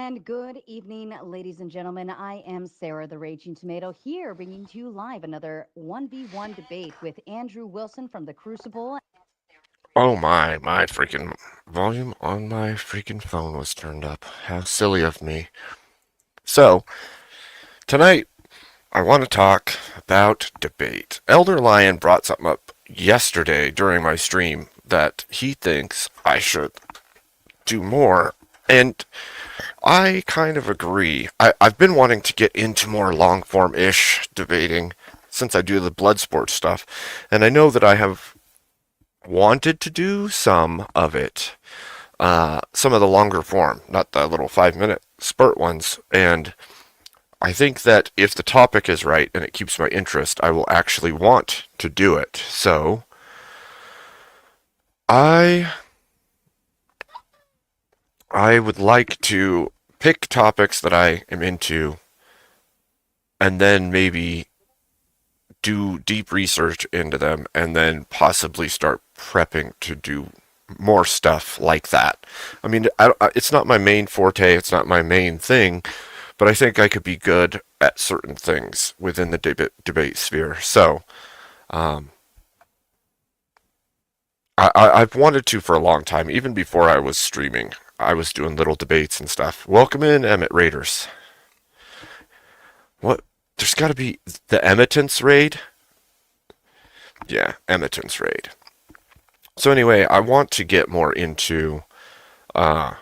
And good evening, ladies and gentlemen. I am Sarah the Raging Tomato here, bringing to you live another 1v1 debate with Andrew Wilson from The Crucible. Oh my freaking volume on my freaking phone was turned up. How silly of me. So, tonight I want to talk about debate. Elder Lion brought something up yesterday during my stream that he thinks I should do more, and I kind of agree. I've been wanting to get into more long form ish debating since I do the blood sport stuff, and I know that I have wanted to do some of it, some of the longer form, not the little 5 minute spurt ones. And I think that if the topic is right and it keeps my interest, I will actually want to do it. So I I would like to pick topics that I am into and then maybe do deep research into them and then possibly start prepping to do more stuff like that. I mean, it's not my main forte, it's not my main thing, but I think I could be good at certain things within the debate sphere. So, um, I've wanted to for a long time, even before I was streaming. I was doing little debates and stuff. Welcome in, Emmett Raiders. What? There's got to be the Emittance raid? Yeah, Emittance raid. So anyway, I want to get more into uh,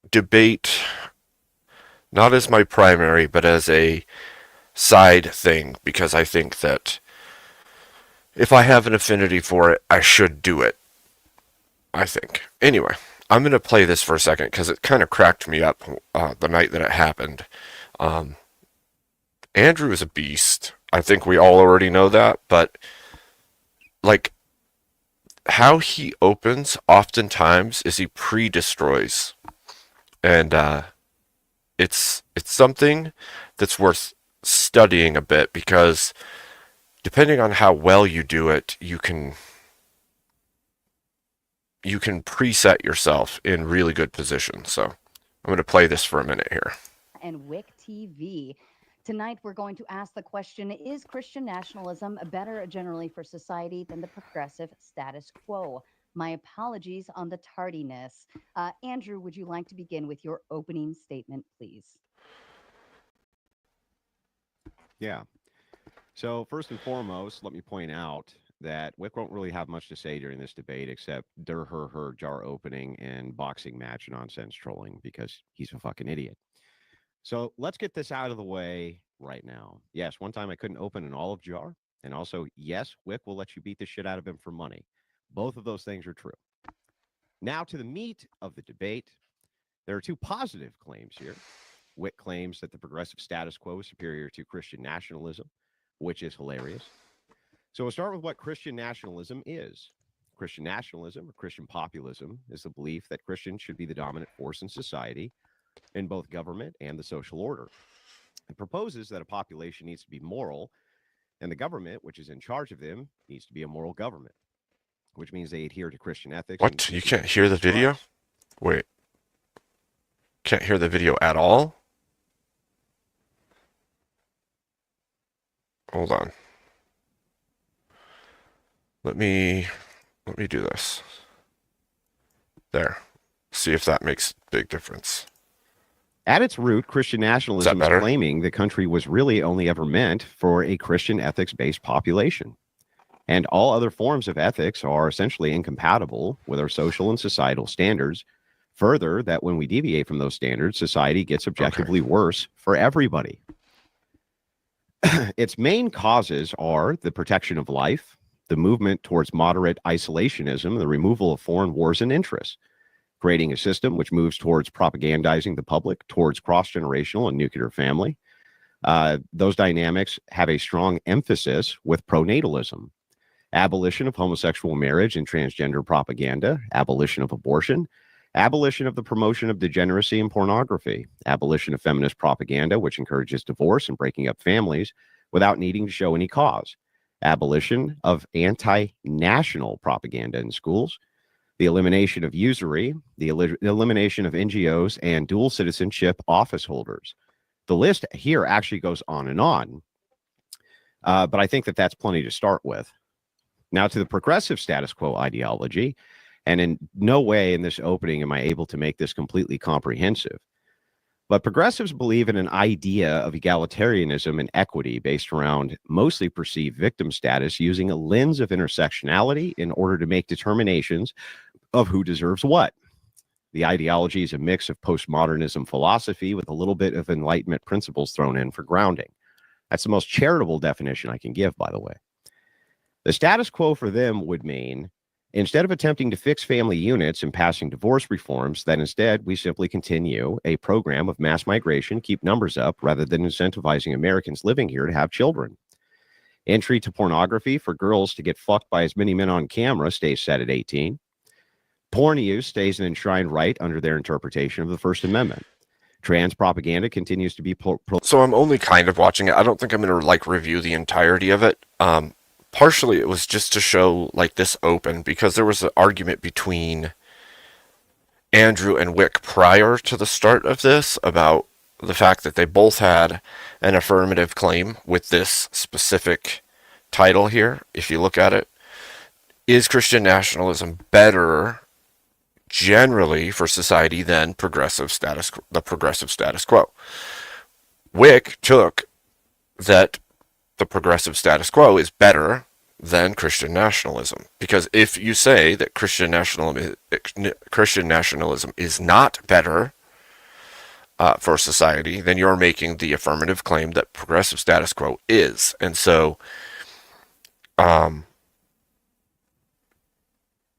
debate, not as my primary, but as a side thing, because I think that if I have an affinity for it, I should do it. I think. Anyway, I'm going to play this for a second because it kind of cracked me up the night that it happened. Um, Andrew is a beast. I think we all already know that, but like how he opens oftentimes is he pre-destroys, and it's something that's worth studying a bit because depending on how well you do it, you can preset yourself in really good positions. So I'm going to play this for a minute here. And WIC TV. Tonight, we're going to ask the question: is Christian nationalism better generally for society than the progressive status quo? My apologies on the tardiness. Andrew, would you like to begin with your opening statement, please? Yeah. So first and foremost, let me point out that Wick won't really have much to say during this debate except der her jar opening and boxing match nonsense trolling because he's a fucking idiot. So let's get this out of the way right now. Yes, one time I couldn't open an olive jar. And also, yes, Wick will let you beat the shit out of him for money. Both of those things are true. Now to the meat of the debate. There are two positive claims here. Wick claims that the progressive status quo is superior to Christian nationalism, which is hilarious. So we'll start with what Christian nationalism is. Christian nationalism or Christian populism is the belief that Christians should be the dominant force in society in both government and the social order. It proposes that a population needs to be moral, and the government, which is in charge of them, needs to be a moral government, which means they adhere to Christian ethics. What? You can't hear the video? Wait. Can't hear the video at all? Hold on. Let me do this. There. See if that makes a big difference. At its root, Christian nationalism is claiming the country was really only ever meant for a Christian ethics-based population. And all other forms of ethics are essentially incompatible with our social and societal standards. Further, that when we deviate from those standards, society gets objectively worse for everybody. Its main causes are the protection of life, the movement towards moderate isolationism, the removal of foreign wars and interests, creating a system which moves towards propagandizing the public, towards cross-generational and nuclear family. Those dynamics have a strong emphasis with pronatalism, abolition of homosexual marriage and transgender propaganda, abolition of abortion, abolition of the promotion of degeneracy and pornography, abolition of feminist propaganda, which encourages divorce and breaking up families without needing to show any cause, abolition of anti-national propaganda in schools, the elimination of usury, the elimination of NGOs, and dual citizenship office holders. The list here actually goes on and on, but I think that that's plenty to start with. Now to the progressive status quo ideology, and in no way in this opening am I able to make this completely comprehensive. But progressives believe in an idea of egalitarianism and equity based around mostly perceived victim status using a lens of intersectionality in order to make determinations of who deserves what. The ideology is a mix of postmodernism philosophy with a little bit of Enlightenment principles thrown in for grounding. That's the most charitable definition I can give, by the way. The status quo for them would mean, instead of attempting to fix family units and passing divorce reforms, that instead we simply continue a program of mass migration, keep numbers up, rather than incentivizing Americans living here to have children. Entry to pornography for girls to get fucked by as many men on camera stays set at 18. Porn use stays an enshrined right under their interpretation of the First Amendment. Trans propaganda continues to be So I'm only kind of watching it. I don't think I'm going to like review the entirety of it. Partially it was just to show like this open, because there was an argument between Andrew and Wick prior to the start of this about the fact that they both had an affirmative claim with this specific title here. If you look at it, is Christian nationalism better generally for society than the progressive status quo? Wick took that the progressive status quo is better than Christian nationalism, because if you say that Christian nationalism is not better for society, then you're making the affirmative claim that progressive status quo is. And so,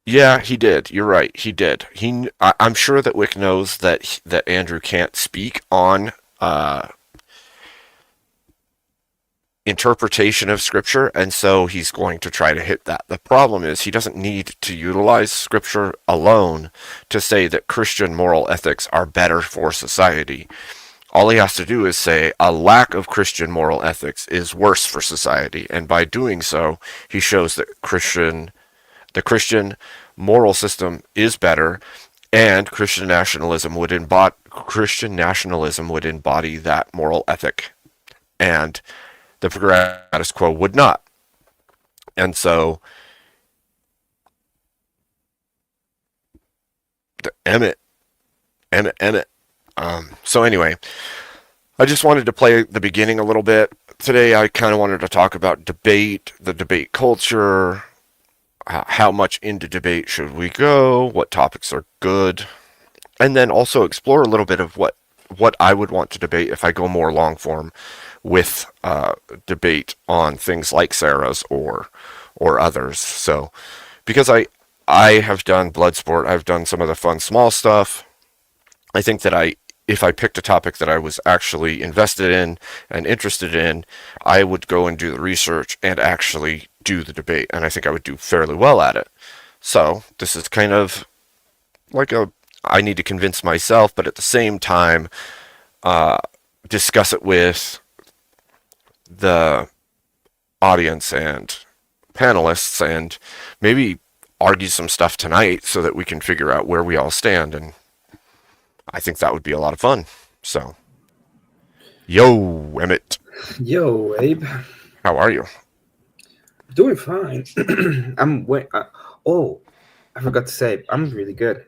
yeah, he did. You're right. He did. I'm sure that Wick knows that Andrew can't speak on interpretation of scripture, and so he's going to try to hit that. The problem is he doesn't need to utilize scripture alone to say that Christian moral ethics are better for society. All he has to do is say a lack of Christian moral ethics is worse for society, and by doing so, he shows that the Christian moral system is better, and Christian nationalism would embody that moral ethic, and the progressive status quo would not. And so, Emmett. So anyway, I just wanted to play the beginning a little bit. Today I kind of wanted to talk about debate, the debate culture, how much into debate should we go, what topics are good, and then also explore a little bit of what I would want to debate if I go more long form with debate on things like Sarah's or others. So because I have done Bloodsport, I've done some of the fun small stuff. I think that if I picked a topic that I was actually invested in and interested in, I would go and do the research and actually do the debate, and I think I would do fairly well at it. So this is kind of like I need to convince myself, but at the same time discuss it with the audience and panelists, and maybe argue some stuff tonight so that we can figure out where we all stand, and I think that would be a lot of fun. So, yo, Emmett. Yo, Abe. How are you? Doing fine. Oh, I forgot to say, I'm really good.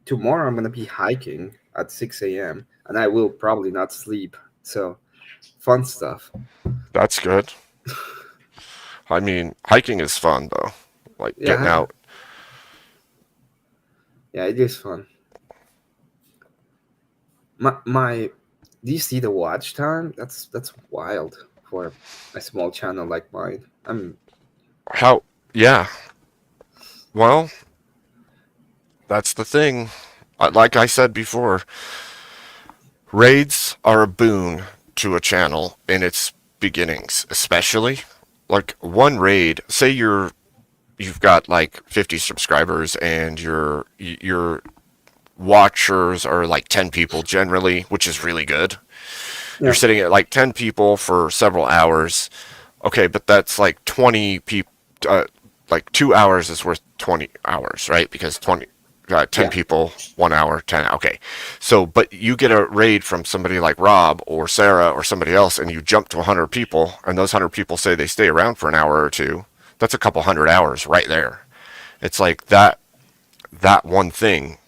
Tomorrow I'm gonna be hiking at 6 a.m. and I will probably not sleep. So, fun stuff. That's good. I mean, hiking is fun though. Like getting out. Yeah, it is fun. Do you see the watch time? That's wild for a small channel like mine. Yeah. Well, that's the thing. Like I said before, raids are a boon to a channel in its beginnings, especially like one raid. Say you've got like 50 subscribers and your watchers are like 10 people generally, which is really good. Yeah. You're sitting at like 10 people for several hours. Okay, but that's like 20 people. like 2 hours is worth 20 hours, right? Because 10 Yeah. people, 1 hour, 10. Okay. So, but you get a raid from somebody like Rob or Sarah or somebody else, and you jump to 100 people, and those 100 people say they stay around for an hour or two. That's a couple hundred hours right there. It's like that one thing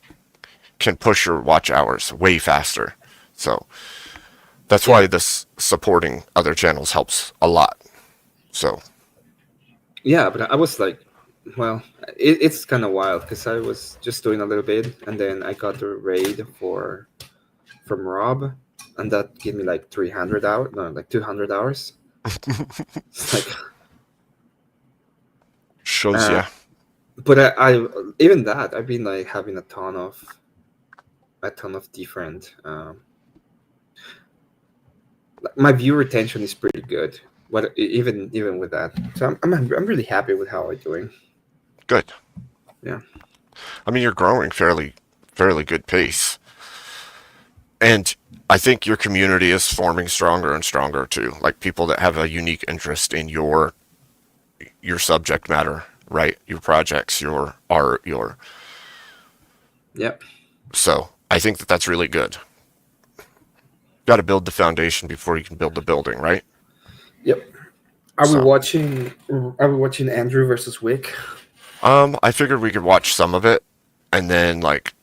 can push your watch hours way faster. So that's Yeah. why this supporting other channels helps a lot. So Yeah, but I was like, well, it's kind of wild because I was just doing a little bit, and then I got the raid from Rob, and that gave me like 300 hours, no, like 200 hours. It's like, shows uh, ya. but I even that I've been like having a ton of different. My view retention is pretty good. But even with that, so I'm really happy with how I'm doing. Good. Yeah. I mean, you're growing fairly good pace. And I think your community is forming stronger and stronger too. Like people that have a unique interest in your subject matter, right? Your projects, your art, your Yep. so I think that that's really good. Got to build the foundation before you can build the building, right? Yep. So, Are we watching Andrew versus Wick? I figured we could watch some of it and then like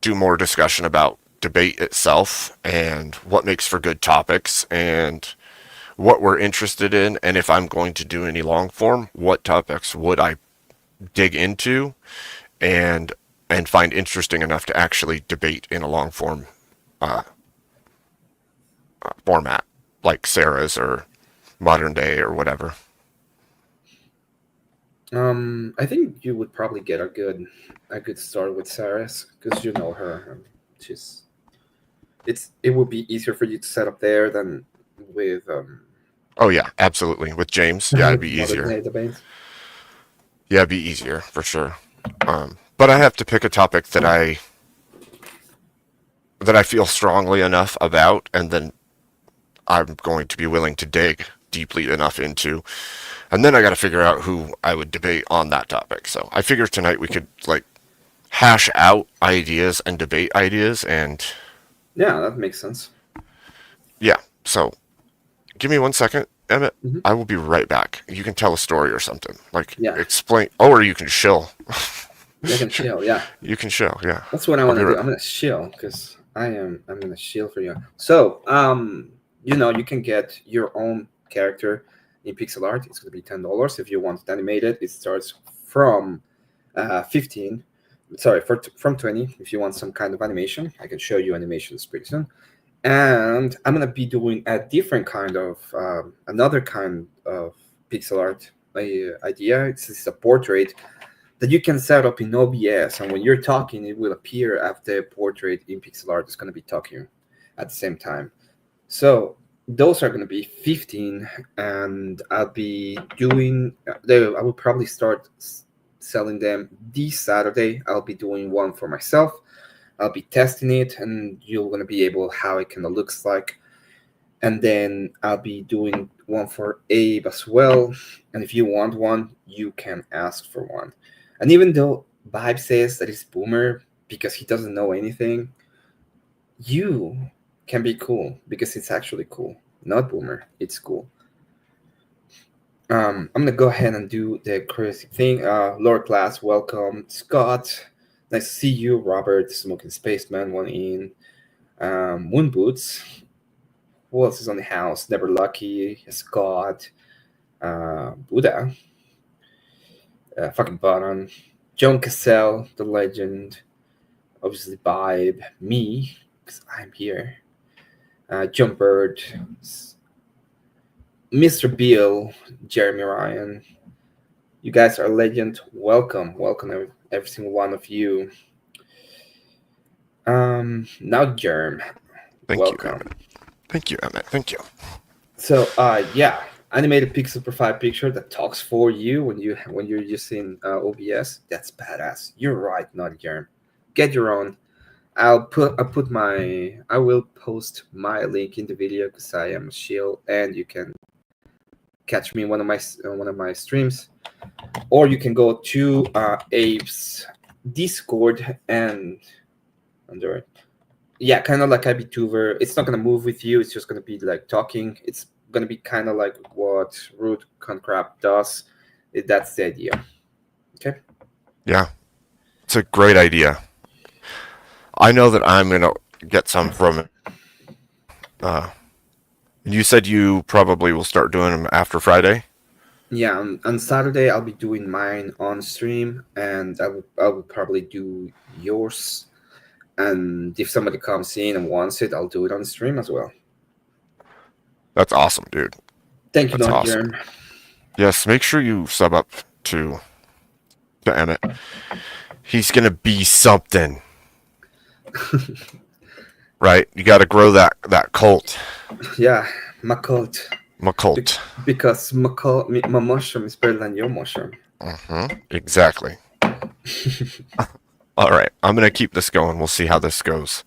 do more discussion about debate itself and what makes for good topics and what we're interested in, and if I'm going to do any long form, what topics would I dig into and find interesting enough to actually debate in a long form uh, format, like Sarah's or modern day or whatever. I think you would probably get a good start with Saris because you know her. She's it would be easier for you to set up there than with Oh yeah, absolutely. With James, yeah, it'd be with modern easier. database. Yeah, it'd be easier for sure. But I have to pick a topic that I feel strongly enough about, and then I'm going to be willing to dig deeply enough into. And then I got to figure out who I would debate on that topic. So I figure tonight we could like hash out ideas and debate ideas. And Yeah, that makes sense. yeah, so give me 1 second, Emmett. Hmm. I will be right back. You can tell a story or something. Like Yeah, explain. Oh, or you can shill. I can chill. Yeah, You can shill. Yeah. that's what I I'll want be to do. right. I'm gonna chill because I'm gonna chill for you. So you can get your own character in pixel art. It's gonna be $10 if you want it animated. It starts from 15. Sorry, from 20 if you want some kind of animation. I can show you animations pretty soon. And I'm gonna be doing a different kind of another kind of pixel art idea. It's a portrait that you can set up in OBS, and when you're talking, it will appear after the portrait in pixel art is going to be talking at the same time. So those are going to be 15, and I'll be doing. I will probably start selling them this Saturday. I'll be doing one for myself. I'll be testing it, and you're going to be able how it kind of looks like. And then I'll be doing one for Abe as well. And if you want one, you can ask for one. And even though Vibe says that it's boomer because he doesn't know anything, you can be cool because it's actually cool. Not boomer, it's cool. I'm gonna go ahead and do the crazy thing. Lower class, welcome, Scott. Nice to see you, Robert, Smoking Spaceman, one in. Moon Boots. Who else is on the house? Never Lucky, Scott, Buddha, fucking Bottom, John Cassell, the legend, obviously Vibe, me, because I'm here, John Bird, Mr. Beal, Jeremy Ryan. You guys are legend. Welcome, welcome every single one of you. Now Germ, Thank you, welcome. Emmett. Thank you, Emmett. Thank you. So, yeah, animated pixel profile picture that talks for you when you're using OBS. That's badass. You're right, not Germ. Get your own. I will post my link in the video because I am a shield, and you can catch me in one of my streams. or you can go to Abe's Discord and under it. Yeah, kind of like IBTuber. It's not gonna move with you. It's just gonna be like talking. It's gonna be kind of like what Root Concrab does. That's the idea. Okay. Yeah, it's a great idea. I know that I'm gonna get some from it. Uh, you said you probably will start doing them after Friday. Yeah, on Saturday I'll be doing mine on stream, and I will probably do yours. And if somebody comes in and wants it, I'll do it on stream as well. That's awesome, dude. Thank you, That's Don awesome. Germ. Yes, make sure you sub up to Emmett. He's gonna be something, right? You got to grow that cult, Yeah, my cult. my cult. Because my mushroom is better than your mushroom. Exactly. All right, I'm gonna keep this going. We'll see how this goes.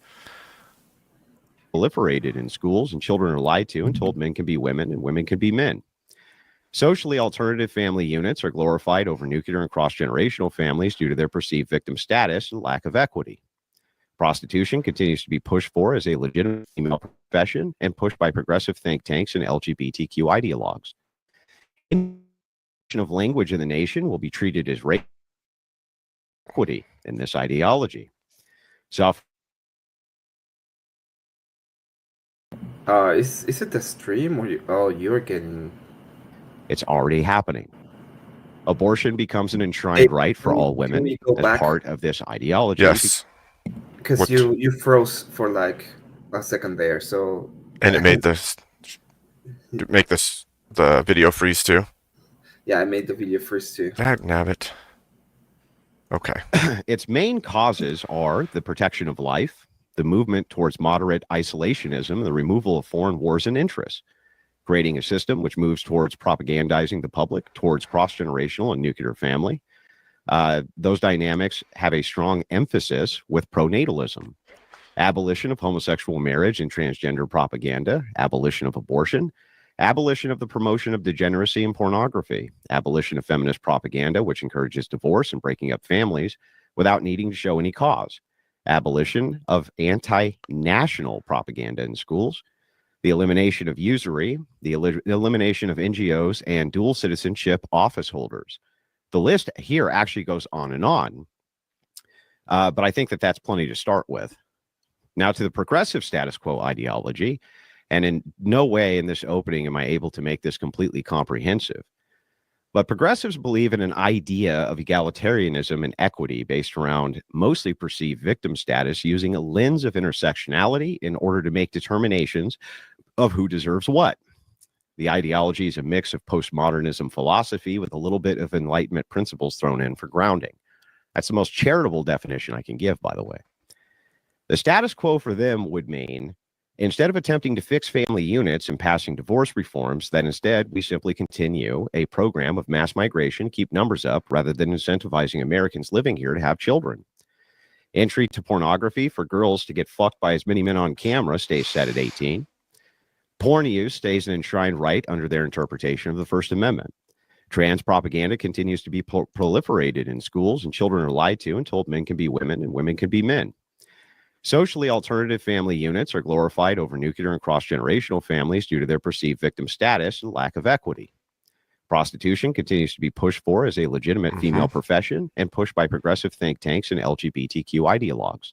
Proliferated in schools, and children are lied to and told men can be women and women can be men. Socially alternative family units are glorified over nuclear and cross-generational families due to their perceived victim status and lack of equity. Prostitution continues to be pushed for as a legitimate female profession and pushed by progressive think tanks and LGBTQ ideologues. Of language in the nation will be treated as race equity in this ideology. Self Is it the stream or you're getting? It's already happening. Abortion becomes an enshrined right for all women as part of this ideology. Yes, Because you froze for like a second there, so and it made the video freeze too. Yeah, I made the video first too. Nabbit. Okay. Its main causes are the protection of life, the movement towards moderate isolationism, the removal of foreign wars and interests, creating a system which moves towards propagandizing the public towards cross-generational and nuclear family. Those dynamics have a strong emphasis with pronatalism, abolition of homosexual marriage and transgender propaganda, abolition of abortion, abolition of the promotion of degeneracy and pornography, abolition of feminist propaganda, which encourages divorce and breaking up families without needing to show any cause, abolition of anti-national propaganda in schools, the elimination of usury, the elimination of NGOs and dual citizenship office holders. The list here actually goes on, but I think that that's plenty to start with. Now to the progressive status quo ideology, and in no way in this opening am I able to make this completely comprehensive. But progressives believe in an idea of egalitarianism and equity based around mostly perceived victim status using a lens of intersectionality in order to make determinations of who deserves what. The ideology is a mix of postmodernism philosophy with a little bit of Enlightenment principles thrown in for grounding. That's the most charitable definition I can give, by the way. The status quo for them would mean, instead of attempting to fix family units and passing divorce reforms, that instead we simply continue a program of mass migration, keep numbers up, rather than incentivizing Americans living here to have children. Entry to pornography for girls to get fucked by as many men on camera stays set at 18. Porn use stays an enshrined right under their interpretation of the First Amendment. Trans propaganda continues to be proliferated in schools, and children are lied to and told men can be women and women can be men. Socially alternative family units are glorified over nuclear and cross-generational families due to their perceived victim status and lack of equity. Prostitution continues to be pushed for as a legitimate female profession and pushed by progressive think tanks and LGBTQ ideologues.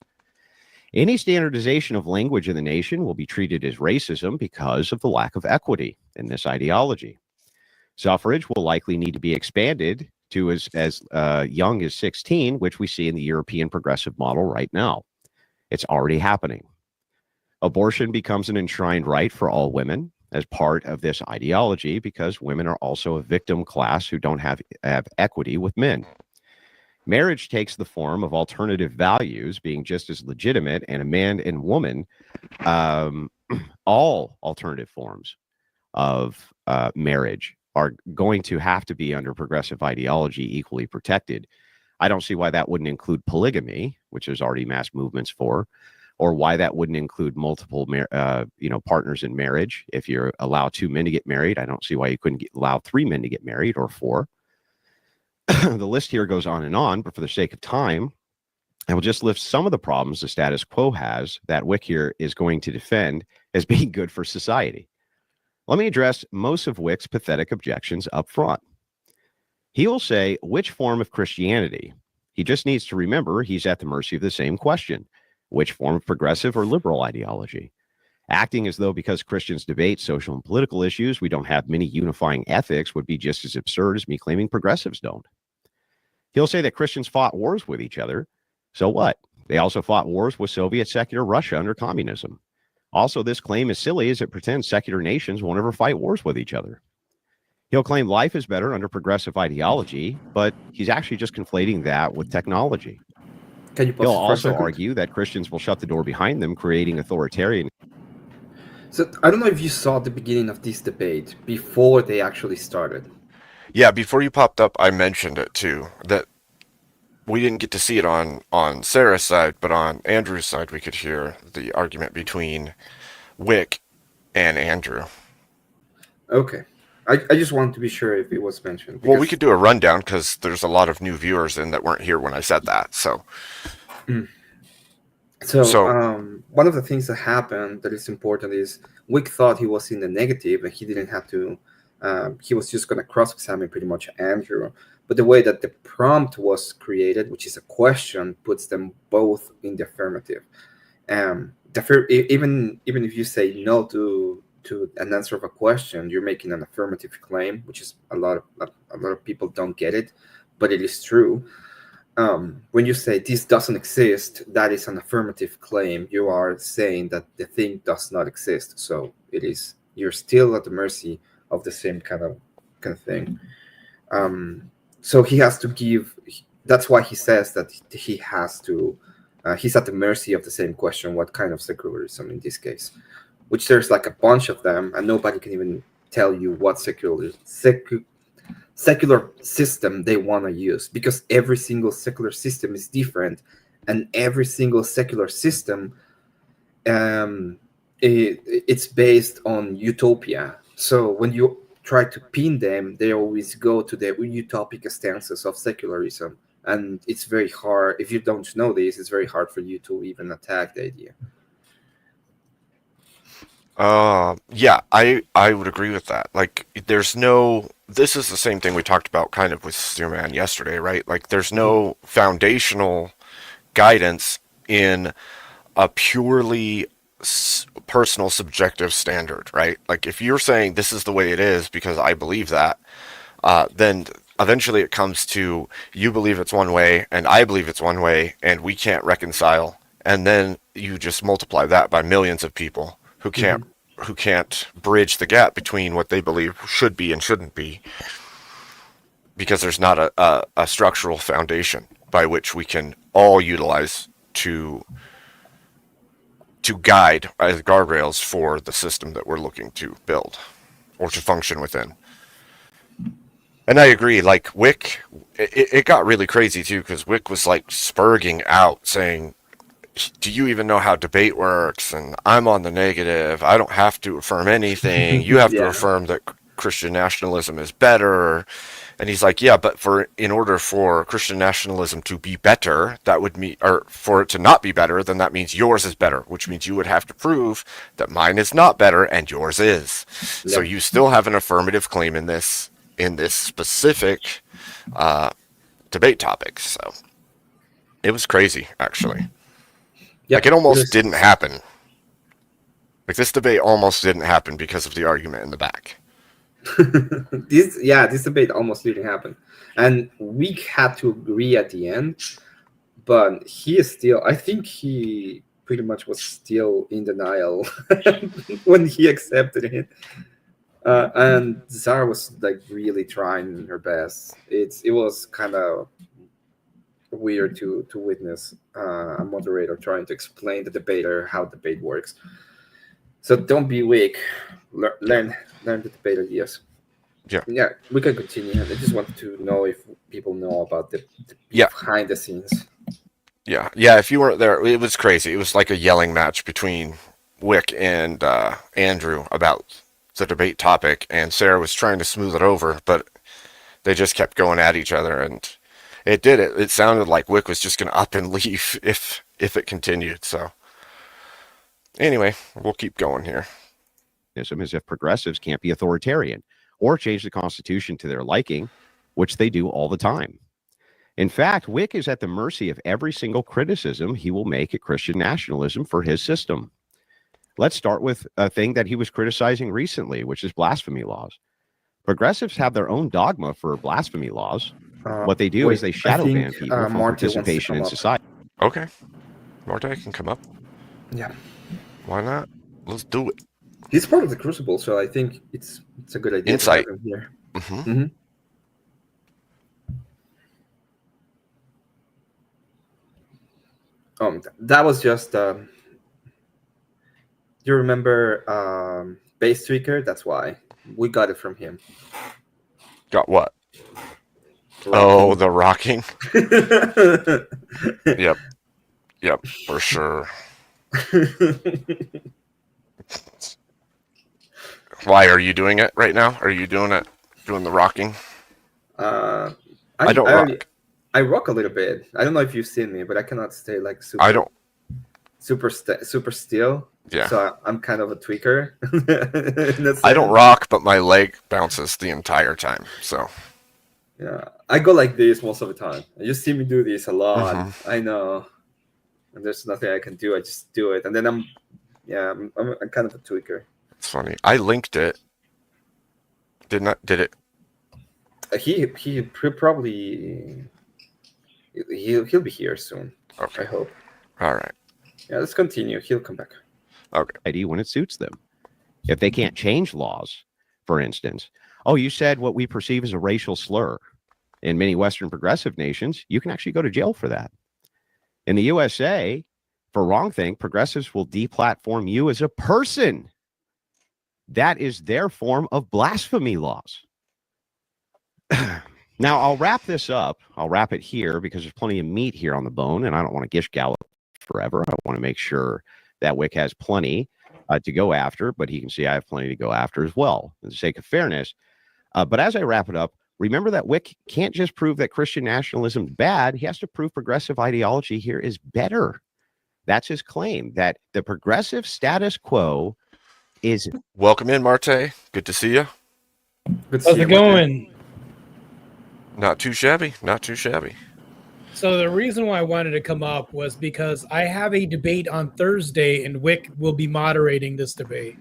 Any standardization of language in the nation will be treated as racism because of the lack of equity in this ideology. Suffrage will likely need to be expanded to as young as 16, which we see in the European progressive model right now. It's already happening. Abortion becomes an enshrined right for all women as part of this ideology because women are also a victim class who don't have equity with men. Marriage takes the form of alternative values being just as legitimate, and a man and woman, all alternative forms of marriage are going to have to be under progressive ideology equally protected. I don't see why that wouldn't include polygamy, which there's already mass movements for, or why that wouldn't include multiple partners in marriage. If you allow 2 men to get married, I don't see why you couldn't allow 3 men to get married or 4. The list here goes on, but for the sake of time, I will just list some of the problems the status quo has that Wick here is going to defend as being good for society. Let me address most of Wick's pathetic objections up front. He will say which form of Christianity. He just needs to remember he's at the mercy of the same question: which form of progressive or liberal ideology? Acting as though because Christians debate social and political issues, we don't have many unifying ethics would be just as absurd as me claiming progressives don't. He'll say that Christians fought wars with each other. So what? They also fought wars with Soviet secular Russia under communism. Also, this claim is silly as it pretends secular nations won't ever fight wars with each other. He'll claim life is better under progressive ideology, but he's actually just conflating that with technology. Can you pause He'll it for a also second? argue that Christians will shut the door behind them, creating authoritarian. So I don't know if you saw the beginning of this debate before they actually started. Yeah, before you popped up, I mentioned it too, that we didn't get to see it on Sarah's side, but on Andrew's side, we could hear the argument between Wick and Andrew. Okay. I just wanted to be sure if it was mentioned. Well, we could do a rundown because there's a lot of new viewers in that weren't here when I said that. So, one of the things that happened that is important is Wick thought he was in the negative and he didn't have to. He was just going to cross-examine pretty much Andrew. But the way that the prompt was created, which is a question, puts them both in the affirmative. Even if you say no to an answer of a question, you're making an affirmative claim, which is a lot of people don't get it, but it is true. When you say this doesn't exist, that is an affirmative claim. You are saying that the thing does not exist. So you're still at the mercy of the same kind of thing. So he has to give. That's why he says that he has to. He's at the mercy of the same question: what kind of secularism in this case? Which there's like a bunch of them, and nobody can even tell you what secular system they want to use, because every single secular system is different, and every single secular system, it's based on utopia. So when you try to pin them, they always go to the utopic stances of secularism, and it's very hard. If you don't know this, it's very hard for you to even attack the idea. Yeah, I would agree with that. Like, this is the same thing we talked about kind of with Steerman yesterday, right? Like, there's no foundational guidance in a purely personal subjective standard, right? Like, if you're saying this is the way it is because I believe that, then eventually it comes to you believe it's one way and I believe it's one way and we can't reconcile. And then you just multiply that by millions of people who can't bridge the gap between what they believe should be and shouldn't be, because there's not a structural foundation by which we can all utilize to guide as guardrails for the system that we're looking to build or to function within. And I agree, like Wick, it got really crazy too, because Wick was like spurging out saying, do you even know how debate works? And I'm on the negative. I don't have to affirm anything. You have to affirm that Christian nationalism is better. And he's like, yeah, but in order for Christian nationalism to be better, that would mean, or for it to not be better, then that means yours is better, which means you would have to prove that mine is not better and yours is. Yep. So you still have an affirmative claim in this specific debate topic. So it was crazy, actually. Yep, like, it almost didn't happen. Like, this debate almost didn't happen because of the argument in the back. This debate almost didn't happen. And we had to agree at the end, but I think he pretty much was still in denial when he accepted it. And Zara was like really trying her best. It was kind of weird to witness a moderator trying to explain the debater how debate works. So don't be weak. Learn the debate ideas. Yeah, we can continue. I just wanted to know if people know about the behind the scenes. Yeah. If you weren't there, it was crazy. It was like a yelling match between Wick and Andrew about the debate topic, and Sarah was trying to smooth it over, but they just kept going at each other, and it did it. It sounded like Wick was just going to up and leave if it continued. So anyway, we'll keep going here. As if progressives can't be authoritarian or change the Constitution to their liking, which they do all the time. In fact, Wick is at the mercy of every single criticism he will make at Christian nationalism for his system. Let's start with a thing that he was criticizing recently, which is blasphemy laws. Progressives have their own dogma for blasphemy laws. What they do is they shadow ban people from participation in society. Okay. Marte can come up. Yeah. Why not? Let's do it. He's part of the Crucible, so I think it's a good idea Insight. to have him here. Mm-hmm. Mm-hmm. That was just. You remember Base Tweaker? That's why we got it from him. Got what? Oh, the rocking. Yep, for sure. Why are you doing it right now? Are you doing the rocking? I don't rock. I rock a little bit. I don't know if you've seen me, but I cannot stay like super. I don't. Super still. Yeah. So I'm kind of a tweaker. I don't rock, but my leg bounces the entire time. So. Yeah, I go like this most of the time. You see me do this a lot. Mm-hmm. I know. And there's nothing I can do. I just do it, and then I'm kind of a tweaker. It's funny. I linked it. Did it? He probably he'll be here soon. Okay. I hope. All right. Yeah, let's continue. He'll come back. Okay. When it suits them. If they can't change laws, for instance, you said what we perceive as a racial slur. In many Western progressive nations, you can actually go to jail for that. In the USA, for wrongthink, progressives will deplatform you as a person. That is their form of blasphemy laws. Now, I'll wrap this up. I'll wrap it here because there's plenty of meat here on the bone, and I don't want to gish gallop forever. I want to make sure that Wick has plenty to go after, but he can see I have plenty to go after as well, for the sake of fairness. But as I wrap it up, remember that Wick can't just prove that Christian nationalism is bad. He has to prove progressive ideology here is better. That's his claim, that the progressive status quo is... Welcome in, Marte. Good to see you. How's it going? Not too shabby. Not too shabby. So the reason why I wanted to come up was because I have a debate on Thursday, and Wick will be moderating this debate.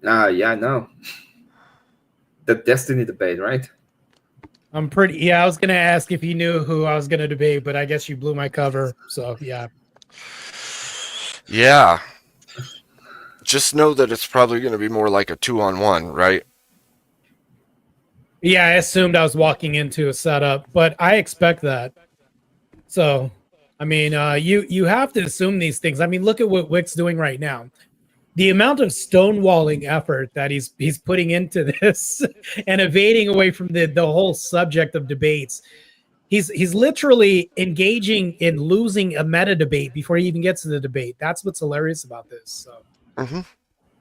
Yeah, I know. The Destiny debate, right? I was going to ask if you knew who I was going to debate, but I guess you blew my cover. So, yeah. Yeah. Just know that it's probably going to be more like a 2-on-1, right? Yeah, I assumed I was walking into a setup, but I expect that. So, I mean, you have to assume these things. I mean, look at what Wick's doing right now. The amount of stonewalling effort that he's putting into this and evading away from the whole subject of debates. He's literally engaging in losing a meta debate before he even gets to the debate. That's what's hilarious about this. So,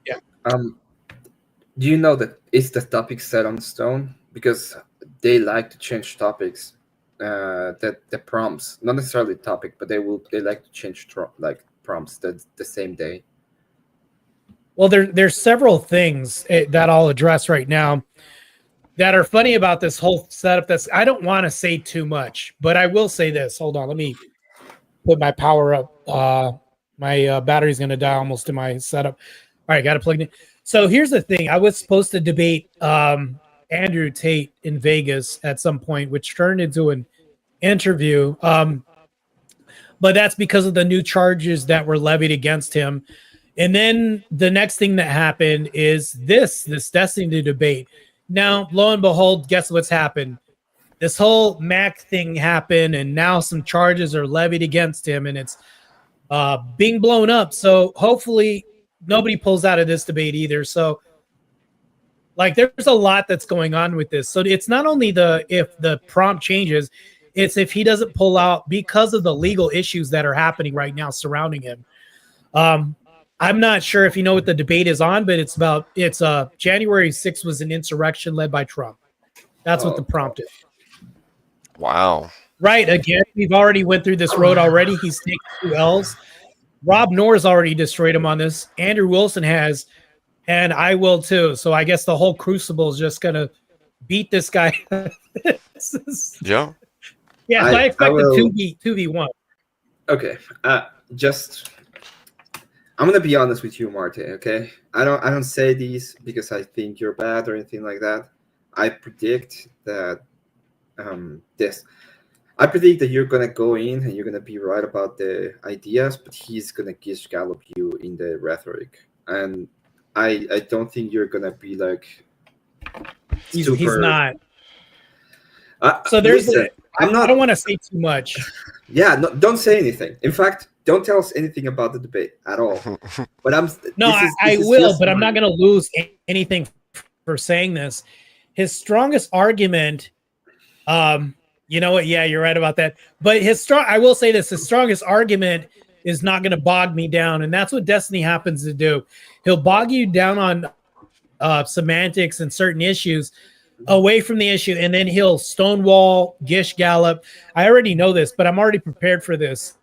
yeah. Do you know that is the topic set on stone? Because they like to change topics. The prompts, not necessarily topic, but they like to change prompts the same day. Well, there's several things that I'll address right now that are funny about this whole setup. I don't want to say too much, but I will say this. Hold on, let me put my power up. My battery's going to die almost to my setup. All right, got it plugged in. So here's the thing. I was supposed to debate Andrew Tate in Vegas at some point, which turned into an interview. But that's because of the new charges that were levied against him. And then the next thing that happened is this Destiny debate. Now, lo and behold, guess what's happened? This whole Mac thing happened, and now some charges are levied against him, and it's being blown up. So hopefully nobody pulls out of this debate either. So, like, there's a lot that's going on with this. So it's not only if the prompt changes, it's if he doesn't pull out because of the legal issues that are happening right now surrounding him. I'm not sure if you know what the debate is on, but it's January 6th was an insurrection led by Trump. That's what Oh the prompt is. Wow. Right. Again, we've already went through this road already. He's taken 2 L's. Rob Norris already destroyed him on this. Andrew Wilson has, and I will too. So I guess the whole crucible is just gonna beat this guy. Yeah. Yeah, so I I expect a will. 2v1. Okay. Just I'm gonna be honest with you, Martin. Okay. I don't say these because I think you're bad or anything like that. I predict that this. I predict that you're gonna go in and you're gonna be right about the ideas, but he's gonna gish gallop you in the rhetoric, and I don't think you're gonna be like He's super. not. So there's Listen, I'm I not. don't want to say too much. Yeah, no, don't say anything. In fact, don't tell us anything about the debate at all. But No, this I is will, just but I'm my- not going to lose anything for saying this. His strongest argument, you know what? Yeah, you're right about that. But I will say this: his strongest argument is not going to bog me down, and that's what Destiny happens to do. He'll bog you down on semantics and certain issues away from the issue, and then he'll stonewall, gish gallop. I already know this, but I'm already prepared for this.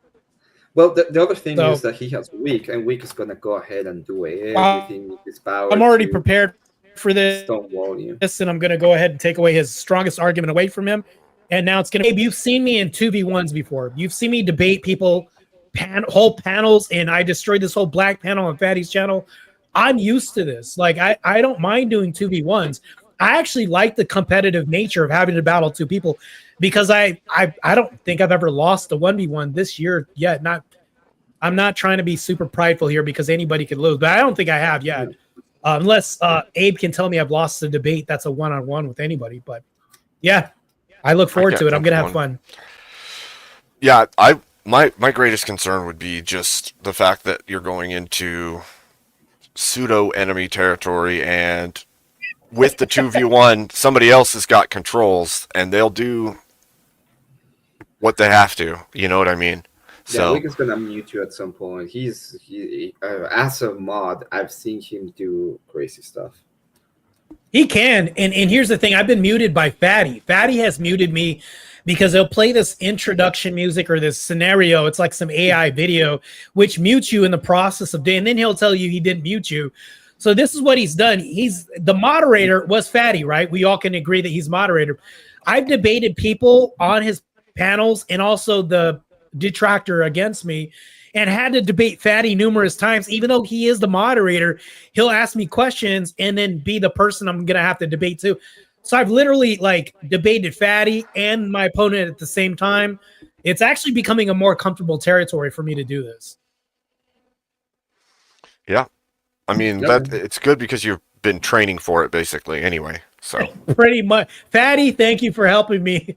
Well, the other thing So- is that he has Weak, and Weak is gonna go ahead and do Wow. everything in his power. I'm already to prepared for this. stonewall you. And I'm going to go ahead and take away his strongest argument away from him. And now it's going to. Abe, you've seen me in 2v1s before. You've seen me debate people, whole panels, and I destroyed this whole black panel on Fatty's channel. I'm used to this. Like I don't mind doing 2v1s. I actually like the competitive nature of having to battle 2 people because I don't think I've ever lost a 1v1 this year yet. I'm not trying to be super prideful here because anybody could lose, but I don't think I have yet. Unless Abe can tell me I've lost a debate that's a one-on-one with anybody. But yeah, I look forward can't to it. I'm think gonna of have one. fun. Yeah, my greatest concern would be just the fact that you're going into pseudo enemy territory, and with the 2v1, somebody else has got controls and they'll do what they have to. You know what I mean? Yeah, So Weak is gonna mute you at some point. As a mod, I've seen him do crazy stuff. He can. And here's the thing. I've been muted by Fatty. Fatty has muted me because he'll play this introduction music or this scenario. It's like some AI video, which mutes you in the process of day. And then he'll tell you he didn't mute you. So this is what he's done. He's the moderator was Fatty, right? We all can agree that he's moderator. I've debated people on his panels and also the detractor against me and had to debate Fatty numerous times. Even though he is the moderator, he'll ask me questions and then be the person I'm going to have to debate too. So I've literally like debated Fatty and my opponent at the same time. It's actually becoming a more comfortable territory for me to do this. yeah, I mean Yeah. that it's good because you've been training for it basically anyway. So Pretty much. Fatty, thank you for helping me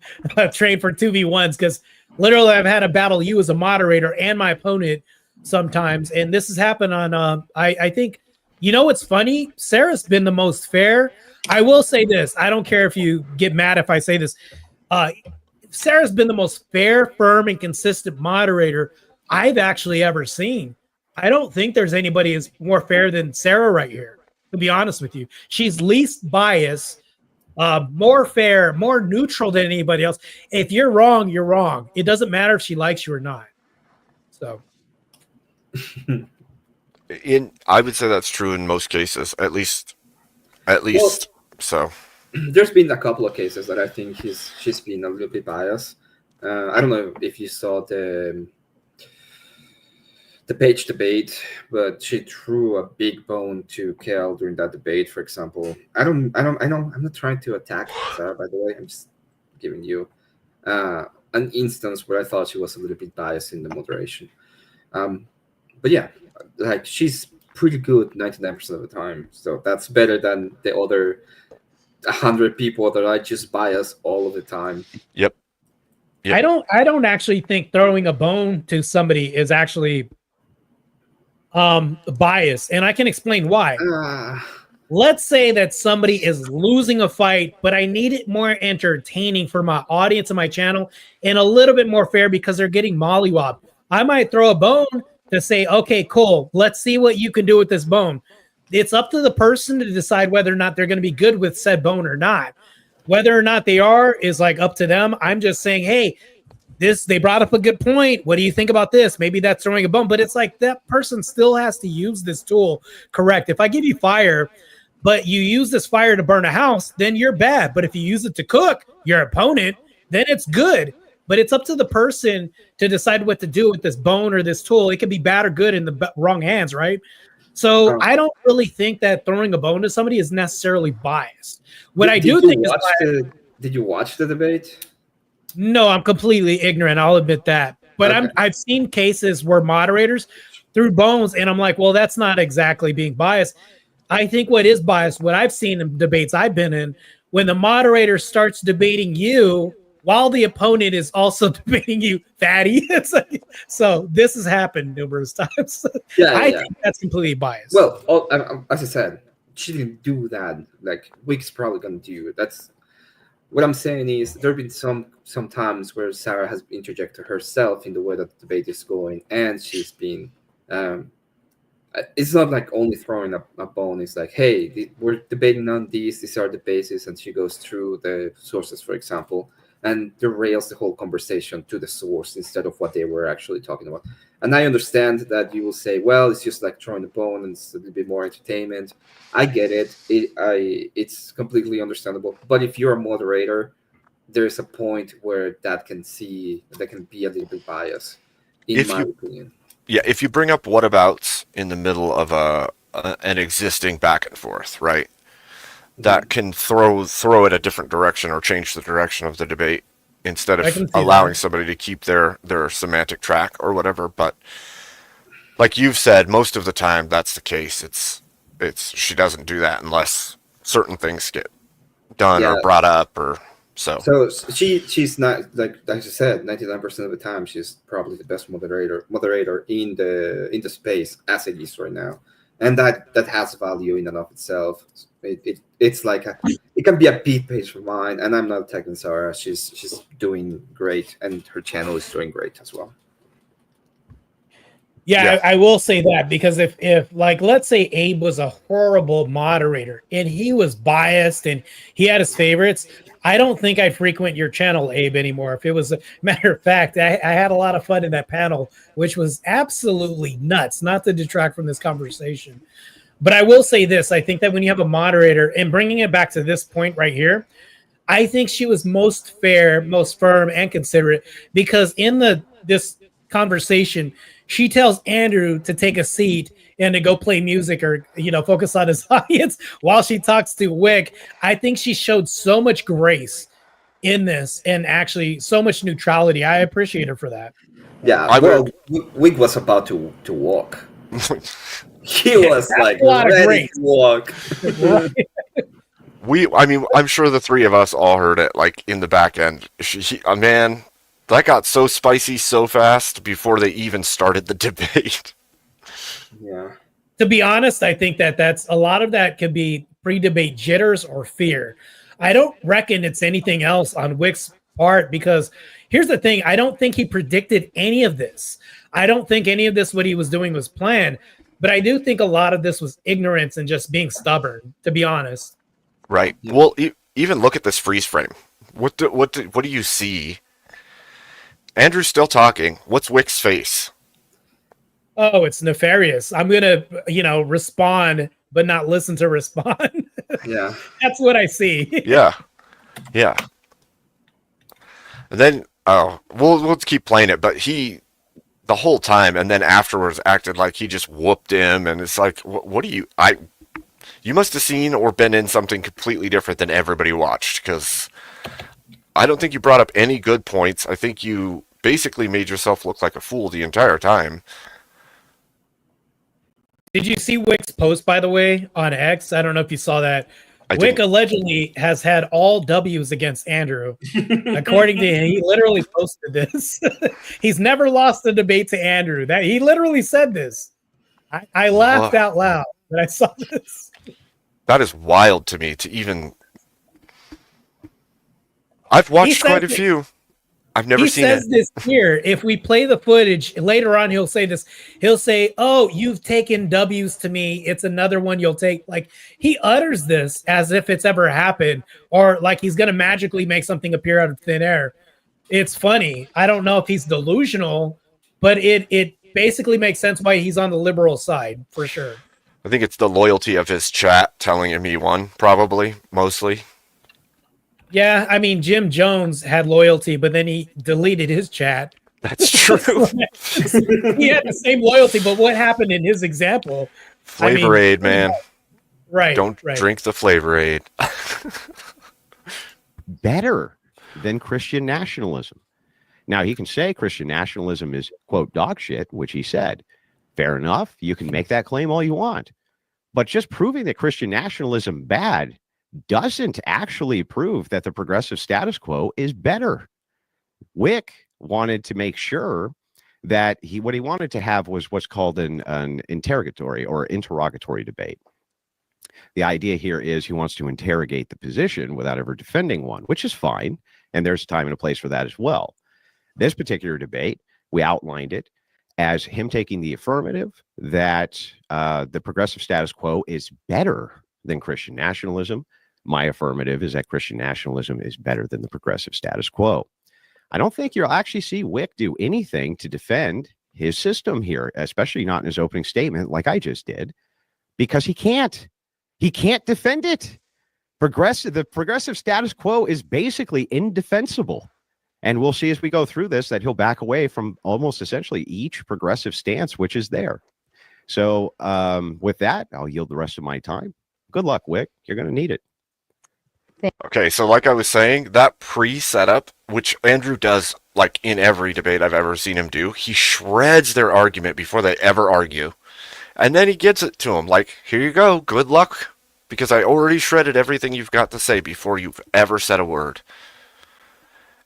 train for 2v1s because literally I've had to battle you as a moderator and my opponent sometimes. And this has happened on, I think, you know what's funny? Sarah's been the most fair. I will say this. I don't care if you get mad if I say this. Sarah's been the most fair, firm, and consistent moderator I've actually ever seen. I don't think there's anybody who's more fair than Sarah right here, to be honest with you. She's least biased, more fair, more neutral than anybody else. If you're wrong, you're wrong. It doesn't matter if she likes you or not. So I would say that's true in most cases, at least. So There's been a couple of cases that I think she's been a little bit biased. I don't know if you saw the page debate, but she threw a big bone to Kel during that debate. For example, I know I'm not trying to attack Sarah, by the way. I'm just giving you an instance where I thought she was a little bit biased in the moderation. But yeah, like she's pretty good 99% of the time, so that's better than the other 100 people that I just bias all of the time. yep. I don't actually think throwing a bone to somebody is actually biased, and I can explain why. Let's say that somebody is losing a fight, but I need it more entertaining for my audience and my channel and a little bit more fair because they're getting mollywopped. I might throw a bone to say, okay, cool, let's see what you can do with this bone. It's up to the person to decide whether or not they're going to be good with said bone or not. Whether or not they are is like up to them. I'm just saying, hey, they brought up a good point. What do you think about this? Maybe that's throwing a bone, but it's like that person still has to use this tool correct. If I give you fire, but you use this fire to burn a house, then you're bad. But if you use it to cook your opponent, then it's good. But it's up to the person to decide what to do with this bone or this tool. It can be bad or good in the wrong hands, right? So Um, I don't really think that throwing a bone to somebody is necessarily biased. What I did do you think is watch biased. Did you watch the debate? No, I'm completely ignorant. I'll admit that. But Okay. I've seen cases where moderators threw bones, and I'm like, well, that's not exactly being biased. I think what is biased, what I've seen in debates I've been in, when the moderator starts debating you while the opponent is also debating you, fatty. It's like, so this has happened numerous times. Yeah, I yeah. think that's completely biased. Well, as I said, she didn't do that. Like Wick's probably gonna do. That's what I'm saying is there have been some times where Sarah has interjected herself in the way that the debate is going, and she's been. Um, it's not like only throwing a bone. It's like, hey, we're debating on these. These are the bases, and she goes through the sources, for example, and derails the whole conversation to the source instead of what they were actually talking about. And I understand that you will say, well, it's just like throwing a bone, and it's a little bit more entertainment. I get it. It's completely understandable. But if you're a moderator, there's a point where that can be a little bit biased, in If my you opinion. Yeah, if you bring up whatabouts in the middle of an existing back and forth, right? Mhm. That can throw it a different direction or change the direction of the debate instead I of can see allowing that. somebody to keep their semantic track or whatever. But like you've said, most of the time that's the case. It's she doesn't do that unless certain things get done Yeah. or brought up or so. So she's not like I said, 99% of the time she's probably the best moderator in the space as it is right now, and that has value in and of itself. It's like it can be a beat page for mine, and I'm not attacking Sarah. She's doing great, and her channel is doing great as well. Yeah, Yeah, I will say that because if like let's say Abe was a horrible moderator and he was biased and he had his favorites, I don't think I'd frequent your channel, Abe, anymore. If it was a matter of fact, I had a lot of fun in that panel, which was absolutely nuts. Not to detract from this conversation, but I will say this: I think that when you have a moderator and bringing it back to this point right here, I think she was most fair, most firm, and considerate because in this conversation, she tells Andrew to take a seat and to go play music or focus on his audience while she talks to Wick. I think she showed so much grace in this and actually so much neutrality. I appreciate her for that. Yeah, I well, would. Wig was about to walk. He Yeah, was that's like a lot of ready grace, to walk. right? I mean, I'm sure the three of us all heard it, like in the back end. Man, that got so spicy so fast before they even started the debate. Yeah. To be honest, I think that that's a lot of that could be pre-debate jitters or fear. I don't reckon it's anything else on Wick's part because here's the thing: I don't think he predicted any of this. I don't think any of this what he was doing was planned, but I do think a lot of this was ignorance and just being stubborn. To be honest, Right. Yeah. Well, even look at this freeze frame. What do you see? Andrew's still talking. What's Wick's face? oh, it's nefarious. I'm gonna respond, but not listen to respond. Yeah. That's what I see. Yeah, yeah. And then we'll keep playing it, but he the whole time, and then afterwards acted like he just whooped him, and it's like, what do you? You must have seen or been in something completely different than everybody watched, because I don't think you brought up any good points. I think you basically made yourself look like a fool the entire time. Did you see Wick's post, by the way, on X? I don't know if you saw that. I Wick didn't. allegedly has had all W's against Andrew. According to him, he literally posted this. He's never lost a debate to Andrew. That he literally said this. I laughed out loud when I saw this. That is wild to me to even. I've He watched said quite a few. I've never he seen says it. this here. If we play the footage later on, he'll say this. He'll say, "Oh, you've taken W's to me. It's another one you'll take." Like he utters this as if it's ever happened, or like he's gonna magically make something appear out of thin air. It's funny. I don't know if he's delusional, but it basically makes sense why he's on the liberal side for sure. I think it's the loyalty of his chat telling him he won, probably, mostly. Yeah, I mean Jim Jones had loyalty, but then he deleted his chat. That's true. He had the same loyalty, but what happened in his example? Flavor Aid, man. Right. Don't right. drink the Flavor Aid. Better than Christian nationalism. Now, he can say Christian nationalism is, quote, dog shit, which he said. Fair enough. You can make that claim all you want. But just proving that Christian nationalism bad doesn't actually prove that the progressive status quo is better. Wick wanted to make sure that what he wanted to have was what's called an interrogatory or interrogatory debate. The idea here is he wants to interrogate the position without ever defending one, which is fine. And there's a time and a place for that as well. This particular debate, we outlined it as him taking the affirmative that the progressive status quo is better than Christian nationalism. My affirmative is that Christian nationalism is better than the progressive status quo. I don't think you'll actually see Wick do anything to defend his system here, especially not in his opening statement like I just did, because he can't. He can't defend it. The progressive status quo is basically indefensible. And we'll see as we go through this that he'll back away from almost essentially each progressive stance which is there. So with that, I'll yield the rest of my time. Good luck, Wick. You're going to need it. Okay, so like I was saying, that pre-setup, which Andrew does like in every debate I've ever seen him do, he shreds their argument before they ever argue. And then he gets it to them like, here you go, good luck, because I already shredded everything you've got to say before you've ever said a word.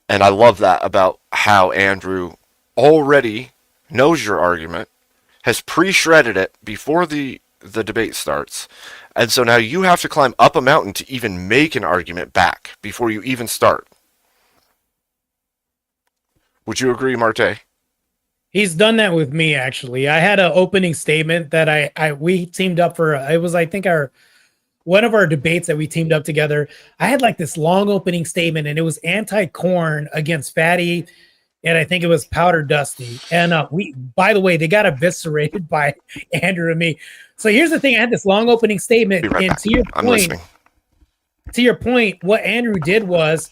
And I love that about how Andrew already knows your argument, has pre-shredded it before the debate starts. And so now you have to climb up a mountain to even make an argument back before you even start. Would you agree, Marte? He's done that with me, actually. I had an opening statement that we teamed up for. It was, I think, one of our debates that we teamed up together. I had like this long opening statement, and it was anti-corn against Fatty, and I think it was Powder Dusty. And by the way, they got eviscerated by Andrew and me. So here's the thing: I had this long opening statement, Right and back. to your I'm point, listening. what Andrew did was,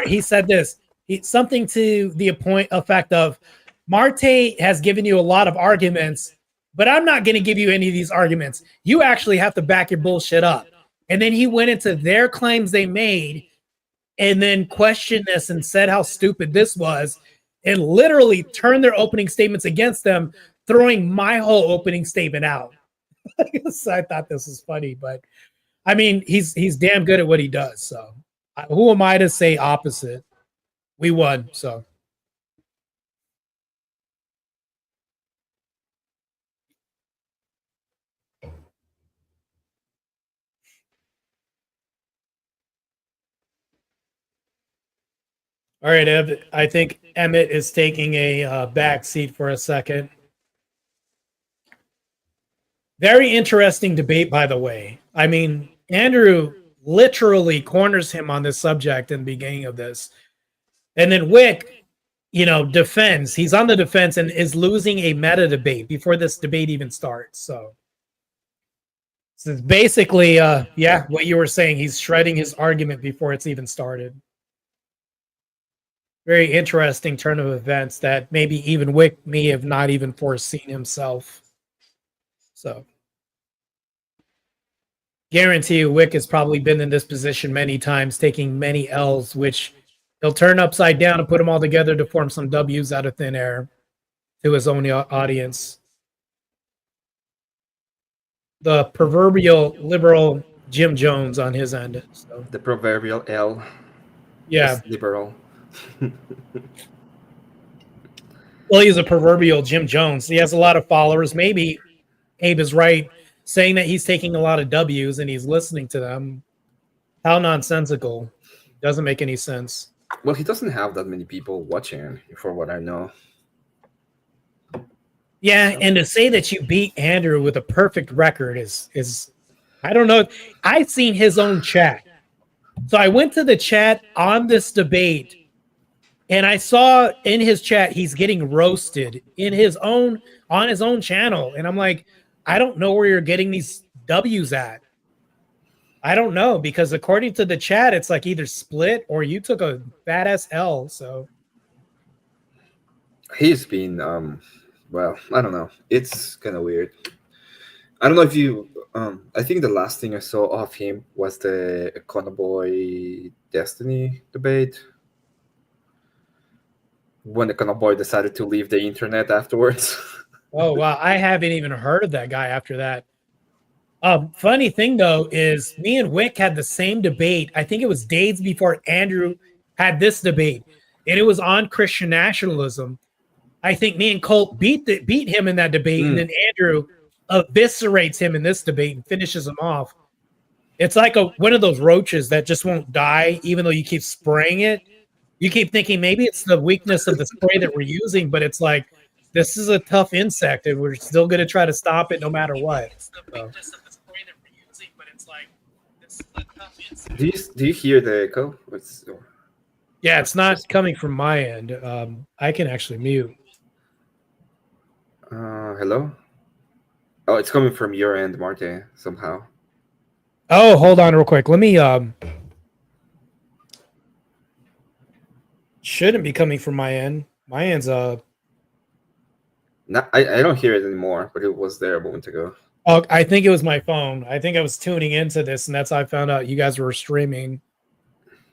he said this, something to the effect of, Marte has given you a lot of arguments, but I'm not going to give you any of these arguments. You actually have to back your bullshit up. And then he went into their claims they made and then questioned this and said how stupid this was and literally turned their opening statements against them, throwing my whole opening statement out. So I thought this was funny, but I mean, he's damn good at what he does. So who am I to say opposite? We won, so. All right, Ev, I think Emmett is taking a back seat for a second. Very interesting debate, by the way. I mean, Andrew literally corners him on this subject in the beginning of this. And then Wick, defends. He's on the defense and is losing a meta debate before this debate even starts. So it's basically, what you were saying. He's shredding his argument before it's even started. Very interesting turn of events that maybe even Wick may have not even foreseen himself. So, guarantee you, Wick has probably been in this position many times, taking many L's, which he'll turn upside down and put them all together to form some W's out of thin air to his own audience. The proverbial liberal Jim Jones on his end. So. The proverbial L. Yeah. Liberal. Well, he's a proverbial Jim Jones. He has a lot of followers. Maybe Abe is right, saying that he's taking a lot of W's and he's listening to them. How nonsensical. Doesn't make any sense. Well, he doesn't have that many people watching, for what I know. Yeah, and to say that you beat Andrew with a perfect record is I don't know. I've seen his own chat. So I went to the chat on this debate and I saw in his chat he's getting roasted in his own on his own channel. And I'm like, I don't know where you're getting these W's at. I don't know because according to the chat, it's like either split or you took a badass L. So He's been well, I don't know. It's kind of weird. I don't know if you I think the last thing I saw of him was the Boy Destiny debate when the Boy decided to leave the internet afterwards. oh wow, I haven't even heard of that guy after that. Funny thing though is me and Wick had the same debate. I think it was days before Andrew had this debate, and it was on Christian nationalism. I think me and Colt beat him in that debate, and then Andrew eviscerates him in this debate and finishes him off. It's like one of those roaches that just won't die, even though you keep spraying it. You keep thinking maybe it's the weakness of the spray that we're using, but it's like this is a tough insect, and we're still going to try to stop it no matter what. So. Do you hear the echo? Yeah, it's not coming from my end. I can actually mute. Hello? Oh, it's coming from your end, Marte, somehow. Oh, hold on real quick. Let me shouldn't be coming from my end. My end's No, I don't hear it anymore, but it was there a moment ago. Oh, I think it was my phone. I think I was tuning into this, and that's how I found out you guys were streaming,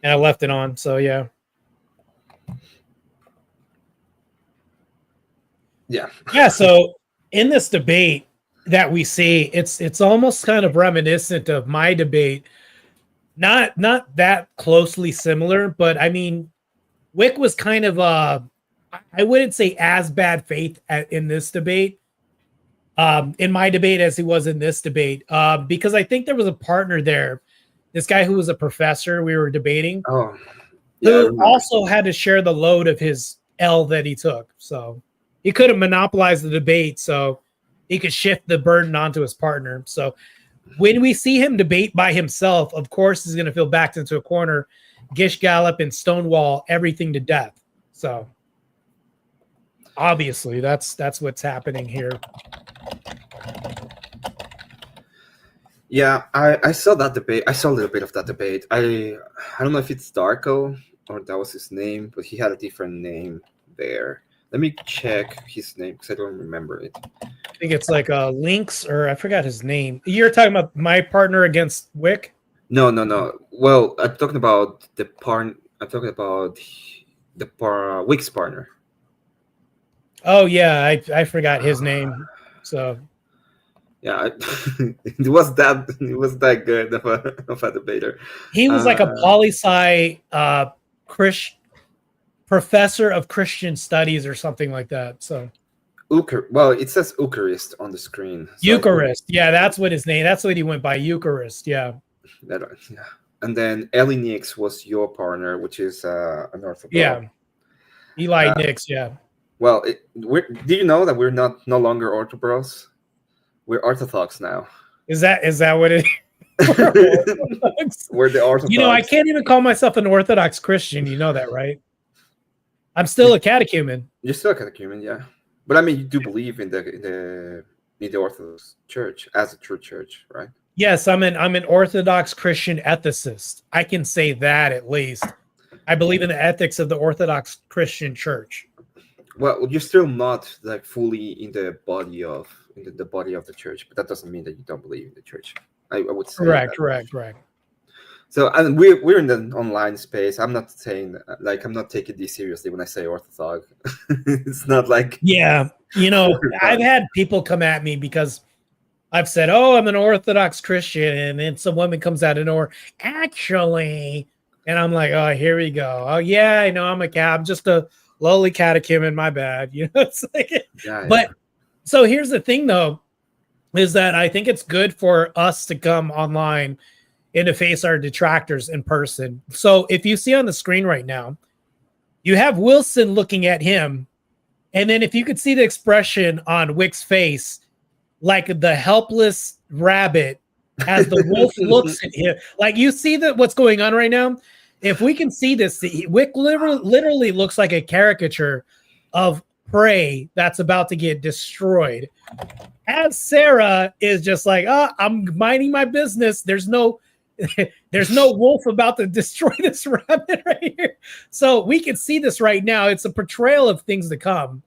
and I left it on. So yeah. Yeah. So in this debate that we see, it's almost kind of reminiscent of my debate. Not that closely similar, but I mean, Wick was kind of I wouldn't say as bad faith in this debate. In my debate as he was in this debate, because I think there was a partner there, this guy who was a professor we were debating, who also had to share the load of his L that he took. So he couldn't monopolize the debate, so he could shift the burden onto his partner. So when we see him debate by himself, of course, he's going to feel backed into a corner, Gish Gallop and Stonewall everything to death. So obviously that's what's happening here. Yeah, I saw that debate. I saw a little bit of that debate. I don't know if it's Darko or that was his name, but he had a different name there. Let me check his name because I don't remember it. I think it's like Lynx, or I forgot his name. You're talking about my partner against Wick? No. Well, I'm talking about the Wick's partner. Oh yeah, I forgot his name. So yeah, it was that good of a debater. He was like a poli-sci professor of Christian studies or something like that. So well, it says Eucharist on the screen. So Eucharist, yeah, that's what his name. That's what he went by, Eucharist. Yeah. Yeah. And then Ellie Nix was your partner, which is an Orthodox. Yeah. Eli Nix, yeah. Well, do you know that we're no longer Orthodox? We're Orthodox now. Is that what it is? We're the Orthodox. You know, I can't even call myself an Orthodox Christian. You know that, right? I'm still a catechumen. You're still a catechumen, yeah. But I mean, you do believe in the Orthodox Church as a true church, right? Yes, I'm an Orthodox Christian ethicist. I can say that at least. I believe in the ethics of the Orthodox Christian Church. Well, you're still not like fully in the body of the church, but that doesn't mean that you don't believe in the church. I would say correct. So, and we're in the online space. I'm not saying I'm not taking this seriously when I say Orthodox. It's not like I've had people come at me because I've said, "Oh, I'm an Orthodox Christian," and then some woman comes out and actually, and I'm like, "Oh, here we go. Oh, yeah, I know I'm just a lowly catechumen. My bad." It's like, but so here's the thing, though, is that I think it's good for us to come online and to face our detractors in person. So if you see on the screen right now, You have Wilson looking at him, and then if you could see the expression on Wick's face, like the helpless rabbit as the wolf looks at him, like you see that what's going on right now. If we can see this, Wick literally looks like a caricature of prey that's about to get destroyed. As Sarah is just like, oh, I'm minding my business. There's no wolf about to destroy this rabbit right here. So we can see this right now. It's a portrayal of things to come.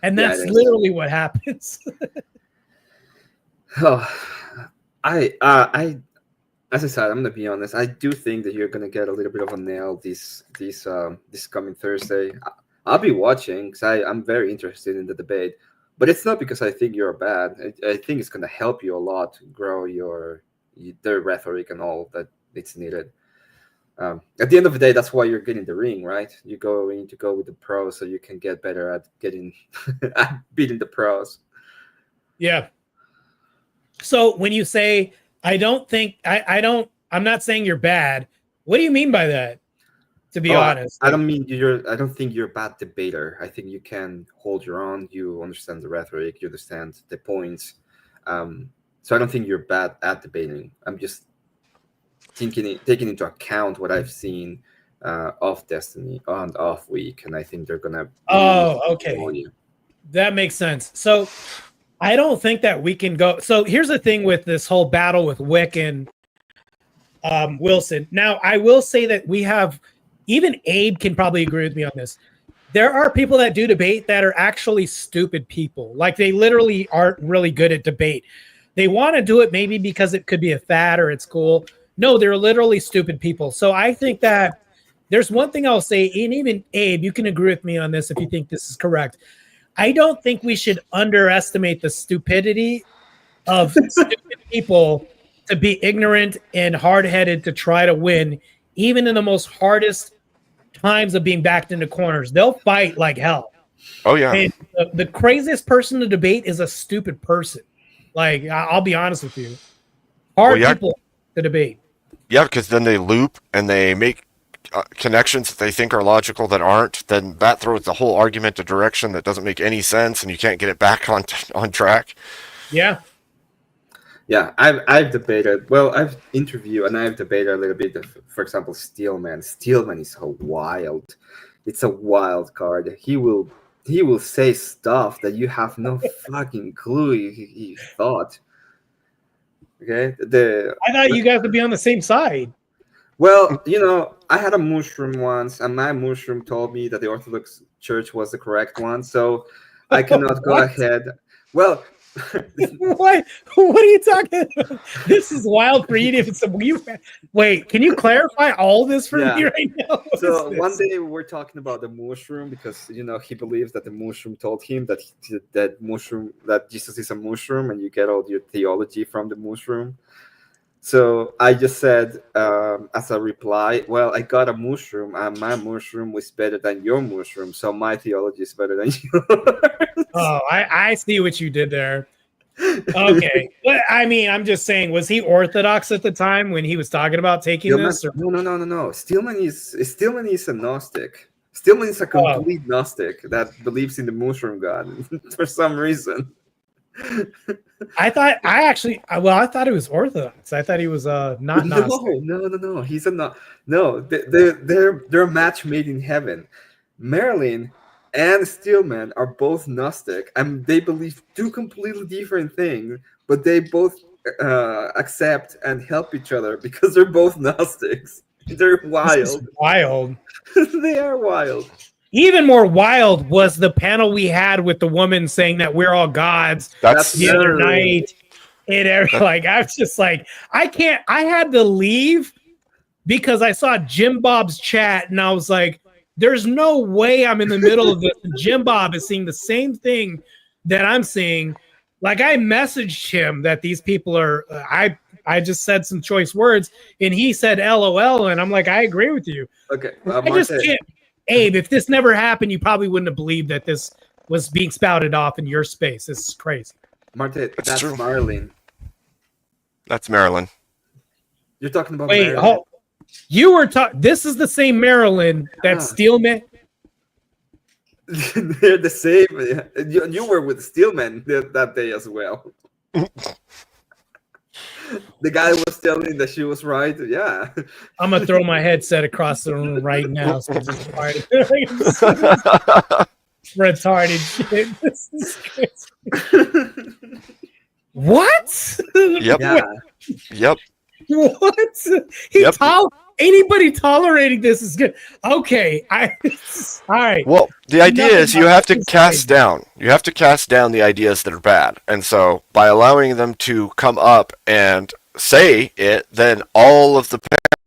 And Yeah, that's it is. literally what happens. Oh, I, as I said, I'm gonna be honest. I do think that you're gonna get a little bit of a nail this coming Thursday. I'll be watching because I'm very interested in the debate, but it's not because I think you're bad. I think it's gonna help you a lot to grow the rhetoric and all that it's needed. At the end of the day, that's why you're getting the ring, right? You need to go with the pros so you can get better at getting at beating the pros. Yeah. So when you say, I'm not saying you're bad. What do you mean by that? To be honest, I don't mean I don't think you're a bad debater. I think you can hold your own. You understand the rhetoric. You understand the points. So I don't think you're bad at debating. I'm just taking into account what I've seen of Destiny and off week, and I think they're gonna. Okay, that makes sense. So I don't think that we can go. So here's the thing with this whole battle with Wick and Wilson. Now I will say that we have. Even Abe can probably agree with me on this. There are people that do debate that are actually stupid people. Like they literally aren't really good at debate. They want to do it maybe because it could be a fad or it's cool. No, they're literally stupid people. So I think that there's one thing I'll say, and even Abe, you can agree with me on this if you think this is correct. I don't think we should underestimate the stupidity of stupid people to be ignorant and hard-headed to try to win, even in the most hardest times of being backed into corners. They'll fight like hell. Oh, yeah. And the craziest person to debate is a stupid person. Like, I'll be honest with you. People to debate. Yeah, because then they loop and they make connections that they think are logical that aren't. Then that throws the whole argument a direction that doesn't make any sense, and you can't get it back on track. Yeah. Yeah, I've debated. Well, I've interviewed and I've debated a little bit. For example, Steelman. Steelman is so wild. It's a wild card. He will say stuff that you have no fucking clue he thought. Okay, I thought you guys would be on the same side. Well, I had a mushroom once, and my mushroom told me that the Orthodox Church was the correct one. So I cannot go ahead. Well. What are you talking about? This is wild for you. Wait, can you clarify all this for me right now? So one day we were talking about the mushroom because he believes that the mushroom told him that Jesus is a mushroom and you get all your theology from the mushroom. So I just said as a reply, well, I got a mushroom and my mushroom was better than your mushroom, so my theology is better than yours. Oh, I see what you did there. Okay. But I mean, I'm just saying, was he Orthodox at the time when he was talking about taking this? Or? No. Steelman is a Gnostic. Steelman is a complete Gnostic that believes in the mushroom god for some reason. I thought he was Orthodox. I thought he was not Gnostic. No. He's a no. They're a match made in heaven. Marilyn and Steelman are both Gnostic, and they believe two completely different things, but they both accept and help each other because they're both Gnostics. They're wild. Wild. They are wild. Even more wild was the panel we had with the woman saying that we're all gods. That's the other night. And like, I was just like, I had to leave because I saw Jim Bob's chat and I was like, there's no way I'm in the middle of this. Jim Bob is seeing the same thing that I'm seeing. Like, I messaged him that these people are, I just said some choice words and he said LOL. And I'm like, I agree with you. Okay. I just can't. Abe, if this never happened, you probably wouldn't have believed that this was being spouted off in your space. This is crazy. Marte, that's true. Marilyn. That's Marilyn. You're talking about Wait, Marilyn. you were talking. This is the same Marilyn that Steelman. They're the same. You were with Steelman that day as well. The guy was telling that she was right. Yeah. I'm gonna throw my headset across the room right now. So it's retarded shit. This is crazy. What? Yep. Yeah. Yep. What? Yep. Anybody tolerating this is good. Okay. All right. Well, the idea Nothing is you about have to this cast crazy. down. You have to cast down the ideas that are bad. And so by allowing them to come up and say it, then all of the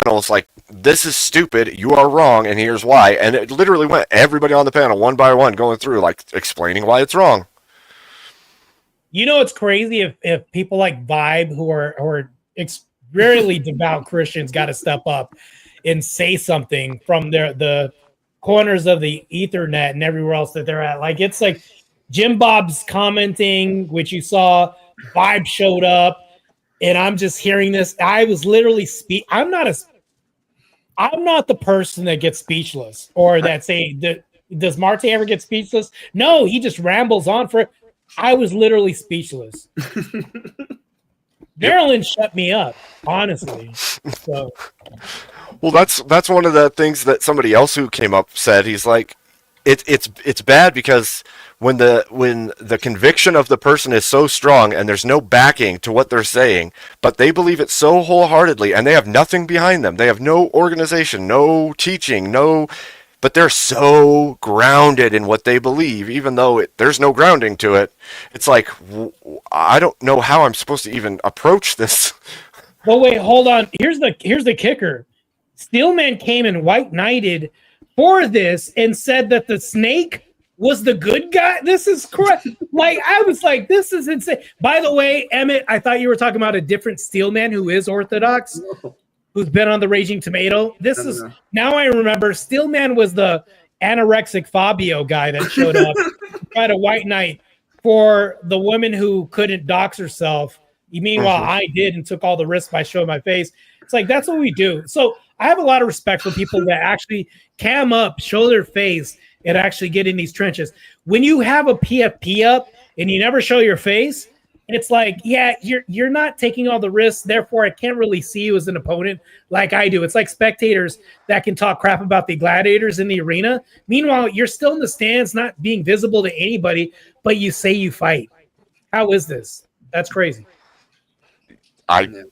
panels like, this is stupid, you are wrong, and here's why. And it literally went everybody on the panel one by one going through, like explaining why it's wrong. You know, it's crazy if people like Vibe who are really devout Christians got to step up and say something from the corners of the Ethernet and everywhere else that they're at. Like it's like Jim Bob's commenting, which you saw. Vibe showed up, and I'm just hearing this. I was literally I'm not the person that gets speechless or that say that. Does Marte ever get speechless? No, he just rambles on for. I was literally speechless. Marilyn shut me up, honestly. So. Well, that's one of the things that somebody else who came up said. He's like, it's bad because when the conviction of the person is so strong and there's no backing to what they're saying, but they believe it so wholeheartedly and they have nothing behind them. They have no organization, no teaching, but they're so grounded in what they believe, even though there's no grounding to it. It's like, I don't know how I'm supposed to even approach this. Well, wait, hold on. Here's the kicker. Steelman came and white knighted for this and said that the snake was the good guy. This is correct. Like, I was like, this is insane. By the way, Emmett, I thought you were talking about a different Steelman who is Orthodox. Who's been on the Raging Tomato. Now I remember Steelman was the anorexic Fabio guy that showed up, tried a white knight for the woman who couldn't dox herself. Meanwhile, I did and took all the risks by showing my face. It's like, that's what we do. So I have a lot of respect for people that actually cam up, show their face, and actually get in these trenches. When you have a PFP up and you never show your face, it's like, yeah, you're not taking all the risks. Therefore, I can't really see you as an opponent like I do. It's like spectators that can talk crap about the gladiators in the arena. Meanwhile, you're still in the stands, not being visible to anybody, but you say you fight. How is this? That's crazy. It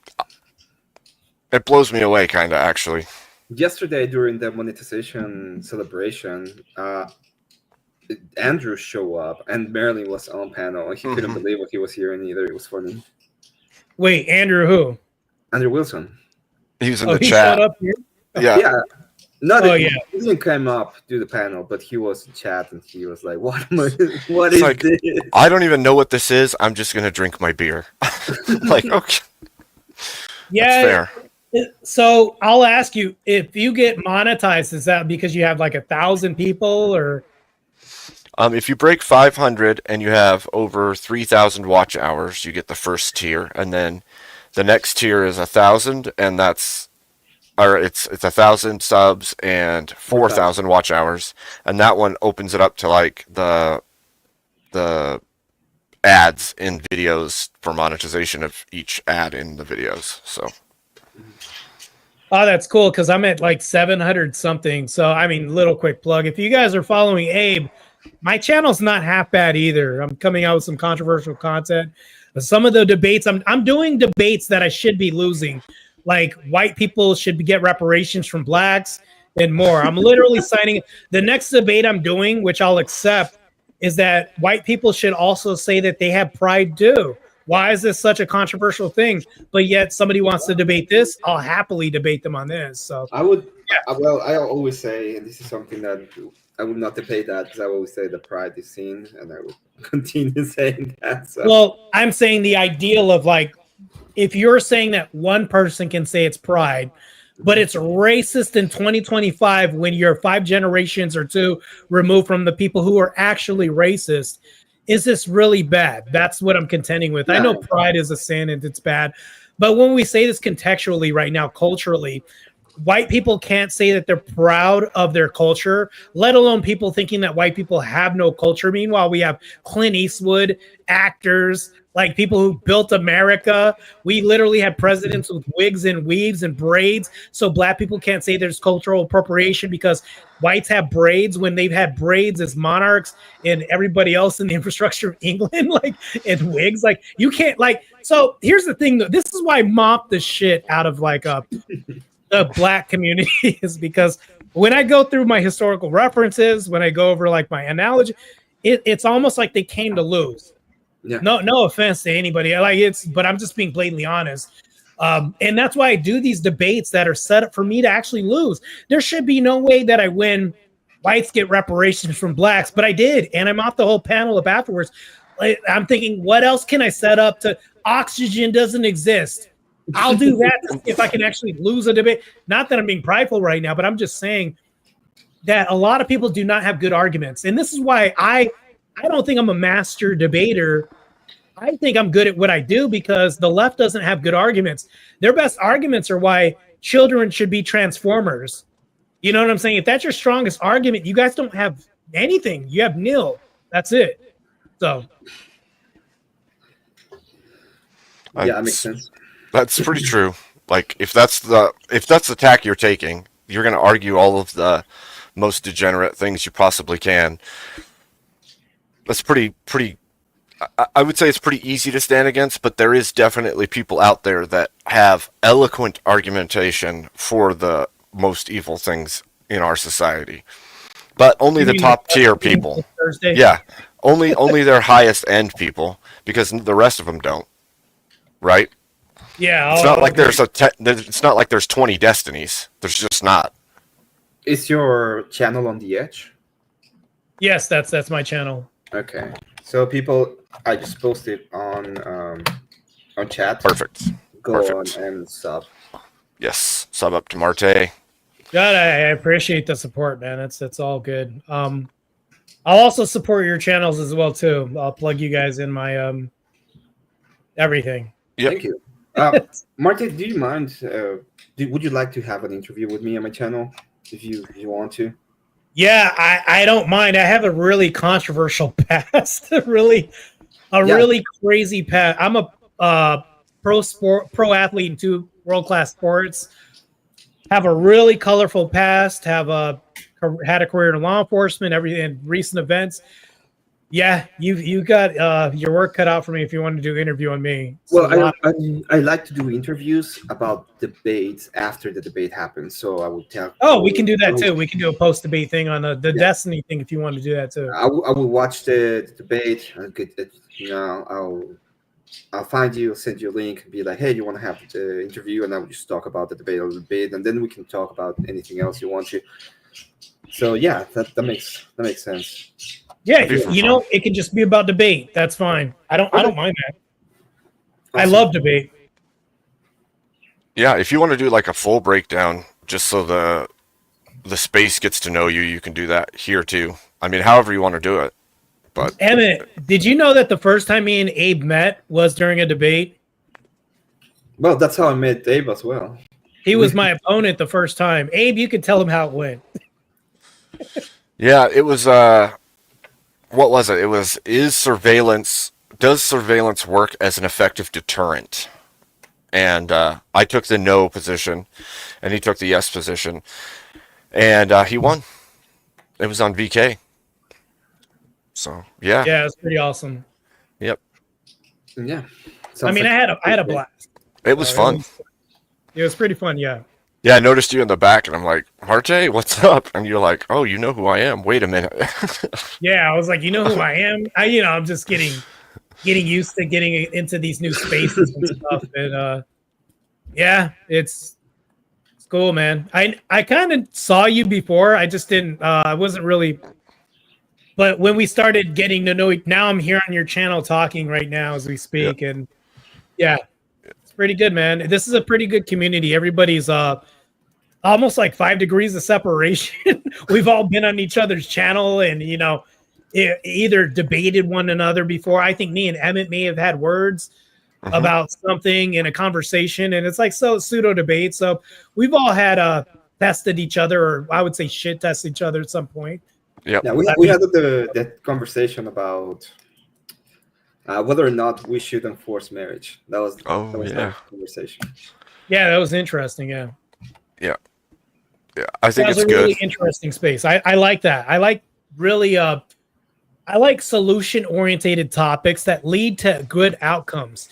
blows me away, kind of, actually. Yesterday, during the monetization celebration, Andrew showed up and Marilyn was on panel. He couldn't believe what he was hearing either. It was funny. Wait, Andrew who? Andrew Wilson. He was in the he chat. Showed up here? Yeah. He didn't come up to the panel, but he was in chat and he was like, what is like, this? I don't even know what this is. I'm just going to drink my beer. Like, okay. Yeah. That's fair. So I'll ask you, if you get monetized, is that because you have like 1,000 people or? If you break 500 and you have over 3,000 watch hours, you get the first tier, and then the next tier is 1,000, and it's 1,000 subs and 4,000 watch hours, and that one opens it up to like the ads in videos for monetization of each ad in the videos. So. Oh, that's cool because I'm at like 700 something. So I mean, little quick plug. If you guys are following Abe, my channel's not half bad either. I'm coming out with some controversial content. Some of the debates, I'm doing debates that I should be losing, like white people should get reparations from blacks and more. I'm literally signing the next debate I'm doing, which I'll accept, is that white people should also say that they have pride too. Why is this such a controversial thing? But yet somebody wants to debate this, I'll happily debate them on this. So I would, well, I always say, and this is something that I would not debate that because I always say the pride is seen, and I will continue saying that. So. Well, I'm saying the ideal of like, if you're saying that one person can say it's pride, but it's racist in 2025 when you're 5 generations or 2 removed from the people who are actually racist, is this really bad? That's what I'm contending with. I know pride is a sin and it's bad, but when we say this contextually right now, culturally, white people can't say that they're proud of their culture, let alone people thinking that white people have no culture. Meanwhile, we have Clint Eastwood, actors, like people who built America. We literally have presidents with wigs and weaves and braids. So black people can't say there's cultural appropriation because whites have braids when they've had braids as monarchs and everybody else in the infrastructure of England, like, and wigs. Like, you can't, like, so here's the thing, though. This is why I mop the shit out of like the black community is because when I go through my historical references, when I go over like my analogy, it's almost like they came to lose. Yeah. No offense to anybody. Like, but I'm just being blatantly honest. And that's why I do these debates that are set up for me to actually lose. There should be no way that I win. Whites get reparations from blacks, but I did, and I'm off the whole panel up afterwards. I'm thinking, what else can I set up to? Oxygen doesn't exist. I'll do that to see if I can actually lose a debate. Not that I'm being prideful right now, but I'm just saying that a lot of people do not have good arguments, and this is why I don't think I'm a master debater. I think I'm good at what I do because the left doesn't have good arguments. Their best arguments are why children should be transformers. You know what I'm saying? If that's your strongest argument, you guys don't have anything. You have nil. That's it. So. Yeah, that makes sense. That's pretty true. Like, if that's the tack you're taking, you're going to argue all of the most degenerate things you possibly can. That's pretty. I would say it's pretty easy to stand against, but there is definitely people out there that have eloquent argumentation for the most evil things in our society. But only the top tier people. Thursday? Yeah, only their highest end people, because the rest of them don't. Right? Yeah, it's not like it's not like there's 20 destinies. There's just not. Is your channel on the edge? Yes, that's my channel. Okay, so people, I just posted on chat. Perfect. Go Perfect. on and sub. Yes, sub up to Marte. God, I appreciate the support, man. It's all good. I'll also support your channels as well too. I'll plug you guys in my everything. Yep. Thank you. Martin, do you mind? Would you like to have an interview with me on my channel if you want to? Yeah, I don't mind. I have a really controversial past, really crazy past. I'm a pro athlete in 2 world-class sports. Have a really colorful past. Had a career in law enforcement. In recent events. Yeah, you got your work cut out for me if you want to do an interview on me. Well, I like to do interviews about debates after the debate happens. So I would tell. Oh, we can do that too. We can do a post-debate thing on the Destiny thing if you want to do that too. I will watch the debate. I'll find you, send you a link, and be like, hey, you want to have the interview? And I will just talk about the debate a little bit, and then we can talk about anything else you want to. So yeah, that makes sense. Yeah, it can just be about debate. That's fine. I don't mind that. Awesome. I love debate. Yeah, if you want to do like a full breakdown, just so the space gets to know you, you can do that here too. I mean, however you want to do it. But Emmett, did you know that the first time me and Abe met was during a debate? Well, that's how I met Abe as well. He was my opponent the first time. Abe, you could tell him how it went. Yeah, it was what was it? It was does surveillance work as an effective deterrent? And I took the no position, and he took the yes position, and he won. It was on VK. So yeah, it's pretty awesome. Yep. Yeah. I mean, I had a blast. It was fun. It was pretty fun. Yeah. Yeah, I noticed you in the back, and I'm like, Marte, what's up? And you're like, oh, you know who I am. Wait a minute. Yeah, I was like, you know who I am? I'm just getting used to getting into these new spaces and stuff. And yeah, it's cool, man. I kind of saw you before. I just didn't. I wasn't really. But when we started getting to know, now I'm here on your channel talking right now as we speak, and yeah, it's pretty good, man. This is a pretty good community. Everybody's almost like 5 degrees of separation. We've all been on each other's channel, and either debated one another before. I think me and Emmett may have had words. about something in a conversation, and it's like so pseudo debate. So we've all had tested each other, or I would say shit test each other at some point. Yep. Yeah, I we mean, had that conversation about whether or not we should enforce marriage. That Oh was yeah. that conversation. yeah, that was interesting. Yeah, Yeah. Yeah. I that think was it's a good. really interesting space. I like that. I like really I like solution orientated topics that lead to good outcomes.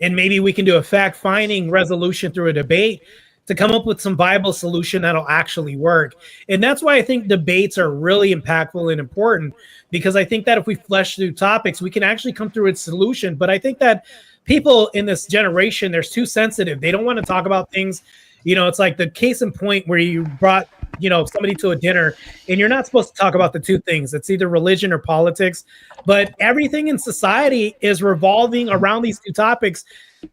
And maybe we can do a fact finding resolution through a debate to come up with some viable solution that'll actually work. And that's why I think debates are really impactful and important, because I think that if we flesh through topics, we can actually come through its solution. But I think that people in this generation, they're too sensitive. They don't want to talk about things. It's like the case in point where you brought, somebody to a dinner and you're not supposed to talk about the two things. It's either religion or politics, but everything in society is revolving around these two topics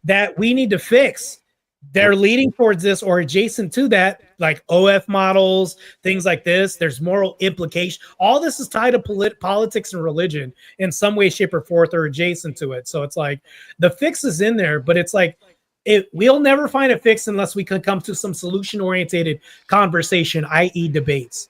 that we need to fix. Yep. They're leading towards this or adjacent to that, like OF models, things like this. There's moral implication. All this is tied to politics and religion in some way, shape, or forth, or adjacent to it. So it's like the fix is in there, but it's like we'll never find a fix unless we can come to some solution-oriented conversation, i.e., debates.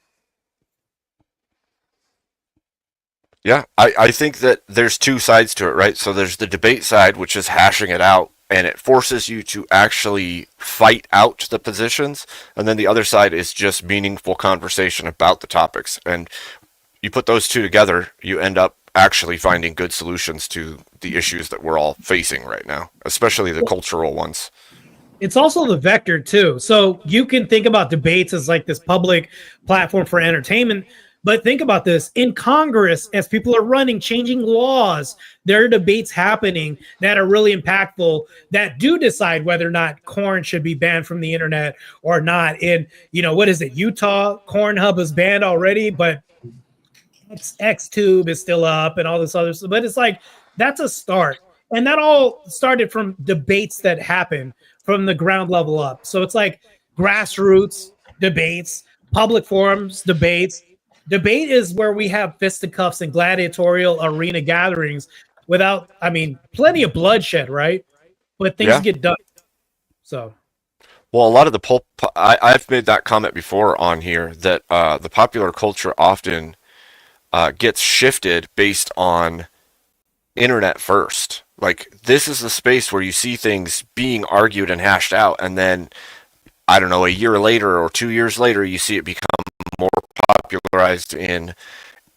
Yeah, I think that there's two sides to it, right? So there's the debate side, which is hashing it out, and it forces you to actually fight out the positions. And then the other side is just meaningful conversation about the topics. And you put those two together, you end up actually finding good solutions to the issues that we're all facing right now, especially the cultural ones. It's also the vector too. So you can think about debates as like this public platform for entertainment, but think about this in Congress, as people are running, changing laws, there are debates happening that are really impactful that do decide whether or not corn should be banned from the internet or not. In, what is it? Utah, Cornhub is banned already, but XTube is still up and all this other stuff. But it's like, that's a start. And that all started from debates that happened from the ground level up. So it's like grassroots debates, public forums, debates. Debate is where we have fisticuffs and gladiatorial arena gatherings without, plenty of bloodshed, right? But things Yeah. get done. So, Well, a lot of the I've made that comment before on here that the popular culture often gets shifted based on internet first. Like, this is the space where you see things being argued and hashed out, and then, I don't know, a year later or 2 years later, you see it become more popularized in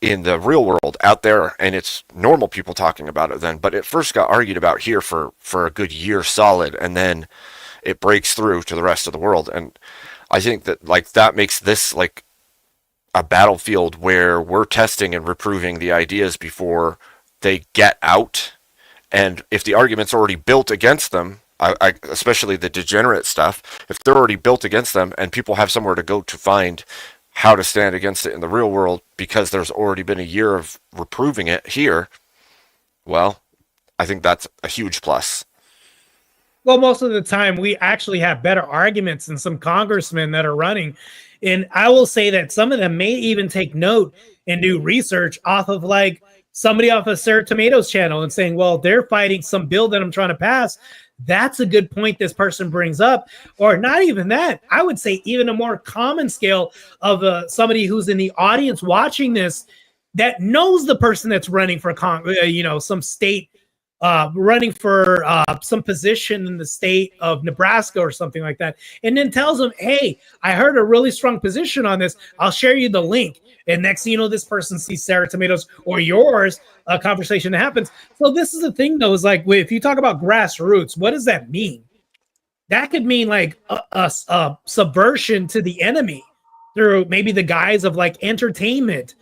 the real world out there, and it's normal people talking about it then. But it first got argued about here for a good year solid, and then it breaks through to the rest of the world. And I think that, like, that makes this like a battlefield where we're testing and reproving the ideas before they get out. And if the argument's already built against them, especially the degenerate stuff, if they're already built against them and people have somewhere to go to find how to stand against it in the real world because there's already been a year of reproving it here, well, I think that's a huge plus. well, most of the time we actually have better arguments than some congressmen that are running. And I will say that some of them may even take note and do research off of like somebody off of Sarah Tomatoes channel and saying, well, they're fighting some bill that I'm trying to pass. That's a good point this person brings up. Or not even that. I would say even a more common scale of somebody who's in the audience watching this that knows the person that's running for some state running for some position in the state of Nebraska or something like that, and then tells them, hey, I heard a really strong position on this. I'll share you the link. And next thing you know, this person sees Sarah Tomatoes or yours, a conversation that happens. So this is the thing, though, is like, if you talk about grassroots, what does that mean? That could mean like a subversion to the enemy through maybe the guise of like entertainment.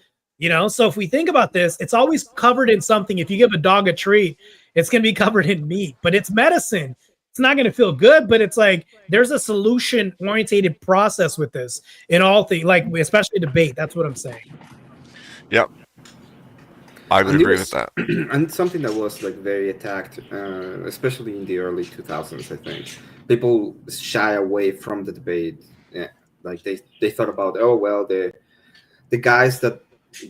So if we think about this, it's always covered in something. If you give a dog a treat, it's going to be covered in meat, but it's medicine. It's not going to feel good, but it's like there's a solution orientated process with this in all things, like especially debate. That's what I'm saying. Yep. I would And agree with that. And something that was like very attacked, especially in the early 2000s, I think. People shy away from the debate. Yeah, like they thought about, oh well, the guys that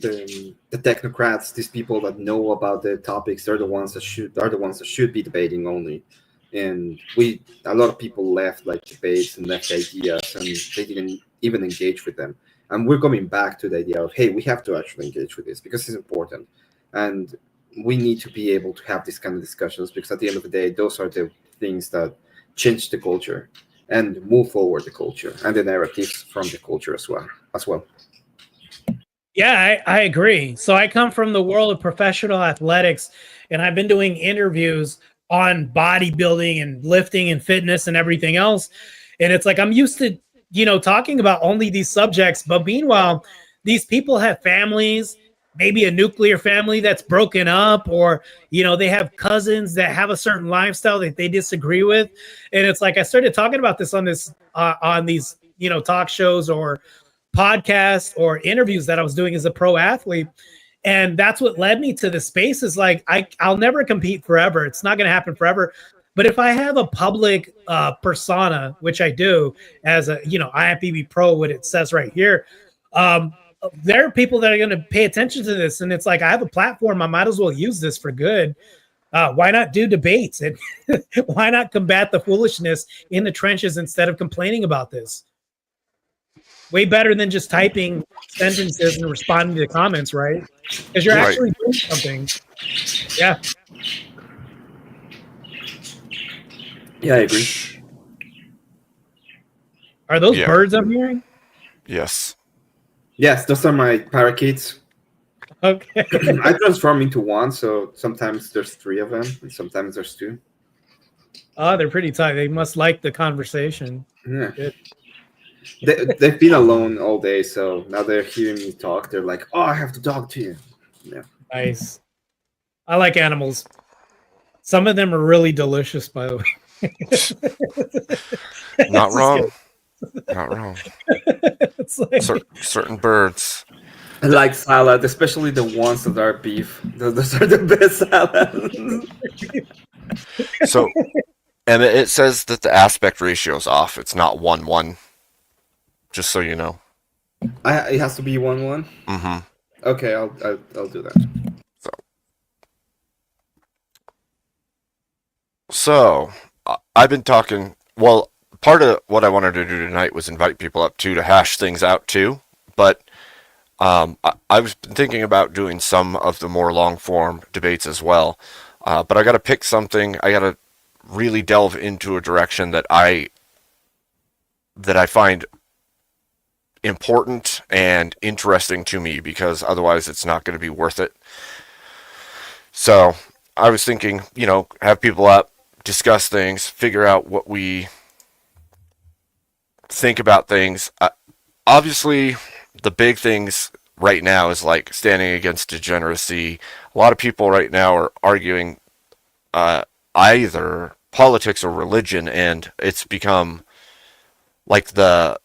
the technocrats, these people that know about the topics, they're the ones that should be debating only. And a lot of people left like debates and left ideas, and they didn't even engage with them. And we're coming back to the idea of, hey, we have to actually engage with this because it's important, and we need to be able to have these kind of discussions, because at the end of the day, those are the things that change the culture and move forward the culture and the narratives from the culture as well. Yeah, I agree. So I come from the world of professional athletics, and I've been doing interviews on bodybuilding and lifting and fitness and everything else. And it's like I'm used to, talking about only these subjects. But meanwhile, these people have families, maybe a nuclear family that's broken up, or, they have cousins that have a certain lifestyle that they disagree with. And it's like I started talking about this on these, talk shows or podcasts or interviews that I was doing as a pro athlete. And that's what led me to the space is like, I'll never compete forever. It's not going to happen forever. But if I have a public persona, which I do as a, IFBB pro, what it says right here, there are people that are going to pay attention to this. And it's like, I have a platform. I might as well use this for good. Why not do debates? And why not combat the foolishness in the trenches instead of complaining about this? Way better than just typing sentences and responding to the comments, right? Because you're Right. actually doing something. Yeah. Yeah, I agree. Are those Yeah. birds I'm hearing? Yes. Yes, those are my parakeets. Okay. I transform into one, so sometimes there's 3 of them, and sometimes there's 2. Oh, they're pretty tight. They must like the conversation. Yeah. Good. They've been alone all day, so now they're hearing me talk. They're like, "Oh, I have to talk to you." Yeah. Nice. I like animals. Some of them are really delicious, by the way. Not wrong. Not wrong. It's like, Certain birds. I like salad, especially the ones that are beef. Those are the best salads. So, and it says that the aspect ratio is off. It's not 1-1. Just so you know. It has to be 1-1. Mm-hmm. Okay, I'll do that. So, I've been talking. Well, part of what I wanted to do tonight was invite people up to hash things out too. But I've been thinking about doing some of the more long form debates as well. But I got to pick something. I got to really delve into a direction that I find important and interesting to me, because otherwise it's not going to be worth it. So I was thinking, have people up, discuss things, figure out what we think about things. Obviously, the big things right now is like standing against degeneracy. A lot of people right now are arguing either politics or religion, and it's become like the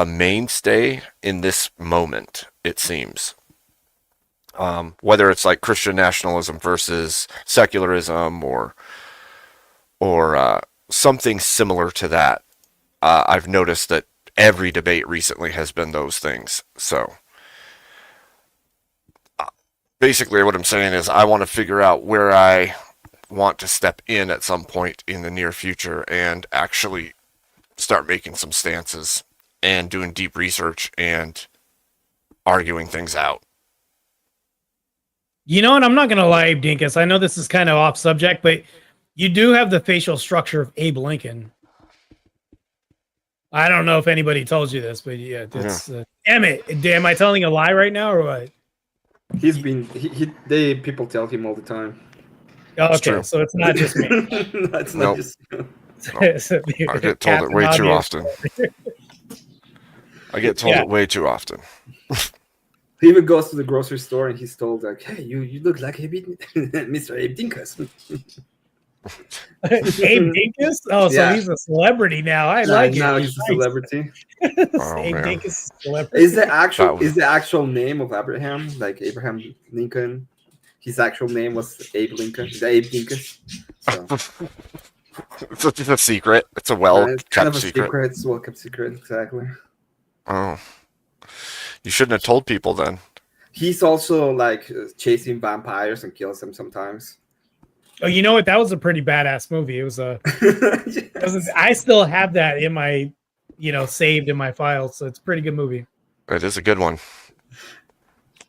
mainstay in this moment, it seems. Whether it's like Christian nationalism versus secularism or something similar to that. I've noticed that every debate recently has been those things. So basically what I'm saying is I want to figure out where I want to step in at some point in the near future and actually start making some stances and doing deep research and arguing things out. and I'm not going to lie, Abe Dinkus. I know this is kind of off subject, but you do have the facial structure of Abe Lincoln. I don't know if anybody told you this, but yeah, it's Emmett. Am I telling a lie right now or what? He's been people tell him all the time. Oh, okay, true. so it's not just me. No, it's not Nope. just you. I get told it way too often. I get told it way too often. He even goes to the grocery store and he's told like, "Hey, you look like Mr. Abe Dinkus." Abe Dinkus? Oh, so Yeah. he's a celebrity now. I like it. Now he's a celebrity. Oh, Abe man. Dinkus is a celebrity. Is That was- the actual name of Abraham, like Abraham Lincoln? His actual name was Abe Lincoln. Is that Abe Dinkus? So, It's a secret. It's a it's well-kept kind of a secret. secret. It's a well-kept secret, exactly. Oh. You shouldn't have told people then. He's also like chasing vampires and kills them sometimes. Oh, you know what? That was a pretty badass movie. It was a. Yes. I still have that in my, saved in my files. So it's a pretty good movie. It is a good one.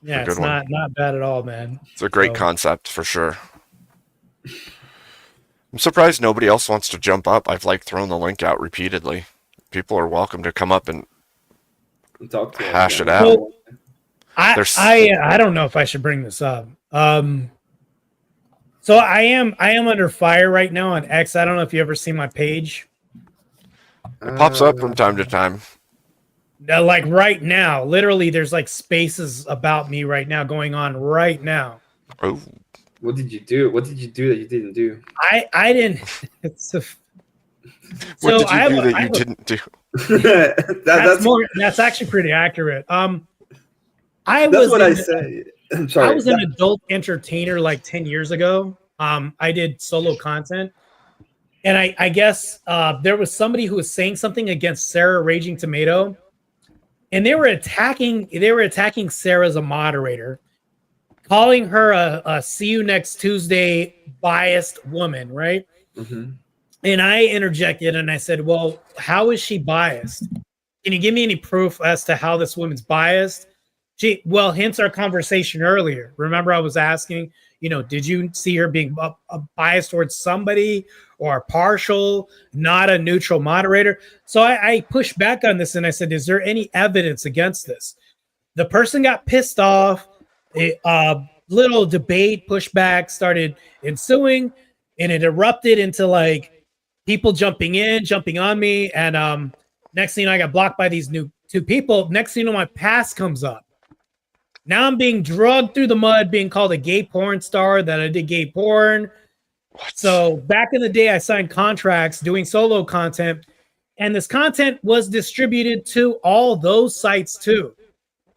Yeah, a good it's one. not bad at all, man. It's a great So- concept for sure. I'm surprised nobody else wants to jump up. I've like thrown the link out repeatedly. People are welcome to come up and Talk to us, hash yeah. it out. Well, There's- I don't know if I should bring this up. So I am under fire right now on X. I don't know if you ever see my page. It pops up from time to time. Now, like right now, literally, there's like spaces about me right now going on right now. Oh, What did you do? What did you do that you didn't do? I didn't. It's a, what did you I have do a- that I you have a- didn't do? That's actually pretty accurate. I that's was what in, I say. I'm sorry. I was an adult entertainer like 10 years ago. I did solo content. And I guess there was somebody who was saying something against Sarah Raging Tomato. And they were attacking Sarah as a moderator, calling her a see you next Tuesday biased woman, right? Mhm. And I interjected and I said, well, how is she biased? Can you give me any proof as to how this woman's biased? Hence our conversation earlier. Remember, I was asking, did you see her being biased towards somebody or partial, not a neutral moderator? So I pushed back on this and I said, is there any evidence against this? The person got pissed off. A little debate, pushback started ensuing, and it erupted into like people jumping on me. And next thing you know, I got blocked by these new two people. Next thing you know, my past comes up. Now I'm being drugged through the mud, being called a gay porn star, that I did gay porn. What? So back in the day, I signed contracts doing solo content, and this content was distributed to all those sites too.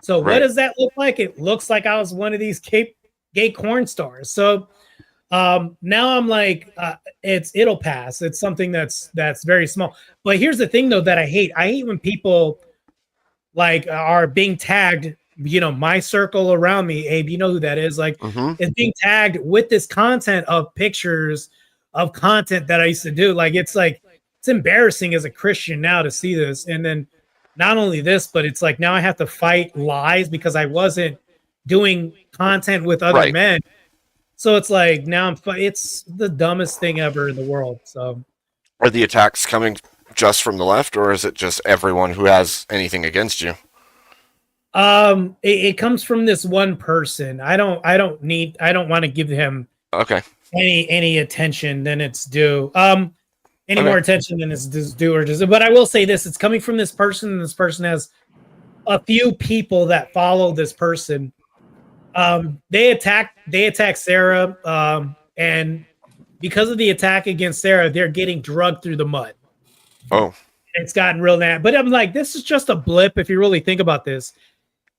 So what Right. does that look like? It looks like I was one of these gay corn stars. So now I'm like, it'll pass. It's something that's very small. But here's the thing, though, that I hate. I hate when people like are being tagged. My circle around me, Abe, you know who that is. Like, Mm-hmm. is being tagged with this content of pictures of content that I used to do. Like, it's embarrassing as a Christian now to see this. And then not only this, but it's like now I have to fight lies because I wasn't doing content with other Right. men. So it's like now it's the dumbest thing ever in the world. So Are the attacks coming just from the left, or is it just everyone who has anything against you? it comes from this one person. I don't want to give him Okay. any attention than it's due. Any Okay. more attention than it's due or just. But I will say this: it's coming from this person, and this person has a few people that follow this person. They attack Sarah, and because of the attack against Sarah, they're getting drugged through the mud. Oh, It's gotten real bad. But I'm like, this is just a blip. If you really think about this,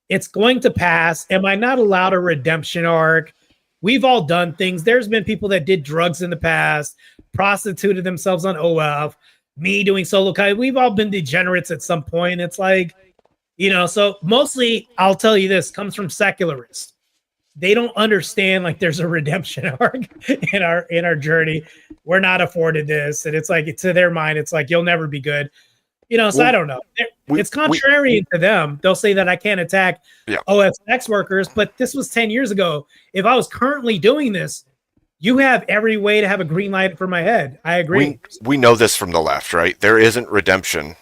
it's going to pass. Am I not allowed a redemption arc? We've all done things. There's been people that did drugs in the past, prostituted themselves on OF, me doing solo. We've all been degenerates at some point. It's like, so mostly I'll tell you this comes from secularists. They don't understand like there's a redemption arc in our journey. We're not afforded this. And it's like, to their mind, it's like, you'll never be good. So Well, I don't know. we- It's contrary to them. They'll say that I can't attack Yeah. OFX workers, but this was 10 years ago. If I was currently doing this, you have every way to have a green light for my head. I agree. we know this from the left, right? There isn't redemption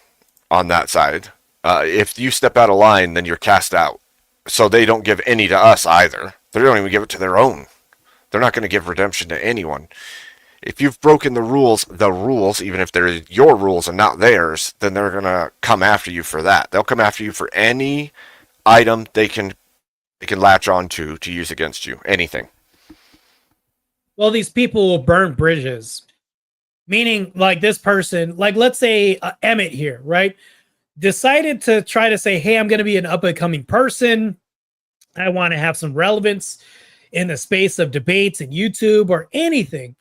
on that side. If you step out of line, then you're cast out. So they don't give any to us either. They don't even give it to their own. They're not going to give redemption to anyone. If you've broken the rules, even if they're your rules and not theirs, then they're going to come after you for that. They'll come after you for any item they can latch on to use against you. Anything. Well, these people will burn bridges, meaning like this person, like let's say Emmett here, right? Decided to try to say, hey, I'm going to be an up and coming person. I want to have some relevance in the space of debates and YouTube or anything.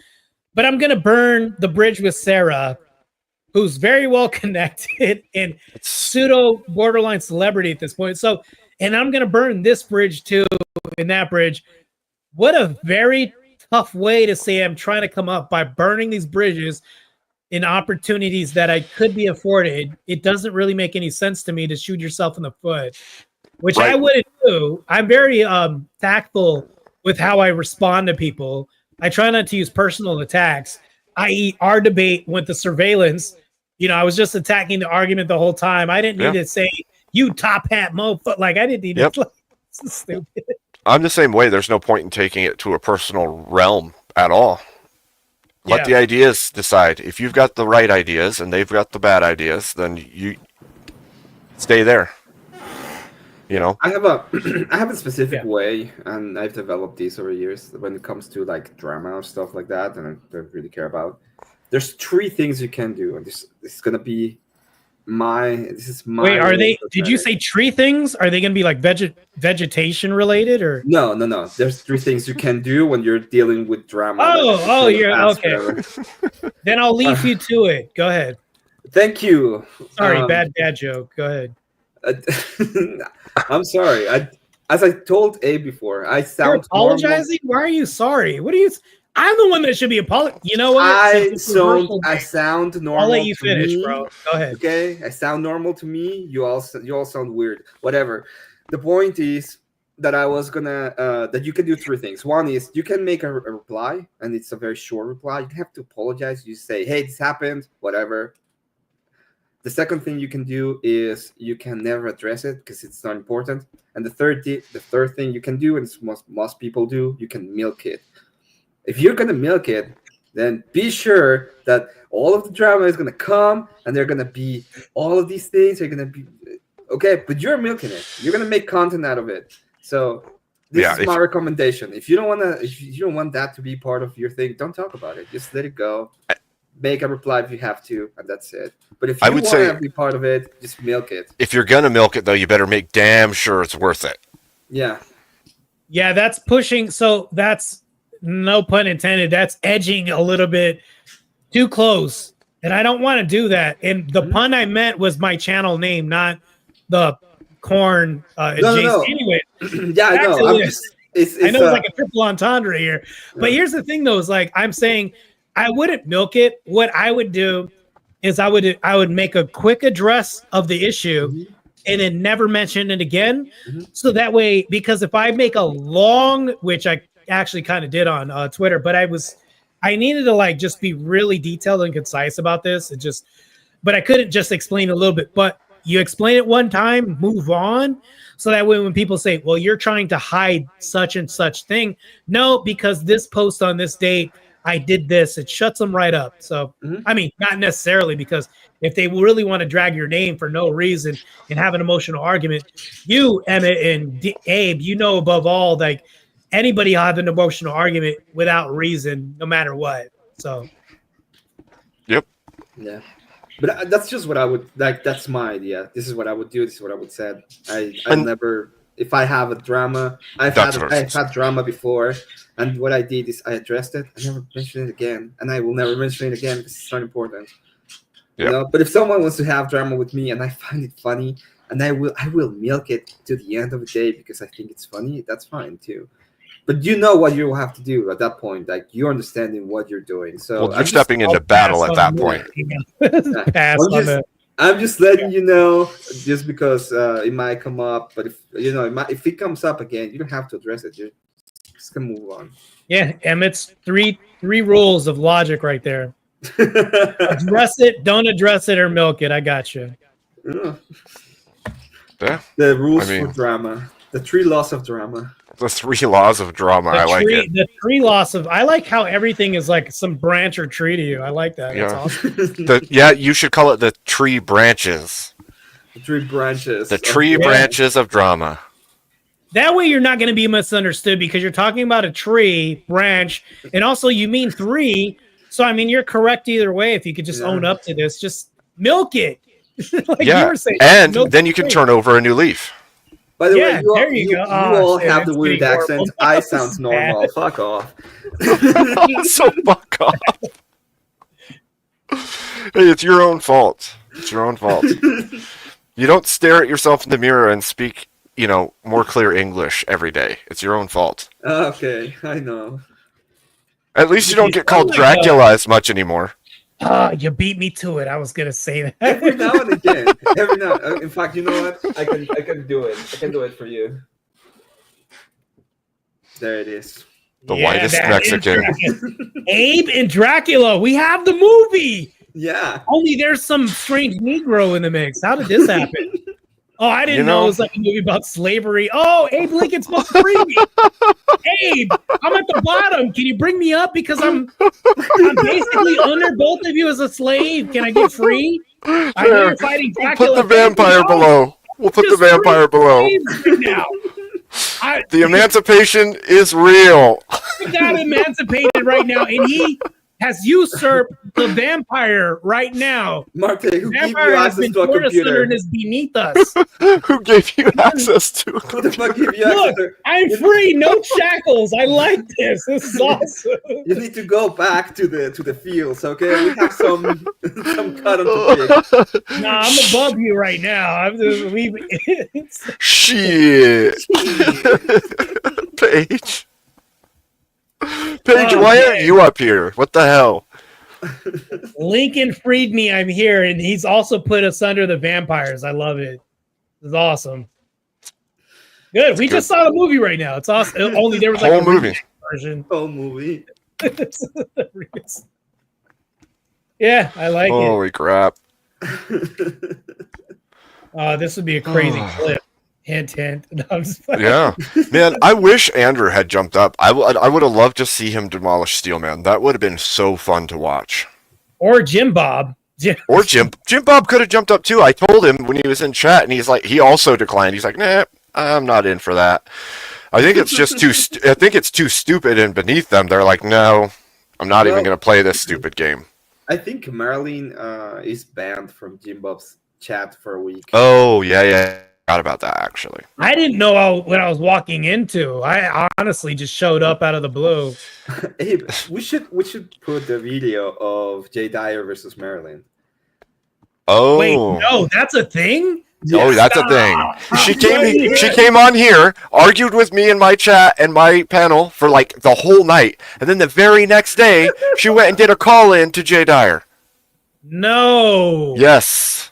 But I'm going to burn the bridge with Sarah, who's very well connected and pseudo borderline celebrity at this point. So and I'm going to burn this bridge too and that bridge. What a very tough way to say I'm trying to come up by burning these bridges in opportunities that I could be afforded. It doesn't really make any sense to me to shoot yourself in the foot, which I wouldn't do. I'm very tactful with how I respond to people. I try not to use personal attacks, i.e., our debate with the surveillance. I was just attacking the argument the whole time. I didn't need to say, you top hat mofo. Like, I didn't need to. Like, this is stupid. I'm the same way. There's no point in taking it to a personal realm at all. Let the ideas decide. If you've got the right ideas and they've got the bad ideas, then you stay there. I have a specific way, and I've developed these over years when it comes to like drama or stuff like that, and I don't really care about. There's 3 things you can do, and this is gonna be this is my. Wait, are they? Did you say tree things? Are they gonna be like vegetation related or? No. There's 3 things you can do when you're dealing with drama. Oh, you're okay. Then I'll leave you to it. Go ahead. Thank you. Sorry, bad joke. Go ahead. I'm sorry. As I told Abe before, I sound. You're apologizing? Normal. Why are you sorry? What are you? I'm the one that should be apologizing. You know what? I sound normal. I'll let you finish, bro. Go ahead. Okay, I sound normal to me. You all sound weird. Whatever. The point is that I was gonna that you can do 3 things. One is you can make a reply, and it's a very short reply. You don't have to apologize. You say, "Hey, this happened." Whatever. The second thing you can do is you can never address it because it's not important. And the third thing you can do, and most people do, you can milk it. If you're gonna milk it, then be sure that all of the drama is gonna come, and they're gonna be all of these things are gonna be okay. But you're milking it. You're gonna make content out of it. So this is my recommendation. If you don't want that to be part of your thing, don't talk about it. Just let it go. Make a reply if you have to, and that's it. But if you want to be part of it, just milk it. If you're gonna milk it, though, you better make damn sure it's worth it. Yeah, that's pushing. So that's no pun intended. That's edging a little bit too close, and I don't want to do that. And the pun I meant was my channel name, not the corn. No. Anyway, yeah, I know. I know it's like a triple entendre here, but here's the thing, though: is like I'm saying. I wouldn't milk it. What I would do is I would make a quick address of the issue and then never mention it again. So that way, because if I make a long, which I actually kind of did on Twitter, but I needed to like just be really detailed and concise about this. But I couldn't just explain a little bit, but you explain it one time, move on. So that way, when people say, well, you're trying to hide such and such thing. No, because this post on this date, I did this. It shuts them right up. So, I mean, not necessarily, because if they really want to drag your name for no reason and have an emotional argument, you, Emmett and Abe, above all, like anybody have an emotional argument without reason, no matter what. So, yep. Yeah. But that's just what I would like. That's my idea. This is what I would do. This is what I would say. I never, if I have a drama, I've had drama before. And what I did is I addressed it. I never mentioned it again, and I will never mention it again because it's not important. Yep. But if someone wants to have drama with me and I find it funny, and I will milk it to the end of the day because I think it's funny, that's fine too. But you know what you have to do at that point. Like you're understanding what you're doing. So you're stepping into battle at that point. I'm just letting you know, just because it might come up. But if it comes up again, you don't have to address it. You're just gonna move on. Yeah, Emmett's three rules of logic right there. Address it, don't address it, or milk it. I got you. Yeah. The rules for drama. The 3 laws of drama. The 3 laws of drama. I like it. The 3 laws of. I like how everything is like some branch or tree to you. I like that. Yeah. That's awesome. You should call it the tree branches. The 3 branches. The tree branches of drama. That way you're not going to be misunderstood because you're talking about a tree branch, and also you mean 3. So I mean you're correct either way. If you could just own up to this, just milk it. Like you were saying, and then you can turn over a new leaf. By the way, you all have the weird accent. I sound normal. Fuck off. So fuck off. Hey, it's your own fault. It's your own fault. You don't stare at yourself in the mirror and speak more clear English every day. It's your own fault. Okay, I know. At least you don't get Oh called my Dracula as much anymore. You beat me to it. I was gonna say that. Every now and again. Every now. In fact, you know what? I can do it. I can do it for you. There it is. The whitest that is Mexican. Abe and Dracula. We have the movie. Yeah. Only there's some strange Negro in the mix. How did this happen? Oh, I didn't know it was like a movie about slavery. Oh, Abe Lincoln's supposed to free me. Abe, I'm at the bottom. Can you bring me up? Because I'm basically under both of you as a slave. Can I get free? I know you're fighting Dracula. We'll put the vampire below. We'll put the vampire below. Right now. The emancipation is real. He got emancipated right now, and he has usurped the vampire right now. Marte, who gave Vampire you has access been to a torn asunder computer? and is beneath us. Who gave you access to a Who the fuck gave you Look, access to? I'm free, no shackles. I like this. This is awesome. You need to go back to the fields, okay? We have some cotton to pick. Nah, I'm above you right now. I'm just, Shit. Paige. Paige, why aren't you up here? What the hell? Lincoln freed me. I'm here, and he's also put us under the vampires. I love it. It's awesome. Good. We just saw the movie right now. It's awesome. Only there was like Whole a movie version. Whole movie. Yeah, I like it. Holy crap. This would be a crazy clip. Hint, hint. No, I'm just Yeah. Man, I wish Andrew had jumped up. I would have loved to see him demolish Steelman. That would have been so fun to watch. Or Jim Bob. Or Jim Bob could have jumped up too. I told him when he was in chat, and he also declined. He's like, nah, I'm not in for that. I think it's just too stupid and beneath them. They're like, no, I'm not even going to play this stupid game. I think Marilyn is banned from Jim Bob's chat for a week. Oh, yeah. Forgot about that, actually. I didn't know what I was walking into. I honestly just showed up out of the blue. Abe, we should put the video of Jay Dyer versus Marilyn. Oh. Wait, no, that's a thing? Oh, that's a thing. She came on here, argued with me in my chat and my panel for like the whole night, and then the very next day she went and did a call in to Jay Dyer. No. Yes.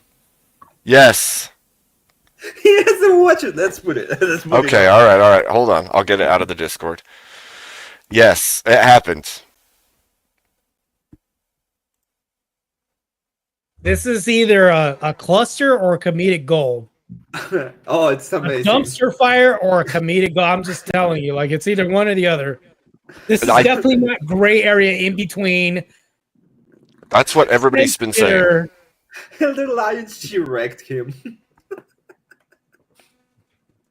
He hasn't watched it. Let's put it. Okay, all right. Hold on. I'll get it out of the Discord. Yes, it happened. This is either a cluster or a comedic gold. Oh, it's amazing. A dumpster fire or a comedic gold. I'm just telling you, like it's either one or the other. This is definitely not gray area in between. That's what everybody's been saying. The Lions, she wrecked him.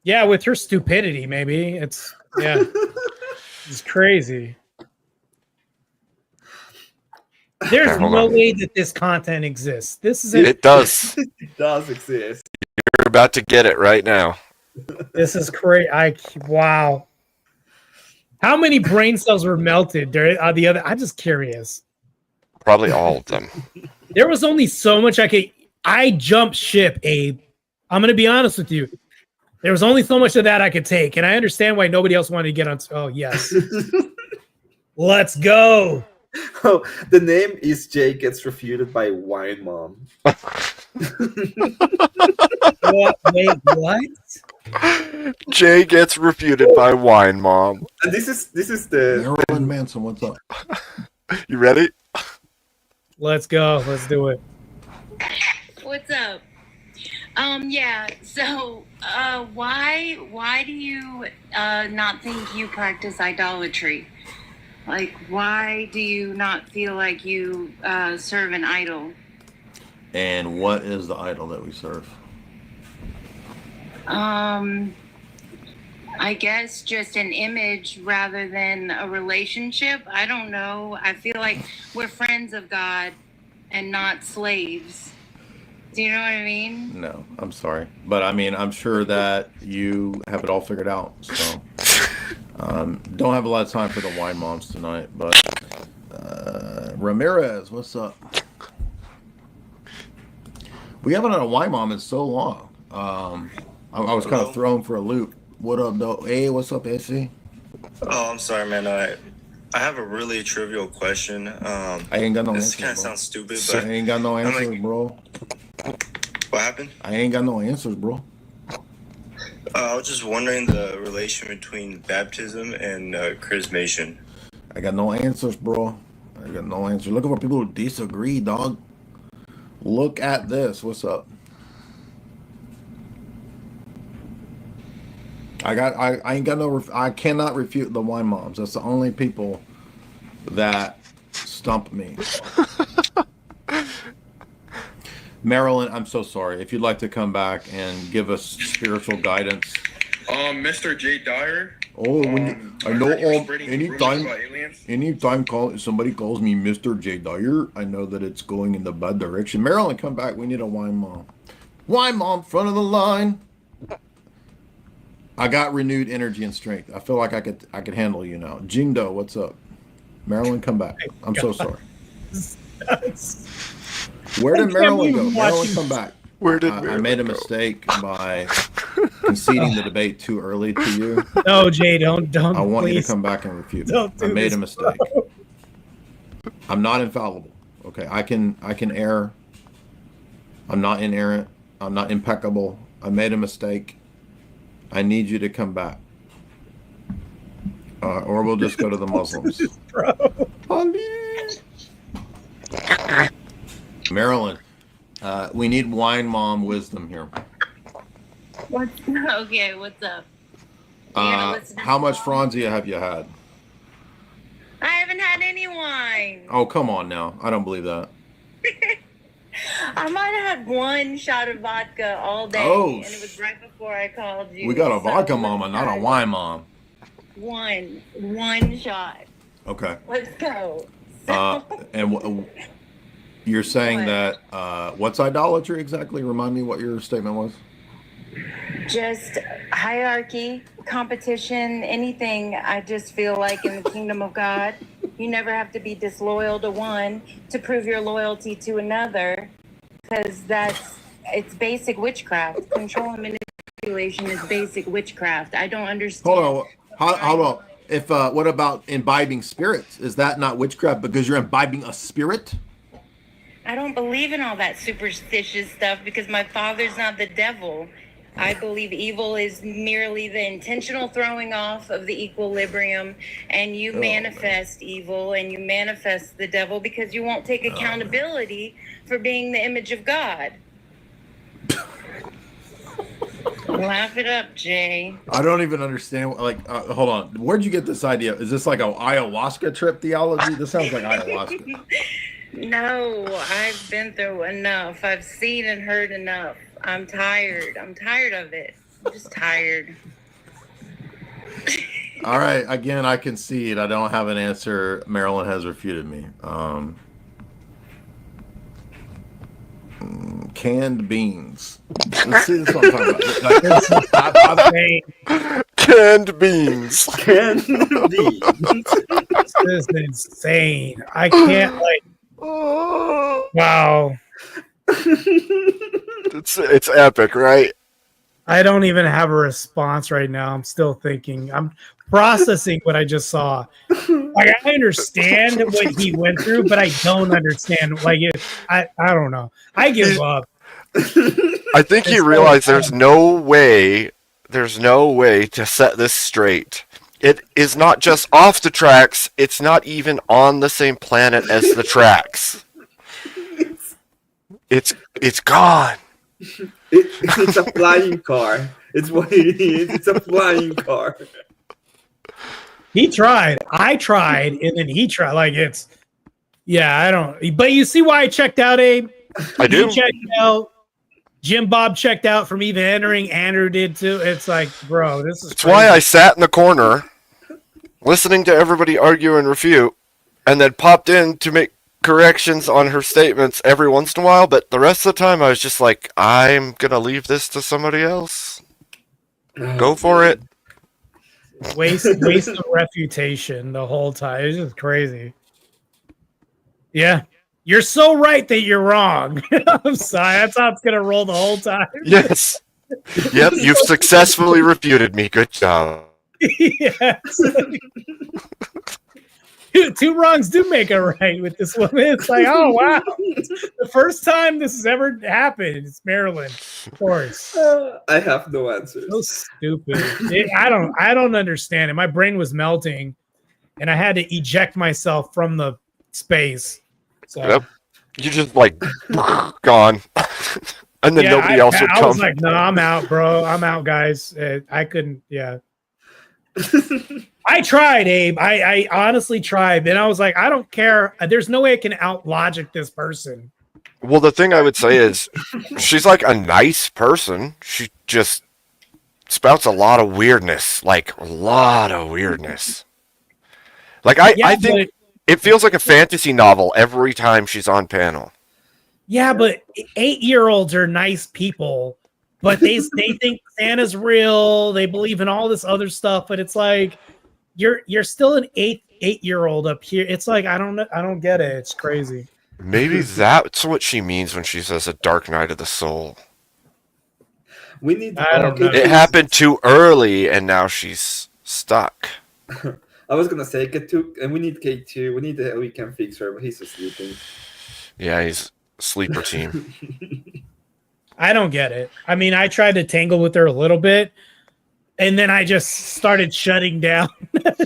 Yeah, with her stupidity, maybe. It's crazy. There's no way that this content exists. This is it does. It does exist. You're about to get it right now. This is crazy. Wow. How many brain cells were melted? I'm just curious. Probably all of them. There was only so much I jumped ship, Abe. I'm going to be honest with you. There was only so much of that I could take, and I understand why nobody else wanted to get on. Oh, yes. Let's go. Oh, the name is Jay Gets Refuted by Wine Mom. What? Wait, what? Jay Gets Refuted by Wine Mom. And this is the Marilyn Manson. What's up? You ready? Let's go. Let's do it. What's up? Yeah. So, why do you not think you practice idolatry? Like, why do you not feel like you serve an idol? And what is the idol that we serve? I guess just an image rather than a relationship. I don't know. I feel like we're friends of God and not slaves. Do you know what I mean? No, I'm sorry. But I mean, I'm sure that you have it all figured out. So, don't have a lot of time for the wine moms tonight. But Ramirez, what's up? We haven't had a wine mom in so long. I was kind of thrown for a loop. What up, though? Hey, what's up, AC? Oh, I'm sorry, man. I have a really trivial question. I ain't got no This answers, kind of bro. sounds stupid, I but ain't got no I'm answers, like, bro. what happened? I ain't got no answers, bro. I was just wondering the relation between baptism and chrismation. I got no answers, bro. I got no answers. Looking for people who disagree, dog. Look at this. What's up? I ain't got no. I cannot refute the wine moms. That's the only people that stump me. Marilyn, I'm so sorry. If you'd like to come back and give us spiritual guidance. Mr. J. Dyer. Oh, I know anytime somebody calls me Mr. J. Dyer, I know that it's going in the bad direction. Marilyn, come back. We need a wine mom. Wine mom, front of the line. I got renewed energy and strength. I feel like I could handle you now. Jingdo, what's up? Marilyn, come back. I'm so sorry. Where did Marilyn go? Marilyn, come back. Where did I made a mistake by conceding the debate too early to you. No, Jay, don't. I want you please. to come back and refute me. Don't do I made this, a mistake. I'm not infallible. Okay, I can err. I'm not inerrant. I'm not impeccable. I made a mistake. I need you to come back. Or we'll just go to the Muslims. Marilyn, we need wine mom wisdom here. Okay, what's up? You gonna listen to How me much talk? Franzia have you had? I haven't had any wine. Oh, come on now. I don't believe that. I might have had one shot of vodka all day, Oh, and it was right before I called you. We got a so vodka let's mama, not a start. wine mom. One shot. Okay. Let's go. And you're saying What? that what's idolatry exactly? Remind me what your statement was. Just hierarchy, competition, anything. I just feel like in the kingdom of God, you never have to be disloyal to one to prove your loyalty to another, because it's basic witchcraft. Control and manipulation is basic witchcraft. I don't understand. Hold on. Hold on. If what about imbibing spirits? Is that not witchcraft because you're imbibing a spirit? I don't believe in all that superstitious stuff because my father's not the devil. I believe evil is merely the intentional throwing off of the equilibrium, and you manifest evil and you manifest the devil because you won't take accountability for being the image of God. Laugh it up, Jay. I don't even understand. Like, hold on. Where'd you get this idea? Is this like a ayahuasca trip theology? This sounds like ayahuasca. No, I've been through enough. I've seen and heard enough. I'm tired. I'm tired of it. I'm just tired. All right. Again, I concede. I don't have an answer. Marilyn has refuted me. Canned beans. Let's see this one I'm talking about. Canned beans. Canned beans. This is insane. I can't wow. It's epic, right? I don't even have a response right now. I'm still thinking. I'm processing what I just saw. Like, I understand what he went through, but I don't understand. Like, I don't know. I give up. I think he realized there's no way to set this straight. It is not just off the tracks, it's not even on the same planet as the tracks. It's gone. It's a flying car. It's what it is. It's a flying car. He tried. I tried, and then he tried. Like, I don't. But you see why I checked out, Abe? I do. You checked out. Jim Bob checked out from even entering. Andrew did too. It's like, bro, this is. It's why I sat in the corner, listening to everybody argue and refute, and then popped in to make corrections on her statements every once in a while. But the rest of the time, I was just like, I'm gonna leave this to somebody else. Go for it. Waste of refutation the whole time. It's just crazy. Yeah. You're so right that you're wrong. I'm sorry. That's how it's gonna roll the whole time. Yes. Yep, you've successfully refuted me. Good job. Yeah, two wrongs do make a right with this woman. It's like, oh wow, the first time this has ever happened. It's Maryland, of course. I have no answers. So stupid. I don't understand it. My brain was melting, and I had to eject myself from the space. So Yep. You just like gone, and then yeah, nobody else would I come. was like, no, I'm out, bro. I'm out, guys. I couldn't. Yeah. I tried, Abe. I honestly tried. And I was like, I don't care. There's no way I can out logic this person. Well, the thing I would say is, she's like a nice person. She just spouts a lot of weirdness, like a lot of weirdness. Like I think it feels like a fantasy novel every time she's on panel. Yeah, but 8-year-olds are nice people, but they think Santa's real. They believe in all this other stuff, but it's like you're still an 8-year-old up here. It's like I don't get it. It's crazy. Maybe that's what she means when she says a dark night of the soul. We need. I don't know. It happened too early, and now she's stuck. I was gonna say K2, and we need K2. We need a weekend fixer, but he's sleeping. Yeah, he's sleeper team. I don't get it. I mean, I tried to tangle with her a little bit, and then I just started shutting down.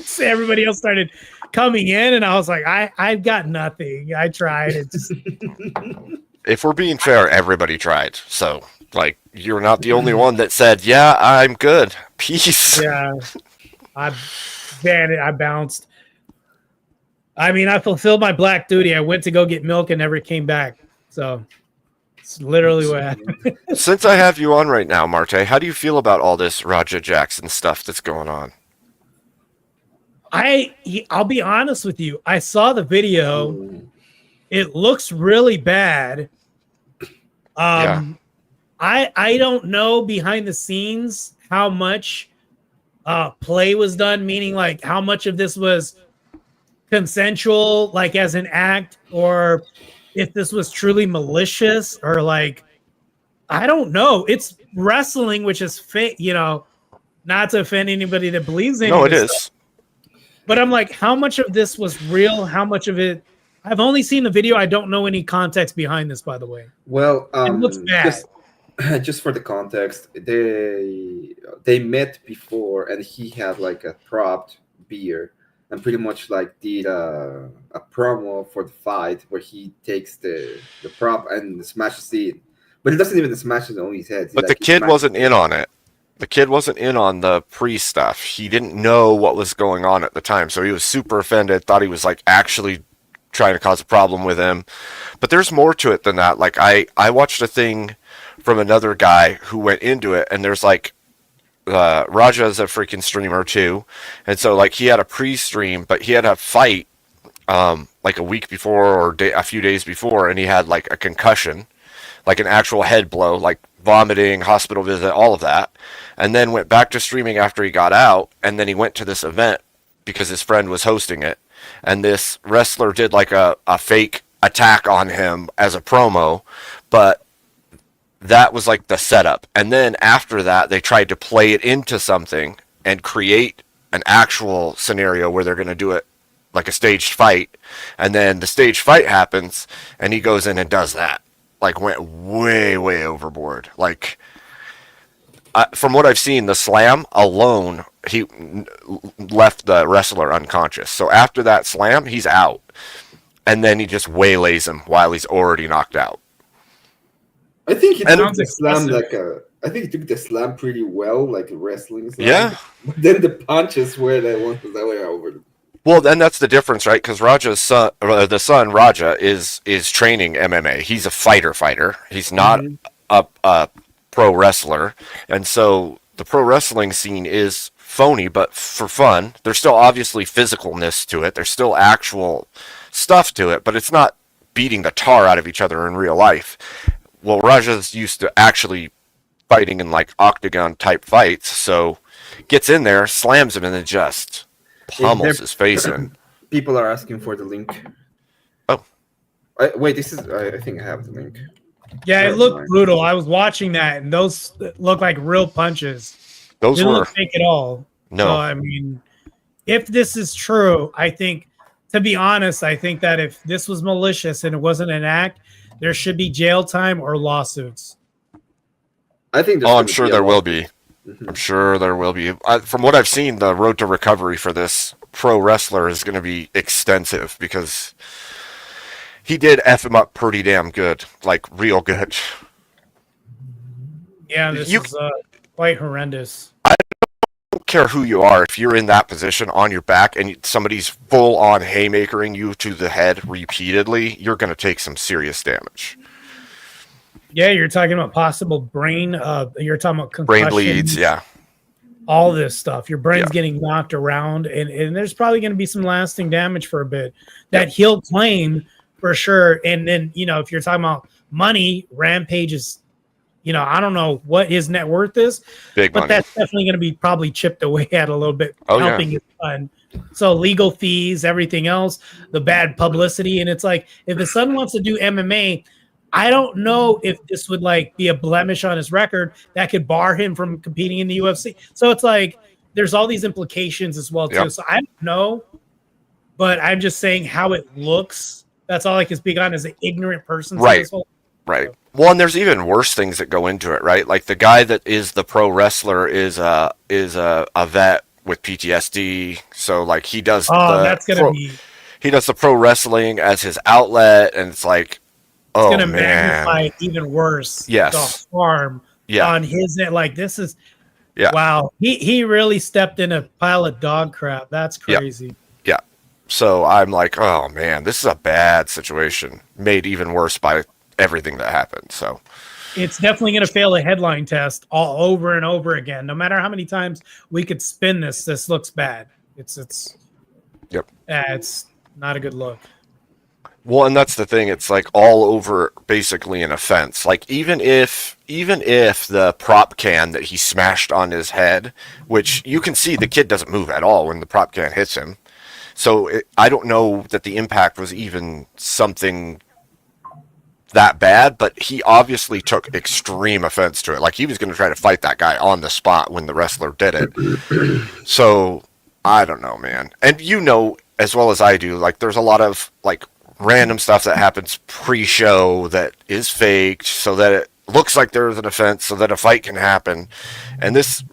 So everybody else started coming in, and I was like, I've got nothing. I tried. It just... If we're being fair, everybody tried. So, like, you're not the only one that said, yeah, I'm good. Peace. Yeah. I bounced. I mean, I fulfilled my black duty. I went to go get milk and never came back. So it's literally what happened. Since I have you on right now, Marte, how do you feel about all this Raja Jackson stuff that's going on? I'll be honest with you. I saw the video. It looks really bad. Yeah. I don't know behind the scenes how much play was done, meaning like how much of this was consensual, like as an act, or if this was truly malicious, or like I don't know. It's wrestling, which is fake, not to offend anybody that believes in it. No, it is. But I'm like, how much of this was real? How much of it? I've only seen the video. I don't know any context behind this, by the way. Well, it looks bad. Just for the context, they met before, and he had like a propped beer, and pretty much like did a promo for the fight where he takes the prop and smashes it, but he doesn't even smash it on his head. But the kid wasn't in on it. The kid wasn't in on the pre-stuff. He didn't know what was going on at the time, so he was super offended, thought he was like actually trying to cause a problem with him. But there's more to it than that. Like I watched a thing from another guy who went into it, and there's like Raja's a freaking streamer too, and so like he had a pre-stream, but he had a fight like a week before or a few days before, and he had like a concussion, like an actual head blow, like vomiting, hospital visit, all of that, and then went back to streaming after he got out, and then he went to this event because his friend was hosting it, and this wrestler did like a fake attack on him as a promo, but that was like the setup. And then after that, they tried to play it into something and create an actual scenario where they're going to do it like a staged fight. And then the staged fight happens, and he goes in and does that. Like, went way, way overboard. Like, from what I've seen, the slam alone, he left the wrestler unconscious. So after that slam, he's out. And then he just waylays him while he's already knocked out. I think he took the slam I think he took the slam pretty well, like a wrestling slam. Yeah. But then the punches were that were over. Well, then that's the difference, right? Because Raja's son, the son Raja, is training MMA. He's a fighter. He's not a pro wrestler, and so the pro wrestling scene is phony, but for fun. There's still obviously physicalness to it. There's still actual stuff to it, but it's not beating the tar out of each other in real life. Well, Raja's used to actually fighting in like octagon type fights, so gets in there, slams him, and then just pummels his face in. People are asking for the link. Oh. Wait, I think I have the link. Yeah, it Very looked nice. brutal. I was watching that, and those looked like real punches. Those Didn't were look fake at all. So, no. I mean, if this is true, I think, to be honest, I think that if this was malicious and it wasn't an act, there should be jail time or lawsuits. I think there's Oh, I'm going to sure be a there will lot. be. Mhm. I'm sure there will be. From what I've seen, the road to recovery for this pro wrestler is going to be extensive because he did F him up pretty damn good, like real good. Yeah, this You is quite horrendous. don't care who you are. If you're in that position on your back and somebody's full on haymakering you to the head repeatedly, you're going to take some serious damage. Yeah, you're talking about possible brain. You're talking about Brain concussion, bleeds, yeah. all this stuff. Your brain's Yeah. getting knocked around, and there's probably going to be some lasting damage for a bit. That he'll claim for sure. And then, if you're talking about money, Rampage is, I don't know what his net worth is, Big but money. that's definitely going to be probably chipped away at a little bit, Oh, yeah. helping his son. So legal fees, everything else, the bad publicity. And it's like, if his son wants to do MMA, I don't know if this would be a blemish on his record that could bar him from competing in the UFC. So it's like there's all these implications as well too. Yep. So I don't know, but I'm just saying how it looks. That's all I can speak on as an ignorant person. To Right. this whole Right. Well, and there's even worse things that go into it, right? Like the guy that is the pro wrestler is a vet with PTSD, so like he does that's gonna be he does the pro wrestling as his outlet, and it's like, it's oh gonna man, magnify it even worse. Yes. The harm yeah, on his net. Like this is Yeah. wow. He really stepped in a pile of dog crap. That's Yeah. crazy. yeah. So I'm like, oh man, this is a bad situation, made even worse by everything that happened. So It's definitely going to fail a headline test all over and over again. No matter how many times we could spin this looks bad. It's Yep. It's not a good look. Well, and that's the thing. It's like all over basically an offense. Like even if the prop can that he smashed on his head, which you can see the kid doesn't move at all when the prop can hits him. So I don't know that the impact was even something that bad, but he obviously took extreme offense to it. Like he was going to try to fight that guy on the spot when the wrestler did it. So I don't know, man. And as well as I do, like there's a lot of like random stuff that happens pre-show that is faked so that it looks like there's an offense so that a fight can happen. And this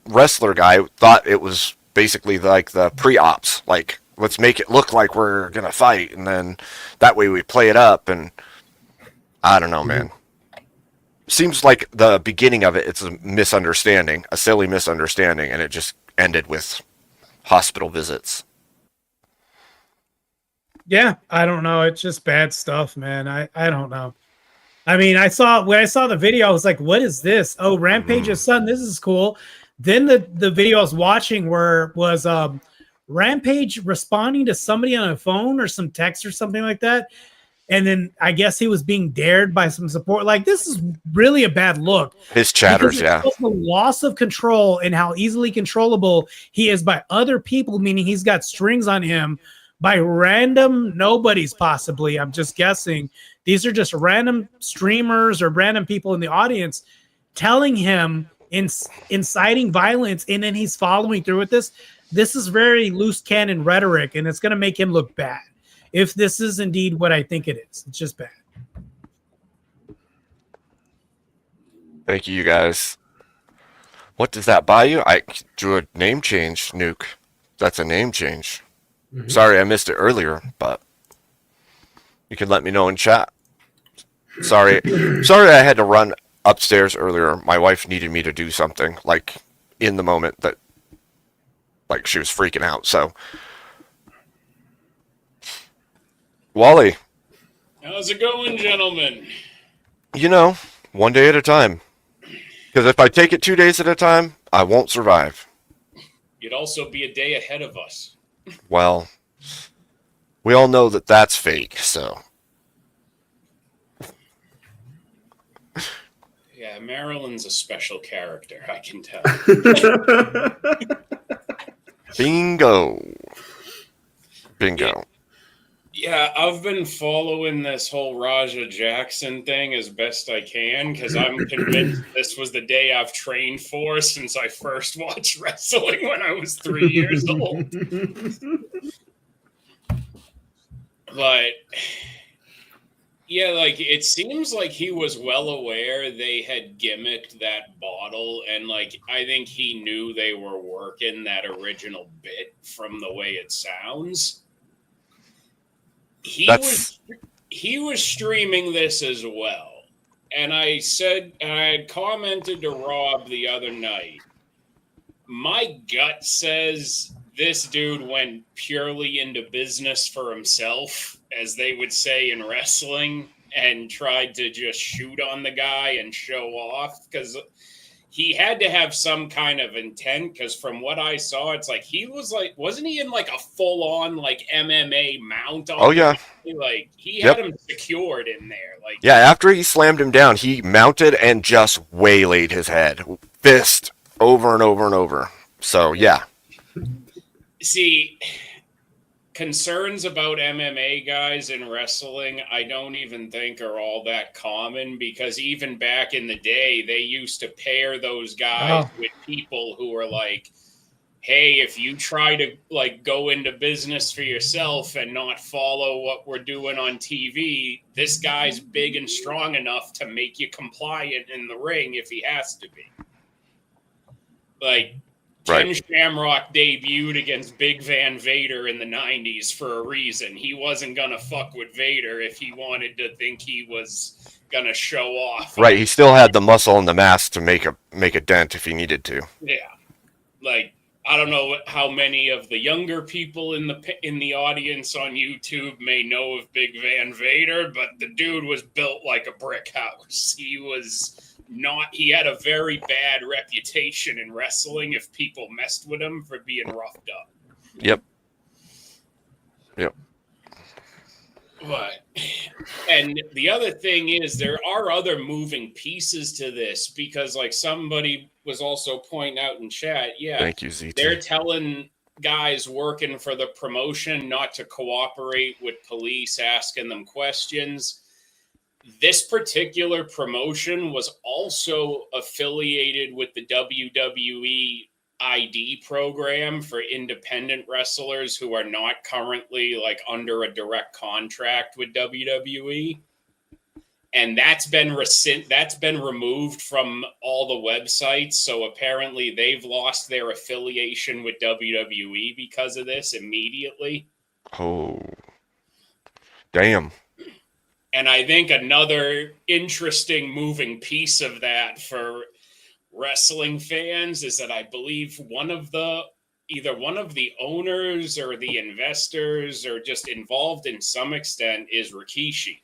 wrestler guy thought it was basically like the pre-ops, like let's make it look like we're going to fight, and then that way we play it up. And I don't know, man. Seems like the beginning of it's a misunderstanding, a silly misunderstanding, and it just ended with hospital visits. Yeah, I don't know. It's just bad stuff, man. I don't know. I mean, when I saw the video, I was like, what is this? Oh, Rampage's son, this is cool. Then the video I was watching was Rampage responding to somebody on a phone or some text or something like that. And then I guess he was being dared by some support. Like, this is really a bad look. His chatters, yeah. The loss of control and how easily controllable he is by other people, meaning he's got strings on him by random nobodies, possibly. I'm just guessing. These are just random streamers or random people in the audience telling him, inciting violence, and then he's following through with this. This is very loose cannon rhetoric, and it's going to make him look bad. If this is indeed what I think it is, it's just bad. Thank you guys. What does that buy you? I drew a name change, Nuke. That's a name change. Mm-hmm. Sorry I missed it earlier, but you can let me know in chat. Sorry I had to run upstairs earlier. My wife needed me to do something, like in the moment that, like, she was freaking out. So, Wally. How's it going, gentlemen? One day at a time. Because if I take it 2 days at a time, I won't survive. You'd also be a day ahead of us. Well, we all know that that's fake, so. Yeah, Marilyn's a special character, I can tell. Bingo. Yeah, I've been following this whole Raja Jackson thing as best I can because I'm convinced this was the day I've trained for since I first watched wrestling when I was 3 years old. But yeah, like it seems like he was well aware they had gimmicked that bottle, and like I think he knew they were working that original bit from the way it sounds. He was streaming this as well. And I had commented to Rob the other night, my gut says this dude went purely into business for himself, as they would say in wrestling, and tried to just shoot on the guy and show off because he had to have some kind of intent. Because from what I saw, it's like he was like, wasn't he in like a full on like MMA mount? Oh yeah, like he had him secured in there. Like after he slammed him down, he mounted and just waylaid his head, fist over and over and over. So yeah. See, concerns about MMA guys in wrestling, I don't even think are all that common because even back in the day, they used to pair those guys with people who were like, hey, if you try to like go into business for yourself and not follow what we're doing on TV, this guy's big and strong enough to make you compliant in the ring if he has to be. Like, Ken Shamrock debuted against Big Van Vader in the 90s for a reason. He wasn't going to fuck with Vader if he wanted to think he was going to show off. Right, he still had the muscle and the mass to make a dent if he needed to. Yeah. Like, I don't know how many of the younger people in the audience on YouTube may know of Big Van Vader, but the dude was built like a brick house. He had a very bad reputation in wrestling if people messed with him for being roughed up. Yep. But, and the other thing is there are other moving pieces to this because like somebody was also pointing out in chat, thank you, ZT. They're telling guys working for the promotion not to cooperate with police asking them questions. This particular promotion was also affiliated with the WWE ID program for independent wrestlers who are not currently like under a direct contract with WWE. And that's been removed from all the websites. So apparently they've lost their affiliation with WWE because of this immediately. Oh, damn. And I think another interesting moving piece of that for wrestling fans is that I believe either one of the owners or the investors or just involved in some extent is Rikishi.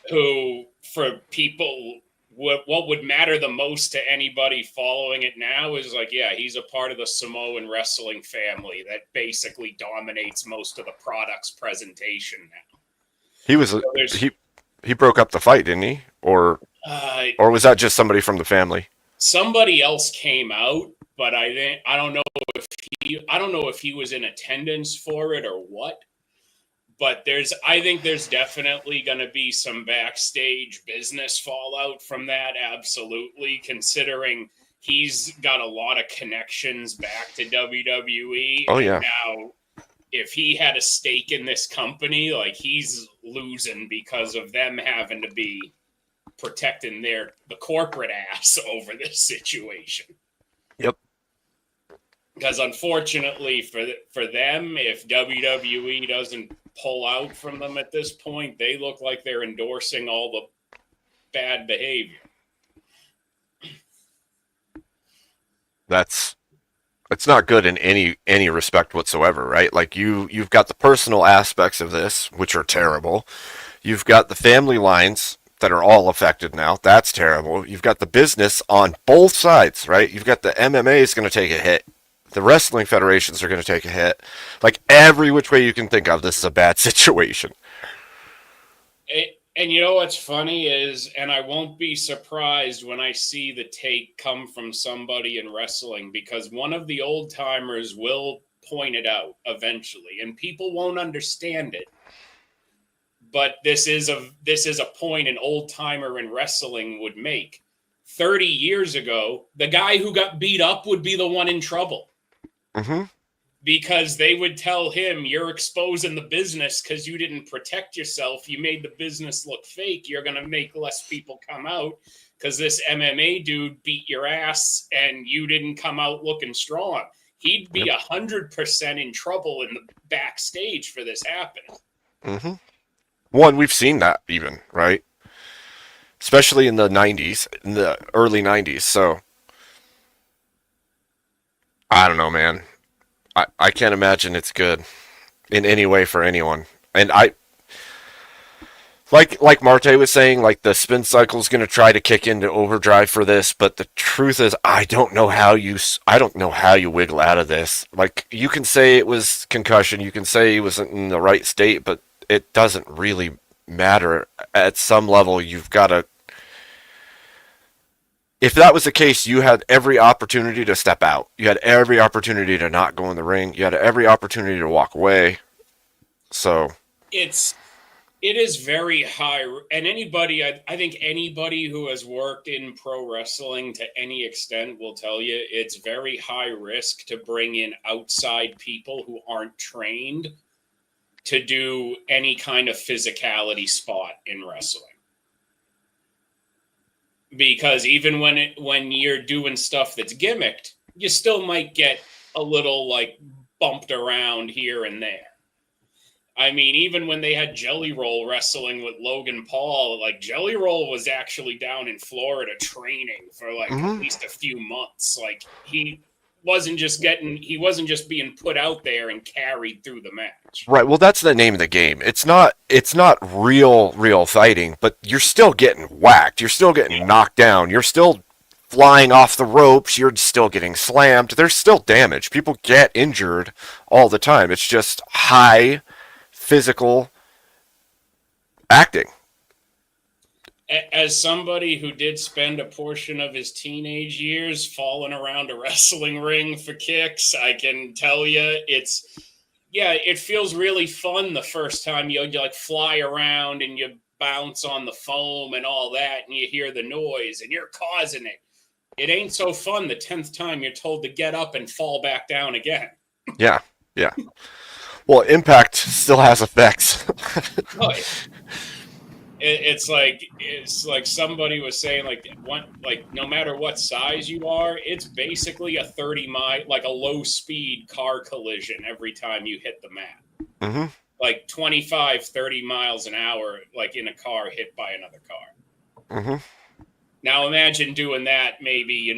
Who, for people, what would matter the most to anybody following it now is like, yeah, he's a part of the Samoan wrestling family that basically dominates most of the product's presentation now. He was he broke up the fight, didn't he? Or was that just somebody from the family? Somebody else came out, but I don't know if he was in attendance for it or what. But I think there's definitely going to be some backstage business fallout from that, absolutely, considering he's got a lot of connections back to WWE. Oh, yeah. Now, if he had a stake in this company, like he's losing because of them having to be protecting the corporate ass over this situation. Yep. Because unfortunately for them, if WWE doesn't pull out from them at this point, they look like they're endorsing all the bad behavior. It's not good in any respect whatsoever, right? Like you've got the personal aspects of this, which are terrible. You've got the family lines that are all affected now. That's terrible. You've got the business on both sides, right? You've got the MMA is going to take a hit. The wrestling federations are going to take a hit. Like every which way you can think of, this is a bad situation. And you know what's funny is, and I won't be surprised when I see the take come from somebody in wrestling, because one of the old timers will pointed out eventually, and people won't understand it. But this is a point an old timer in wrestling would make. 30 years ago, the guy who got beat up would be the one in trouble. Mm-hmm. Because they would tell him, you're exposing the business because you didn't protect yourself. You made the business look fake. You're going to make less people come out because this MMA dude beat your ass and you didn't come out looking strong. He'd be 100% in trouble in the backstage for this happening. Mm-hmm. One, we've seen that even, right? Especially in the 90s, in the early 90s. So, I don't know, man. I can't imagine it's good in any way for anyone. And like Marte was saying, like the spin cycle is going to try to kick into overdrive for this, but the truth is, I don't know how you wiggle out of this. Like, you can say it was concussion, you can say he wasn't in the right state, but it doesn't really matter. At some level, you've got to. If that was the case, you had every opportunity to step out. You had every opportunity to not go in the ring. You had every opportunity to walk away. So it is very high, and I think anybody who has worked in pro wrestling to any extent will tell you it's very high risk to bring in outside people who aren't trained to do any kind of physicality spot in wrestling. Because even when you're doing stuff that's gimmicked, you still might get a little like bumped around here and there. I mean, even when they had Jelly Roll wrestling with Logan Paul, like Jelly Roll was actually down in Florida training for like at least a few months. Like he wasn't just being put out there and carried through the match. right, well, that's the name of the game. It's not real fighting, but you're still getting whacked. You're still getting knocked down. You're still flying off the ropes. You're still getting slammed. There's still damage. People get injured all the time. It's just high physical acting. As somebody who did spend a portion of his teenage years falling around a wrestling ring for kicks, I can tell you it feels really fun the first time you like fly around and you bounce on the foam and all that and you hear the noise and you're causing it. It ain't so fun the 10th time you're told to get up and fall back down again. Yeah. Well, impact still has effects. Oh, it's like somebody was saying, like no matter what size you are, it's basically a 30-mile, like a low speed car collision every time you hit the mat. Mm-hmm. Like 25, 30 miles an hour, like in a car hit by another car. Mm-hmm. Now imagine doing that maybe,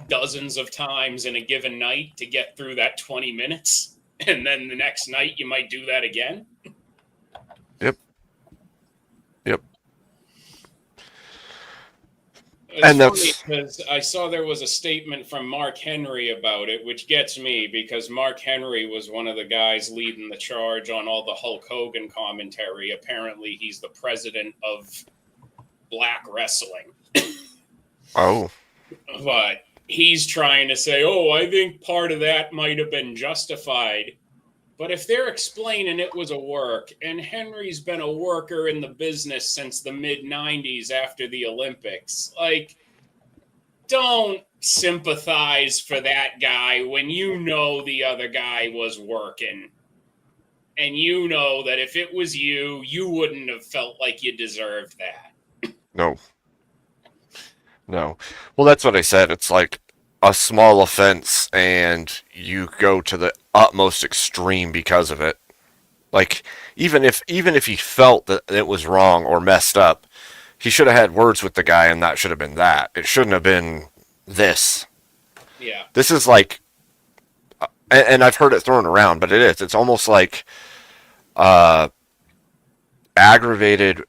dozens of times in a given night to get through that 20 minutes. And then the next night you might do that again. Yep. And that's because I saw there was a statement from Mark Henry about it, which gets me because Mark Henry was one of the guys leading the charge on all the Hulk Hogan commentary. Apparently, he's the president of Black Wrestling. Oh. But he's trying to say, I think part of that might have been justified. But if they're explaining it was a work, and Henry's been a worker in the business since the mid-90s after the Olympics, like, don't sympathize for that guy when you know the other guy was working. And you know that if it was you, you wouldn't have felt like you deserved that. No. Well, that's what I said. It's like a small offense and you go to the utmost extreme because of it. Like, even if he felt that it was wrong or messed up, he should have had words with the guy and that should have been that. It shouldn't have been this. Yeah. This is like, and I've heard it thrown around, but it is. It's almost like aggravated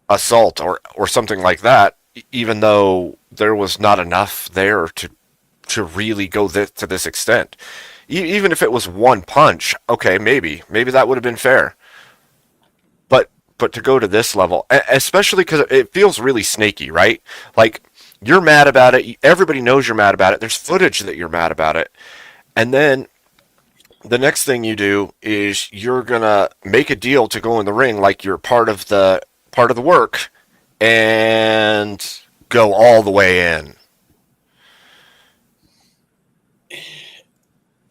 assault or something like that, even though there was not enough there to really go to this extent. Even if it was one punch, okay, maybe that would have been fair. But to go to this level, especially because it feels really snaky, right? Like, you're mad about it. Everybody knows you're mad about it. There's footage that you're mad about it. And then the next thing you do is you're gonna make a deal to go in the ring like you're part of the work and go all the way in.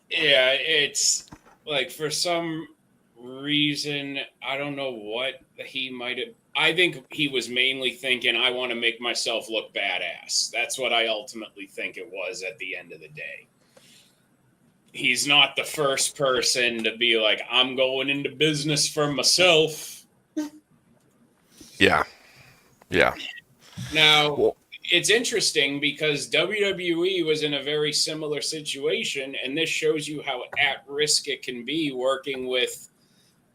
Yeah, it's like for some reason, I don't know what he might have. I think he was mainly thinking, I want to make myself look badass. That's what I ultimately think it was at the end of the day. He's not the first person to be like, I'm going into business for myself. Yeah. Yeah. Now, Well, it's interesting because WWE was in a very similar situation, and this shows you how at risk it can be working with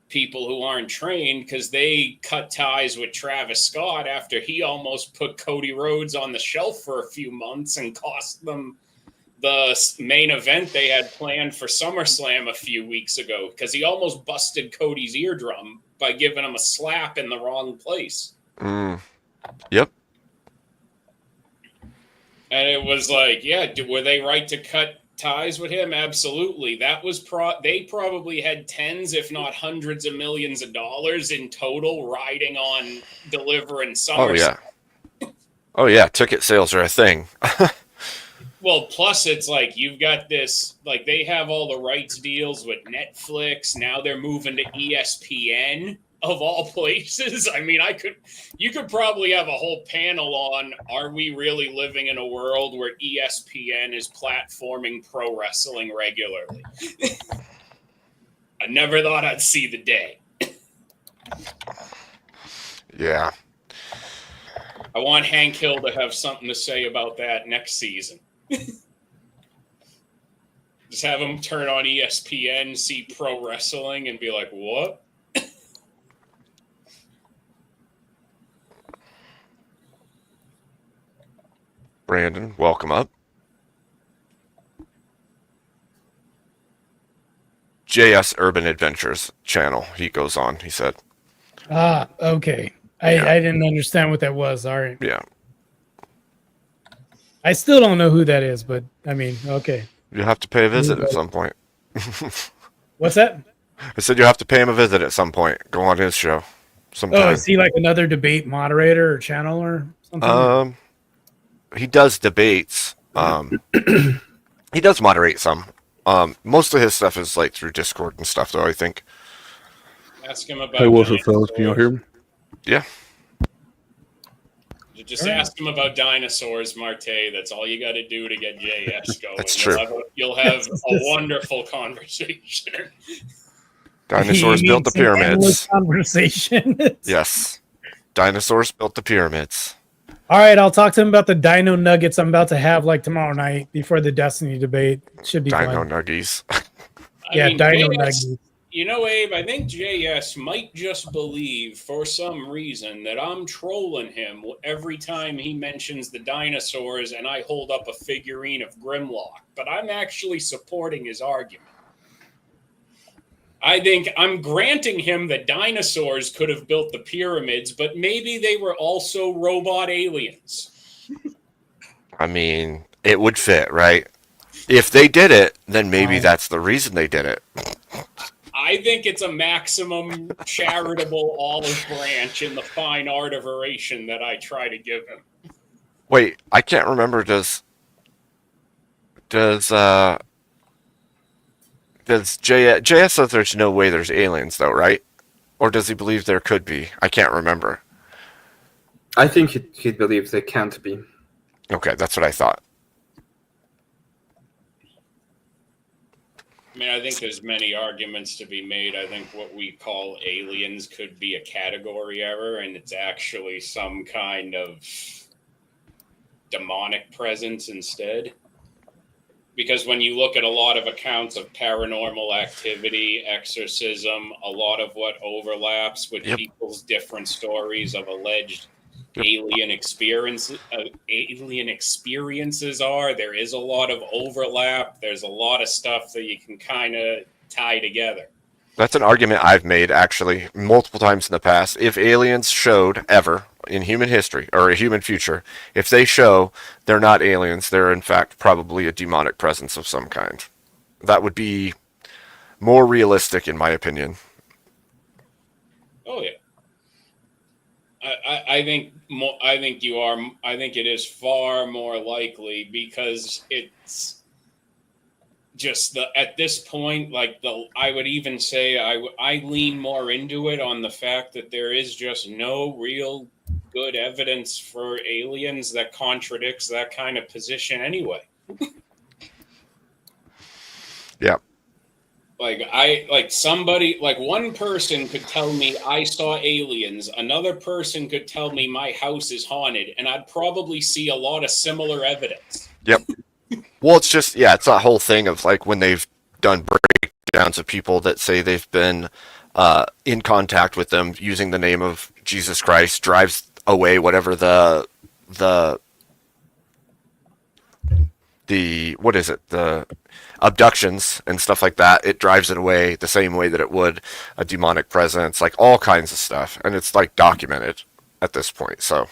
people who aren't trained, because they cut ties with Travis Scott after he almost put Cody Rhodes on the shelf for a few months and cost them the main event they had planned for SummerSlam a few weeks ago, because he almost busted Cody's eardrum by giving him a slap in the wrong place. Yep. And it was like, yeah, were they right to cut ties with him? Absolutely. That was they probably had tens, if not hundreds of millions of dollars in total riding on delivering SummerSlam. Oh yeah, ticket sales are a thing. Well, plus it's like you've got this, like they have all the rights deals with Netflix. Now they're moving to ESPN of all places. I mean, you could probably have a whole panel on, are we really living in a world where ESPN is platforming pro wrestling regularly? I never thought I'd see the day. Yeah. I want Hank Hill to have something to say about that next season. Just have him turn on ESPN, see pro wrestling, and be like, what? Brandon, welcome up. JS Urban Adventures channel, he goes on, he said. Okay. I didn't understand what that was. All right. Yeah. I still don't know who that is, but I mean, okay. You have to pay a visit at some point. What's that? I said you have to pay him a visit at some point. Go on his show sometime. Oh, is he like another debate moderator or channel or something? He does debates. He does moderate some. Most of his stuff is like through Discord and stuff, though, I think. Ask him about. Hey, what's up, fellas? Can y'all hear me? Yeah. Just ask him about dinosaurs, Marte. That's all you got to do to get JS going. That's true. You'll have a wonderful conversation. Dinosaurs built the pyramids. Conversation. Yes. Dinosaurs built the pyramids. All right, I'll talk to him about the Dino Nuggets I'm about to have like tomorrow night before the Destiny debate. Should be Dino fun. Nuggies. Dino Nuggets. You know, Abe, I think JS might just believe for some reason that I'm trolling him every time he mentions the dinosaurs and I hold up a figurine of Grimlock, but I'm actually supporting his argument. I think I'm granting him that dinosaurs could have built the pyramids, but maybe they were also robot aliens. I mean, it would fit, right? If they did it, then maybe that's the reason they did it. I think it's a maximum charitable olive branch in the fine art of oration that I try to give him. Wait, I can't remember. Does JS says there's no way there's aliens though, right? Or does he believe there could be? I can't remember. I think he believes they can't be. Okay, that's what I thought. I mean, I think there's many arguments to be made. I think what we call aliens could be a category error, and it's actually some kind of demonic presence instead. Because when you look at a lot of accounts of paranormal activity, exorcism, a lot of what overlaps with people's different stories of alleged alien experiences are, there is a lot of overlap. There's a lot of stuff that you can kind of tie together. That's an argument I've made actually multiple times in the past. If aliens showed ever in human history or a human future, if they show they're not aliens, they're in fact probably a demonic presence of some kind. that would be more realistic, in my opinion. Oh yeah. I think I think you are. I think it is far more likely because it's just at this point, like I would even say I lean more into it on the fact that there is just no real good evidence for aliens that contradicts that kind of position anyway. Yeah. Somebody, like one person could tell me I saw aliens, another person could tell me my house is haunted, and I'd probably see a lot of similar evidence. Yep. Well, it's just, yeah, it's that whole thing of like when they've done breakdowns of people that say they've been in contact with them using the name of Jesus Christ, drives away whatever the what is it, the abductions and stuff like that. It drives it away the same way that it would a demonic presence, like all kinds of stuff, and it's like documented at this point. So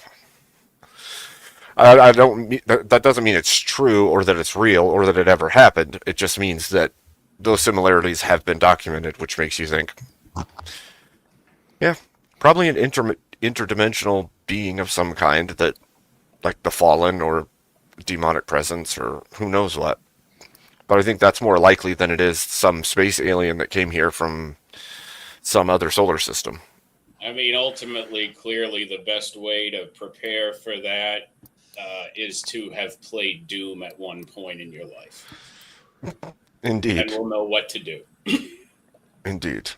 I don't. That doesn't mean it's true or that it's real or that it ever happened. It just means that those similarities have been documented, which makes you think, yeah, probably an interdimensional being of some kind that, like the fallen or demonic presence or who knows what. But I think that's more likely than it is some space alien that came here from some other solar system. I mean, ultimately, clearly, the best way to prepare for that is to have played Doom at one point in your life. Indeed. And we'll know what to do. Indeed.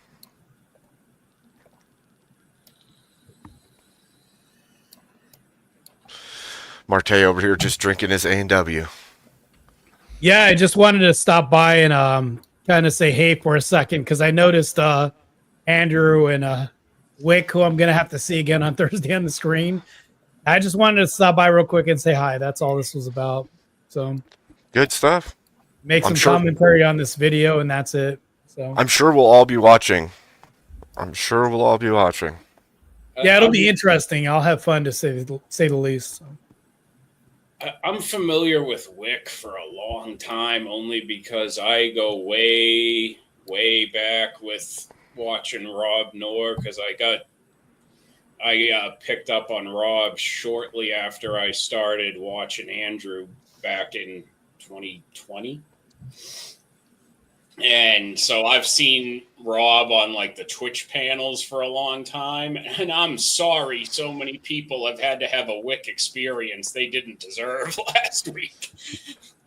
Marte over here just drinking his A&W. Yeah, I just wanted to stop by and kind of say hey for a second because I noticed Andrew and Wick, who I'm going to have to see again on Thursday on the screen. I just wanted to stop by real quick and say hi. That's all this was about. So good stuff. Make some commentary on this video, and that's it. So I'm sure we'll all be watching. Yeah, it'll be interesting. I'll have fun to say the least. So. I'm familiar with Wick for a long time, only because I go way, way back with watching Rob Noor, because I picked up on Rob shortly after I started watching Andrew back in 2020. And so I've seen Rob on like the Twitch panels for a long time. And I'm sorry so many people have had to have a Wick experience they didn't deserve last week.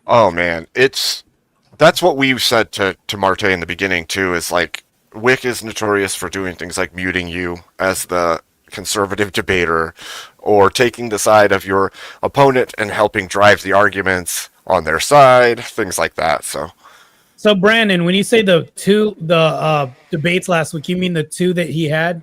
Oh man, that's what we said to Marte in the beginning too, is like Wick is notorious for doing things like muting you as the conservative debater or taking the side of your opponent and helping drive the arguments on their side, things like that. So Brandon, when you say the debates last week, you mean the two that he had?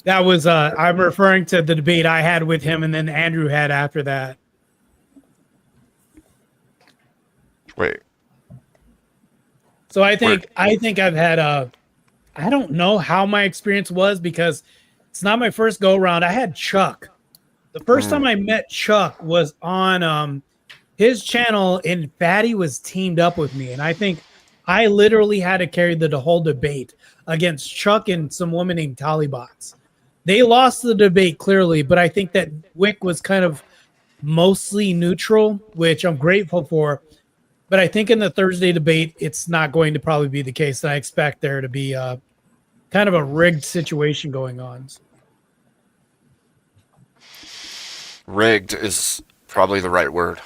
That was I'm referring to the debate I had with him and then Andrew had after that. Wait. So I think I've had I don't know how my experience was because it's not my first go around. I had Chuck. The first time I met Chuck was on his channel, and Fatty was teamed up with me. And I think I literally had to carry the whole debate against Chuck and some woman named Talibots. They lost the debate clearly, but I think that Wick was kind of mostly neutral, which I'm grateful for. But I think in the Thursday debate, it's not going to probably be the case. And I expect there to be kind of a rigged situation going on. Rigged is probably the right word.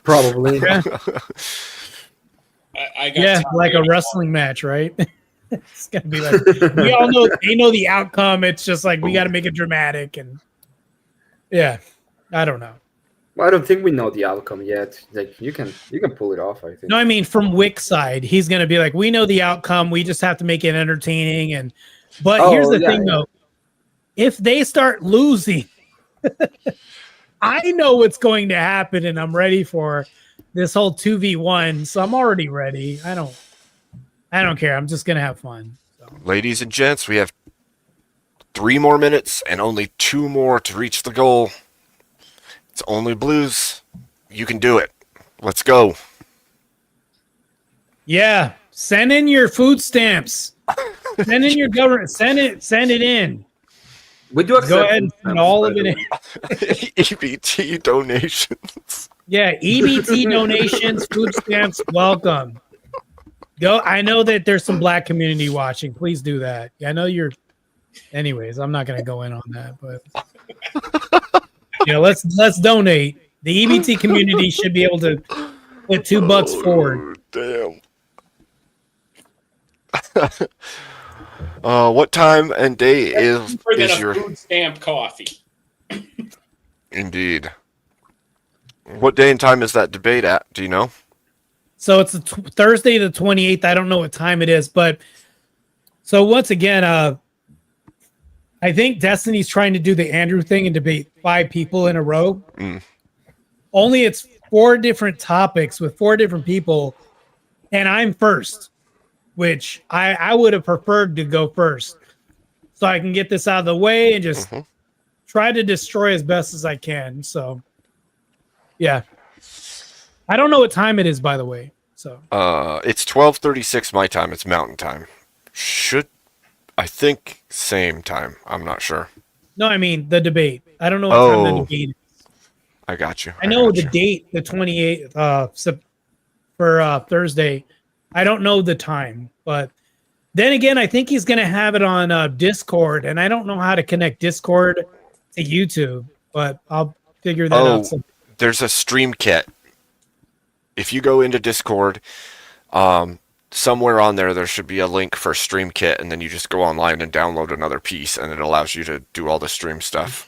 Probably. Yeah, I like a wrestling match, right? It's gonna be like we all know they know the outcome. It's just like we got to make it dramatic, and yeah, I don't know. Well, I don't think we know the outcome yet. Like you can pull it off. I think. No, I mean from Wick's side, he's gonna be like, we know the outcome. We just have to make it entertaining. But here's the thing, though. If they start losing, I know what's going to happen, and I'm ready for this whole 2v1. So I'm already ready. I don't care. I'm just gonna have fun. So. Ladies and gents, we have 3 more minutes and only 2 more to reach the goal. Only Blues. You can do it. Let's go. Yeah. Send in your food stamps. Send in your government. Send it in. We do Go accept ahead food and send stamps, all by of the it in. way. EBT donations. Yeah, EBT donations, food stamps, welcome. Go. I know that there's some black community watching. Please do that. I know you're. Anyways, I'm not going to go in on that, but yeah, let's donate. The EBT community should be able to put $2 forward. Damn. What time and day is Cheaper than a your food stamp coffee. Indeed. What day and time is that debate at? Do you know? So it's Thursday the 28th. I don't know what time it is, but so once again, I think Destiny's trying to do the Andrew thing and debate 5 people in a row. Only it's 4 different topics with 4 different people, and I'm first, which I would have preferred to go first, so I can get this out of the way and just try to destroy as best as I can. So, yeah, I don't know what time it is, by the way. So, It's 12:36 my time. It's Mountain Time. I think same time. I'm not sure. no, I mean the debate. I don't know what time the debate is. I got you. I know the date, the 28th for Thursday. I don't know the time, but then again, I think he's going to have it on Discord, and I don't know how to connect Discord to YouTube, but I'll figure that out. There's a stream kit. If you go into Discord, somewhere on there should be a link for Stream Kit, and then you just go online and download another piece, and it allows you to do all the stream stuff.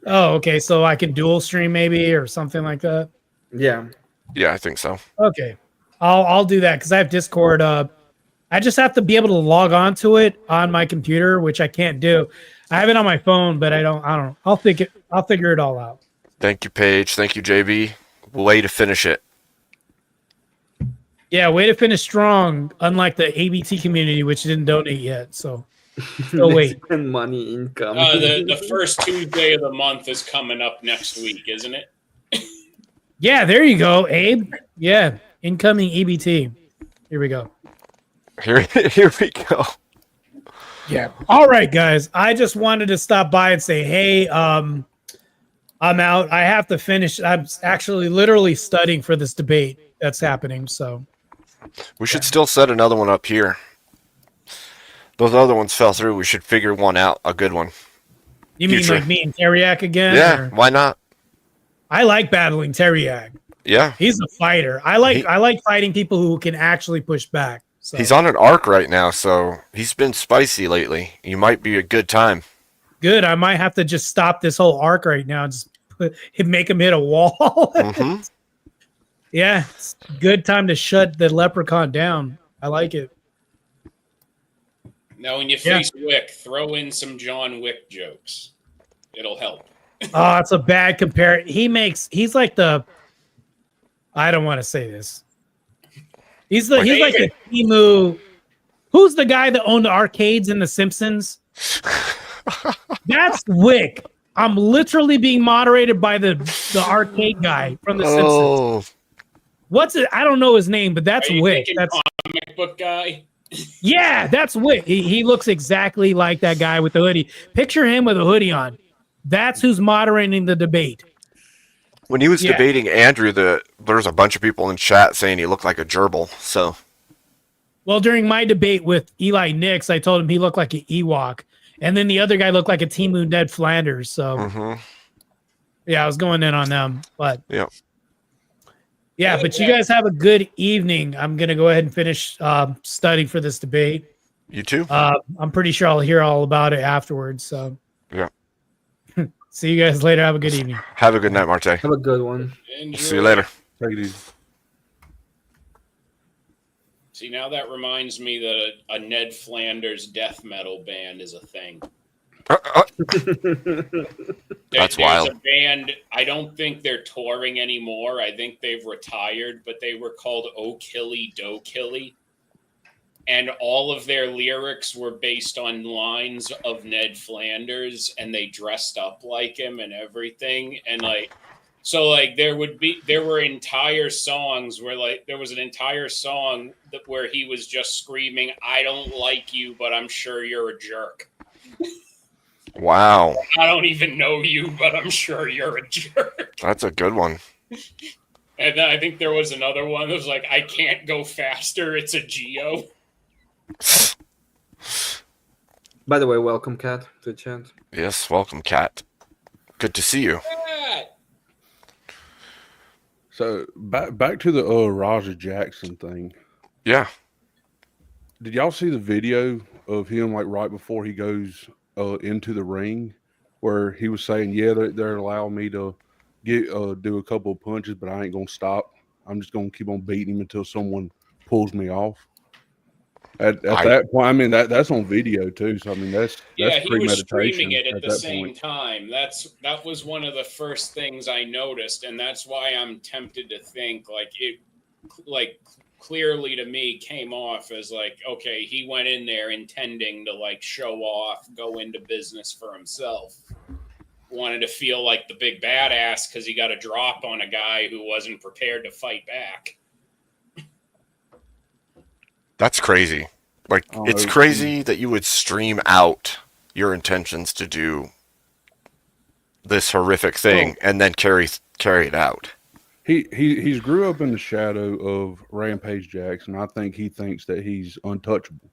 Oh, okay. So I can dual stream maybe or something like that. Yeah. Yeah, I think so. Okay, I'll do that because I have Discord. I just have to be able to log on to it on my computer, which I can't do. I have it on my phone, but I don't. I'll figure it all out. Thank you, Paige. Thank you, JB. Way to finish it. Yeah, way to finish strong, unlike the ABT community, which didn't donate yet. So, wait. Spend money income. The first Tuesday of the month is coming up next week, isn't it? Yeah, there you go, Abe. Yeah, incoming EBT. Here we go. Here we go. Yeah. All right, guys. I just wanted to stop by and say, hey, I'm out. I have to finish. I'm actually literally studying for this debate that's happening. So we should still set another one up here. Those other ones fell through. We should figure one out, a good one. You mean like me and Teriak again? Yeah, or? Why not? I like battling Teriak. Yeah. He's a fighter. I like fighting people who can actually push back. So. He's on an arc right now, so he's been spicy lately. You might be a good time. Good. I might have to just stop this whole arc right now and just make him hit a wall. Yeah, it's a good time to shut the leprechaun down. I like it. Now, when you face Wick, throw in some John Wick jokes. It'll help. Oh, it's a bad compare. He's like the. I don't want to say this. He's like the Timu. Who's the guy that owned the arcades in The Simpsons? That's Wick. I'm literally being moderated by the arcade guy from The Simpsons. What's it? I don't know his name, but that's Wick. That's comic book guy. Yeah, that's Wick. He looks exactly like that guy with the hoodie. Picture him with a hoodie on. That's who's moderating the debate. When he was debating Andrew, there was a bunch of people in chat saying he looked like a gerbil. So, well, during my debate with Eli Nix, I told him he looked like an Ewok, and then the other guy looked like a Timu Ned Flanders. So, yeah, I was going in on them, but yeah. But you guys have a good evening. I'm gonna go ahead and finish studying for this debate. You too. I'm pretty sure I'll hear all about it afterwards. So, yeah. See you guys later. Have a good evening. Have a good night, Marte. Have a good one. See you later. Take it easy. See, now that reminds me that a Ned Flanders death metal band is a thing. That's wild. There's a band, I don't think they're touring anymore. I think they've retired, but they were called O'Killy Dokilly. and all of their lyrics were based on lines of Ned Flanders, and they dressed up like him and everything. And like, so like there were entire songs where like there was an entire song where he was just screaming, "I don't like you, but I'm sure you're a jerk." Wow. I don't even know you, but I'm sure you're a jerk. That's a good one. And then I think there was another one that was like, "I can't go faster, it's a Geo." By the way, welcome, Kat, to the chat. Yes, welcome, Kat. Good to see you. So back to the Raja Jackson thing. Yeah. Did y'all see the video of him like right before he goes into the ring, where he was saying, "Yeah, they're allowing me to get do a couple of punches, but I ain't gonna stop. I'm just gonna keep on beating him until someone pulls me off." At that point, I mean that's on video too. So I mean that's He was streaming it at the that same point. time. That was one of the first things I noticed, and that's why I'm tempted to think like it, like clearly to me came off as like, okay, he went in there intending to like show off, go into business for himself. Wanted to feel like the big badass because he got a drop on a guy who wasn't prepared to fight back. That's crazy. Like, it's crazy that you would stream out your intentions to do this horrific thing and then carry it out. He's grew up in the shadow of Rampage Jackson. I think he thinks that he's untouchable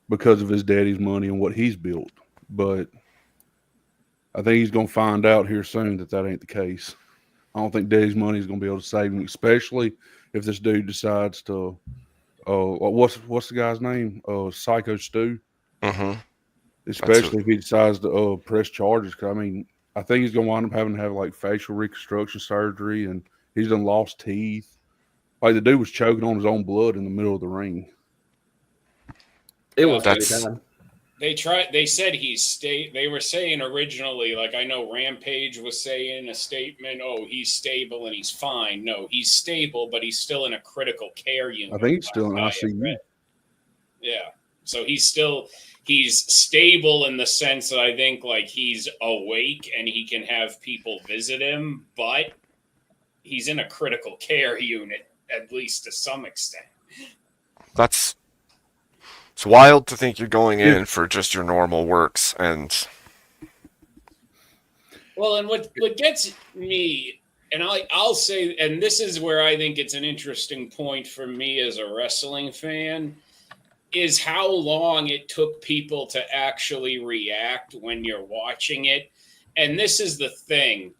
because of his daddy's money and what he's built. But I think he's going to find out here soon that ain't the case. I don't think daddy's money is going to be able to save him, especially if this dude decides to. What's the guy's name? Psycho Stu. Mm-hmm. Especially if he decides to press charges. Because I mean, I think he's gonna wind up having to have like facial reconstruction surgery, and he's done lost teeth. Like the dude was choking on his own blood in the middle of the ring. It was bad. They said they were saying originally, like I know Rampage was saying a statement, "Oh, he's stable and he's fine." No, he's stable, but he's still in a critical care unit. I think he's still in ICU. Yeah. So he's stable in the sense that I think like he's awake and he can have people visit him, but he's in a critical care unit, at least to some extent. It's wild to think you're going in for just your normal works and. Well, and what gets me, and I'll say, and this is where I think it's an interesting point for me as a wrestling fan, is how long it took people to actually react when you're watching it. And this is the thing.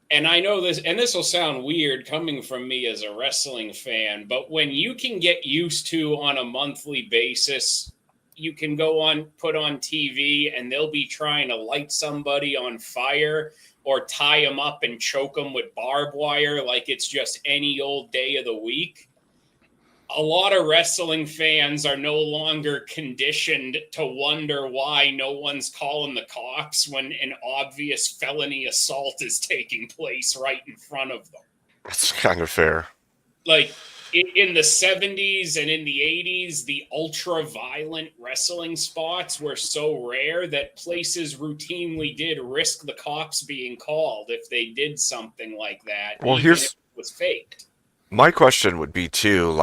And I know this, and this will sound weird coming from me as a wrestling fan, but when you can get used to on a monthly basis, you can put on TV and they'll be trying to light somebody on fire or tie them up and choke them with barbed wire like it's just any old day of the week. A lot of wrestling fans are no longer conditioned to wonder why no one's calling the cops when an obvious felony assault is taking place right in front of them. That's kind of fair. Like in the 70s and in the 80s, the ultra violent wrestling spots were so rare that places routinely did risk the cops being called if they did something like that. Well, even if it was faked. My question would be too,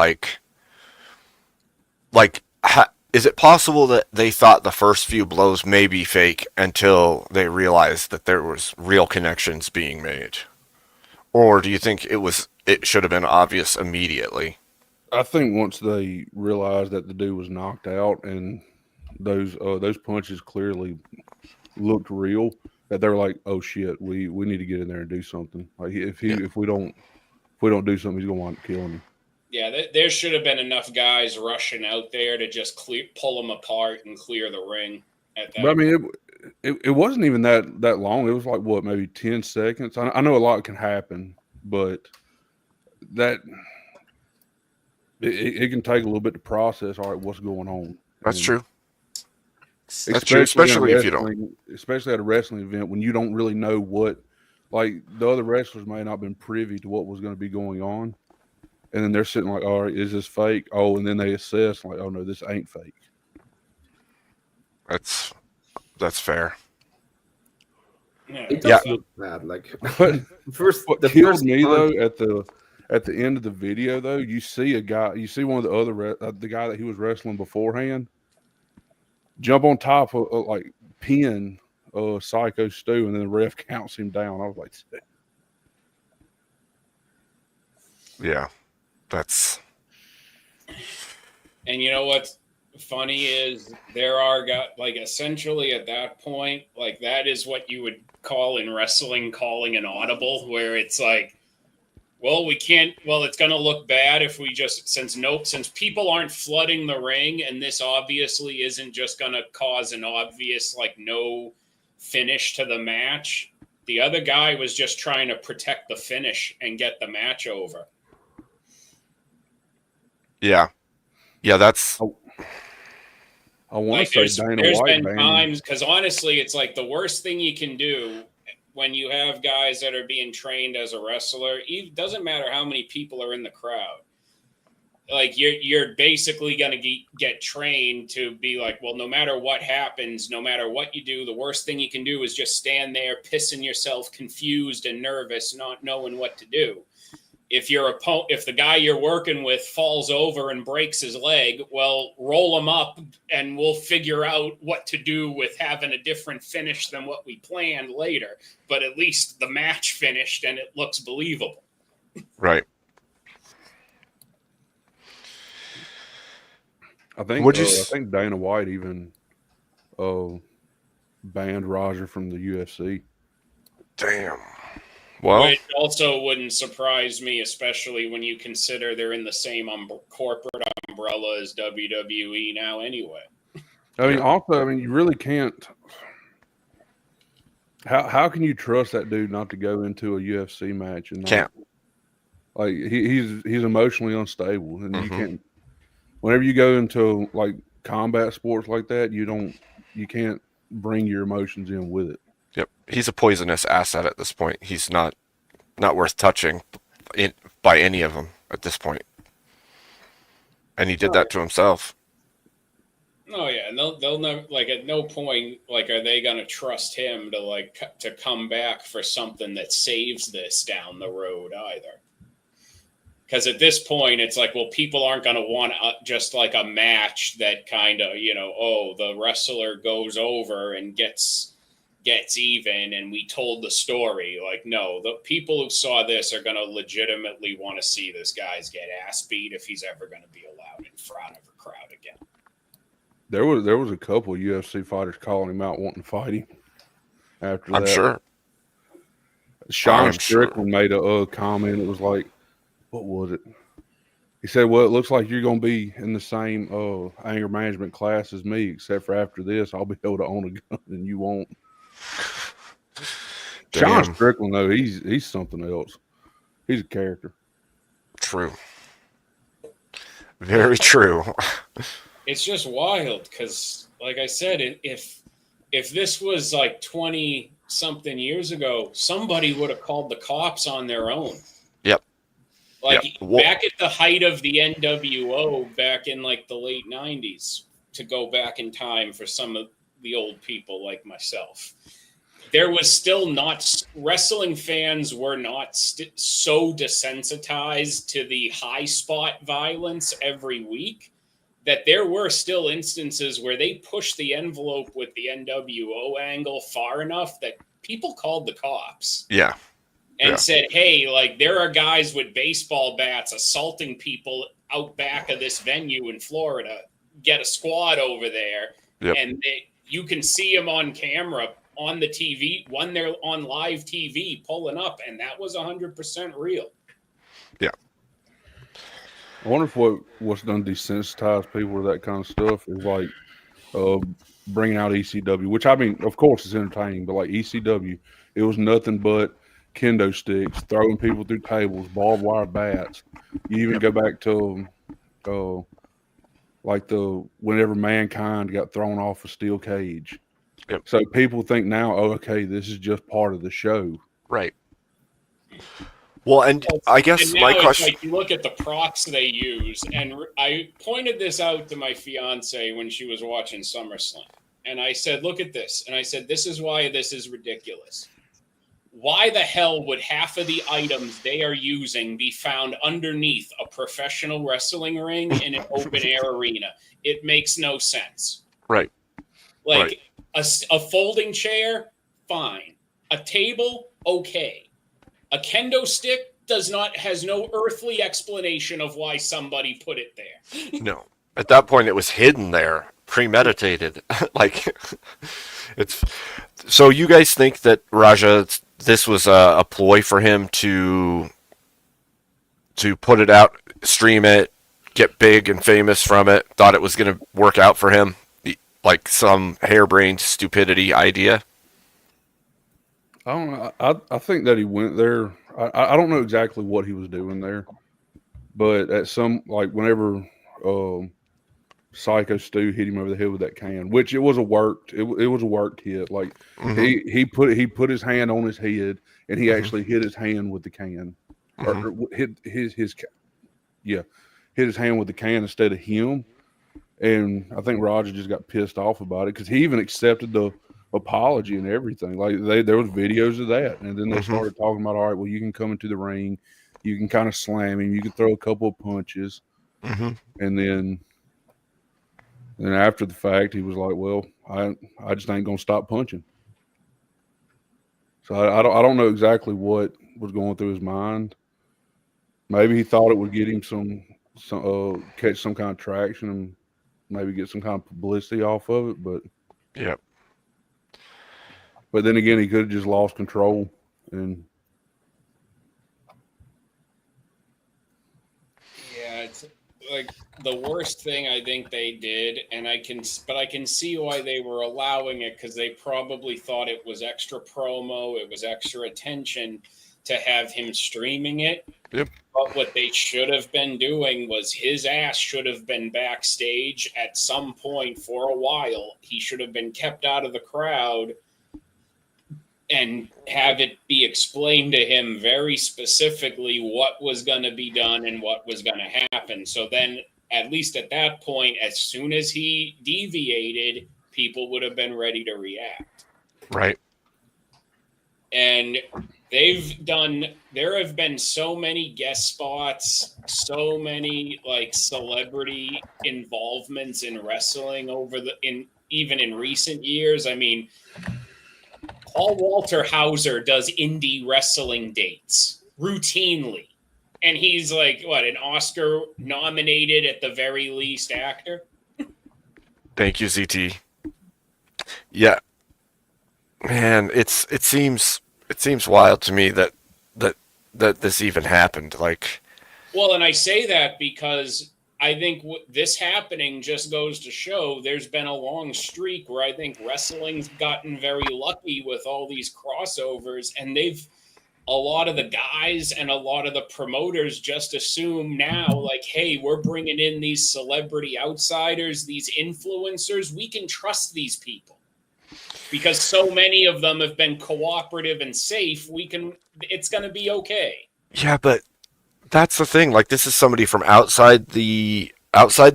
is it possible that they thought the first few blows may be fake until they realized that there was real connections being made? Or do you think it should have been obvious immediately? I think once they realized that the dude was knocked out and those punches clearly looked real, that they were like, "Oh shit, we need to get in there and do something." Like if we don't do something, he's gonna want to kill him. Yeah, there should have been enough guys rushing out there to just pull them apart and clear the ring. But I mean, it wasn't even that long. It was like what, maybe 10 seconds. I know a lot can happen, but that it can take a little bit to process. All right, what's going on? That's true. That's true, especially if you don't. Especially at a wrestling event when you don't really know what, like the other wrestlers may not have been privy to what was going to be going on. and then they're sitting like, all right, is this fake? Oh, and then they assess like, oh no, this ain't fake. That's fair. It Yeah. does look bad. Like But what the killed first me punch. though at the end of the video though, you see a guy, you see one of the other the guy that he was wrestling beforehand jump on top of like pin Psycho Stu, and then the ref counts him down. I was like, Yeah, that's. And you know what's funny is there are guys like essentially at that point, like that is what you would call in wrestling calling an audible, where it's like, well, we can't. Well, it's going to look bad if we just since people aren't flooding the ring, and this obviously isn't just going to cause an obvious like no finish to the match. The other guy was just trying to protect the finish and get the match over. Yeah, that's. I want Like to say Dana there's White been times because honestly, it's like the worst thing you can do when you have guys that are being trained as a wrestler. It doesn't matter how many people are in the crowd. Like you're basically going to get trained to be like, well, no matter what happens, no matter what you do, the worst thing you can do is just stand there pissing yourself, confused and nervous, not knowing what to do. If the guy you're working with falls over and breaks his leg, well, roll him up and we'll figure out what to do with having a different finish than what we planned later. But at least the match finished and it looks believable. Right. I think Dana White even banned Roger from the UFC. Damn. Well, which also wouldn't surprise me, especially when you consider they're in the same corporate umbrella as WWE now anyway. I mean, you really can't. How can you trust that dude not to go into a UFC match and not, can't? Like he's emotionally unstable, and you can't. Whenever you go into like combat sports like that, you can't bring your emotions in with it. Yep, he's a poisonous asset at this point. He's not worth touching by any of them at this point. And he did that to himself. Oh yeah, and they'll never like at no point like are they gonna trust him to come back for something that saves this down the road either. Because at this point, it's like, well, people aren't going to want just like a match that kind of, the wrestler goes over and gets even and we told the story. Like, no, the people who saw this are going to legitimately want to see this guy's get ass beat if he's ever going to be allowed in front of a crowd again. There was a couple of UFC fighters calling him out wanting to fight him after that. I'm sure. Sean Strickland made a comment. It was like, what was it? He said, well, it looks like you're going to be in the same anger management class as me, except for after this, I'll be able to own a gun and you won't. Damn. Sean Strickland, though, he's something else. He's a character. True. Very true. It's just wild because, like I said, if this was like 20-something years ago, somebody would have called the cops on their own. Yep. Like back at the height of the NWO, back in like the late 90s, to go back in time for some of the old people like myself, there was still not wrestling fans were not so desensitized to the high spot violence every week that there were still instances where they pushed the envelope with the NWO angle far enough that people called the cops. Yeah. And said, hey, like there are guys with baseball bats assaulting people out back of this venue in Florida. Get a squad over there. Yep. And you can see them on camera on the TV when they're on live TV pulling up. And that was 100% real. Yeah. I wonder if what's done desensitize people to that kind of stuff is like bringing out ECW, which I mean, of course, it's entertaining, but like ECW, it was nothing but kendo sticks, throwing people through tables, barbed wire bats. You even go back to like whenever Mankind got thrown off a steel cage. Yep. So people think now, oh, okay, this is just part of the show. Right. Well, and I guess And now my it's question. like you look at the props they use, and I pointed this out to my fiance when she was watching SummerSlam, and I said, "Look at this," and I said, "This is why this is ridiculous. Why the hell would half of the items they are using be found underneath a professional wrestling ring in an open air arena? It makes no sense. Right. Like a folding chair, fine. A table, okay. A kendo stick has no earthly explanation of why somebody put it there. No. At that point, it was hidden there, premeditated. Like, it's. So you guys think that Raja, this was a ploy for him to put it out, stream it, get big and famous from it? Thought it was going to work out for him, like some harebrained stupidity idea. I don't know. I think that he went there. I don't know exactly what he was doing there, but at some like whenever Psycho Stu hit him over the head with that can, which it was a worked hit. Like he put his hand on his head and he actually hit his hand with the can, or hit his hand with the can instead of him. And I think Roger just got pissed off about it because he even accepted the apology and everything. Like there was videos of that, and then they started talking about, all right, well, you can come into the ring, you can kind of slam him, you can throw a couple of punches, and then after the fact, he was like, well, I just ain't gonna stop punching. So I don't know exactly what was going through his mind. Maybe he thought it would get him some catch some kind of traction and maybe get some kind of publicity off of it, but yeah. But then again, he could have just lost control and. Yeah, it's like the worst thing I think they did, and I can see why they were allowing it because they probably thought it was extra promo, it was extra attention to have him streaming it. Yep. But what they should have been doing was his ass should have been backstage at some point for a while. He should have been kept out of the crowd and have it be explained to him very specifically what was going to be done and what was going to happen. So then, at least at that point, as soon as he deviated, people would have been ready to react. Right. And there have been so many guest spots, so many like celebrity involvements in wrestling even in recent years. I mean, Paul Walter Hauser does indie wrestling dates routinely. And he's like, what, an Oscar nominated at the very least actor? Thank you, ZT. Yeah. Man, it seems wild to me that this even happened. Like, well, and I say that because I think this happening just goes to show there's been a long streak where I think wrestling's gotten very lucky with all these crossovers, and a lot of the guys and a lot of the promoters just assume now, like, hey, we're bringing in these celebrity outsiders, these influencers. We can trust these people because so many of them have been cooperative and safe. It's going to be okay. Yeah, but that's the thing. Like, this is somebody from outside the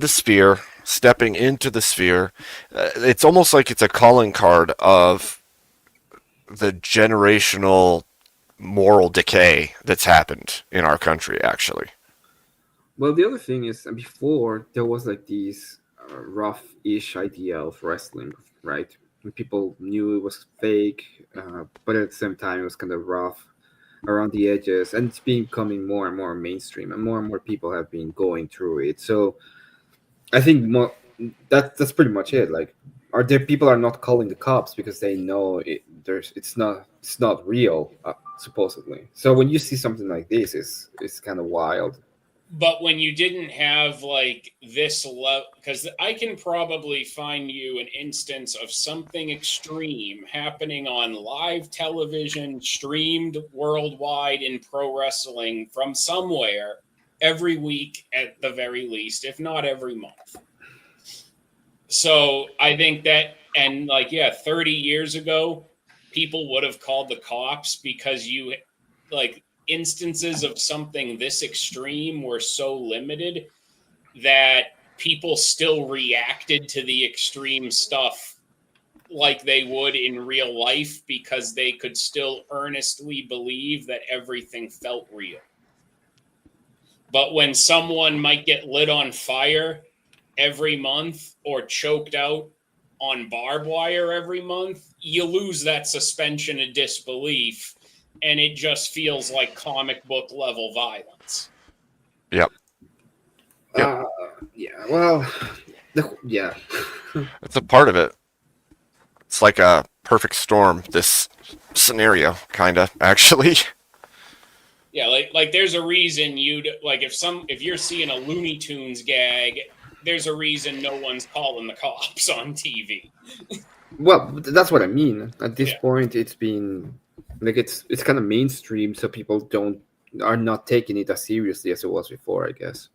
sphere stepping into the sphere. It's almost like it's a calling card of the generational moral decay that's happened in our country, actually. Well, the other thing is, before there was like these rough-ish idea of wrestling, right? And people knew it was fake, but at the same time, it was kind of rough around the edges, and it's becoming more and more mainstream, and more people have been going through it. So I think that's pretty much it. Like, people are not calling the cops because they know it's not real, supposedly. So when you see something like this, it's kind of wild. But when you didn't have like this level, because I can probably find you an instance of something extreme happening on live television, streamed worldwide in pro wrestling from somewhere every week at the very least, if not every month. So I think that, and 30 years ago, people would have called the cops because instances of something this extreme were so limited that people still reacted to the extreme stuff like they would in real life because they could still earnestly believe that everything felt real. But when someone might get lit on fire every month or choked out on barbed wire every month, you lose that suspension of disbelief, and it just feels like comic book level violence. Yep. Yeah. Well, yeah. It's a part of it. It's like a perfect storm, this scenario, kind of, actually. Yeah, like there's a reason you'd like if you're seeing a Looney Tunes gag, there's a reason no one's calling the cops on TV. Well, that's what I mean. At this Yeah. point, it's been like it's kind of mainstream, so people are not taking it as seriously as it was before, I guess.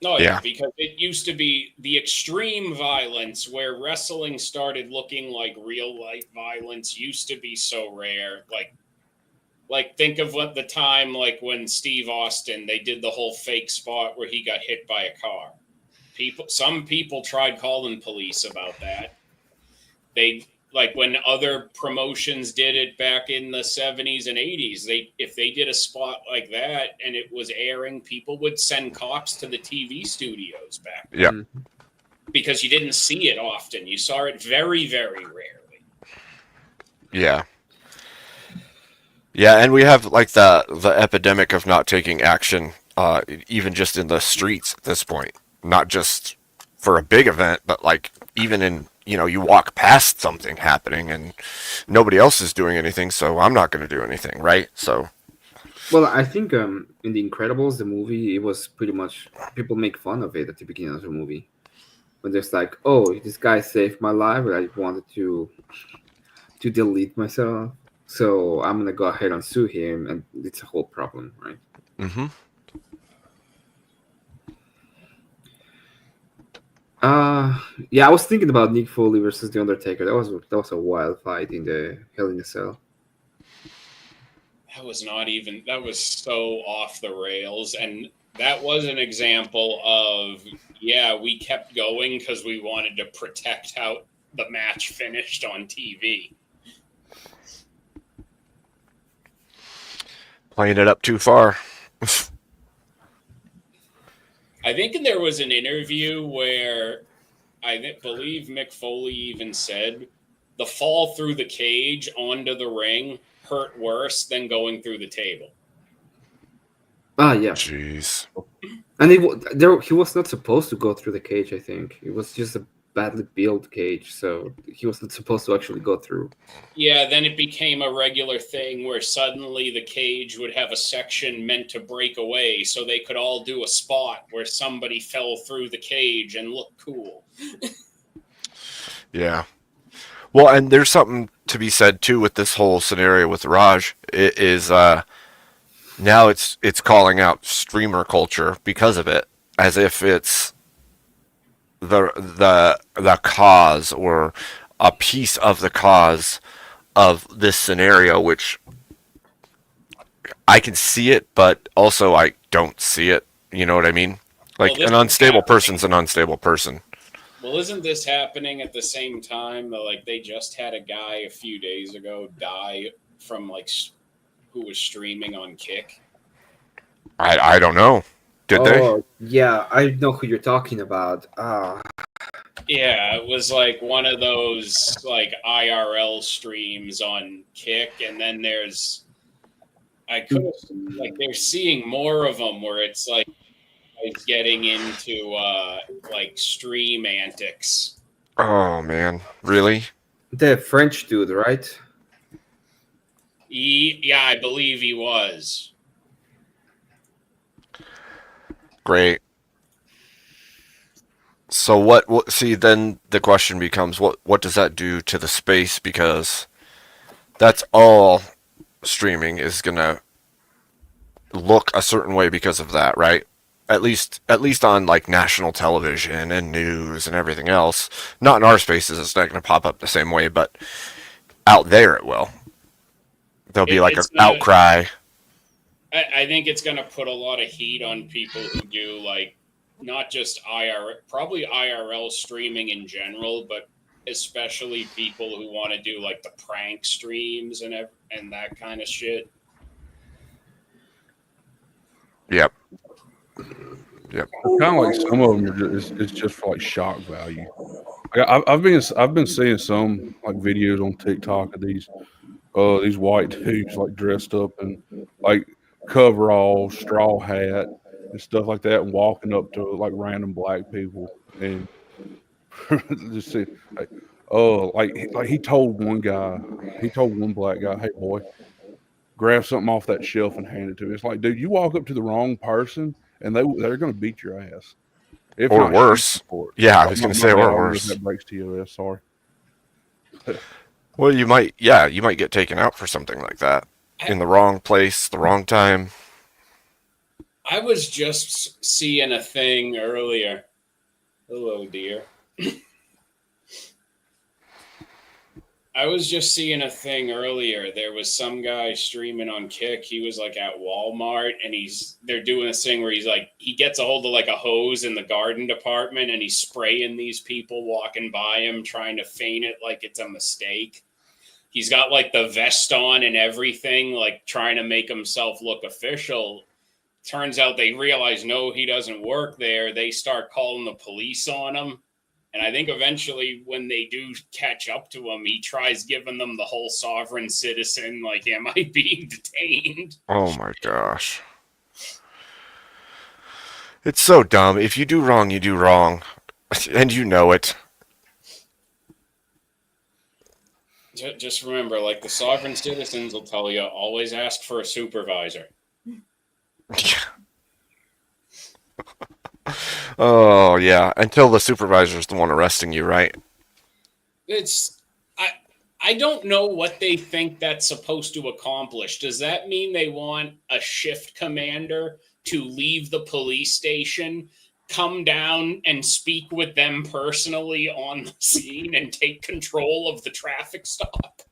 No, Yeah. because it used to be the extreme violence where wrestling started looking like real life violence used to be so rare. Like think of what the time like when Steve Austin, they did the whole fake spot where he got hit by a car. Some people tried calling police about that. They like when other promotions did it back in the 70s and 80s, if they did a spot like that and it was airing, people would send cops to the TV studios back then. Yeah. Because you didn't see it often. You saw it very, very rarely. Yeah. Yeah, and we have like the epidemic of not taking action, even just in the streets at this point. Not just for a big event, but like even in, you walk past something happening and nobody else is doing anything, so I'm not going to do anything, right? So. Well, I think in The Incredibles, the movie, it was pretty much people make fun of it at the beginning of the movie, when there's like, oh, this guy saved my life, but I wanted to delete myself. So I'm gonna go ahead and sue him, and it's a whole problem, right? Mm-hmm. Yeah, I was thinking about Nick Foley versus The Undertaker. That was a wild fight in the Hell in a Cell. That was so off the rails, and that was an example of we kept going because we wanted to protect how the match finished on TV. Playing it up too far. I think there was an interview where I believe Mick Foley even said the fall through the cage onto the ring hurt worse than going through the table. Yeah. Jeez. And he was not supposed to go through the cage, I think. It was just a badly built cage, so he was not supposed to actually go through. Yeah, then it became a regular thing where suddenly the cage would have a section meant to break away so they could all do a spot where somebody fell through the cage and looked cool. Yeah. Well, and there's something to be said too with this whole scenario with Raj. It is now it's calling out streamer culture because of it, as if it's the cause or a piece of the cause of this scenario, which I can see it, but also I don't see it. You know what I mean? Like an unstable person's an unstable person. Well, isn't this happening at the same time that like they just had a guy a few days ago die from like who was streaming on Kick? I don't know. Did they? Yeah, I know who you're talking about. Yeah, it was like one of those like IRL streams on Kick, and then they're seeing more of them where it's like getting into like stream antics. Oh man, really? The French dude, right? Yeah, I believe he was. Great. So what? See, then the question becomes, what does that do to the space? Because that's all streaming is gonna look a certain way because of that, right? At least on like national television and news and everything else. Not in our spaces, it's not gonna pop up the same way, but out there it will. there'll be like an It's gonna, outcry. I think it's going to put a lot of heat on people who do like not just probably IRL streaming in general, but especially people who want to do like the prank streams and that kind of shit. Yep. Kind of like some of them are just, it's just for like shock value. I've been seeing some like videos on TikTok of these white dudes like dressed up in like coveralls, straw hat, and stuff like that, and walking up to like random black people and just see like, he told one black guy, "Hey boy, grab something off that shelf and hand it to me." It's like, dude, you walk up to the wrong person and they're going to beat your ass, if Or not shoot you worse. for it. Yeah, I Oh, was going to my say, bad, or I don't know if worse. that breaks TOS. Sorry. Well, you might get taken out for something like that in the wrong place, the wrong time. I was just seeing a thing earlier. Hello, dear. I was just seeing a thing earlier. There was some guy streaming on Kick. He was like at Walmart, and they're doing this thing where he gets a hold of like a hose in the garden department, and he's spraying these people walking by him, trying to feign it like it's a mistake. He's got like the vest on and everything, like trying to make himself look official. Turns out they realize, no, he doesn't work there. They start calling the police on him. And I think eventually when they do catch up to him, he tries giving them the whole sovereign citizen, like, am I being detained? Oh my gosh. It's so dumb. If you do wrong, you do wrong. And you know it. Just remember, like the sovereign citizens will tell you, always ask for a supervisor. Oh, yeah. Until the supervisor's the one arresting you, right? I don't know what they think that's supposed to accomplish. Does that mean they want a shift commander to leave the police station, come down and speak with them personally on the scene and take control of the traffic stop?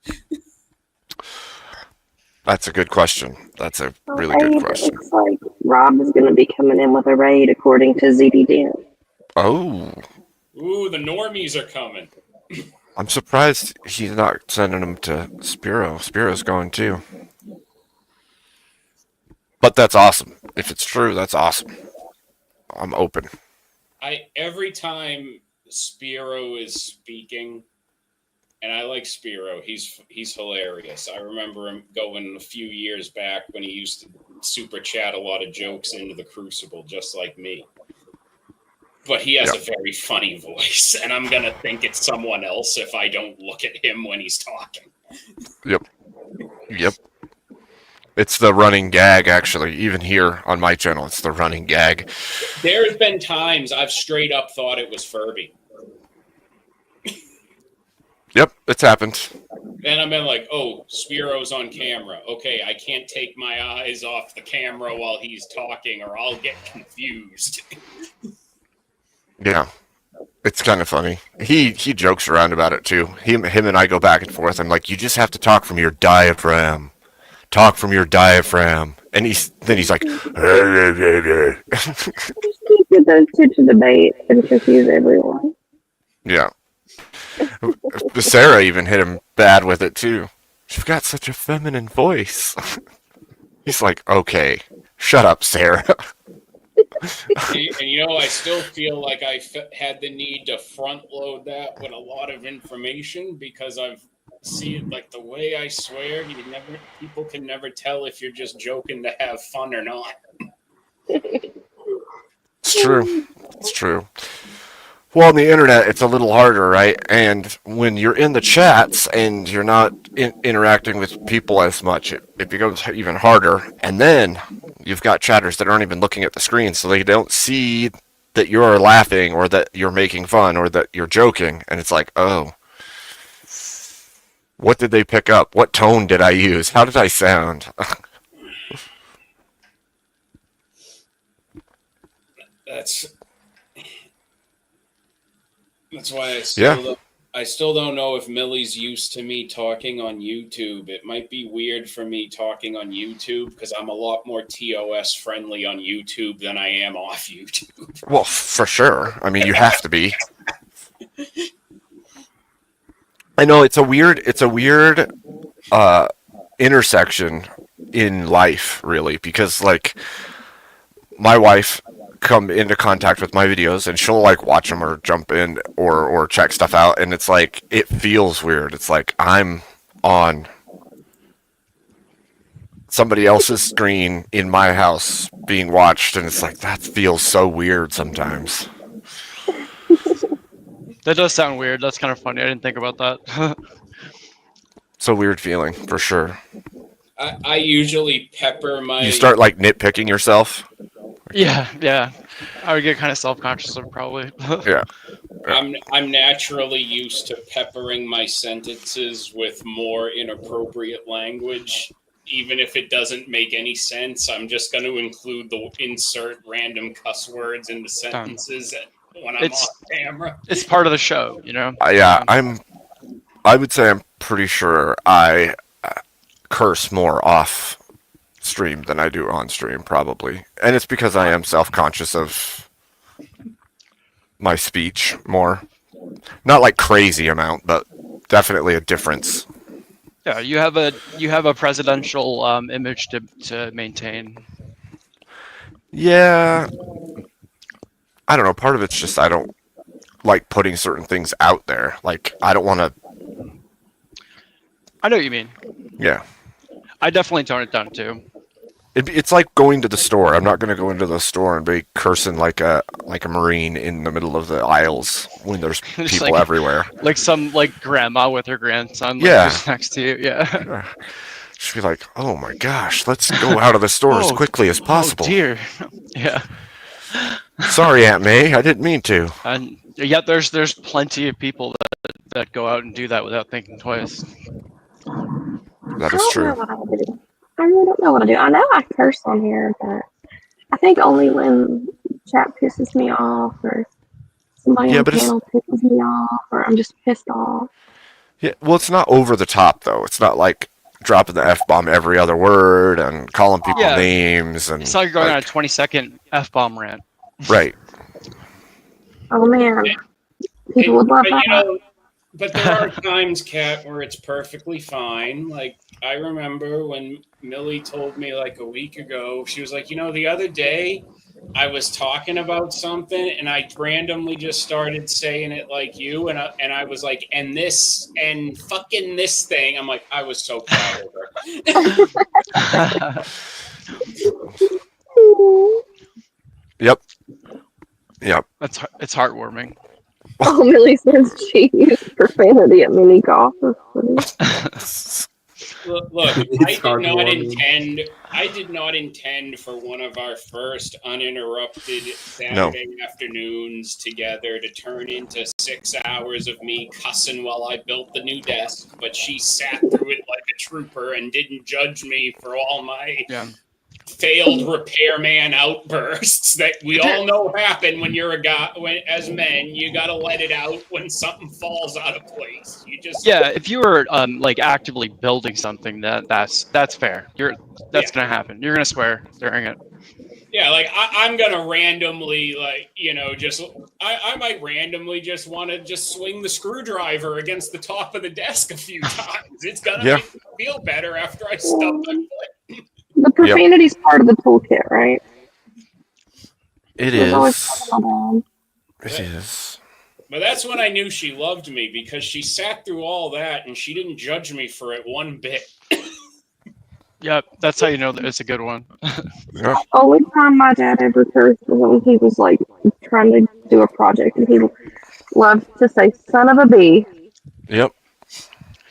That's a good question. That's a really good question. It looks like Rob is going to be coming in with a raid, according to ZD Dan. Oh. Ooh, the normies are coming. I'm surprised he's not sending them to Spiro. Spiro's going too. But that's awesome. If it's true, that's awesome. I'm open. Every time Spiro is speaking, and I like Spiro, he's hilarious. I remember him going a few years back when he used to super chat a lot of jokes into the Crucible, just like me. But he has a very funny voice, and I'm going to think it's someone else if I don't look at him when he's talking. Yep. It's the running gag, actually. Even here on my channel, it's the running gag. There's been times I've straight up thought it was Furby. Yep, it's happened. Then I've been like, oh, Spiro's on camera. Okay, I can't take my eyes off the camera while he's talking or I'll get confused. Yeah, it's kind of funny. He jokes around about it too. Him and I go back and forth. I'm like, you just have to talk from your diaphragm. Talk from your diaphragm. And he's like, Just keep those two to debate and confuse everyone. yeah. Sarah even hit him bad with it too. You've got such a feminine voice. He's like, okay, shut up, Sarah. And I still feel like I had the need to front load that with a lot of information because I've seen like the way I swear, people can never tell if you're just joking to have fun or not. It's true. It's true. Well, on the internet, it's a little harder, right? And when you're in the chats and you're not interacting with people as much, it becomes even harder. And then you've got chatters that aren't even looking at the screen, so they don't see that you're laughing or that you're making fun or that you're joking. And it's like, oh, what did they pick up? What tone did I use? How did I sound? That's why I still don't know if Millie's used to me talking on YouTube. It might be weird for me talking on YouTube because I'm a lot more TOS friendly on YouTube than I am off YouTube. Well, for sure. I mean, you have to be. I know it's a weird intersection in life, really, because like my wife come into contact with my videos and she'll like watch them or jump in or check stuff out, and it's like it feels weird. It's like I'm on somebody else's screen in my house being watched, and it's like that feels so weird sometimes. That does sound weird. That's kind of funny. I didn't think about that. It's a weird feeling for sure. I usually pepper my. You start like nitpicking yourself. Yeah. I would get kind of self-conscious of probably. Yeah. I'm naturally used to peppering my sentences with more inappropriate language. Even if it doesn't make any sense, I'm just going to insert random cuss words into sentences when I'm off camera. It's part of the show, you know? Yeah, I would say I'm pretty sure I curse more off stream than I do on stream, probably. And it's because I am self-conscious of my speech more. Not like crazy amount, but definitely a difference. Yeah, you have a presidential image to maintain. Yeah. I don't know. Part of it's just I don't like putting certain things out there. Like, I don't want to... I know what you mean. Yeah. I definitely tone it down, too. It's like going to the store. I'm not going to go into the store and be cursing like a Marine in the middle of the aisles when there's people like, everywhere. Like some grandma with her grandson just next to you. Yeah. Just be like, oh my gosh, let's go out of the store as quickly as possible. Oh dear. Yeah. Sorry, Aunt May, I didn't mean to. And yet there's plenty of people that go out and do that without thinking twice. That is true. I really don't know what to do. I know I curse on here, but I think only when chat pisses me off or somebody on the panel pisses me off or I'm just pissed off. Yeah, well, it's not over the top, though. It's not like dropping the F-bomb every other word and calling people names. And it's not like you're going on a 20-second F-bomb rant. Right. Oh, man. People would love that. But there are times, Kat, where it's perfectly fine. Like, I remember when Millie told me like a week ago, she was like, the other day I was talking about something and I randomly just started saying it like you. And I was like, and this and fucking this thing. I'm like, I was so proud of her. Yep. It's heartwarming. Oh, Millie says she used profanity at mini golf. Look, I did not intend for one of our first uninterrupted Saturday afternoons together to turn into 6 hours of me cussing while I built the new desk, but she sat through it like a trooper and didn't judge me for all my failed repairman outbursts that we all know happen when you're a guy. As men, you gotta let it out when something falls out of place. You just if you were actively building something, that's fair. That's gonna happen. You're gonna swear during it. Yeah, like I'm gonna randomly I might randomly just want to just swing the screwdriver against the top of the desk a few times. It's gonna make me feel better after I stub my foot. The profanity's part of the toolkit, right? It is. It is. But that's when I knew she loved me, because she sat through all that and she didn't judge me for it one bit. Yep, that's how you know that it's a good one. The only time my dad ever cursed was when he was like trying to do a project, and he loved to say "son of a b." Yep.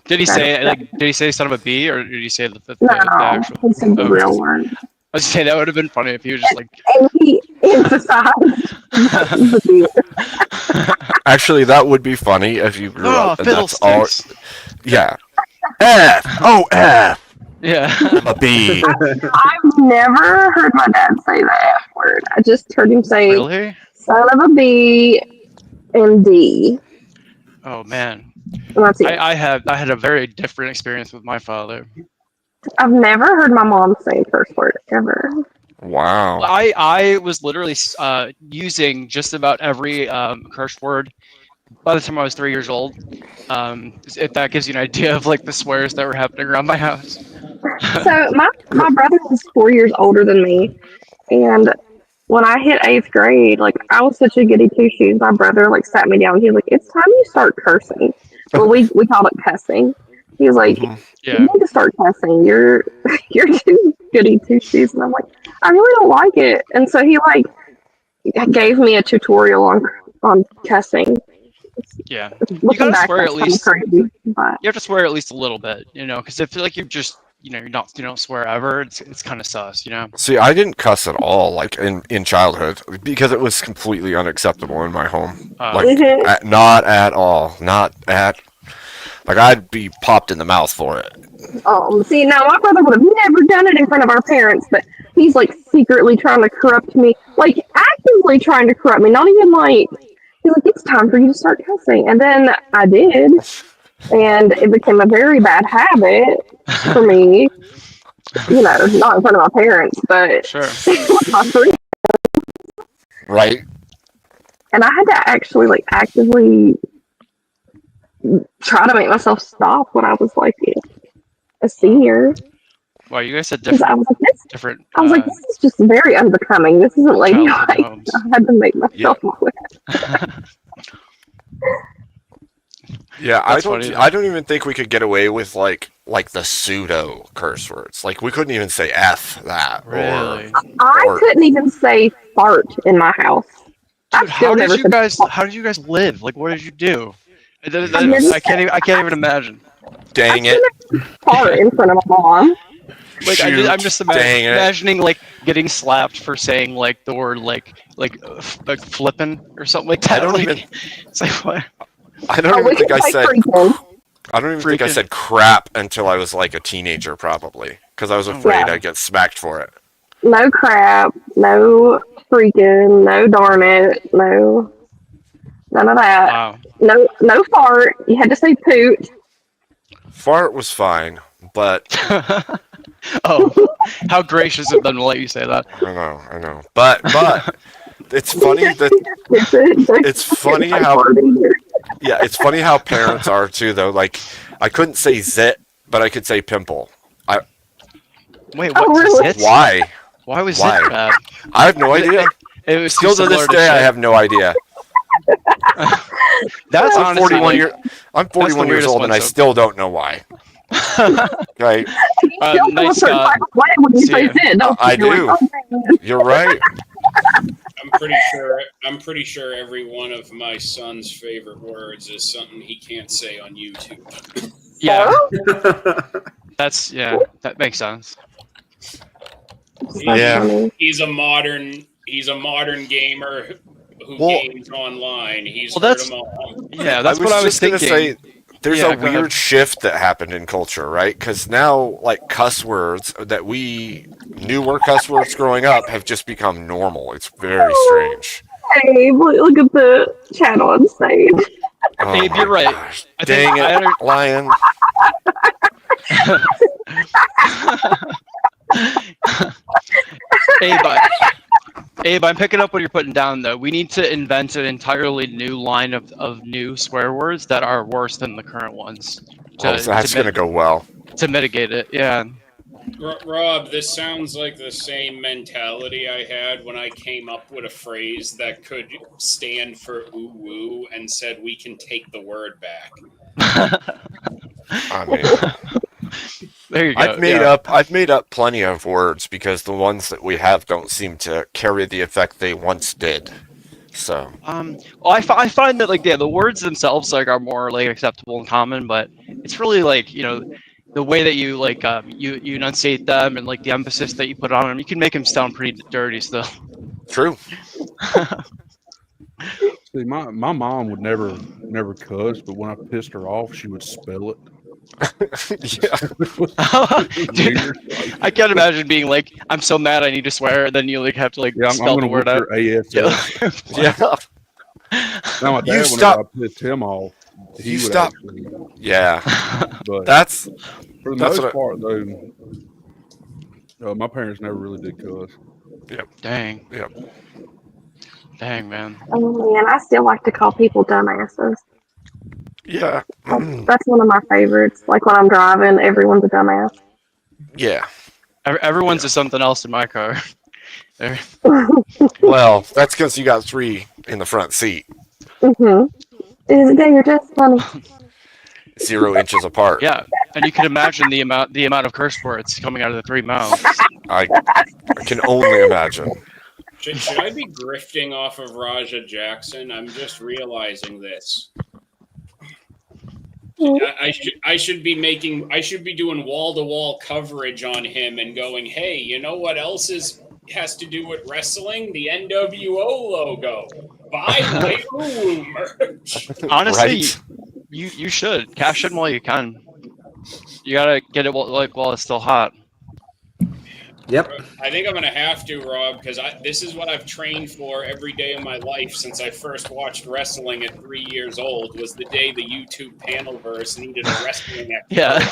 Did he say Did he say "son of a b" or did he say the actual? He said the real word. I was saying that would have been funny if he was just like. And he emphasized the b. Actually, that would be funny if you grew up and that's all. Fiddlesticks. Yeah. F. Oh, F. Yeah. A B. I've never heard my dad say the F word. I just heard him say "son of a B" and D. Oh man. That's it. I had a very different experience with my father. I've never heard my mom say a curse word ever. Wow. I was literally using just about every curse word by the time I was 3 years old. If that gives you an idea of like the swears that were happening around my house. So my brother was 4 years older than me, and when I hit 8th grade, like I was such a goody two shoes. My brother like sat me down. He was like, "It's time you start cursing." Well, we called it cussing. He was like, "You Yeah. need to start cussing. You're too goody two shoes." And I'm like, "I really don't like it." And so he like gave me a tutorial on cussing. Yeah. You Looking gotta back, swear that's at kind of least. crazy, but You have to swear at least a little bit, you know, because if like you just you don't swear ever, it's kind of sus, you know. See, I didn't cuss at all, like in childhood, because it was completely unacceptable in my home. Like, not at all. Not at. Like, I'd be popped in the mouth for it. See, now my brother would have never done it in front of our parents, but he's like secretly trying to corrupt me, like actively trying to corrupt me. Not even like he's like, "It's time for you to start cussing," and then I did, and it became a very bad habit for me. You know, not in front of my parents, but Sure. with my friends. Right. And I had to actually like actively try to make myself stop when I was like a senior. Wow, you guys had Because I was like, different. I was like, this is just very unbecoming. This isn't ladylike. homes. I had to make myself quit. Yeah, That's I funny, don't even think we could get away with like the pseudo curse words. Like we couldn't even say F that. Really? I couldn't even say fart in my house. Dude, how did you guys live? Like, what did you do? I can't even imagine. Dang it! Fart in front of my mom. Like I'm just imagining like getting slapped for saying like the word like flipping or something like that. I don't even. It's like what? I don't even think I said. Freaking. I don't even think I said crap until I was like a teenager, probably, because I was afraid I'd get smacked for it. No crap, no freaking, no darn it, no, none of that. Wow. No fart. You had to say poot. Fart was fine, but oh, how gracious of them to let you say that. I know, but it's funny that it's funny how it's funny how parents are too, though. Like I couldn't say zit, but I could say pimple. Wait, what? Really? Zit? Why? Why was zit bad? I have no idea. It was still to this day I have no idea. That's I'm 41 years old and I still don't know why. Right. Nice, Scott. I do. You're right. I'm pretty sure every one of my son's favorite words is something he can't say on YouTube. Yeah. That makes sense. Yeah. He's a modern gamer who games online. He's heard them all. Yeah, that's what I was thinking. Say, there's a weird shift that happened in culture, right? Because now, like, cuss words that we knew were cuss words growing up have just become normal. It's very strange. Hey, look at the chat on stage. Oh Abe, you're right. Dang it, Lion. Abe, I'm picking up what you're putting down, though. We need to invent an entirely new line of new swear words that are worse than the current ones. That's going to go well. To mitigate it, yeah. Rob, this sounds like the same mentality I had when I came up with a phrase that could stand for ooh woo and said we can take the word back. I mean, there you go. I've made up plenty of words because the ones that we have don't seem to carry the effect they once did. So, well, I find that the words themselves are more acceptable and common, but it's really the way that you you enunciate them and the emphasis that you put on them, you can make them sound pretty dirty still. True. See, my mom would never cuss, but when I pissed her off, she would spell it. Dude, I can't imagine being like, I'm so mad I need to swear, and then you have to spell the word out. Yeah. Now my dad, whenever I pissed him off, he You would stop. actually. Yeah, But that's for the that's most what. part, though, my parents never really did cuss. Yep. Dang. Yep. Dang, man. Oh man, I still like to call people dumbasses. Yeah. That's one of my favorites. Like when I'm driving, everyone's a dumbass. Yeah. Everyone's just something else in my car. Well, that's because you got 3 in the front seat, Mm-hmm. You're just funny. 0 inches apart. Yeah, and you can imagine the amount of curse words coming out of the 3 mouths. I can only imagine. Should I be grifting off of Raja Jackson? I'm just realizing this. I should be doing wall-to-wall coverage on him and going, hey, you know what else has to do with wrestling? The NWO logo. Buy Woo merch. Honestly, Right? you should cash in while you can. You gotta get it while it's still hot. Yep. I think I'm gonna have to, Rob, because this is what I've trained for every day of my life since I first watched wrestling at 3 years old. Was the day the YouTube Panelverse needed a wrestling expert. Yeah,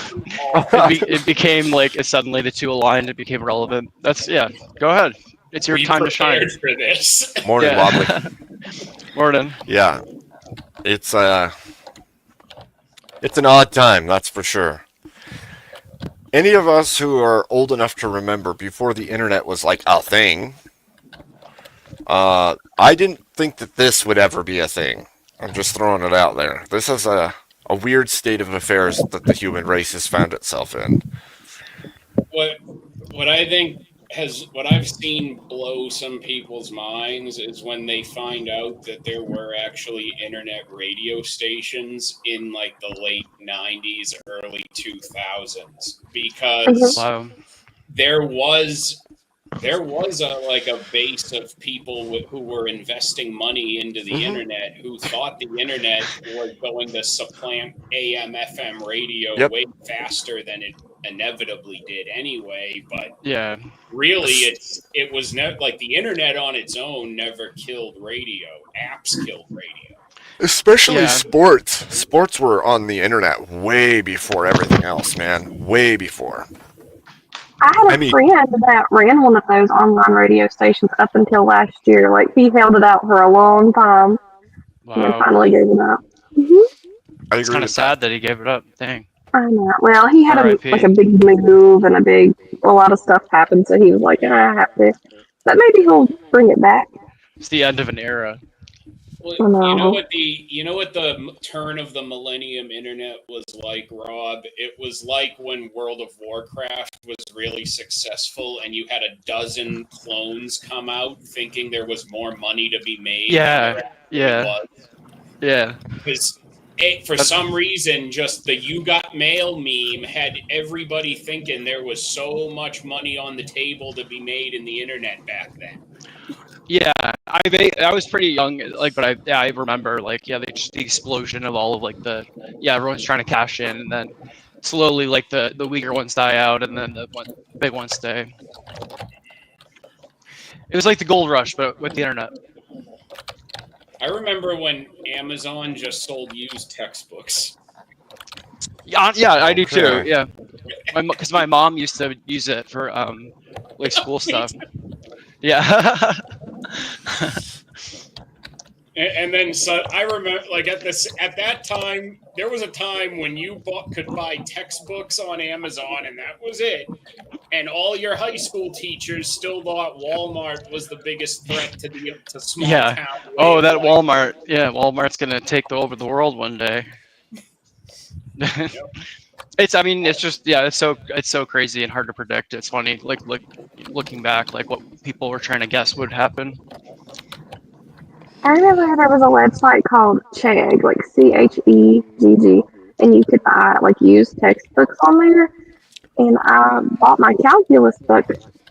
it became like suddenly the two aligned. It became relevant. Go ahead. It's your time to shine. For this. Morning, Wobbly. Morning. Yeah. It's an odd time, that's for sure. Any of us who are old enough to remember before the internet was like a thing, I didn't think that this would ever be a thing. I'm just throwing it out there. This is a weird state of affairs that the human race has found itself in. What I think what I've seen blow some people's minds is when they find out that there were actually internet radio stations in like the late 90s, early 2000s, because there was a base of people who were investing money into the internet who thought the internet was going to supplant AM FM radio way faster than it inevitably did anyway. But really it was never like the internet on its own never killed radio. Apps killed radio. Especially sports. Sports were on the internet way before everything else, man. Way before. I had a friend that ran one of those online radio stations up until last year. Like, he held it out for a long time and then finally gave it up. It's kind of sad that he gave it up. Dang. I know. Well, he had a big move and a lot of stuff happened, so he was like, I have to. But maybe he'll bring it back. It's the end of an era. Well, you know what the turn of the millennium internet was like, Rob? It was like when World of Warcraft was really successful and you had a dozen clones come out thinking there was more money to be made. Because for some reason, just the "you got mail" meme had everybody thinking there was so much money on the table to be made in the internet back then. Yeah, I was pretty young, but I remember the explosion of all of everyone's trying to cash in, and then slowly the weaker ones die out, and then the big ones stay. It was like the gold rush, but with the internet. I remember when Amazon just sold used textbooks. Yeah, I do too. Yeah, because my mom used to use it for school stuff. Yeah. And then I remember at that time there was a time when you could buy textbooks on Amazon and that was it. And all your high school teachers still thought Walmart was the biggest threat to small town. Oh, that Walmart. Yeah, Walmart's gonna take over the world one day. It's so crazy and hard to predict. It's funny, looking back, what people were trying to guess would happen. I remember there was a website called Chegg, CHEGG, and you could buy used textbooks on there. And I bought my calculus book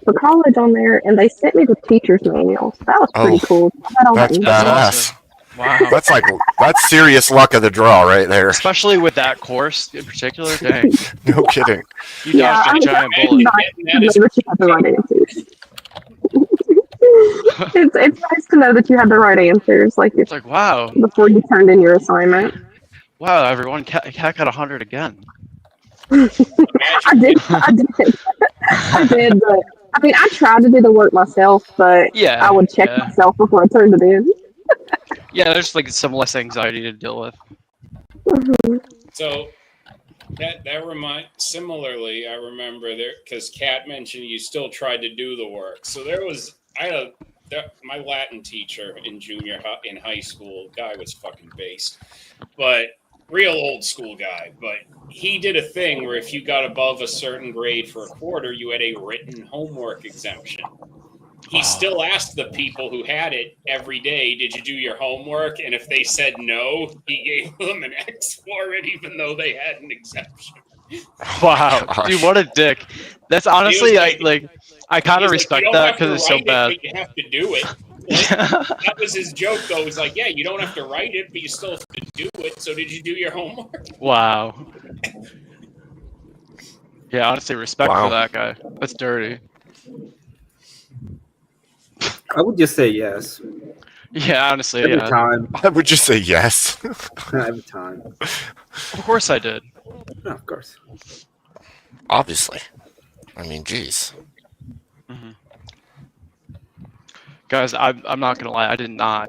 for college on there, and they sent me the teacher's manual. So that was pretty cool. That's badass. Wow, that's serious luck of the draw right there. Especially with that course in particular. Dang. No kidding. You dodged a giant bullet. But you had the right answers. It's nice to know that you had the right answers. Wow. Before you turned in your assignment. Wow, everyone, Cat got 100 again. I did. I did, but I mean, I tried to do the work myself, but Yeah, I would check yeah. myself before I turned it in. Yeah, there's like some less anxiety to deal with. So that similarly, I remember there because Kat mentioned you still tried to do the work. So my Latin teacher in in high school. Guy was fucking based, but real old school guy. But he did a thing where if you got above a certain grade for a quarter, you had a written homework exemption. He still asked the people who had it every day, "Did you do your homework?" And if they said no, he gave them an X for it, even though they had an exemption. Wow, dude, what a dick. That's honestly, I kind of He's respect you don't that have to because it's so write bad. it, but you have to do it. Like, that was his joke, though. He's like, yeah, you don't have to write it, but you still have to do it. So did you do your homework? Wow. Yeah, honestly, respect Wow. for that guy. That's dirty. I would just say yes. Yeah, honestly, Every yeah. time. I would just say yes. Every time. Of course I did. Yeah, of course. Obviously. I mean, geez. Guys, I'm not gonna lie, I did not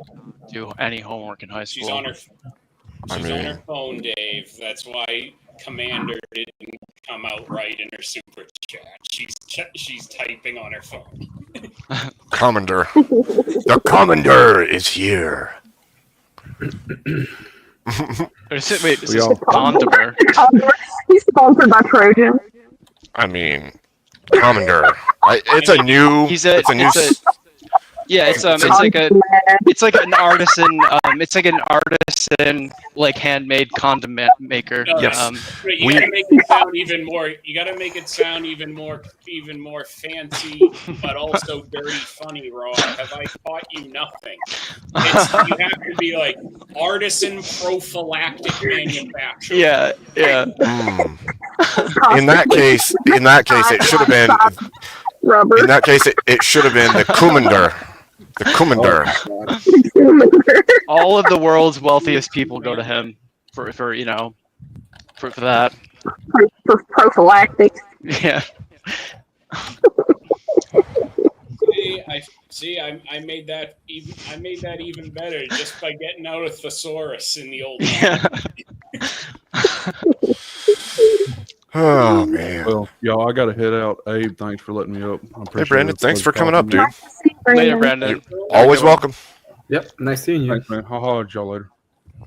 do any homework in high She's school. on her. She's on her phone, Dave. That's why Commander didn't come out right in her super chat. She's typing on her phone. Commander. The Commander is here. Is it Y'all- Gondomar? He's sponsored by Trojan. I mean, Commander. It's a new. Yeah, it's like an artisan. It's like an artisan, like handmade condiment maker. Yes. But you gotta make it sound even more. You gotta make it sound even more fancy, but also dirty, funny. Raw. Have I taught you nothing? You have to be like artisan prophylactic manufacturer. Yeah, yeah. In that case, it should have been. Rubber. In that case, it should have been the Commander. The Commander. All of the world's wealthiest people go to him for that. For prophylactics. Yeah. I made that even better just by getting out a thesaurus in the old. Oh man. Well, y'all, I gotta head out. Abe, thanks for letting me up. I Hey appreciate Brandon, it. thanks for coming up, Talking to dude. Later, Brandon. You're always welcome. Yep, nice seeing you. you. Thanks, man. I'll holler at y'all later.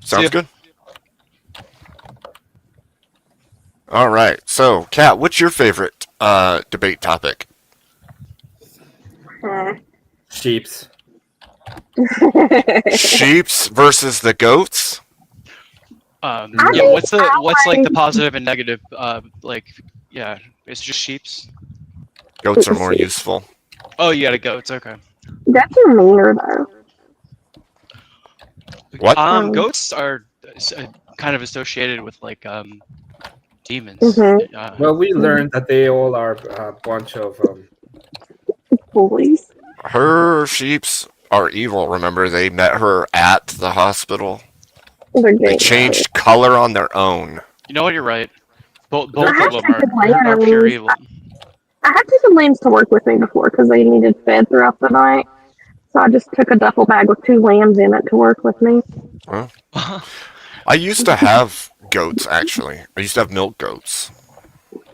Sounds good. All right. So, Kat, what's your favorite debate topic? Sheeps. Sheeps versus the goats? Yeah, what's like the positive and negative? Yeah, it's just sheeps. Goats are more useful. Oh, you got a goats. Okay. That's meaner though. What? Goats are kind of associated with like demons. Well, we learned that they all are a bunch of bullies. Her sheeps are evil. Remember, they met her at the hospital. They changed color on their own. You know what? You're right. Both of I them had are pure evil. I had taken lambs to work with me before because they needed fed throughout the night. So I just took a duffel bag with 2 lambs in it to work with me. Well, I used to have goats, actually. I used to have milk goats.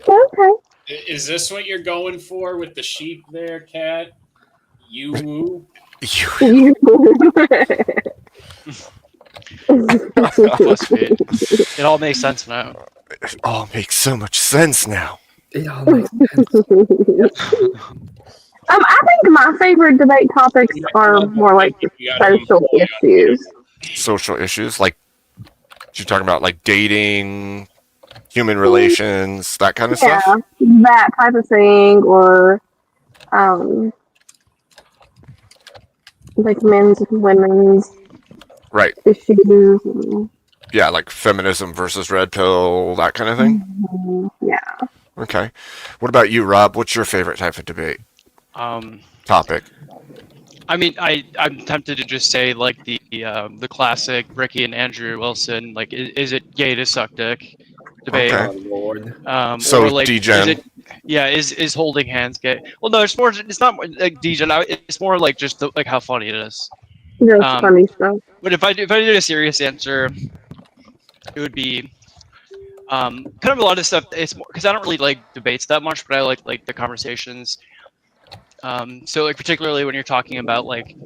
Okay. Is this what you're going for with the sheep there, Kat? You woo? It all makes sense now. It all makes so much sense now. It all makes sense. I think my favorite debate topics are more like social issues. Social issues? Like, you're talking about like dating, human relations, that kind of stuff? That type of thing, or like men's and women's issues. Yeah, like feminism versus red pill, that kind of thing? Yeah. Okay. What about you, Rob? What's your favorite type of debate? Topic. I mean, I'm tempted to just say like the classic Ricky and Andrew Wilson, like is it gay to suck dick debate, Okay. Oh Lord. So or like is DGen. it yeah is holding hands gay? Well, no, it's not like DJ. It's more like just like how funny it is. Just funny stuff. But if I did a serious answer, it would be kind of a lot of stuff. It's more because I don't really like debates that much, but I like the conversations. So like particularly when you're talking about like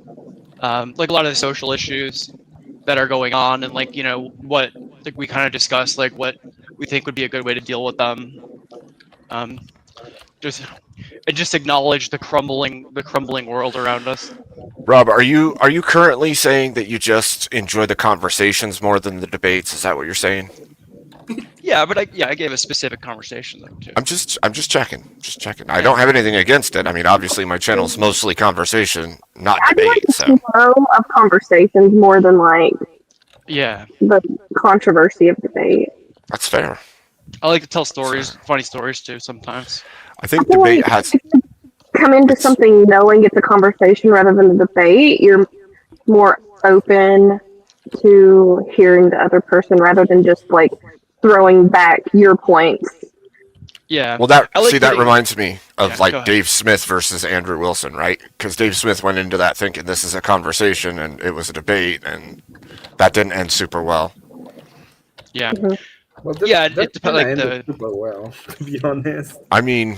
a lot of the social issues that are going on, and like what like we kind of discussed like what we think would be a good way to deal with them. Um, just acknowledge the crumbling world around us. Rob, are you currently saying that you just enjoy the conversations more than the debates? Is that what you're saying? Yeah, but I gave a specific conversation though too. I'm just checking. Just checking. I don't have anything against it. I mean, obviously my channel's mostly conversation, not I debate, like so the flow of conversations more than like Yeah, the controversy of debate. that's fair. I like to tell stories, funny stories too sometimes. I think I feel debate like has if you come into something knowing it's a conversation rather than a debate, you're more open to hearing the other person rather than just like throwing back your points. Yeah. Well, that I like see that putting- reminds me of Yeah, go like ahead. Dave Smith versus Andrew Wilson, right? Because Dave Smith went into that thinking this is a conversation and it was a debate, and that didn't end super well. Yeah. Well, Yeah, that it depends. Like ended the super well, to be honest. I mean,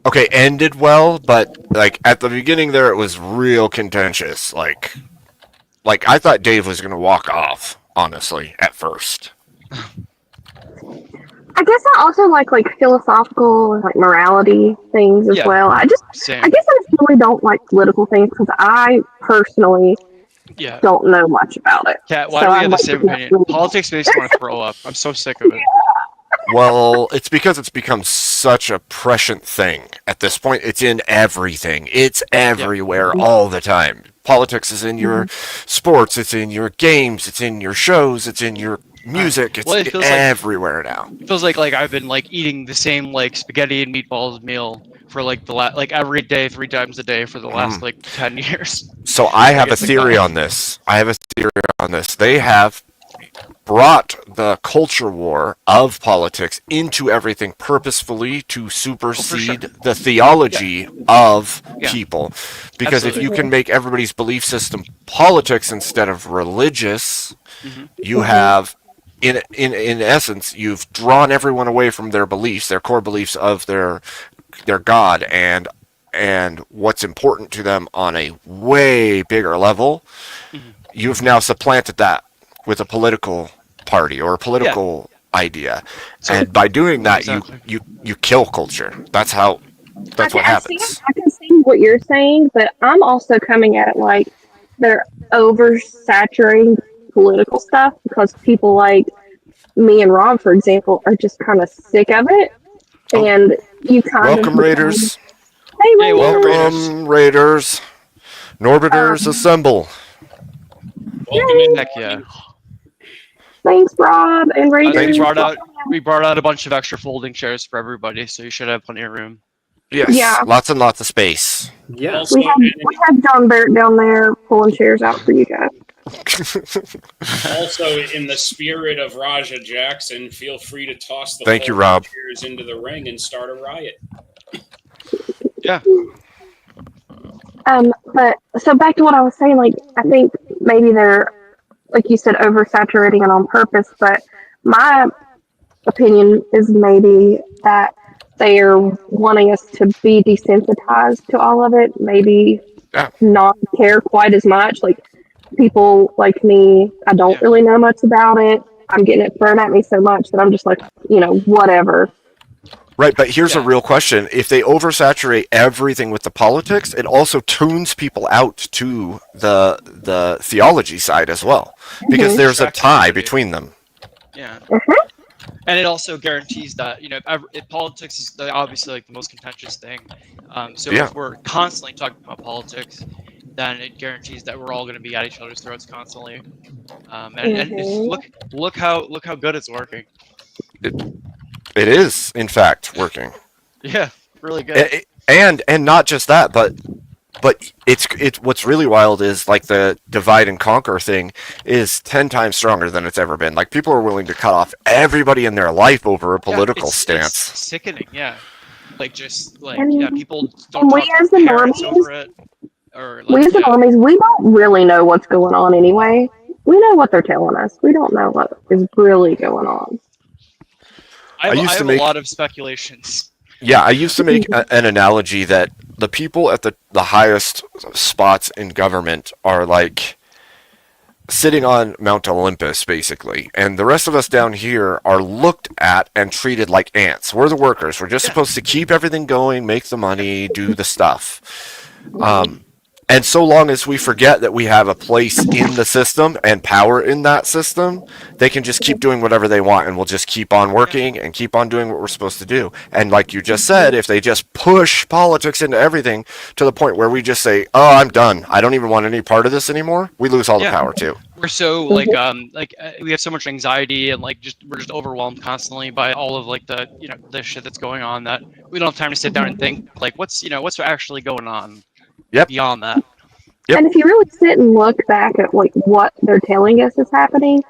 okay, ended well, but like at the beginning there, it was real contentious. Like I thought Dave was gonna walk off, honestly, at first. I guess I also like philosophical and like morality things as Yeah, well. I guess same. I just really don't like political things because I personally Yeah. don't know much about it. Kat, why So do we I'm have the like, same opinion? Politics makes me want to throw up. I'm so sick of it. Well, it's because it's become such a prescient thing. At this point, it's in everything. It's everywhere all the time. Politics is in your sports, it's in your games, it's in your shows, it's in your music, it's Well, it feels like- everywhere now. It feels like I've been like eating the same like spaghetti and meatballs meal for like like every day, 3 times a day for the last like 10 years. So I have a it's like theory that. on this. They have brought the culture war of politics into everything purposefully to supersede the theology of people. Because if you can make everybody's belief system politics instead of religious, you have in essence you've drawn everyone away from their beliefs, their core beliefs of their God and what's important to them on a way bigger level. You've now supplanted that with a political party or a political idea, and by doing that, you kill culture. That's what happens. I can see what you're saying, but I'm also coming at it like they're oversaturating political stuff because people like me and Rob, for example, are just kind of sick of it, and you kind Welcome, of Raiders. Hey, Raiders. Welcome, Raiders. Norbiters assemble. Welcome in. Heck yeah. Thanks, Rob and I think Raiders. we brought out a bunch of extra folding chairs for everybody, so you should have plenty of room. Yes, Yeah. lots and lots of space. Yeah. We have John Barrett down there pulling chairs out for you guys. Also, in the spirit of Raja Jackson, feel free to toss the Thank you, folding Rob. chairs into the ring and start a riot. Yeah. But so back to what I was saying, like I think maybe they're, like you said, oversaturating it on purpose. But my opinion is maybe that they are wanting us to be desensitized to all of it. Maybe not care quite as much. Like people like me, I don't really know much about it. I'm getting it thrown at me so much that I'm just like, whatever. Right, but here's a real question. If they oversaturate everything with the politics, it also tunes people out to the theology side as well. Because there's a tie between them. Yeah. And it also guarantees that, politics is obviously like the most contentious thing. So if we're constantly talking about politics, then it guarantees that we're all going to be at each other's throats constantly. And look how good it's working. It is, in fact, working. Yeah, really good. And not just that, but But it's what's really wild is like the divide and conquer thing is 10 times stronger than it's ever been. Like people are willing to cut off everybody in their life over a political it's stance. sickening. Yeah, like just like And, people don't and we talk to as their the parents normies, over it, or we like as the normies, we don't really know what's going on anyway. We know what they're telling us. We don't know what is really going on. I have a lot of speculations. Yeah, I used to make an analogy that the people at the highest spots in government are like sitting on Mount Olympus, basically, and the rest of us down here are looked at and treated like ants. We're the workers. We're just supposed to keep everything going, make the money, do the stuff. And so long as we forget that we have a place in the system and power in that system, they can just keep doing whatever they want and we'll just keep on working and keep on doing what we're supposed to do. And like you just said, if they just push politics into everything to the point where we just say, oh, I'm done. I don't even want any part of this anymore, we lose all the power too. We're so we have so much anxiety and we're just overwhelmed constantly by all of the the shit that's going on that we don't have time to sit down and think like what's actually going on beyond that. And if you really sit and look back at what they're telling us is happening,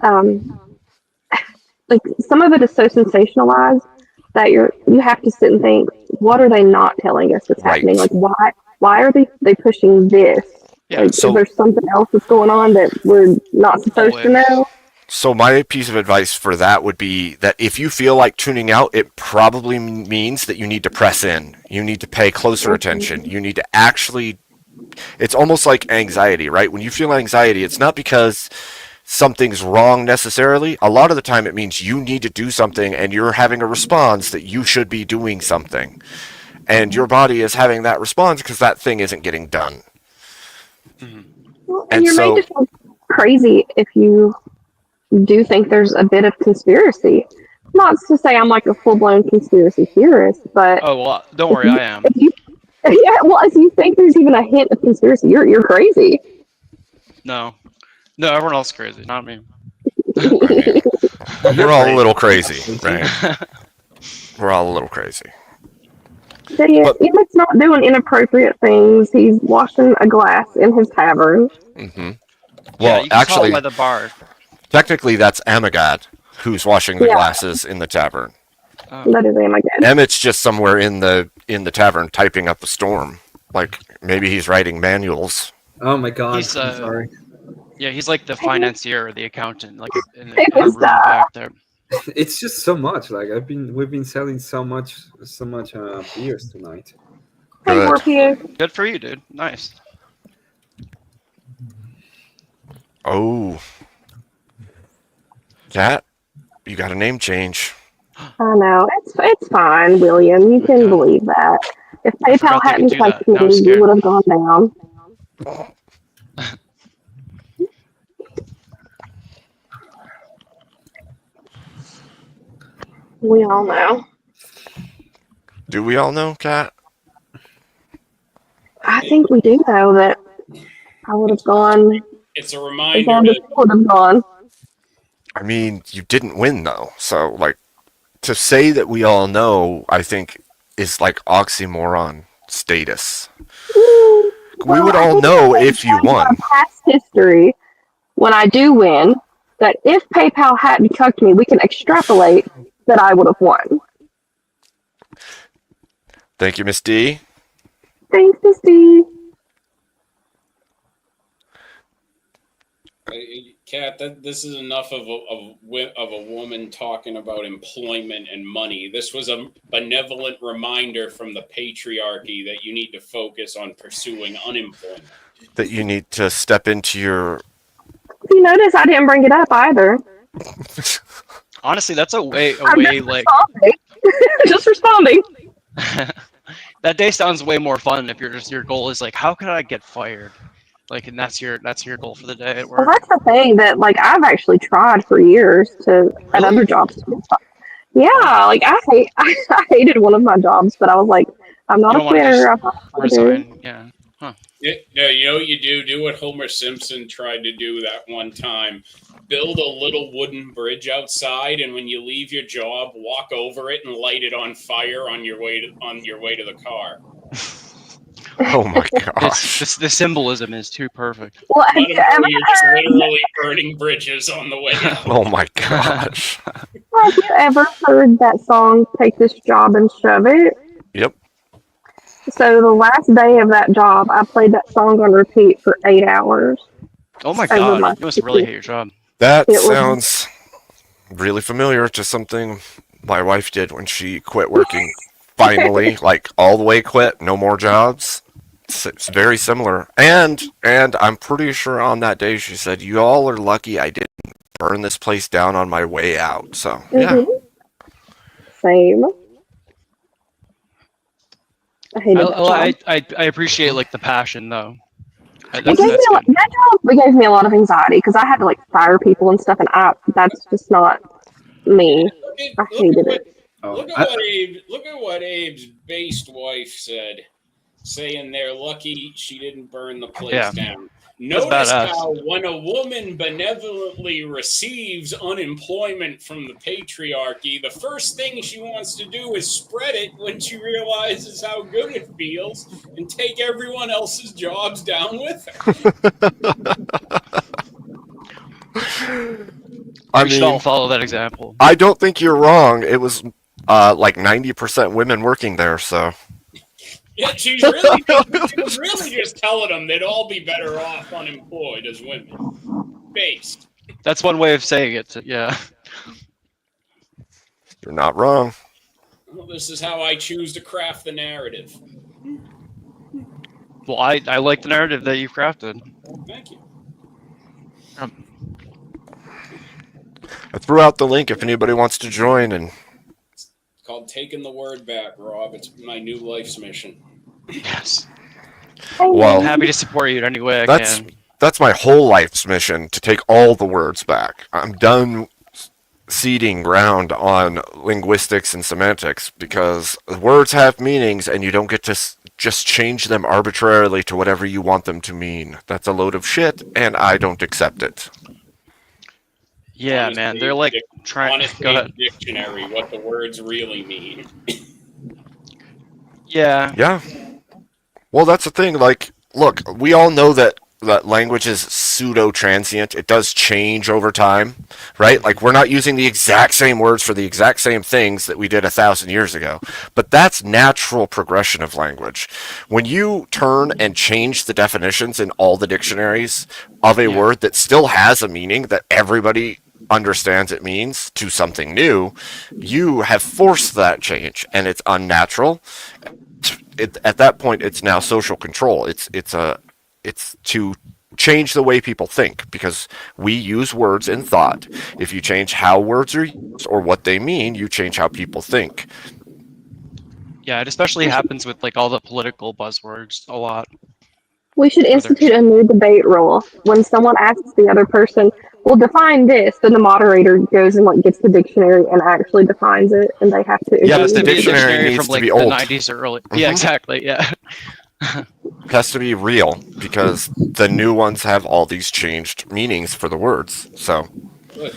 like some of it is so sensationalized that you have to sit and think, what are they not telling us that's happening? Like why are they pushing this? Yeah, like, so is there something else that's going on that we're not supposed to know? So my piece of advice for that would be that if you feel like tuning out, it probably means that you need to press in. You need to pay closer attention. You need to actually. It's almost like anxiety, right? When you feel anxiety, it's not because something's wrong necessarily. A lot of the time it means you need to do something and you're having a response that you should be doing something. And your body is having that response because that thing isn't getting done. Well, and you're made to feel crazy if you do think there's a bit of conspiracy. Not to say I'm like a full-blown conspiracy theorist, but don't worry, I am. If you think there's even a hint of conspiracy, you're crazy. No, everyone else is crazy, not me. We're all a little crazy, right? We're all a little crazy. But yeah, Emmett's not doing inappropriate things. He's washing a glass in his tavern. Mm-hmm. Well, you can actually, by the bar. Technically, that's Amagad who's washing the glasses in the tavern. That is Amagad. Emmett's just somewhere in the tavern typing up a storm. Like maybe he's writing manuals. Oh my god! He's, I'm sorry. Yeah, he's like the financier or the accountant, like in a room back there. It's just so much. Like we've been selling so much beers tonight. Good for you, dude. Nice. Oh, Kat, you got a name change. I know it's fine, William. You can believe that. If PayPal hadn't touched me, you would have gone down. We all know. Do we all know, Kat? I think we do know that I would have gone. It's a reminder. Would have gone. I mean, you didn't win though, so like to say that we all know, I think is like oxymoron status. We would all know if you won. Past history, when I do win, that if PayPal hadn't cucked me, we can extrapolate that I would have won. Thank you, Miss D. Thanks, Miss D. Kat, this is enough of a woman talking about employment and money. This was a benevolent reminder from the patriarchy that you need to focus on pursuing unemployment. That you need to step into your. You notice I didn't bring it up either. Honestly, that's a way like just responding. That day sounds way more fun if your goal is like, how can I get fired? Like, and that's your goal for the day at work. Well, that's the thing that I've actually tried for years at other jobs. Yeah, I hated one of my jobs, but I was like, I'm not a quitter. Resign. Yeah. Huh. Yeah, you know what you do? Do what Homer Simpson tried to do that one time. Build a little wooden bridge outside, and when you leave your job, walk over it and light it on fire on your way to the car. Oh my It's gosh. the symbolism is too perfect. Well, have Let you him know ever you're just heard? literally burning bridges on the way out. Oh my gosh. Have you ever heard that song "Take This Job and Shove It"? Yep. So the last day of that job, I played that song on repeat for 8 hours Oh my over god, my. you must really hate your job. That It was sounds really familiar to something my wife did when she quit working. Finally, like all the way quit, no more jobs. It's very similar. And I'm pretty sure on that day she said, "You all are lucky I didn't burn this place down on my way out." So yeah. Same. I hated that job. I appreciate like the passion though. It gave me That's good. that job. It gave me a lot of anxiety because I had to like fire people and stuff, and that's just not me. I hated it. Look at what Abe's based wife said, saying they're lucky she didn't burn the place down. Notice badass. how when a woman benevolently receives unemployment from the patriarchy, the first thing she wants to do is spread it when she realizes how good it feels and take everyone else's jobs down with her. We should all follow that example. I don't think you're wrong. It was like 90% women working there, so. Yeah, she's really just telling them they'd all be better off unemployed as women. Based. That's one way of saying it. Yeah. You're not wrong. Well, this is how I choose to craft the narrative. Well, I like the narrative that you've crafted. Thank you. I threw out the link if anybody wants to join. And it's called Taking the Word Back, Rob. It's my new life's mission. Yes. Well, I'm happy to support you in any way I can. That's my whole life's mission, to take all the words back. I'm done seeding ground on linguistics and semantics because words have meanings and you don't get to just change them arbitrarily to whatever you want them to mean. That's a load of shit, and I don't accept it. Yeah, honestly, man, they're like trying to go ahead. Dictionary what the words really mean. Yeah. Yeah. Well, that's the thing. Like, look, we all know that language is pseudo-transient. It does change over time, right? Like, we're not using the exact same words for the exact same things that we did 1,000 years ago. But that's natural progression of language. When you turn and change the definitions in all the dictionaries of a word that still has a meaning that everybody understands it means to something new, you have forced that change, and it's unnatural. At that point, it's now social control. It's to change the way people think, because we use words in thought. If you change how words are used or what they mean, you change how people think. Yeah, it especially happens with like all the political buzzwords a lot. We should institute a new debate rule. When someone asks the other person, "Well, define this," then the moderator goes and like gets the dictionary and actually defines it, and they have to agree. Yeah, the dictionary needs from like to be the old. 90s or early. Yeah, exactly. Yeah. It has to be real, because the new ones have all these changed meanings for the words. So look,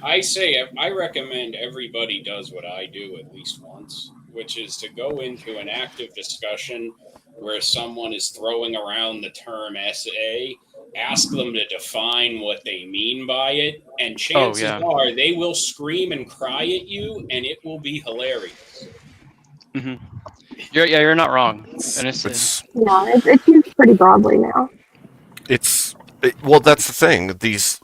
I recommend everybody does what I do at least once, which is to go into an active discussion where someone is throwing around the term SA, ask them to define what they mean by it, and chances are they will scream and cry at you, and it will be hilarious. Mm-hmm. You're not wrong. It's used pretty broadly now. Well, that's the thing. These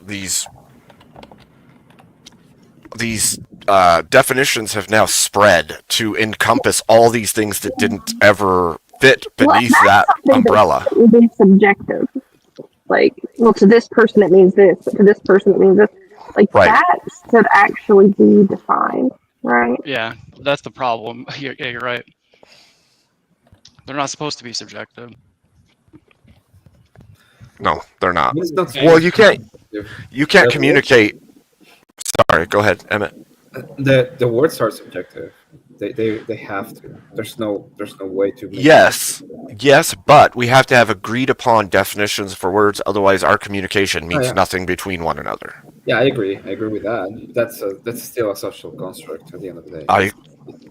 definitions have now spread to encompass all these things that didn't ever fit beneath that umbrella. It would be subjective. Like, well, to this person it means this, but to this person it means this. Like, that should actually be defined, right? Yeah, that's the problem. You're right. They're not supposed to be subjective. No, they're not. Well, you can't communicate. Sorry, go ahead, Emmett. The words are subjective. They have to. There's no way to make Yes, but we have to have agreed upon definitions for words. Otherwise, our communication means nothing between one another. Yeah, I agree. I agree with that. That's still a social construct at the end of the day.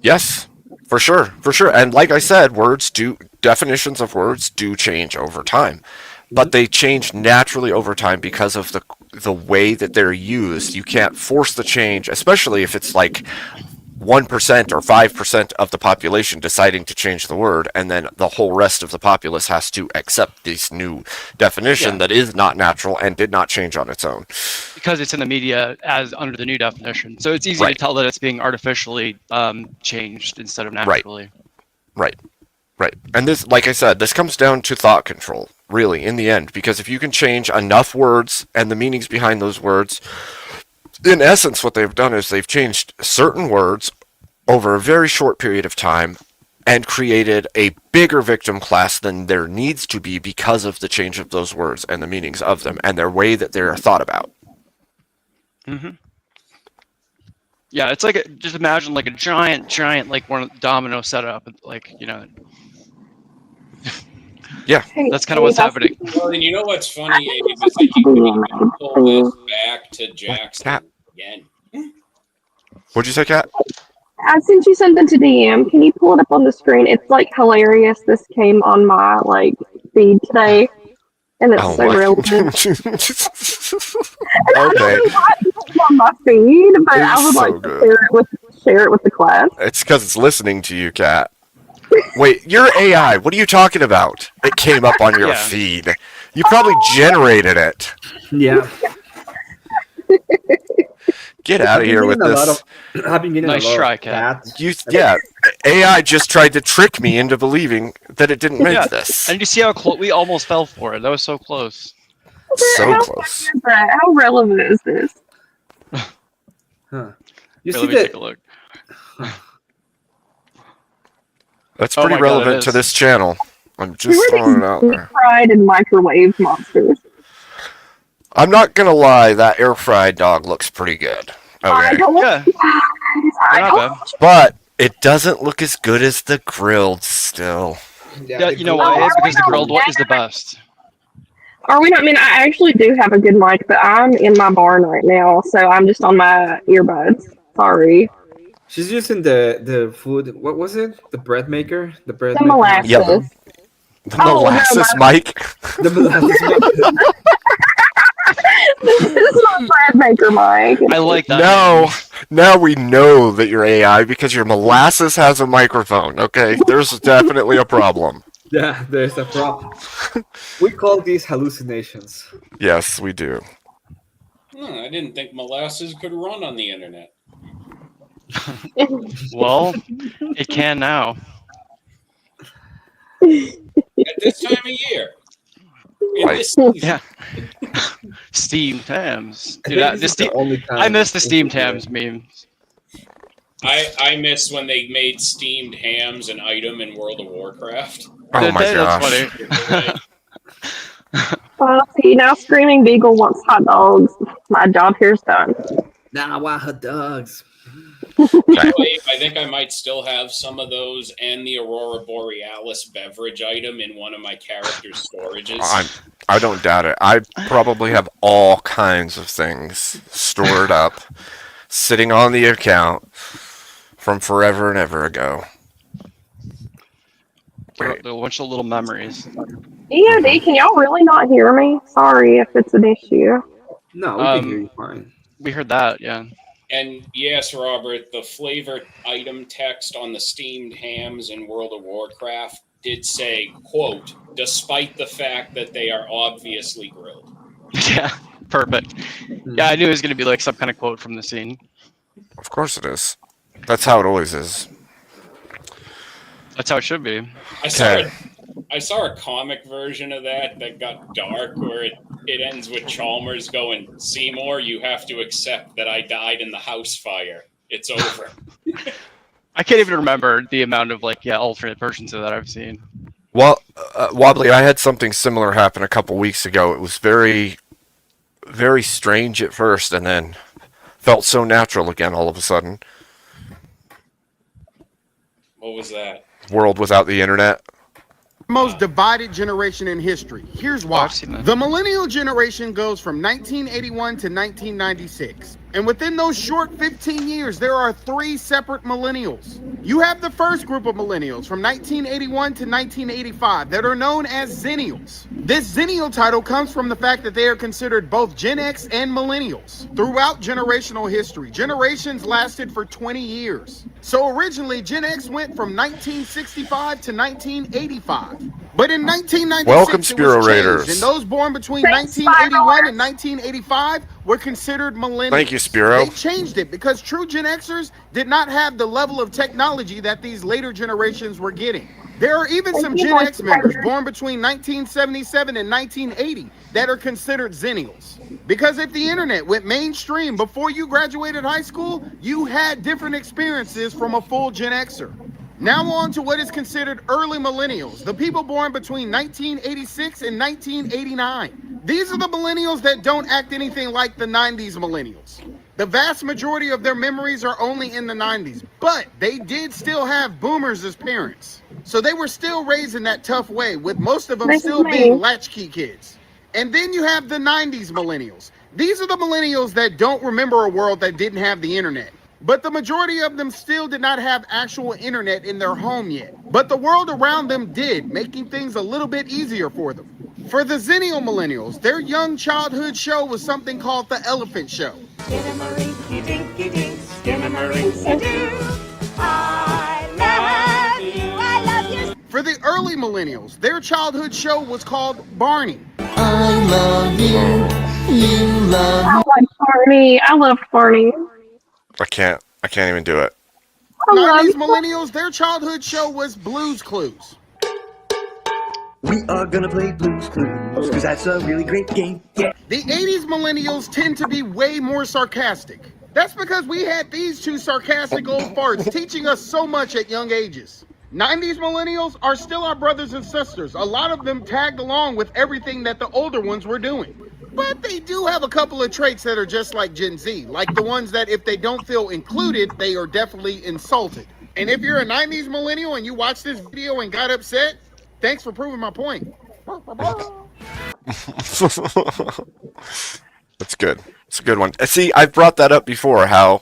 Yes. For sure. And like I said, definitions of words do change over time. But they change naturally over time because of the way that they're used. You can't force the change, especially if it's like 1% or 5% of the population deciding to change the word, and then the whole rest of the populace has to accept this new definition that is not natural and did not change on its own. Because it's in the media as under the new definition. So it's easy to tell that it's being artificially changed instead of naturally. Right. And this, like I said, this comes down to thought control, really, in the end, because if you can change enough words and the meanings behind those words, in essence, what they've done is they've changed certain words over a very short period of time and created a bigger victim class than there needs to be because of the change of those words and the meanings of them and their way that they're thought about. Mm-hmm. Yeah, it's like just imagine like a giant like one domino setup, like Yeah, that's kind of what's happening. Well, and you know what's funny, Abe, is that you can pull this back to Jackson again. What'd you say, Kat? I sent you something to DM. Can you pull it up on the screen? It's like hilarious. This came on my feed today, and it's so relevant. I don't know why it's on my feed, but I would like to share it with the class. It's because it's listening to you, Kat. Wait, you're AI. What are you talking about? It came up on your feed. You probably generated it. Yeah. Get out of here with this. I've been getting nice a lot try, of Kat. AI just tried to trick me into believing that it didn't make this. And you see how close we almost fell for it. That was so close. So close. How relevant is this? Huh. You Let see me that? take a look. That's pretty relevant to this channel. I'm just throwing it out there. Fried and microwave monsters. I'm not gonna lie, that air fried dog looks pretty good. Okay. But it doesn't look as good as the grilled still. Yeah, you know why? Because the grilled one is the best. Are we not? I mean, I actually do have a good mic, but I'm in my barn right now, so I'm just on my earbuds. Sorry. She's using the food. What was it? The bread maker? The bread The maker? molasses. Yep. The molasses mic. The molasses mic. This is my bread maker mic. I like that. No. Now we know that you're AI because your molasses has a microphone. Okay, there's definitely a problem. Yeah, there's a problem. We call these hallucinations. Yes, we do. I didn't think molasses could run on the internet. Well, it can now. At this time of year. Yeah. Steamed hams. Dude, I miss the steamed hams memes. I miss when they made steamed hams an item in World of Warcraft. Oh my gosh. That's funny. See, now Screaming Beagle wants hot dogs. My job here's done. Now I want hot dogs. I think I might still have some of those and the Aurora Borealis beverage item in one of my character's storages. I don't doubt it. I probably have all kinds of things stored up, sitting on the account from forever and ever ago. A bunch of little memories. EOD, can y'all really not hear me? Sorry if it's an issue. No, we can hear you fine. We heard that, yeah. And yes, Robert, the flavor item text on the steamed hams in World of Warcraft did say, quote, despite the fact that they are obviously grilled. Yeah, perfect. Yeah, I knew it was going to be like some kind of quote from the scene. Of course it is. That's how it always is. That's how it should be. I saw a comic version of that got dark where it ends with Chalmers going, Seymour, you have to accept that I died in the house fire. It's over. I can't even remember the amount of alternate versions of that I've seen. Well, Wobbly, I had something similar happen a couple weeks ago. It was very, very strange at first and then felt so natural again all of a sudden. What was that? World without the internet. Most divided generation in history. Here's why. The millennial generation goes from 1981 to 1996. And within those short 15 years, there are 3 separate millennials. You have the first group of millennials from 1981 to 1985 that are known as Zennials. This Zennial title comes from the fact that they are considered both Gen X and millennials. Throughout generational history, generations lasted for 20 years. So originally, Gen X went from 1965 to 1985. But in Welcome, 1996, it was Spiro changed, Raiders. and those born between 1981 and 1985 were considered millennials. Thank you, Spiro. They changed it because true Gen Xers did not have the level of technology that these later generations were getting. There are even some Gen X members born between 1977 and 1980 that are considered Zennials. Because if the internet went mainstream before you graduated high school, you had different experiences from a full Gen Xer. Now on to what is considered early millennials, the people born between 1986 and 1989. These are the millennials that don't act anything like the 90s millennials. The vast majority of their memories are only in the 90s, but they did still have boomers as parents. So they were still raised in that tough way, with most of them still being latchkey kids. And then you have the 90s millennials. These are the millennials that don't remember a world that didn't have the internet. But the majority of them still did not have actual internet in their home yet. But the world around them did, making things a little bit easier for them. For the Zennial millennials, their young childhood show was something called the Elephant Show. For the early millennials, their childhood show was called Barney. I love you, you love me. I like Barney. I love Barney. I can't even do it. 90s millennials, their childhood show was Blue's Clues. We are gonna play Blue's Clues, because that's a really great game. Yeah. The 80s millennials tend to be way more sarcastic. That's because we had these 2 sarcastic old farts teaching us so much at young ages. 90s millennials are still our brothers and sisters. A lot of them tagged along with everything that the older ones were doing. But they do have a couple of traits that are just like Gen Z, like the ones that if they don't feel included, they are definitely insulted. And if you're a 90s millennial and you watched this video and got upset, thanks for proving my point. That's good. It's a good one. See, I've brought that up before, how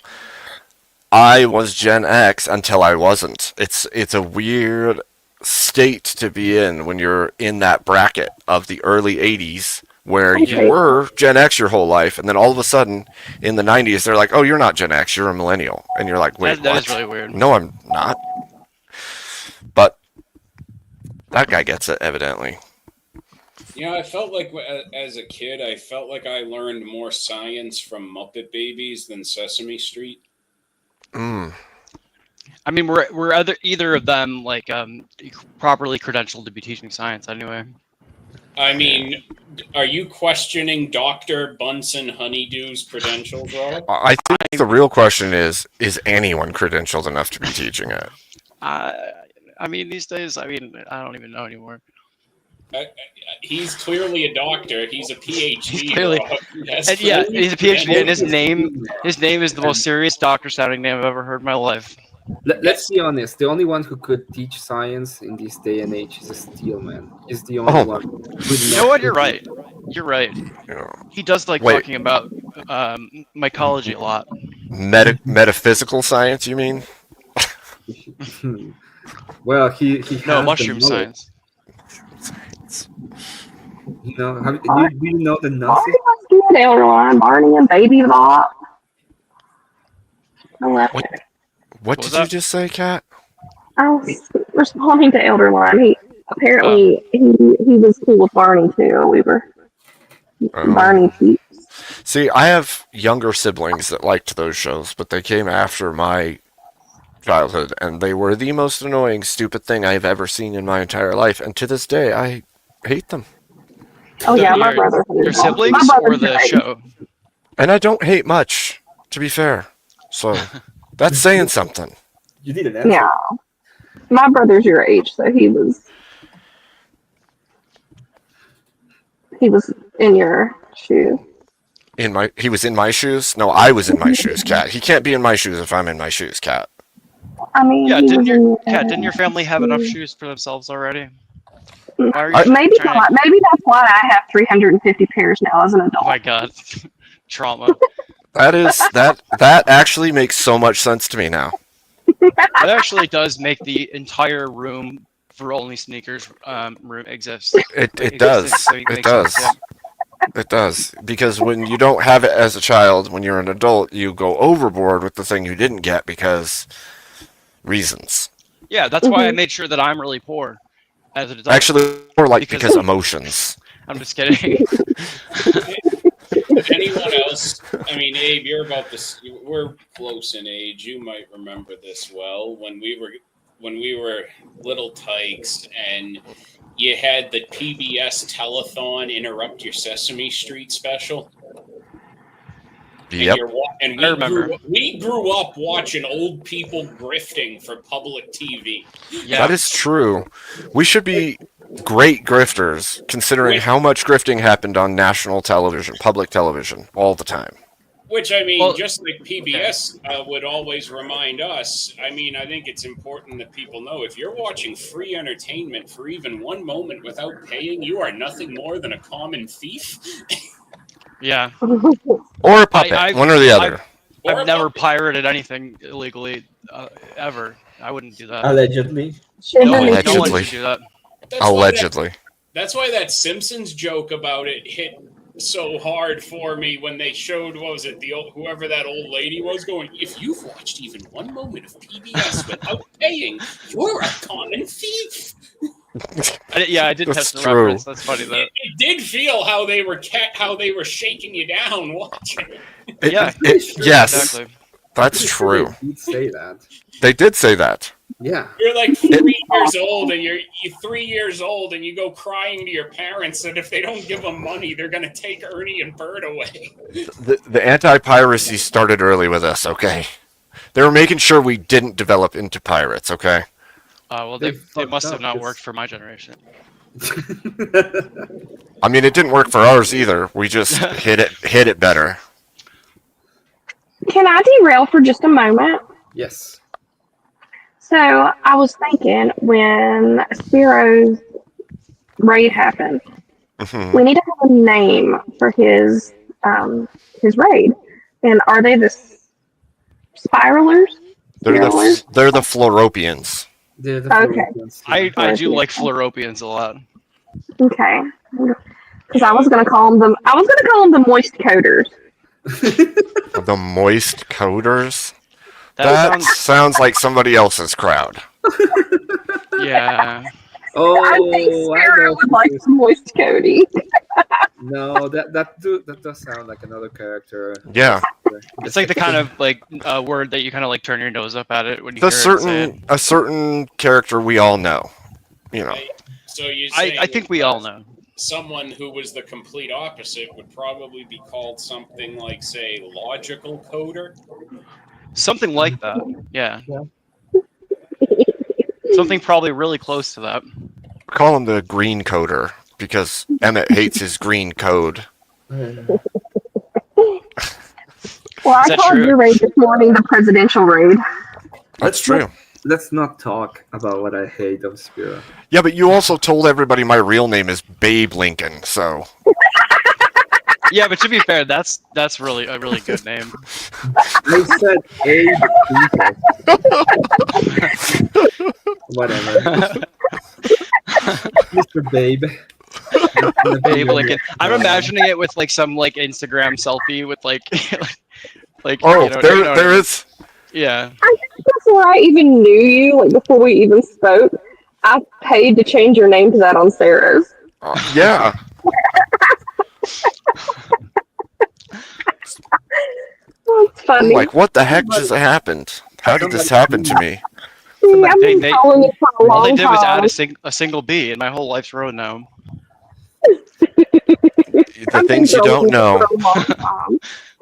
I was Gen X until I wasn't. It's a weird state to be in when you're in that bracket of the early 80s where you were Gen X your whole life, and then all of a sudden in the 90s they're like, oh, you're not Gen X, you're a millennial. And you're like, wait, That what? is really weird. No, I'm not. But that guy gets it, evidently. You know, I felt like as a kid, I felt like I learned more science from Muppet Babies than Sesame Street. Mm. I mean, we're either of them like properly credentialed to be teaching science anyway. I mean, are you questioning Dr. Bunsen Honeydew's credentials, Rob? I think the real question is anyone credentialed enough to be teaching it? I mean, these days, I don't even know anymore. He's clearly a doctor. He's a PhD. He's clearly, he's a PhD, and his name is the most serious doctor-sounding name I've ever heard in my life. Let's be honest. The only one who could teach science in this day and age is a Steelman. He's the only one. You know what? You're right. You're right. He does like talking about mycology a lot. Metaphysical science, you mean? Well, he has mushroom science. You know, do you know the nonsense? Barney was good, Elderline. Barney and Baby Bop. I love it. What did you just say, Kat? I was responding to Elderline. He apparently he was cool with Barney too. We were Barney peeps. See, I have younger siblings that liked those shows, but they came after my childhood, and they were the most annoying, stupid thing I've ever seen in my entire life. And to this day, I hate them. Oh yeah, my brother. Your siblings or the show? And I don't hate much, to be fair. So that's saying something. You need an answer. Yeah, my brother's your age, so he was in your shoe. He was in my shoes? No, I was in my shoes, Kat. He can't be in my shoes if I'm in my shoes, Kat. I mean, yeah, didn't your family have enough shoes for themselves already? Maybe not. Maybe that's why I have 350 pairs now as an adult. Oh my god, trauma. That actually makes so much sense to me now. That actually does make the entire room for only sneakers room exist. It does. It does. It does. Because when you don't have it as a child, when you're an adult, you go overboard with the thing you didn't get because reasons. Yeah, that's why I made sure that I'm really poor as an adult. Actually, more like because emotions. I'm just kidding. Anyone else? I mean, Abe, you're about this. We're close in age. You might remember this well. When we were little tykes, and you had the PBS telethon interrupt your Sesame Street special. Yep. And I remember. We grew up watching old people grifting for public TV. Yeah. That is true. We should be great grifters, considering how much grifting happened on national television, public television, all the time. Which, I mean, just like PBS would always remind us, I mean, I think it's important that people know if you're watching free entertainment for even one moment without paying, you are nothing more than a common thief. Yeah. Or a puppet, one or the other. I've never pirated anything illegally ever. I wouldn't do that. Allegedly. No one should do that. Allegedly. That's why that Simpsons joke about it hit so hard for me when they showed, what was it, whoever that old lady was going, if you've watched even one moment of PBS without paying, you're a common thief. I did test the reference. That's funny though. It did feel how they were shaking you down watching. Yes, exactly. That's true. They did say that. They did say that. Yeah. You're like 3 years old, and you're 3 years old, and you go crying to your parents that if they don't give them money, they're going to take Ernie and Bert away. The anti-piracy started early with us, okay? They were making sure we didn't develop into pirates, okay? Well, they must have not worked for my generation. I mean, it didn't work for ours either. We just hit it better. Can I derail for just a moment? Yes. So I was thinking when Spiro's raid happened, we need to have a name for his raid. And are they the spiralers? They're the Floropians. Okay. I do like Floropians a lot. Okay. Because I was gonna call them the moist coders. The moist coders? That sounds like somebody else's crowd. Yeah. Oh, I think Spiro would like the moist Cody. No, that does sound like another character. Yeah. It's like the kind of like word that you kind of like turn your nose up at it when you hear it say a certain character we all know. You know. So you I think we all know. Someone who was the complete opposite would probably be called something like, say, logical coder. Something like that. Yeah. Something probably really close to that. Call him the green coder because Emmett hates his green code. Well, I called your raid this morning the presidential raid. That's true. Let's not talk about what I hate of Spiro. Yeah, but you also told everybody my real name is Babe Lincoln, so. Yeah, but to be fair, that's really a really good name. I said Abe. Whatever. Mr. Babe. Babe Lincoln. I'm imagining it with like some like Instagram selfie with like Oh, you know, there is. Yeah. I think before I even knew you, like before we even spoke, I paid to change your name to that on Sarah's. Yeah. That's funny. I'm like, what the heck just happened? How did this happen to me? See, I've been following you for a all they long did was time. add a single B, and my whole life's ruined now. The things you don't know.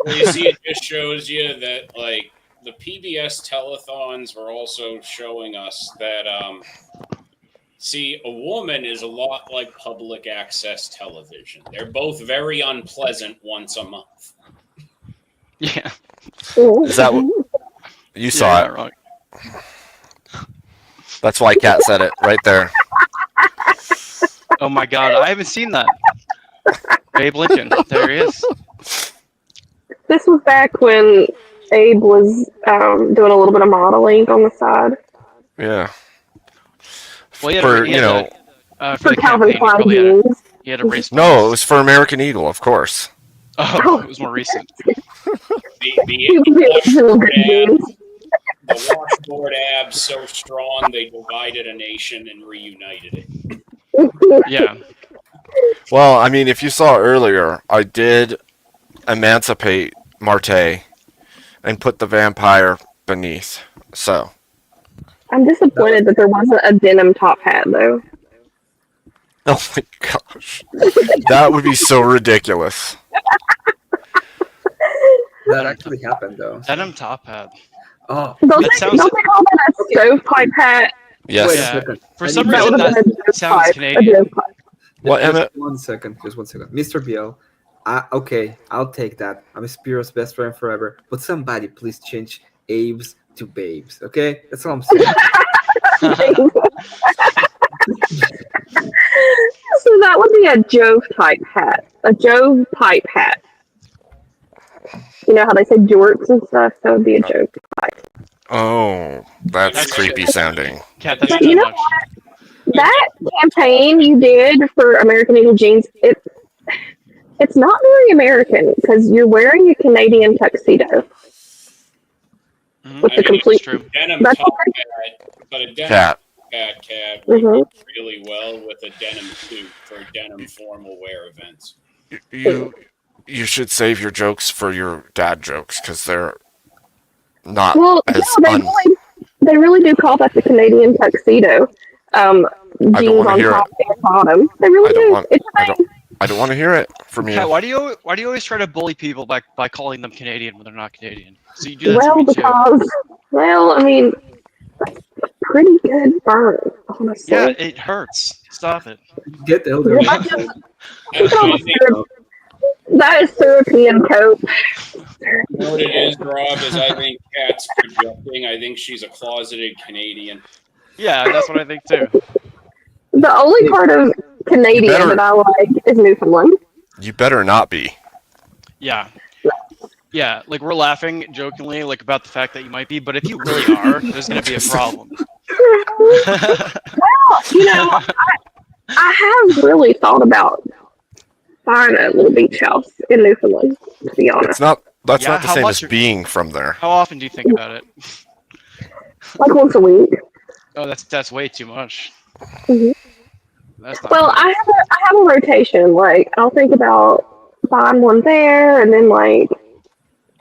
Well, you see, it just shows you that, like, the PBS telethons were also showing us that, see, a woman is a lot like public access television. They're both very unpleasant once a month. Yeah. Is that what you saw? It wrong. That's why Kat said it right there. Oh my god, I haven't seen that. Abe Lincoln, there he is. This was back when Abe was doing a little bit of modeling on the side. Yeah. Well, he For, had know, for the Calvin campaign, Klein he jeans. had to raise no, it funds. was for American Eagle, of course. Oh, it was more recent. The washboard abs so strong they divided a nation and reunited it. Yeah. Well, I mean, if you saw earlier, I did emancipate Marte and put the vampire beneath. So. I'm disappointed that there wasn't a denim top hat though. Oh my gosh. That would be so ridiculous. That actually happened though. Denim top hat. Oh, don't they call that a stovepipe hat? Yes. Wait a Yeah. second. For some reason, that sounds Canadian. What, just Emmett? 1 second. Just 1 second. Mr. Biel, okay, I'll take that. I'm Spiro's best friend forever. But somebody please change Abe's to Babes, okay? That's all I'm saying. So that would be a Jove type hat. A Jove pipe hat. You know how they say jorts and stuff? That would be a Jove pipe. Oh, that's creepy sounding. Cat, that's But too you know much. what? That campaign you did for American Eagle jeans, it's not very American because you're wearing a Canadian tuxedo. With the complete denim top hat, but a denim Cat. hat works really well with a denim suit for denim formal wear events. You should save your jokes for your dad jokes because they're not as they really do call that the Canadian tuxedo. Jeans on hear top and bottom. They really do. I don't want to hear it from you. Cat, why do you always try to bully people by calling them Canadian when they're not Canadian? So you do that Well, to me too. well, I mean, that's a pretty good burn, honestly. Yeah, it hurts. Stop it. Get the elder. That is European coat. You know what it is, Rob, is I think Kat's projecting. I think she's a closeted Canadian. Yeah, that's what I think too. The only part of Canadian that I like is Newfoundland. You better not be. Yeah. Yeah, like we're laughing jokingly like about the fact that you might be, but if you really are, there's going to be a problem. Well, you know, I have really thought about buying a little beach house in Newfoundland, to be honest. That's not the same as being from there. How often do you think about it? Like once a week. Oh, that's way too much. Mm-hmm. That's not Well, I have a rotation. Like I'll think about buying one there, and then like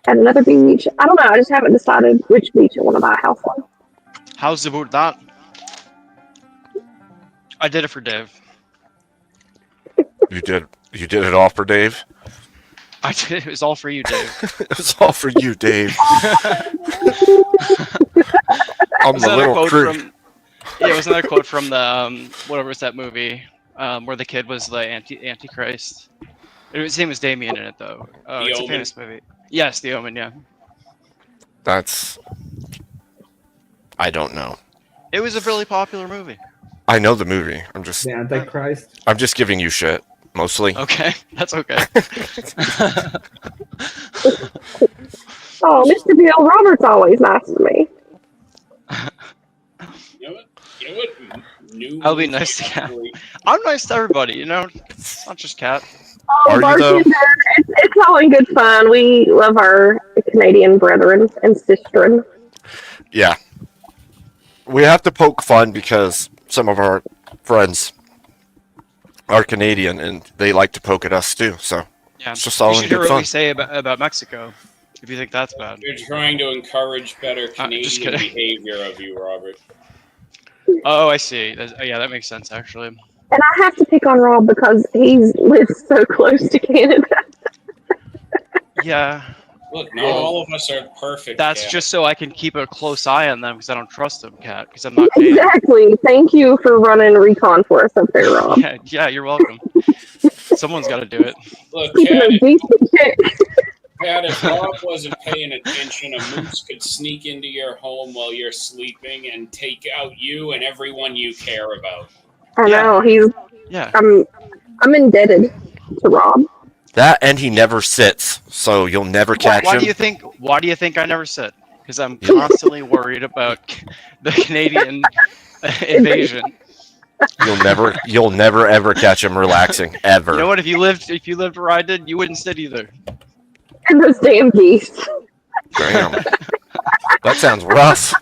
at another beach. I don't know. I just haven't decided which beach I want to buy a house on. How's about that? I did it for Dave. You did it all for Dave? I did. It was all for you, Dave. It was all for you, Dave. I'm the little crew. Yeah, it was another quote from the whatever was that movie where the kid was the Antichrist. His name was Damien in it though. It's a famous movie. Yes, The Omen. Yeah. I don't know. It was a really popular movie. I know the movie. I'm just the Antichrist. I'm just giving you shit mostly. Okay, that's okay. Oh, Mr. Bill Roberts always nice to me. You know what? I'll be nice to Cat. I'm nice to everybody, you know. It's not just Cat. Oh, bartender, it's all in good fun. We love our Canadian brethren and sistren. Yeah. We have to poke fun because some of our friends are Canadian and they like to poke at us too. So yeah, it's just all you in should hear good what fun. we say about Mexico. If you think that's bad, You're trying to encourage better Canadian behavior of you, Robert. Oh, I see. Yeah, that makes sense actually. And I have to pick on Rob because he lives so close to Canada. Yeah. Look, not all of us are perfect. That's Kat. just so I can keep a close eye on them because I don't trust them, Kat. Because I'm not Canadian. Exactly. Thank you for running recon for us up there, Rob. Yeah, you're welcome. Someone's got to do it. Look, Speaking of decent shit. Pat, if Rob wasn't paying attention, a moose could sneak into your home while you're sleeping and take out you and everyone you care about. I know he's. Yeah. I'm indebted to Rob. That and he never sits, so you'll never catch Why him. do you think? Why do you think I never sit? Because I'm constantly worried about the Canadian invasion. You'll never ever catch him relaxing ever. You know what? If you lived where I did, you wouldn't sit either. And those damn geese. Damn. That sounds rough.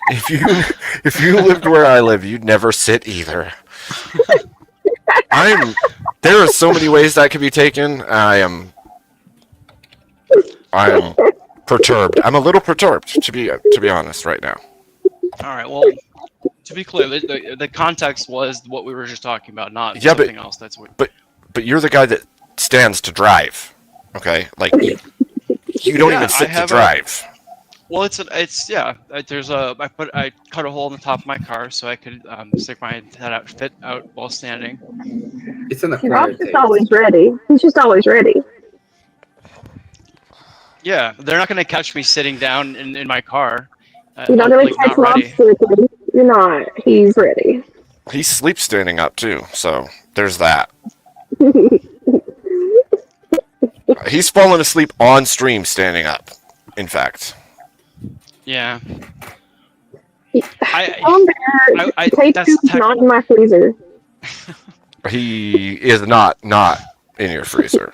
If you lived where I live, you'd never sit either. There are so many ways that could be taken. I am perturbed. I'm a little perturbed to be honest right now. All right. Well, to be clear, the context was what we were just talking about, not something else. That's what. But you're the guy that stands to drive. Okay, like you don't even sit to drive. Well, I cut a hole in the top of my car so I could stick my head out while standing. It's an Rob's just always ready. He's just always ready. Yeah, they're not going to catch me sitting down in my car. You're not going to catch Rob sleeping. You're not. He's ready. He sleeps standing up too, so there's that. He's fallen asleep on stream standing up. In fact. Yeah. That's not in my freezer. He is not in your freezer.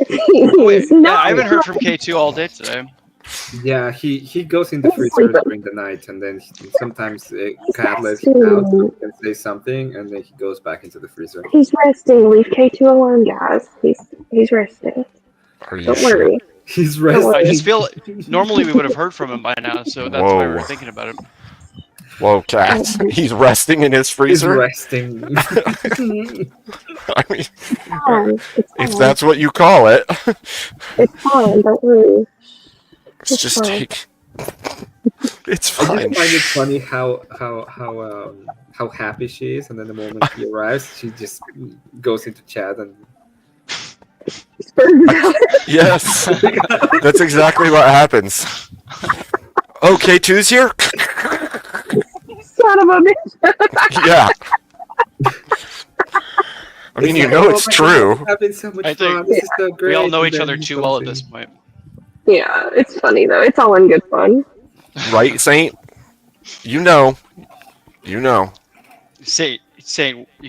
Wait, yeah, I haven't heard from K2 all day today. Yeah, he goes in the freezer during the night, and then sometimes Cat lets him out and say something, and then he goes back into the freezer. He's resting. Leave K2 alone, guys. He's resting. Don't worry. He's resting. I just feel normally we would have heard from him by now, so that's why we were thinking about it. Whoa, Cat. He's resting in his freezer? He's resting. I mean, if that's what you call it. It's fine, don't worry. It's just take. It's fine. I just find it funny how happy she is, and then the moment he arrives, she just goes into chat and. Yes, that's exactly what happens. Oh, K2's here? Son of a bitch. Yeah. I mean, you know it's true. Having so much I fun. think This is so great. we all know And each then other too well at this point. Yeah, it's funny though. It's all in good fun. Right, Saint? You know. Saint,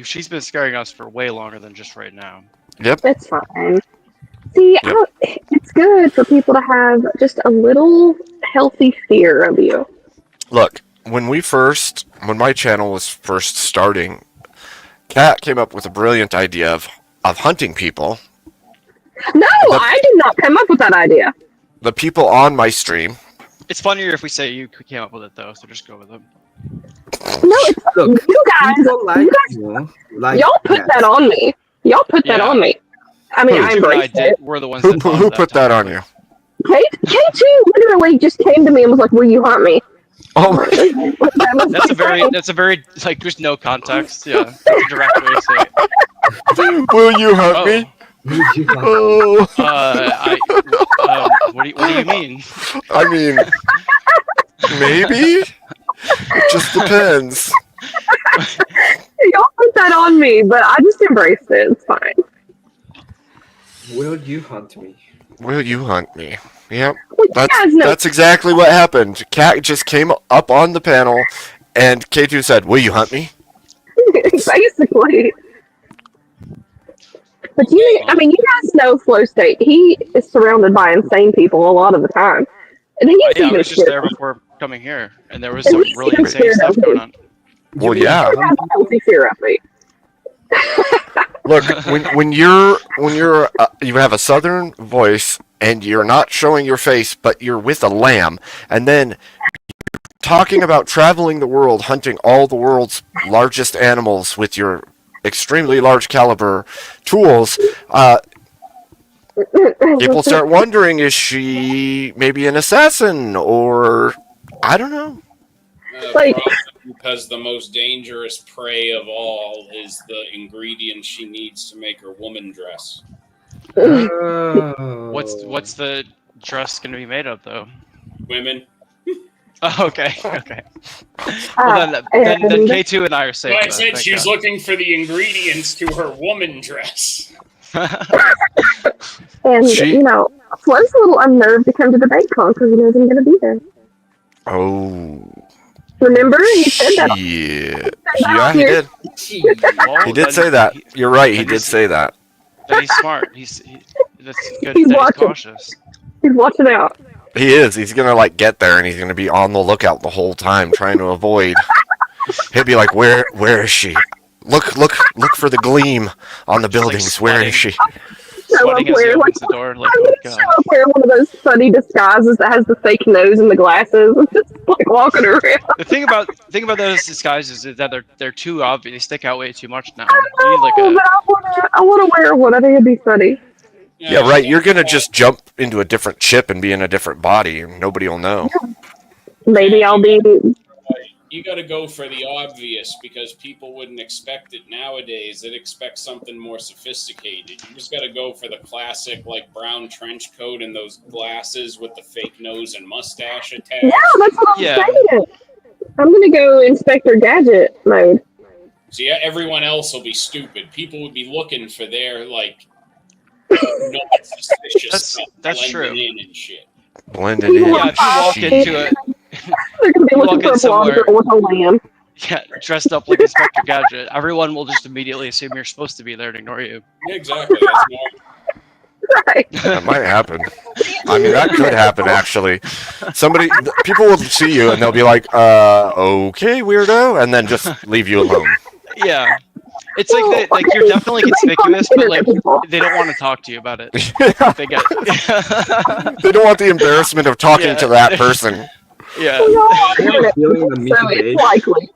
she's been scaring us for way longer than just right now. Yep. That's fine. See, it's good for people to have just a little healthy fear of you. Look, when my channel was first starting, Kat came up with a brilliant idea of hunting people. No, I did not come up with that idea. The people on my stream. It's funnier if we say you came up with it though, so just go with it. No, it's you guys. Y'all put that on me. Y'all put that on me. I mean, I embraced it. We're the ones who put that on you? K2 literally just came to me and was like, "Will you hunt me?" Oh my! That's a very like there's no context. Yeah, that's a direct way to say it. Will you hunt me? Oh. What do you mean? I mean, maybe. It just depends. Y'all put that on me, but I just embraced it. It's fine. Will you hunt me? Will you hunt me? Yep. Well, That's exactly what happened. Kat just came up on the panel, and K2 said, "Will you hunt me?" Basically. But you guys know Flow State. He is surrounded by insane people a lot of the time. And I was just there before coming here, and there was some really insane stuff going on. Well, yeah. You have a healthy fear of me. Look, when you have a southern voice and you're not showing your face, but you're with a lamb, and then you're talking about traveling the world, hunting all the world's largest animals with your extremely large caliber tools, people start wondering, is she maybe an assassin, or I don't know. Because the most dangerous prey of all is the ingredient she needs to make her woman dress. What's the dress going to be made of, though? Women. Oh, okay. Well, then K2 and I are safe. Well, I said she's looking for the ingredients to her woman dress. And, She- Flo's a little unnerved to come to debate con because he knows I'm going to be there. Oh. Remember? He said that. Yeah, he did. Well, He did then say that. You're right. He then did he's- say that. Then he's smart. That's good He's that he's watching. cautious. He's watching out. He is. He's gonna get there, and he's gonna be on the lookout the whole time, trying to avoid. He'll be like, "Where is she? Look for the gleam on the buildings. Where is she?" Sweating as he opens the door, like, oh god. I'm wearing one of those funny disguises that has the fake nose and the glasses, and just walking around. The thing about those disguises is that they're too obvious. They stick out way too much now. You need like But I want to wear one. I think it'd be funny. Yeah, right. You're gonna just jump into a different chip and be in a different body, and nobody will know. Maybe I'll be. You got to go for the obvious because people wouldn't expect it nowadays. They'd expect something more sophisticated. You just got to go for the classic, like brown trench coat and those glasses with the fake nose and mustache attached. Yeah, that's what I'm saying. I'm gonna go Inspector Gadget mode. See, everyone else will be stupid. People would be looking for their not suspicious stuff. That's blending true. in and shit. Blended in. Yeah, if you walk into it, They're gonna be you walk looking in for a blonde somewhere, girl with a lamb. yeah, dressed up like Inspector Gadget, everyone will just immediately assume you're supposed to be there and ignore you. Yeah, exactly. That's more. Right. That might happen. I mean, that could happen actually. People will see you and they'll be like, "Okay, weirdo," and then just leave you alone. Yeah. It's like you're definitely conspicuous, but like they don't want to talk to you about it. They get They don't want the embarrassment of talking to that person. Yeah. So it's likely.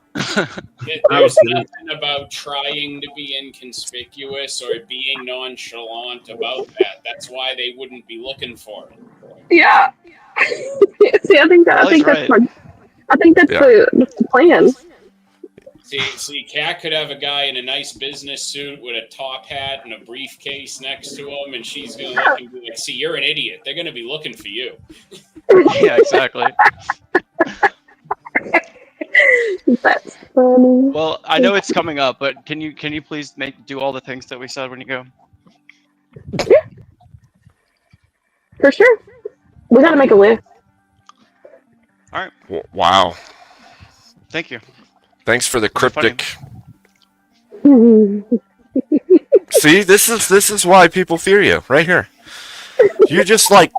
There's nothing about trying to be inconspicuous or being nonchalant about that. That's why they wouldn't be looking for it. Yeah. See, I think that's the plan. See, Kat could have a guy in a nice business suit with a top hat and a briefcase next to him, and she's gonna look and be like, "See, you're an idiot. They're gonna be looking for you." Yeah, exactly. That's funny. Well, I know it's coming up, but can you please do all the things that we said when you go? For sure. We gotta make a list. All right. Wow. Thank you. Thanks for the cryptic. Mhm. See, this is why people fear you, right here. You're just like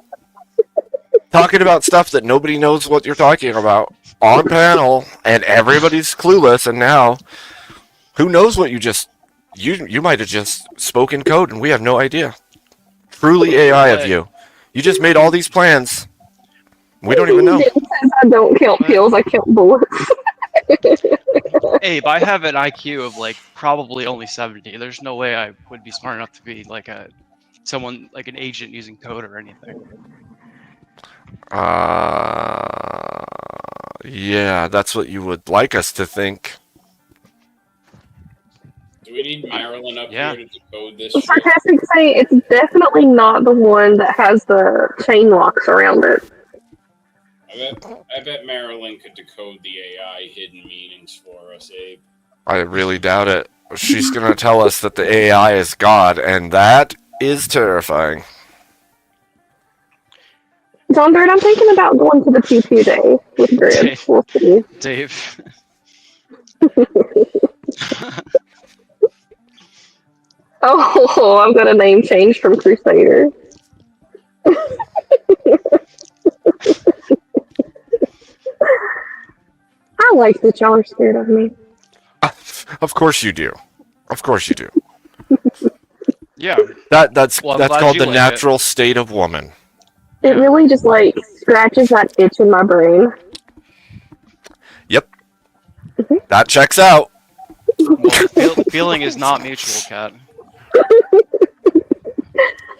talking about stuff that nobody knows what you're talking about on panel, and everybody's clueless. And now, who knows what you might have just spoken code, and we have no idea. Truly AI of you. You just made all these plans. We don't even know. It says I don't count pills, I count bullets. Abe, I have an IQ of like probably only 70. There's no way I would be smart enough to be like someone like an agent using code or anything. Yeah, that's what you would like us to think. Do we need Marilyn up here to decode this? The sarcastic say it's definitely not the one that has the chain locks around it. I bet Marilyn could decode the AI hidden meanings for us, Abe. I really doubt it. She's going to tell us that the AI is God, and that is terrifying. John Bird, I'm thinking about going to the PP day with Grid. We'll see. Dave. Oh, I've got a name change from Crusader. I like that y'all are scared of me. Of course you do. Of course you do. Yeah. That's Well, I'm glad called you the like natural state of woman. It really just like scratches that itch in my brain. Yep. That checks out. The feeling is not mutual, Kat.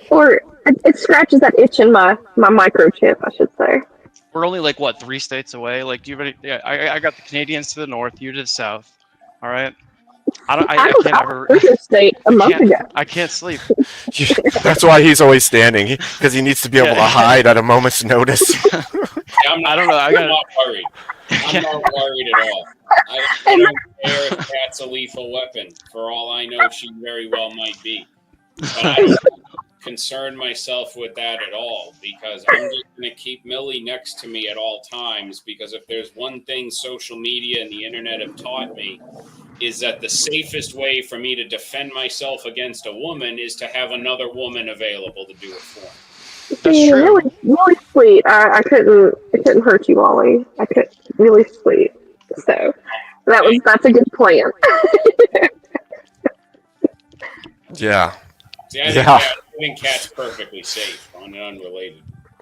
Or it scratches that itch in my microchip, I should say. We're only like what 3 states away. Like, do you already? Yeah, I got the Canadians to the north, you to the south. All right. I can't ever. State a month ago. I can't sleep. That's why he's always standing, because he needs to be able to hide at a moment's notice. Yeah, I don't know. I'm not worried. I'm not worried at all. I don't care if Kat's a lethal weapon. For all I know, she very well might be. But I don't concern myself with that at all because I'm just going to keep Millie next to me at all times because if there's one thing social media and the internet have taught me is that the safest way for me to defend myself against a woman is to have another woman available to do it for me. That's See, true. really, really sweet. I couldn't hurt you, Wally. I could really sweet. So that's a good plan. Yeah. See, I think Cat's perfectly safe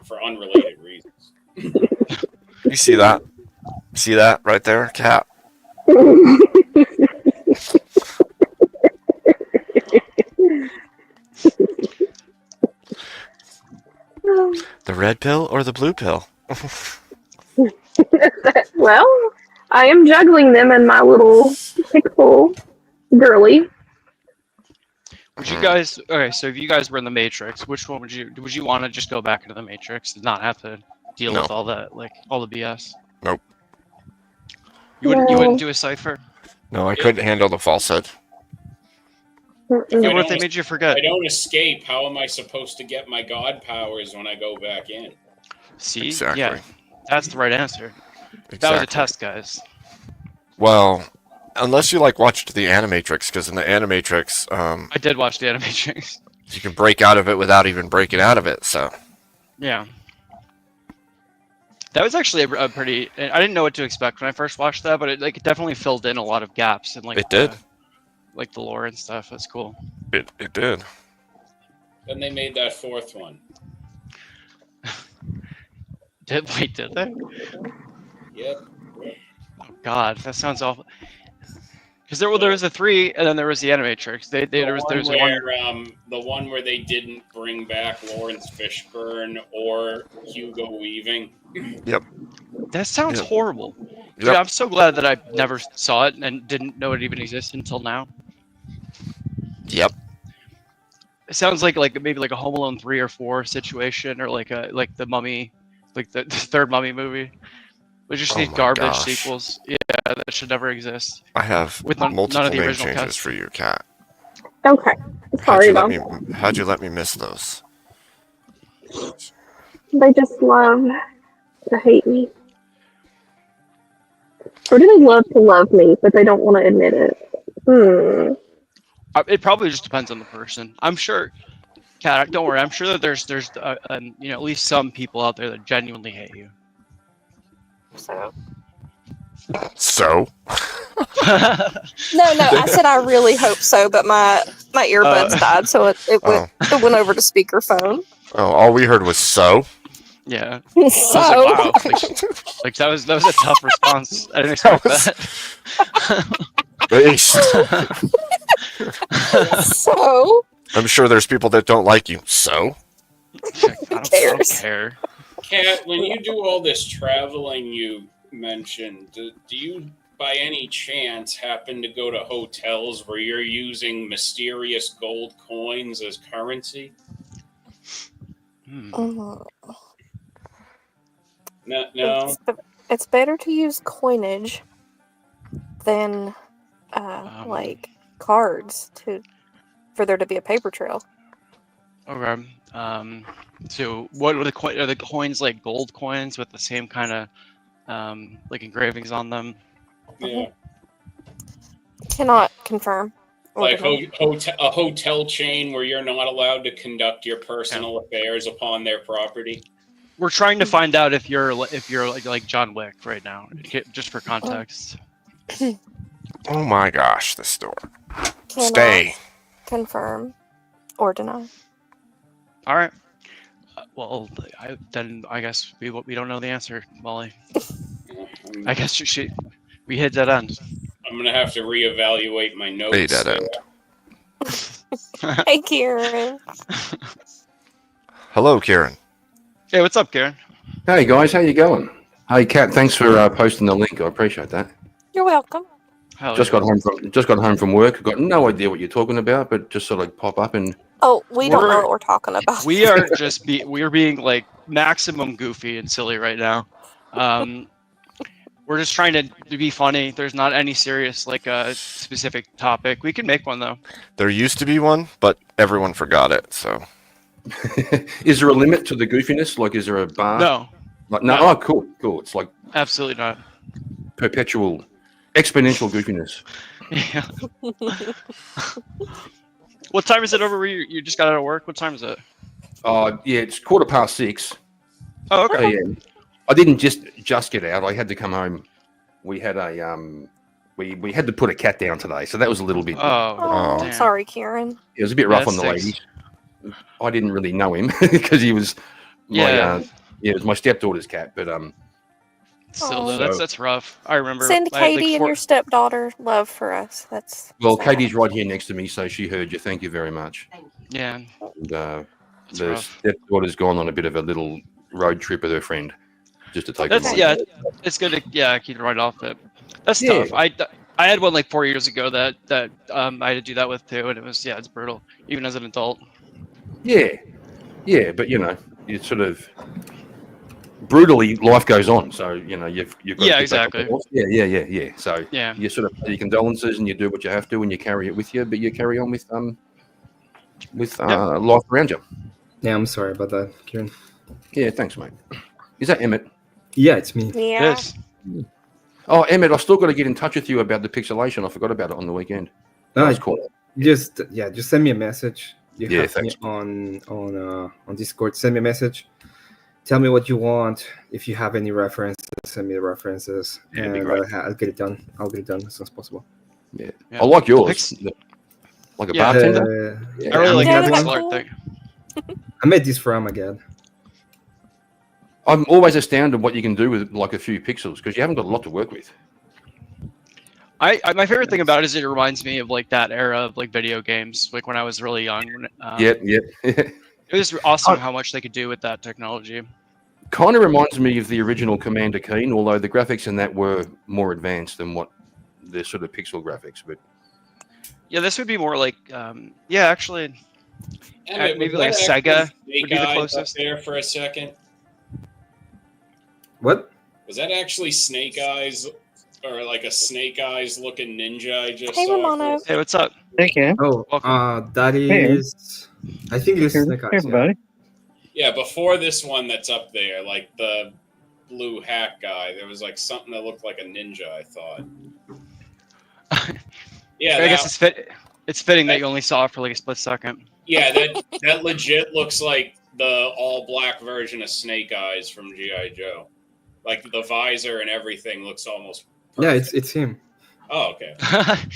for unrelated reasons. You see that? See that right there, Cat? The red pill or the blue pill? Well, I am juggling them in my little pixel girly. Would you guys? Okay, so if you guys were in the Matrix, which one would you want to just go back into the Matrix and not have to deal with all that, like all the BS? Nope. You wouldn't do a cipher? No, I couldn't handle the falsehood. What if they made you forget? I don't escape. How am I supposed to get my god powers when I go back in? See, Exactly. yeah, that's the right answer. Exactly. That was a test, guys. Well, unless you watched the Animatrix, because in the Animatrix, I did watch the Animatrix. You can break out of it without even breaking out of it. So. Yeah. That was actually a pretty. I didn't know what to expect when I first watched that, but it definitely filled in a lot of gaps and it did. The lore and stuff. That's cool. It did. Then they made that fourth one. Did they? Yep. Oh God, that sounds awful. Because there was a 3, and then there was the Animatrix. There was the one where they didn't bring back Lawrence Fishburne or Hugo Weaving. Yep. That sounds horrible. Yep. Dude, I'm so glad that I never saw it and didn't know it even existed until now. Yep. It sounds like maybe a Home Alone 3 or 4 situation, or like the Mummy, like the third Mummy movie. With just these garbage sequels, that should never exist. I have with multiple none of the name original changes cast. for you, Cat. Okay. Sorry about How'd you let me miss those? They just love to hate me. Or do they love to love me, but they don't want to admit it? It probably just depends on the person. I'm sure, Kat, don't worry. I'm sure that there's at least some people out there that genuinely hate you. So? No, I said I really hope so, but my earbuds died, so it went over to speakerphone. Oh, all we heard was so. Yeah. So? I was wow. That was a tough response. I didn't expect that. So? I'm sure there's people that don't like you. So? I don't care. Kat, when you do all this traveling you mentioned, do you by any chance happen to go to hotels where you're using mysterious gold coins as currency? No. It's better to use coinage than cards for there to be a paper trail. Okay. So what are the coins, like gold coins with the same kind of engravings on them? Yeah. Cannot confirm. Like a hotel chain where you're not allowed to conduct your personal affairs upon their property. We're trying to find out if you're like John Wick right now, just for context. Oh my gosh, this store. Cannot Stay. confirm or deny. All right. Well, then I guess we don't know the answer, Molly. I guess we hit that end. I'm gonna have to reevaluate my notes. Hey, dead end. Hey, Kieran. Hello, Kieran. Hey, what's up, Kieran? Hey guys, how you going? Hey Kat, thanks for posting the link. I appreciate that. You're welcome. Just got home from work. Got no idea what you're talking about, but just sort of pop up and. Oh, we don't know what we're talking about. We are we're being like maximum goofy and silly right now. We're just trying to be funny. There's not any serious like specific topic. We can make one though. There used to be one, but everyone forgot it. So, is there a limit to the goofiness? Like, is there a bar? No. Like, no. No. Oh, cool. It's like absolutely not. Perpetual, exponential goofiness. Yeah. What time is it over where you just got out of work? What time is it? Yeah, it's 6:15. Oh, okay. AM. I didn't just get out. I had to come home. We had a we had to put a cat down today, so that was a little bit. Oh, I'm sorry, Kieran. It was a bit rough on the ladies. I didn't really know him because he was my it was my stepdaughter's cat, but Still, though, that's rough. I remember. Send I had, Katie and your stepdaughter love for us. That's well, sad. Katie's right here next to me, so she heard you. Thank you very much. Yeah. And, the stepdaughter's gone on a bit of a little road trip with her friend, just to take. That's it's good to keep it right off it. That's tough. I had one like 4 years ago that I had to do that with too, and it was it's brutal even as an adult. Yeah, but you sort of brutally life goes on, so you've got to exactly. Yeah. So you sort of pay your condolences and you do what you have to and you carry it with you, but you carry on with life around you. Yeah, I'm sorry about that, Kieran. Yeah, thanks, mate. Is that Emmett? Yeah, it's me. Yeah. Yes. Oh, Emmett, I still got to get in touch with you about the pixelation. I forgot about it on the weekend. That's cool. Just send me a message. You have thanks. me on Discord. Send me a message. Tell me what you want. If you have any references, send me the references, and I'll get it done. I'll get it done as soon as possible. Yeah. I like yours. Like a bartender. I really like that pixel art thing. I made this for Armageddon. I'm always astounded what you can do with like a few pixels because you haven't got a lot to work with. My favorite thing about it is it reminds me of like that era of like video games, like when I was really young. It was awesome how much they could do with that technology. Kind of reminds me of the original Commander Keen, although the graphics in that were more advanced than what the sort of pixel graphics. But yeah, this would be more like actually. Maybe like a Sega would be the closest. There for a second. What? Was that actually Snake Eyes, or like a Snake Eyes looking ninja? I just Hey, saw. Romano. Hey, what's up? Thank you. Oh, that is. I think it's Snake Eyes. Everybody. Yeah, before this one that's up there, like the blue hat guy, there was like something that looked like a ninja. I thought. Yeah, I guess it's fitting that you only saw it for like a split second. Yeah, that legit looks like the all black version of Snake Eyes from G.I. Joe. Like the visor and everything looks almost perfect. Yeah, it's him. Oh, okay.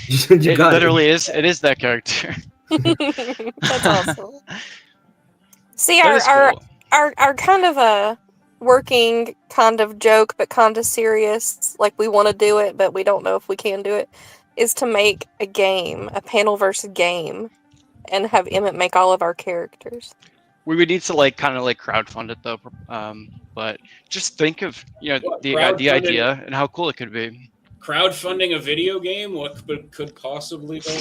It literally is. It is that character. That's awesome. See, our kind of a working kind of joke, but kind of serious, like we want to do it, but we don't know if we can do it, is to make a game, a panel versus game, and have Emmett make all of our characters. We would need to like kind of like crowdfund it though, but just think of the idea and how cool it could be. Crowdfunding a video game? What could possibly go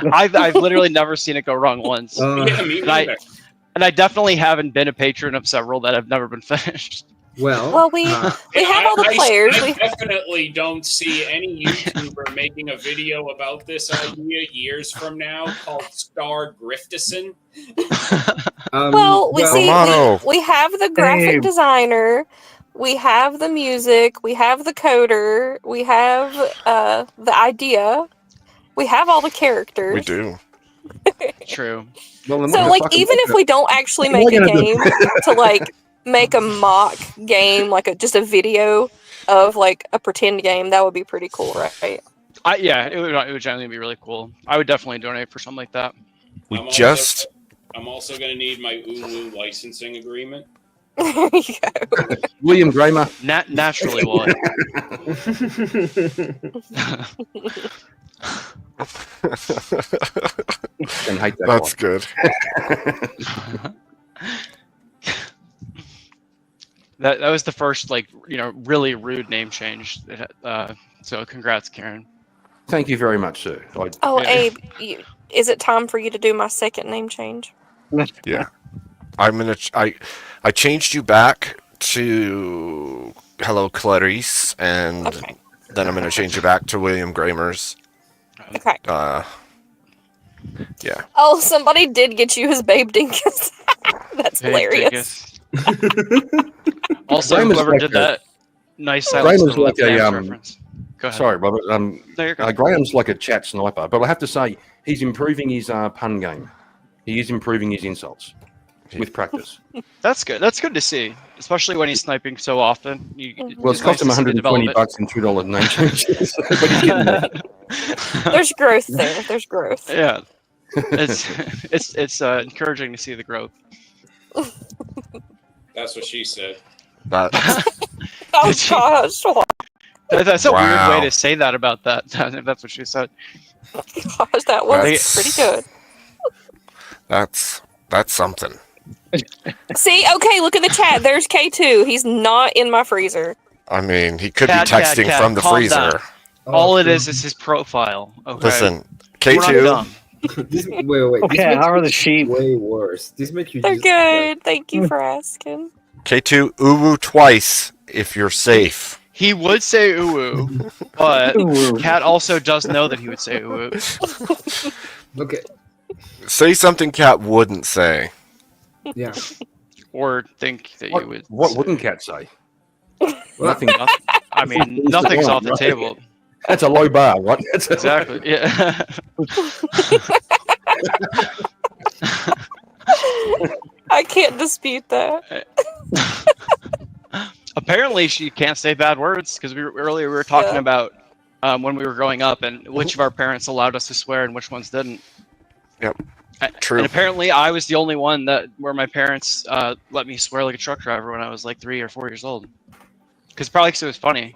wrong? I've literally never seen it go wrong once. Yeah, me neither. And I definitely haven't been a patron of several that have never been finished. Well, we have all the players. I definitely don't see any YouTuber making a video about this idea years from now called Star Griftison. We have the graphic designer, we have the music, we have the coder, we have the idea, we have all the characters. We do. True. So, like, even if we don't actually make a game to like make a mock game, like just a video of like a pretend game, that would be pretty cool, right? It would generally be really cool. I would definitely donate for something like that. I'm also going to need my Ulu licensing agreement. There you go. William Gramer. Naturally would. That's good. That was the first really rude name change. So congrats, Karen. Thank you very much, sir. Abe, is it time for you to do my second name change? Yeah, I changed you back to hello Clarice, and then I'm going to change it back to William Gramers. Okay. Yeah. Oh, somebody did get you his Babe Dinkus. That's hilarious. Also, Graham is whoever like did a- that, nice Graham silence is to the like a Lambs reference. Go ahead. Sorry, Robert. No, you're good. Graham's like a chat sniper, but I have to say he's improving his pun game. He is improving his insults with practice. That's good. That's good to see, especially when he's sniping so often. Well, it's cost him $120 and $2 name changes, but he's getting there. There's growth there. There's growth. Yeah, it's encouraging to see the growth. That's what she said. Oh gosh. That's a weird Wow. way to say that about that. That's what she said. Gosh, that was pretty good. That's something. See, okay, look at the chat. There's K2. He's not in my freezer. I mean, he could Cat, be texting cat, from the calm freezer. down. All it is his profile. Okay. Listen, We're not K2. dumb. Wait. Okay, how are the sheep? Way worse. This makes you. They're good. Thank you for asking. K2, uwu twice if you're safe. He would say uwu, but Cat also does know that he would say uwu. Okay. Say something Cat wouldn't say. Yeah. Or think that you would. What wouldn't Cat say? Nothing. I mean, nothing's off the table. That's a low bar, right? Exactly. Yeah. I can't dispute that. Apparently, she can't say bad words because earlier we were talking about when we were growing up and which of our parents allowed us to swear and which ones didn't. Yep. True. And apparently, I was the only one where my parents let me swear like a truck driver when I was like 3 or 4 years old. Probably because it was funny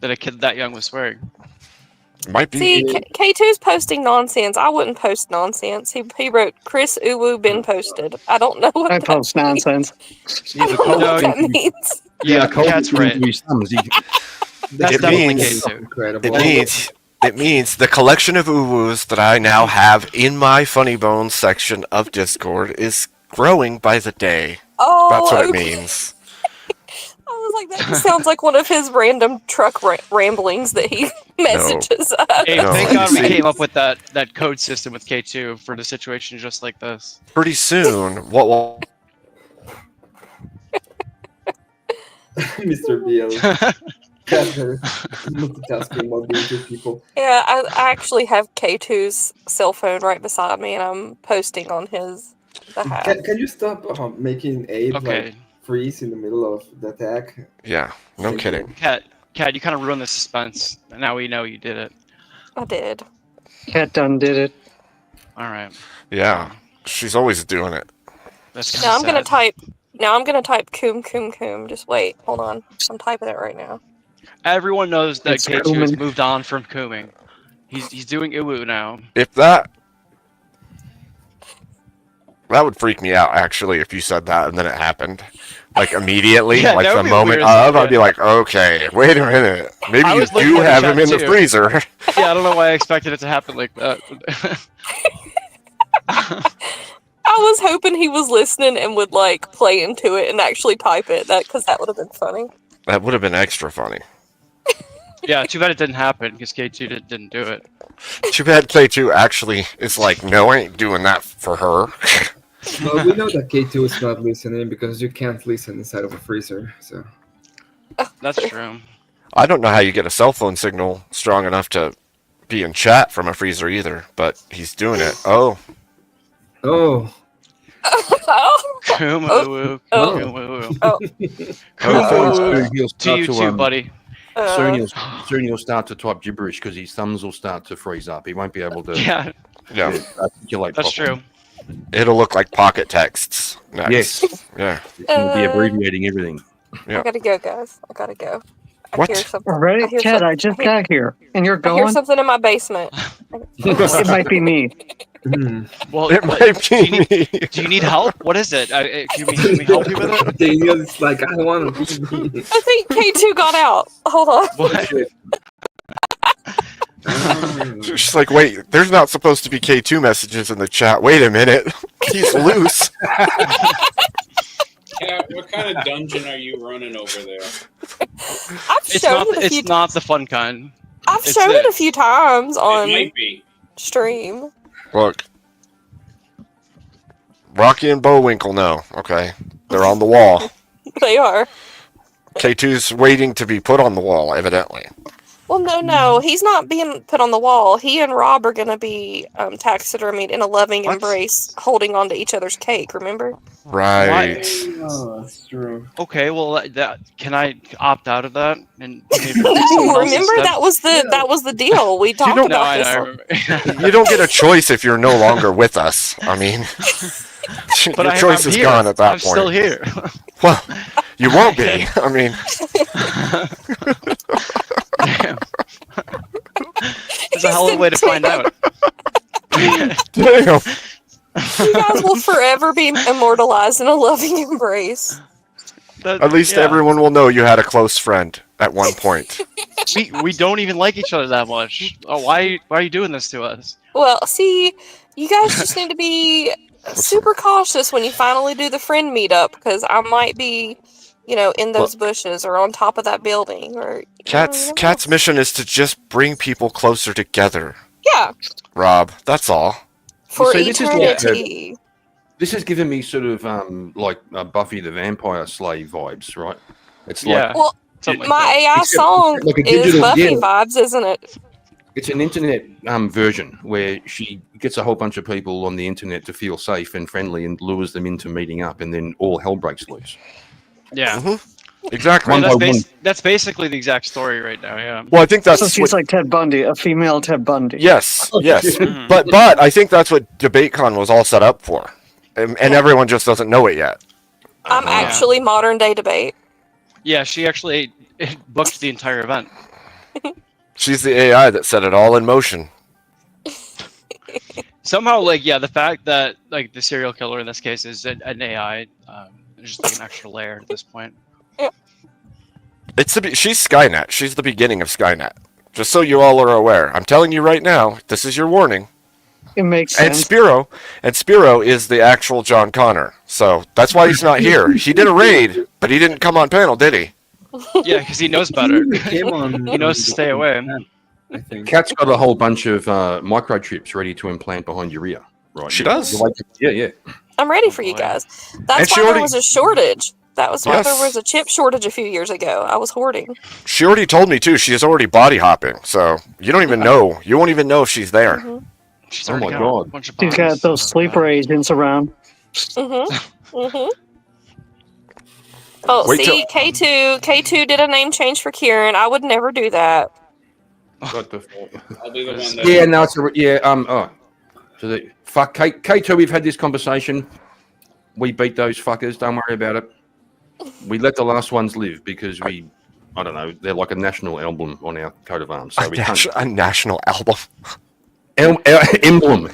that a kid that young was swearing. Might be. See, K2's posting nonsense. I wouldn't post nonsense. He wrote, Chris Uwu been posted. I don't know what I that post means. nonsense. I don't know what that means. Yeah, Cat's right. It means the collection of uwus that I now have in my Funny Bones section of Discord is growing by the day. Oh, That's what okay. it means. I was like, that just sounds like one of his random truck ramblings that he messages us. Hey, thank God we came up with that code system with K2 for the situation just like this. Pretty soon, what will... Mr. Beal. Multitasking while being with people. Yeah, I actually have K2's cell phone right beside me, and I'm posting on his behalf. Can you stop making Abe Okay. freeze in the middle of the attack? Yeah, no kidding. Cat, you kind of ruined the suspense. Now we know you did it. I did. Cat done did it. All right. Yeah, she's always doing it. That's Now I'm gonna type. Now I'm gonna type coom. Just wait, hold on. I'm typing it right now. Everyone knows that It's K2 has Cooming. moved on from cooming. He's doing iwu now. If that would freak me out, actually, if you said that and then it happened. Like, immediately, Yeah, like that the would be moment weird, of, yeah. I'd be like, okay, wait a minute. Maybe I you was looking do at the have him chat in the too. freezer. Yeah, I don't know why I expected it to happen like that. I was hoping he was listening and would like play into it and actually type it. Because that would have been funny. That would have been extra funny. Yeah, too bad it didn't happen because K2 didn't do it. Too bad K2 actually is like, no, I ain't doing that for her. Well, we know that K2 is not listening because you can't listen inside of a freezer. So That's true. I don't know how you get a cell phone signal strong enough to be in chat from a freezer either, but he's doing it. Oh. Oh. Coom uwu. Oh. Coom uwu. Oh. Coom uwu. He'll To start you to, too, buddy. Soon he'll start to type gibberish because his thumbs will start to freeze up. He won't be able to Yeah. articulate That's properly. true. It'll look like pocket texts next. Yes. Yeah. He'll be abbreviating everything. Yeah. I gotta go, guys. I gotta go. I What? hear something. All right, I hear Cat, some- I just I hear- got here, and you're I hear going. something in my basement. It might be me. Well, It might be me. Do you need help? What is it? Can we help you with it? Daniel is like, I want to be me. I think K2 got out. Hold on. What? She's like, wait, there's not supposed to be K2 messages in the chat. Wait a minute. He's loose. Cat, what kind of dungeon are you running over there? It's not the fun kind. I've It's shown it a this. few times It on might be. stream. Look, Rocky and Bullwinkle know. Okay, they're on the wall. They are. K2's waiting to be put on the wall, evidently. Well, no, he's not being put on the wall. He and Rob are going to be taxidermied in a loving embrace, holding on to each other's cake. Remember? Right. Oh, that's true. Okay, well, that can I opt out of that and maybe No, pick someone else remember instead? that was the deal. We talked don't- about No, this. I on- You don't get a choice if you're no longer with us. I mean, But your I'm choice is here. gone at that I'm point. still here. Well, you won't be. I mean, Damn. There's a hell of a way to find out. damn. You guys will forever be immortalized in a loving embrace. At least Yeah. everyone will know you had a close friend at one point. We don't even like each other that much. Oh, why are you doing this to us? Well, see, you guys just need to be super cautious when you finally do the friend meetup, because I might be, in those bushes or on top of that building, or Cat's mission is to just bring people closer together. yeah, Rob, that's all. for see, this is like, eternity. This is giving me sort of like Buffy the Vampire Slave vibes, right? It's Yeah. like Well, Something like my that. AI Except- song like a is digital- Buffy yeah. vibes, isn't it? it's an internet version where she gets a whole bunch of people on the internet to feel safe and friendly and lures them into meeting up, and then all hell breaks loose. Yeah. Exactly. One by one. That's basically the exact story right now. Yeah. Well, I think that's So she's like Ted Bundy, a female Ted Bundy. Yes, yes. Mhm. But I think that's what DebateCon was all set up for, and everyone just doesn't know it yet. I'm actually modern day debate. Yeah, she actually booked the entire event. She's the AI that set it all in motion. Somehow, the fact that the serial killer in this case is an AI, just like an extra layer at this point. She's Skynet. She's the beginning of Skynet. Just so you all are aware, I'm telling you right now. This is your warning. It makes And sense. Spiro is the actual John Connor. So that's why he's not here. He did a raid, but he didn't come on panel, did he? Yeah, because he knows better. Came on. He knows to stay away. I think. Cat's got a whole bunch of microchips ready to implant behind your ear. Right. She does. Yeah. I'm ready for you guys. And That's she why already- there was a shortage. That was why Yes. there was a chip shortage a few years ago. I was hoarding. She already told me too. She is already body hopping, so you don't even know. You won't even know if she's there. Mm-hmm. She's Oh already my got God. a bunch of She's got bodies. those sleeper agents around. Mm-hmm. Mm-hmm. Oh, Wait see, K2 did a name change for Kieran. I would never do that. What the fuck? I'll be the one that. Yeah, no, So fuck K2, we've had this conversation. We beat those fuckers. Don't worry about it. We let the last ones live because I don't know, they're like a national emblem on our coat of arms. So we can't. A national album. Emblem.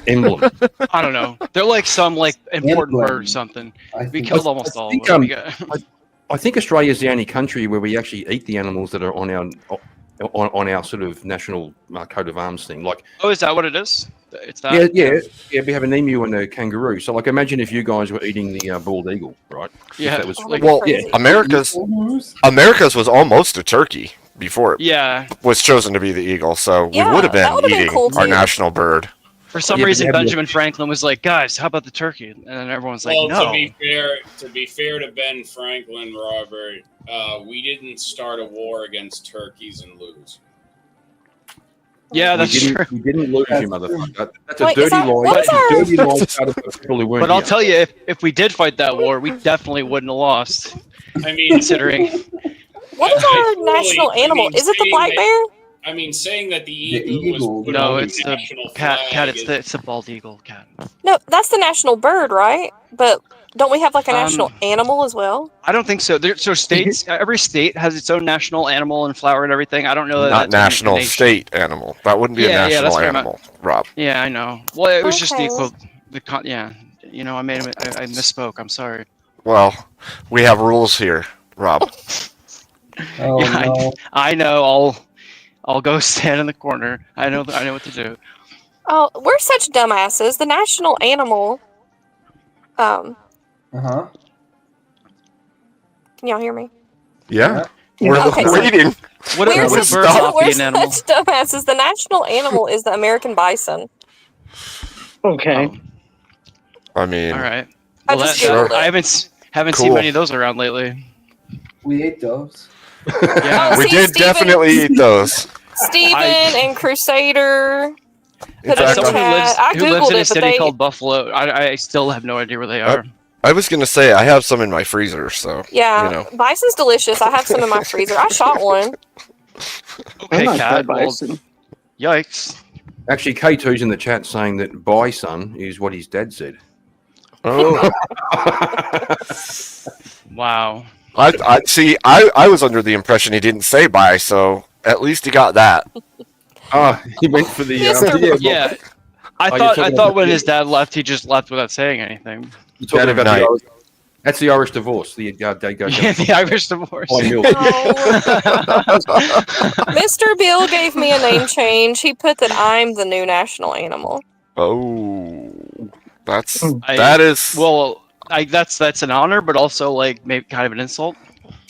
I don't know. They're like some important Emblem. bird or something. I We think- killed almost all of think, them. We got- I think Australia is the only country where we actually eat the animals that are on our sort of national coat of arms thing. Like, Oh, is that what it is? It's that. yeah. We have an emu and a kangaroo. So, like, imagine if you guys were eating the bald eagle, right? If Yeah. that was Well, yeah. America's was almost a turkey before it Yeah. was chosen to be the eagle. So Yeah, we would have that been would've been eating cool, our too. national bird. For some Yeah, but reason, they have Benjamin Franklin was like, "Guys, how about the turkey?" And then everyone's like, Well, "No." to be fair to Ben Franklin, Robert, we didn't start a war against turkeys and lose. Yeah, that's we true. didn't lose you, motherfucker. That's a Wait, is dirty that- lie. what That's is a our- dirty lie out of the people who weren't But I'll here. tell you, if we did fight that war, we definitely wouldn't have lost. I mean, Considering What is I our national mean, animal? Is it the saying black that- bear? I mean, saying that the The eagle, eagle. was put no, on it's the the national cat. flag It's the bald eagle cat. No, that's the national bird, right? But don't we have like a Um, national animal as well? I don't think so. So states, every state has its own national animal and flower and everything. I don't know that Not that's a national, nation. state animal. That wouldn't be a Yeah, national that's what I meant. animal, Rob. Yeah, I know. Well, it was just the Okay. equivalent. Yeah, I made I misspoke. I'm sorry. Well, we have rules here, Rob. Oh, Yeah, no. I know. I'll go stand in the corner. I know what to do. Oh, we're such dumbasses. The national animal, Uh-huh. Can y'all hear me? Yeah. We're Okay, so- waiting. We're would a bird such, not be we're an animal? such dumbasses. The national animal is the American bison. Okay. I mean, All right. I Well, just that, Googled I it. haven't Cool. seen many of those around lately. We ate those. Yeah. Oh, we see, did Steven- definitely eat those. Steven and Crusader. In Put it fact, in the chat. I who lives Googled in a it, but city they. called Buffalo. I still have no idea where they are. I was gonna say I have some in my freezer, so Yeah, you know. bison's delicious. I have some in my freezer. I shot one. Okay, not Cat. bad Well, bison. yikes. Actually, K2's in the chat saying that bison is what his dad said. Oh. Wow. I see. I was under the impression he didn't say bye, so at least he got that. Oh, he went for the Yeah. I you're thought talking when about- his dad left, he just left without saying anything. You're talking Dead of about the night. Irish, that's the Irish divorce. The dad goes. Yeah, the Irish divorce. Mr. Bill gave me a name change. He put that I'm the new national animal. Oh, that's I- that is. Well, that's an honor, but also like maybe kind of an insult.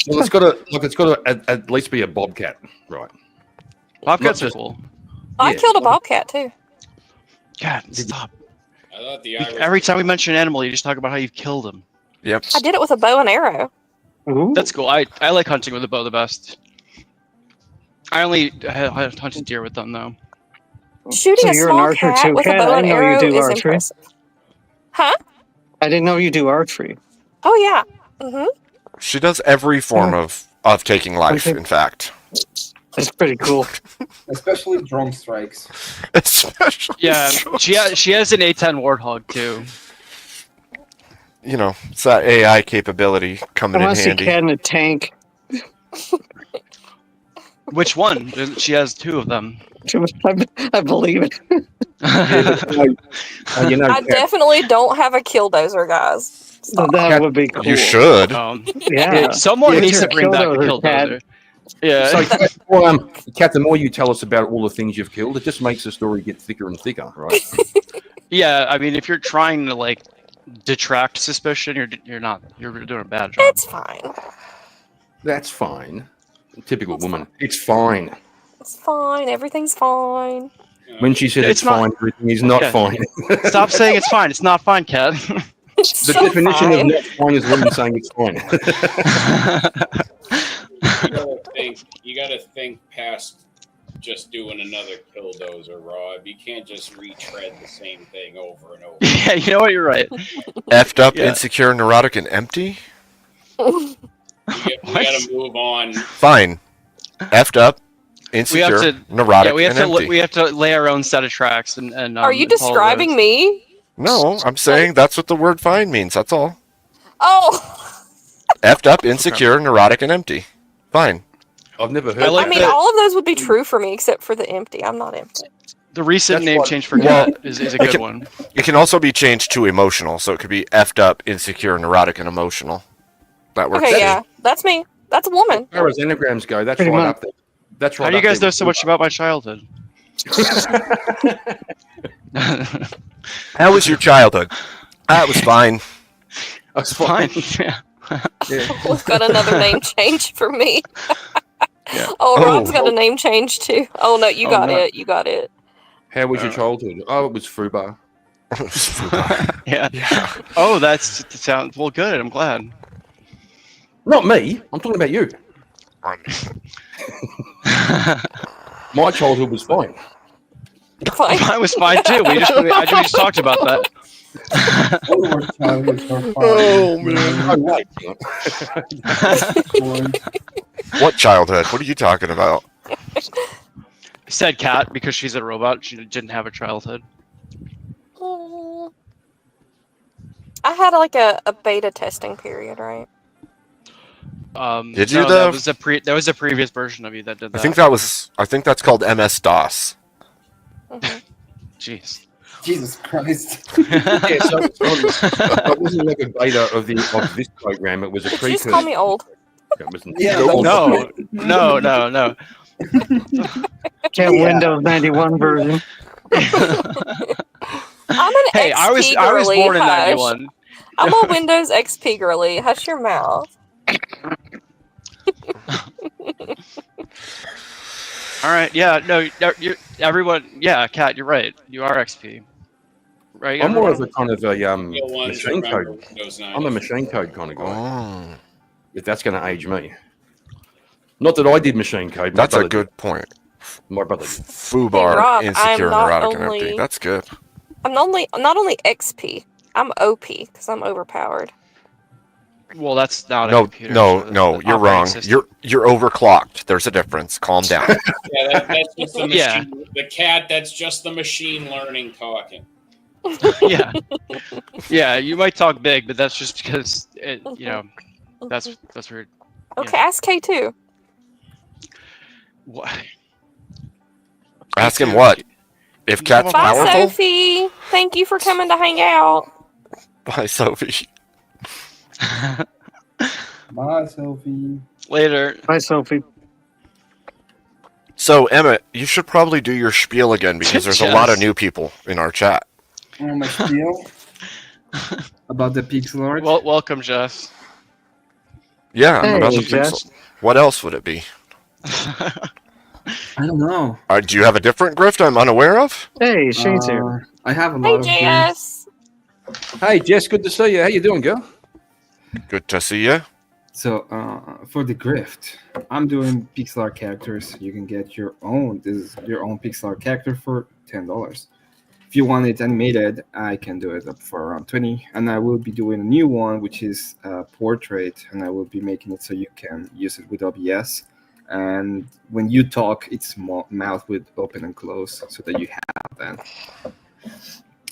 Well, it's got to at least be a bobcat, right? Bobcats Not are just- cool. I Yeah. killed a bobcat too. God, stop. I thought the Irish. Every time we mention an animal, you just talk about how you've killed them. Yep. I did it with a bow and arrow. That's cool. I like hunting with a bow the best. I only hunted deer with them though. Shooting So a you're an small archer cat too, with a Kat? bow I and didn't know you arrow do is archery. impressive. Huh? I didn't know you do archery. Oh yeah. Mhm. She does every form of taking life. Okay. In fact, That's pretty cool. Especially drone strikes. especially Yeah, she has an A10 Warthog too. you know, it's that AI capability I coming in want to see handy. Cat in a tank. Which one? She has two of them. I believe it. You know, I definitely don't have a killdozer, guys. Stop. That would be cool. You should. Yeah. Someone Get needs your to bring back a killdozer, Kat. killdozer. Yeah. So, Kat, the more you tell us about all the things you've killed, it just makes the story get thicker and thicker, right? Yeah, I mean, if you're trying to like detract suspicion, you're doing a bad job. It's fine. That's fine. Typical woman. It's fine. It's fine. Everything's fine. When she said it's, It's not- fine, everything is not Yeah. fine. Stop saying it's fine. It's not fine, Kat. It's The so definition fine. of not fine is women saying it's fine. You gotta think past just doing another killdozer, Rob. You can't just retread the same thing over and over. Yeah, you know what? You're right. Effed up, Yeah. insecure, neurotic, and empty. We gotta move on. Fine. Effed up, We insecure, have to neurotic, yeah, we have and to empty. we have to lay our own set of tracks and Are you and follow describing those. me? No, I'm saying that's what the word fine means. That's all. Oh, Effed up, insecure, neurotic, and empty. Fine. I've never heard. I like I mean, the, all of those would be true for me except for the empty. I'm not empty. the recent That's name what- change for Well, Kat is a it good can- one. It can also be changed to emotional, so it could be effed up, insecure, neurotic, and emotional. That works. Okay, too. yeah, that's me. That's a woman. As far as anagrams go, that's Pretty right much. up there. That's right. How do you up guys there know with so much about my childhood? How was your childhood? That was fine. That's Fine. Yeah. We've got another name change for me. Yeah. Oh, Rob's Oh. got a name change too. Oh no, you Oh, got no. it. You got it. How was your childhood? Oh, it was FUBAR. Yeah. Yeah. Oh, that sounds well. Good. I'm glad. Not me. I'm talking about you. My childhood was fine. Fine. Mine was fine too. We just talked about that. Oh man. What childhood? What are you talking about? I said Kat because she's a robot. She didn't have a childhood. I had like a beta testing period, right? Did you, no, though? There was a previous version of you that did that. I think that's called MS DOS. Jeez. Jesus Christ. Yeah, so it wasn't like a beta of this program. It was a Did you precursor. just call me old? It wasn't- Yeah, No. Cat Windows 91 version. I'm an Hey, XP I was girly. born in Hush. '91. I'm a Windows XP girly. Hush your mouth. All right. Yeah. No. Everyone. Yeah. Kat, you're right. You are XP. Right. I'm more Everyone? of a kind of a Real ones machine remember code. Windows I'm a 95. machine code kind of guy. Oh, If that's going to age me. Not that I did machine code. My that's a brother good did. point. My brother did. Hey Foobar, Rob, insecure, I'm not neurotic, and empty. only That's good. not only XP. I'm OP because I'm overpowered. Well, that's not a No, computer. no, So no. the You're operating wrong. system. You're overclocked. There's a difference. Calm down. Yeah, that's just the Yeah. machine. The cat. That's just the machine learning talking. Yeah. Yeah. You might talk big, but that's just because that's weird. Okay, ask K2. What? Ask him K2, what? If Cat's Bye, powerful? Sophie. Thank you for coming to hang out. Bye, Sophie. Bye, Sophie. Later. Bye, Sophie. So, Emmett, you should probably do your spiel again because there's a lot of Yes. new people in our chat. Oh, my spiel about the pixel art. Well, welcome, Jess. Yeah, Hey, about the Jess. pixel. What else would it be? I don't know. Do you have a different grift I'm unaware of? Hey, Shane's here. I have a Hey, lot of games. JS. Hey, Jess, good to see you. How you doing, girl? Good to see you. So for the grift, I'm doing pixel art characters. You can get your own. This is your own pixel art character for $10. If you want it animated, I can do it up for around 20. And I will be doing a new one, which is a portrait, and I will be making it so you can use it with OBS. And when you talk, its mouth would open and close so that you have that.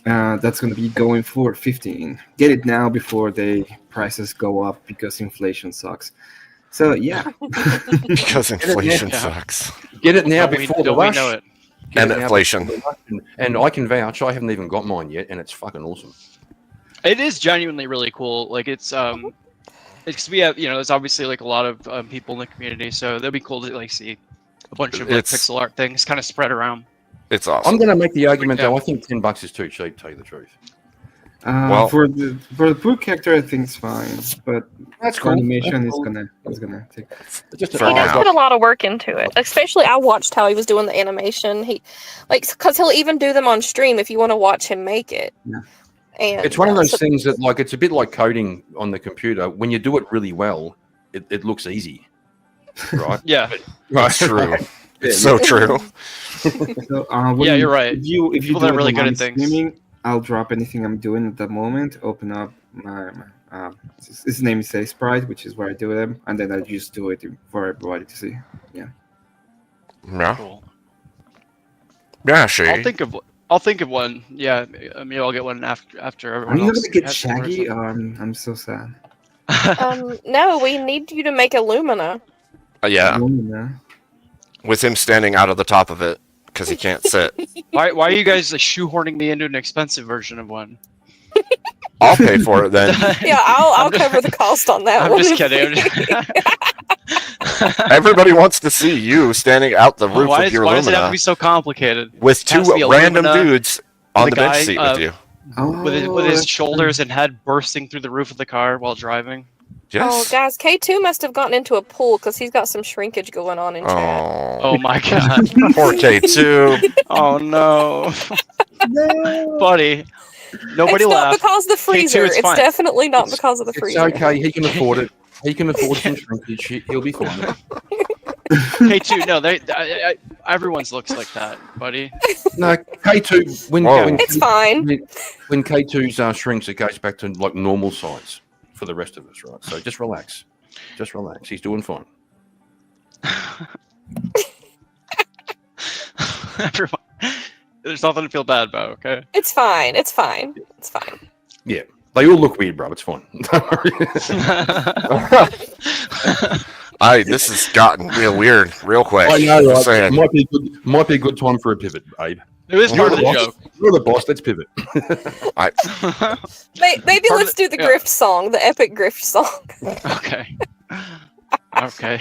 That's going to be going for 15. Get it now before the prices go up because inflation sucks. So yeah, Because inflation sucks. Get it now Don't we- before the don't we rush. know it? Get And it now inflation. before the rush. And I can vouch, I haven't even got mine yet, and it's fucking awesome. It is genuinely really cool. Like it's we have there's obviously like a lot of people in the community, so that'd be cool to like see a bunch of like, It's- pixel art things kind of spread around. It's awesome. I'm going to make the argument, Yeah. though, I think $10 is too cheap, to tell you the truth. Well- for the book character, I think it's fine, but That's for cool. animation That's is cool. gonna take. Just For He does now. put a lot of work into it. Especially, I watched how he was doing the animation. Because he'll even do them on stream if you want to watch him make it. Yeah. And It's one of those so- things that, like, it's a bit like coding on the computer. When you do it really well, it looks easy, right? Yeah. That's true. Right. It's Yeah, so true. So, Yeah, you're right. If you People do that are it really while good I'm at things. streaming, I'll drop anything I'm doing at that moment. Open up my his name is Sprite, which is where I do them, and then I just do it for everybody to see. Yeah. Yeah. Cool. Yeah, she. I'll think of one. Yeah, maybe I'll get one after Are everyone you not else. gonna get has some or Shaggy? something. I'm so sad. No, we need you to make a Lumina. Yeah. Yeah. With him standing out of the top of it because he can't sit. Why are you guys like, shoehorning me into an expensive version of one? I'll pay for it then. Yeah, I'll cover the cost on that I'm one. just kidding. Everybody wants to see you standing out the roof why of your why does it have to Lumina be so complicated? with It has two to be a random Lumina dudes on with the a bench guy, seat with you. with his that's shoulders and head bursting through the roof of the car while driving. Oh, Yes. guys, K2 must have gotten into a pool because he's got some shrinkage going on in chat. Oh, Oh my god. poor K2. Oh no. Buddy. Nobody It's not laugh. because of the freezer. it's It's fine. definitely not because of the It's freezer. okay. He can afford it. He can afford some shrinkage. He'll be fine. K2, no, everyone's looks like that, buddy. No, K2, Whoa. It's fine. when K2's shrinks, it goes back to like normal size for the rest of us, right? So just relax. Just relax. He's doing fine. Everyone, there's nothing to feel bad about, okay? It's fine. It's fine. It's fine. Yeah. They all look weird, bro. It's fine. This has gotten real weird real quick. I know, Just right? saying. Might be a good time for a pivot, Abe. It was part of the You're joke. You're the boss. Let's pivot. Maybe Part of let's do the yeah. grift song, the epic grift song. Okay. Okay.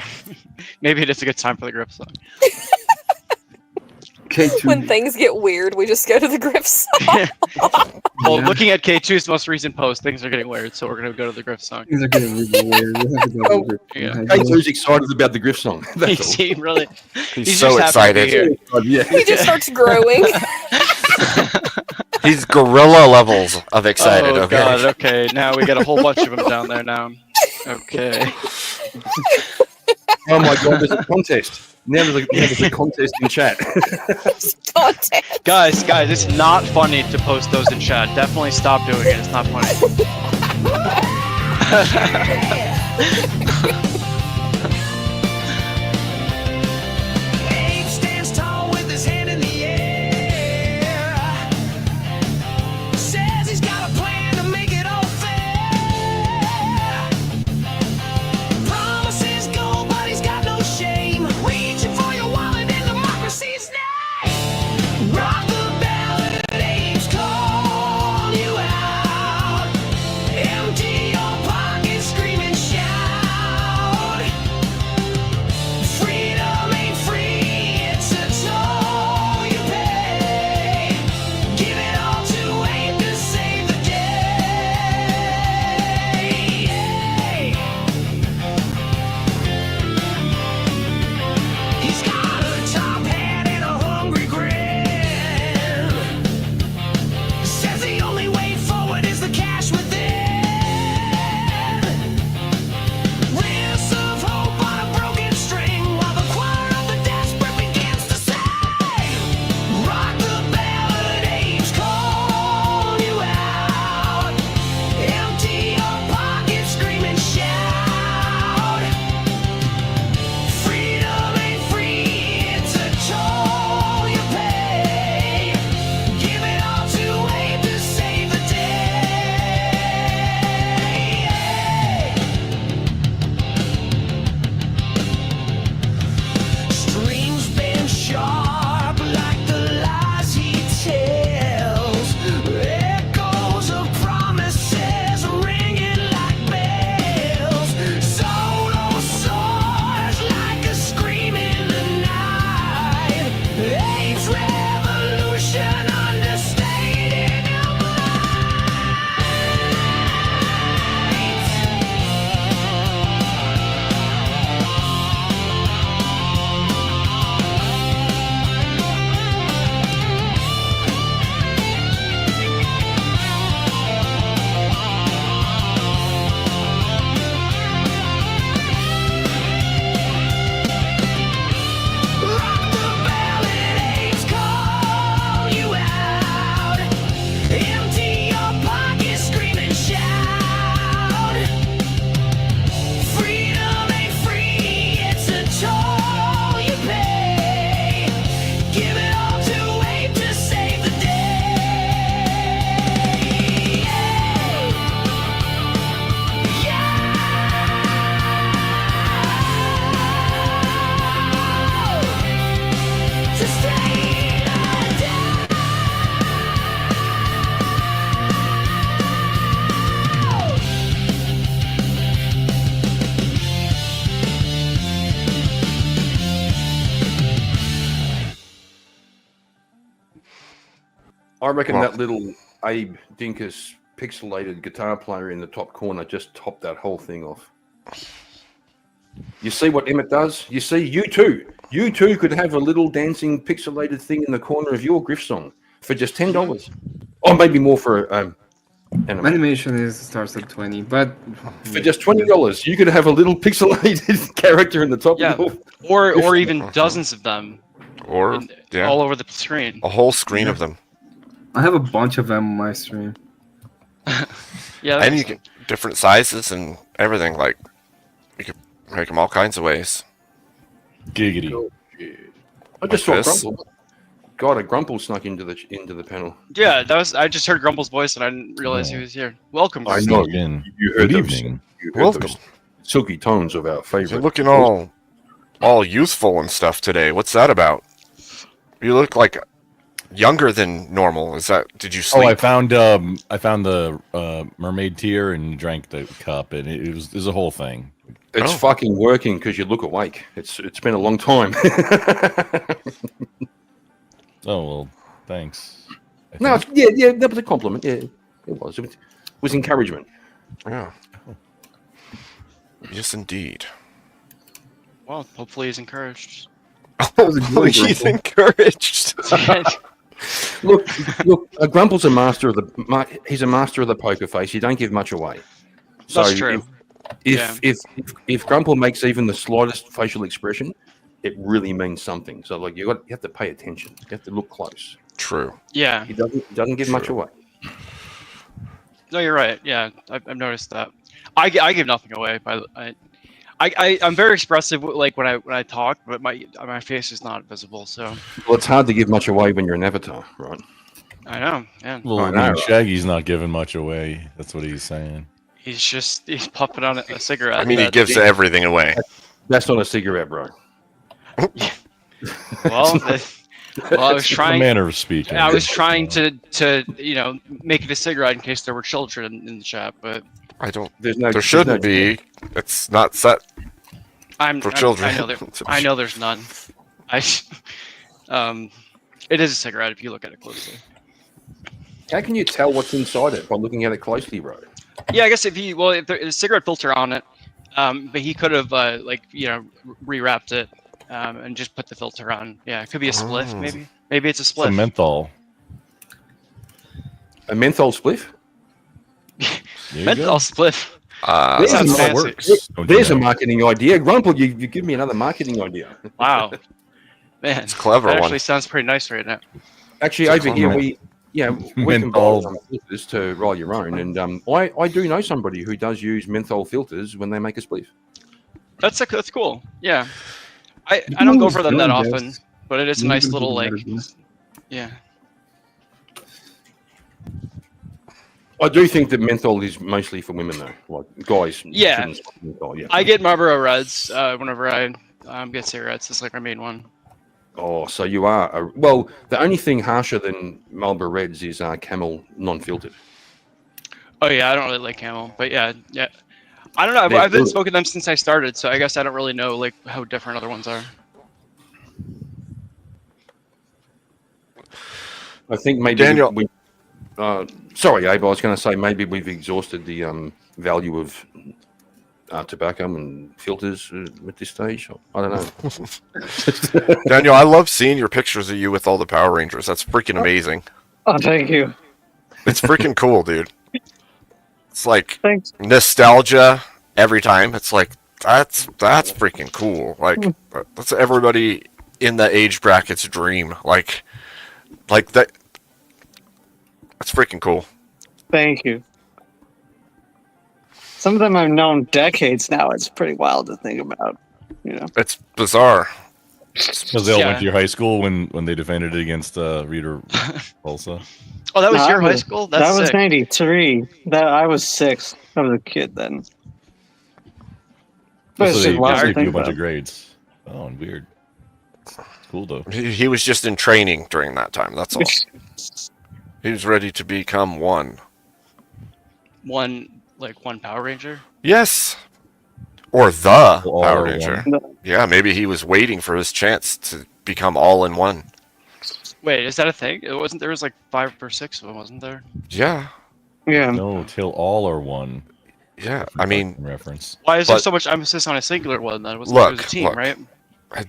Maybe it is a good time for the grip song. When things get weird, we just go to the Griff song. Well, looking at K2's most recent post, things are getting weird, so we're gonna go to the Griff song. Things are getting really weird. We have to go to the Griff song. K2's excited about the Griff song. He really. He's so just happy to be excited. here. He just starts growing. He's gorilla levels of excited. Oh Okay. god, okay. Now we got a whole bunch of them down there now. Okay. Oh my god, there's a contest. Now there's a contest in chat. Guys, it's not funny to post those in chat. Definitely stop doing it. It's not funny. Abe stands tall with his hand in the air. Says he's got a plan to make it all fair. Promises go, but he's got no shame. Reaching for your wallet in democracy's name. Rock the ballot, Abe's call you out. Empty your pockets, scream and shout. Freedom ain't free, it's a toll you pay. Give it all to Abe to save the day. He's got a top hat and a hungry grin. Says the only way forward is the cash within. Lists of hope on a broken string while the choir of the desperate begins to sing. Rock the ballad, Abe's calling you out. Empty your pockets, scream and shout. Freedom ain't free, it's a toll you pay. Give it all to Abe to save the day. Streams been sharp like the lies he tells. Echoes of promises ringing like bells. Solo soars like a scream in the night. Abe's revolution understated your Rock the ballad, Abe's call you out. Empty your pockets, scream and shout. Freedom ain't free, it's a toll you pay. Give it all to Abe to save the day. To stay the day. I reckon that little Abe Dinkus pixelated guitar player in the top corner just topped that whole thing off. You see what Emmett does? You see, you too could have a little dancing pixelated thing in the corner of your Griff song for just $10, or maybe more for anime. Animation starts at 20, but For just $20, you could have a little pixelated character in the top. Yeah, of your or Griff even song. dozens of them. Or yeah, all over the screen. a whole screen of them. I have a bunch of them on my stream. Yeah, And you can different sizes and everything. Like you could make them all kinds of ways. Giggity. I just Like saw this. Grumple. God, a Grumple snuck into the panel. Yeah, that was. I just heard Grumple's voice and I didn't realize he was here. Welcome. I Grumple. know. Again. You heard Good those, evening. you heard Welcome. those silky tones of our favorite. You're looking all youthful and stuff today. What's that about? You look like younger than normal. Is that? Did you sleep? Oh, I found the mermaid tear and drank the cup, and it was a whole thing. It's fucking working because you look awake. It's been a long time. Oh well, thanks. No, yeah, that was a compliment. Yeah, it was. It was encouragement. Yeah. Yes, indeed. Well, hopefully he's encouraged. He's encouraged. look, Grumple's a master of the. He's a master of the poker face. You don't give much away. So That's true. If Grumple makes even the slightest facial expression, it really means something. So like you have to pay attention. You have to look close. True. Yeah. He doesn't give much away. No, you're right. Yeah, I've noticed that. I give nothing away. I'm very expressive, like when I talk, but my face is not visible. So. Well, it's hard to give much away when you're an avatar, right? I know. Yeah. Well, I mean, Shaggy's not giving much away. That's what he's saying. He's puffing on a cigarette. I mean, he gives everything away. That's not a cigarette, bro. Well, I was trying. Manner of speaking. I was trying to make it a cigarette in case there were children in the chat, but I don't. There shouldn't be. It's not set for children. I know there's none. It is a cigarette if you look at it closely. How can you tell what's inside it by looking at it closely, bro? Yeah, I guess if there's a cigarette filter on it, but he could have rewrapped it and just put the filter on. Yeah, it could be a spliff, maybe. Maybe it's a spliff. It's a menthol. A menthol spliff? Menthol spliff. There's a marketing idea. Grumple, you give me another marketing idea. Wow. Man, it's a clever that one. actually sounds pretty nice right now. Actually, over here, we can buy some filters to roll your own. And I do know somebody who does use menthol filters when they make a spliff. That's cool. Yeah. I don't go for them that often, but it is a nice little yeah. I do think that menthol is mostly for women though, like guys. Yeah. shouldn't smoke menthol, yeah. I get Marlboro Reds whenever I get cigarettes. It's like my main one. Oh, so you are well. The only thing harsher than Marlboro Reds is Camel non-filtered. Oh yeah, I don't really like Camel, but yeah. I don't know. I've been smoking them since I started, so I guess I don't really know like how different other ones are. I think maybe Daniel. Sorry, Abe. I was going to say maybe we've exhausted the value of tobacco and filters at this stage. I don't know. Daniel, I love seeing your pictures of you with all the Power Rangers. That's freaking amazing. Oh, thank you. It's freaking cool, dude. It's like nostalgia every time. It's like that's freaking cool. Like that's everybody in the age bracket's dream. Like that. That's freaking cool. Thank you. Some of them I've known decades now. It's pretty wild to think about. It's bizarre. Because they all went to your high school when they defended it against Rita Repulsa. Oh, that was your high school? That's that was sick. 93. I was 6. I was a kid then. But So it's they just wild to gave you think a bunch about. of grades. Oh, weird. Cool though. He was just in training during that time. That's all. He was ready to become one. One Power Ranger? Yes. Or the All Power or Ranger. one. Yeah, maybe he was waiting for his chance to become all in one. Wait, is that a thing? It wasn't. There was like 5 or 6 of them, wasn't there? Yeah. Yeah. No, till all are one. Yeah, I mean, reference. Why is there so much emphasis on a singular one? Then it was a team, right?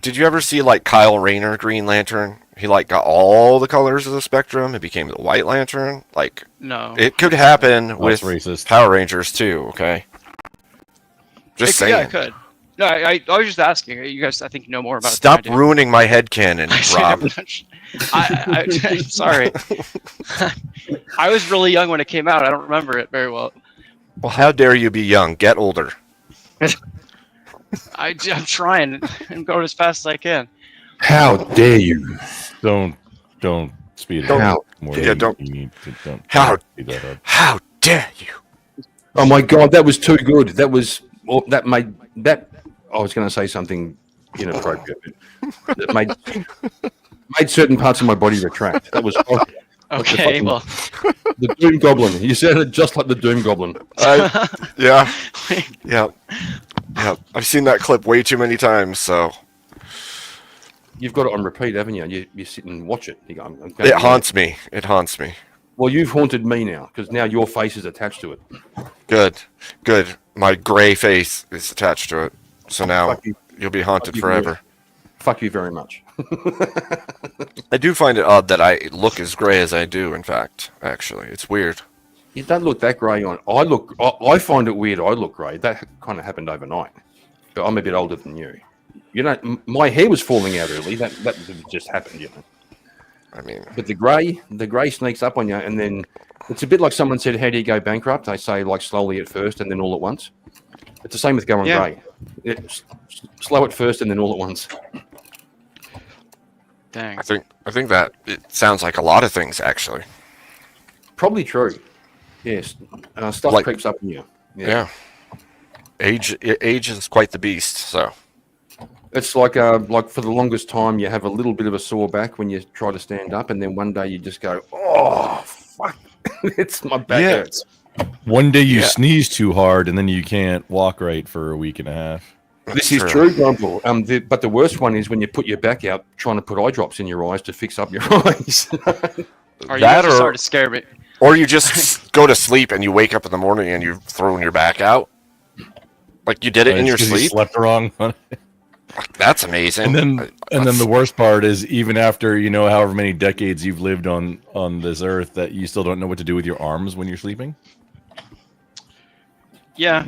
Did you ever see like Kyle Rayner, Green Lantern? He like got all the colors of the spectrum. It became the White Lantern. Like, no, it could happen with racist. Power Rangers too. Okay, just saying. Yeah, it could. No, I was just asking. You guys, I think, know more about Stop it. Stop ruining my headcanon, Rob. I'm sorry. I was really young when it came out. I don't remember it very well. Well, how dare you be young? Get older. I'm trying and going as fast as I can. How dare you? Don't speed it Don't- up. More yeah, than don't- You need to, don't How- speed that up. How dare you? Oh my God, that was too good. That was that made that. I was going to say something inappropriate. That made certain parts of my body retract. That was horrible. Okay, well, the Doom Goblin. You sounded just like the Doom Goblin. Yeah. Yeah. I've seen that clip way too many times. So you've got it on repeat, haven't you? You sit and watch it. You go, It haunts me. It haunts me. Well, you've haunted me now because now your face is attached to it. Good. My gray face is attached to it. So now you'll be haunted forever. Fuck you very much. I do find it odd that I look as gray as I do, in fact, actually. It's weird. You don't look that grey on. I find it weird I look grey. That kind of happened overnight. But I'm a bit older than you. You know, my hair was falling out early. That just happened, you know. I mean, but the grey sneaks up on you, and then it's a bit like someone said, "How do you go bankrupt?" They say like slowly at first, and then all at once. It's the same with going grey. It's slow at first, and then all at once. Dang. I think that it sounds like a lot of things, actually. Probably true. Yes, stuff creeps up on you. Yeah. Age is quite the beast. So. It's like for the longest time, you have a little bit of a sore back when you try to stand up, and then one day you just go, "Oh fuck, it's my back hurts." One day you sneeze too hard, and then you can't walk right for a week and a half. This is true, Grumble. But the worst one is when you put your back out trying to put eye drops in your eyes to fix up your eyes. Are you just starting to scare me? Or you just go to sleep and you wake up in the morning and you've thrown your back out, like you did it in your sleep. You slept wrong. That's amazing. And then the worst part is even after however many decades you've lived on this earth, that you still don't know what to do with your arms when you're sleeping. Yeah.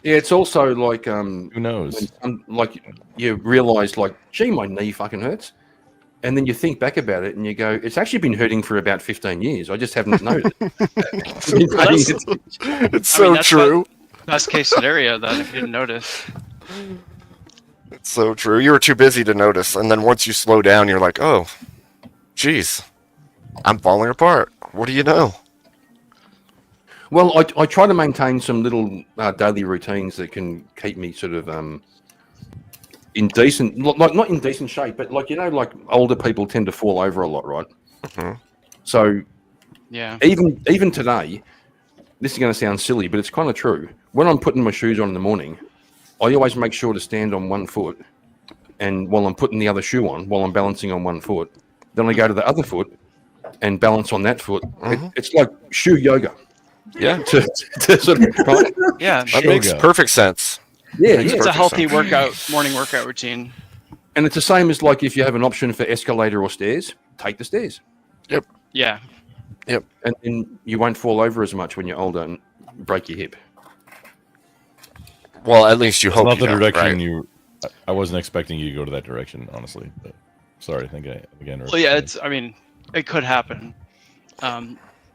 Yeah, it's also like who knows? Like you realize, like, gee, my knee fucking hurts, and then you think back about it and you go, it's actually been hurting for about 15 years. I just haven't noticed. It's so true. Best case scenario, then, if you didn't notice. It's so true. You were too busy to notice, and then once you slow down, you're like, oh, geez, I'm falling apart. What do you know? Well, I try to maintain some little daily routines that can keep me sort of in decent, like not in decent shape, but like like older people tend to fall over a lot, right? Mm-hmm. So, yeah, even today, this is going to sound silly, but it's kind of true. When I'm putting my shoes on in the morning, I always make sure to stand on one foot, and while I'm putting the other shoe on, while I'm balancing on one foot, then I go to the other foot and balance on that foot. Mm-hmm. It's like shoe yoga. Yeah, to sort of, right? Yeah, that makes perfect sense. Yeah, it's a healthy morning workout routine. And it's the same as like if you have an option for escalator or stairs, take the stairs. Yep. Yeah. Yep. And then you won't fall over as much when you're older and break your hip. Well, at least you hope. Not the direction right? you. I wasn't expecting you to go to that direction, honestly. But sorry, I think again. Well, yeah, it could happen.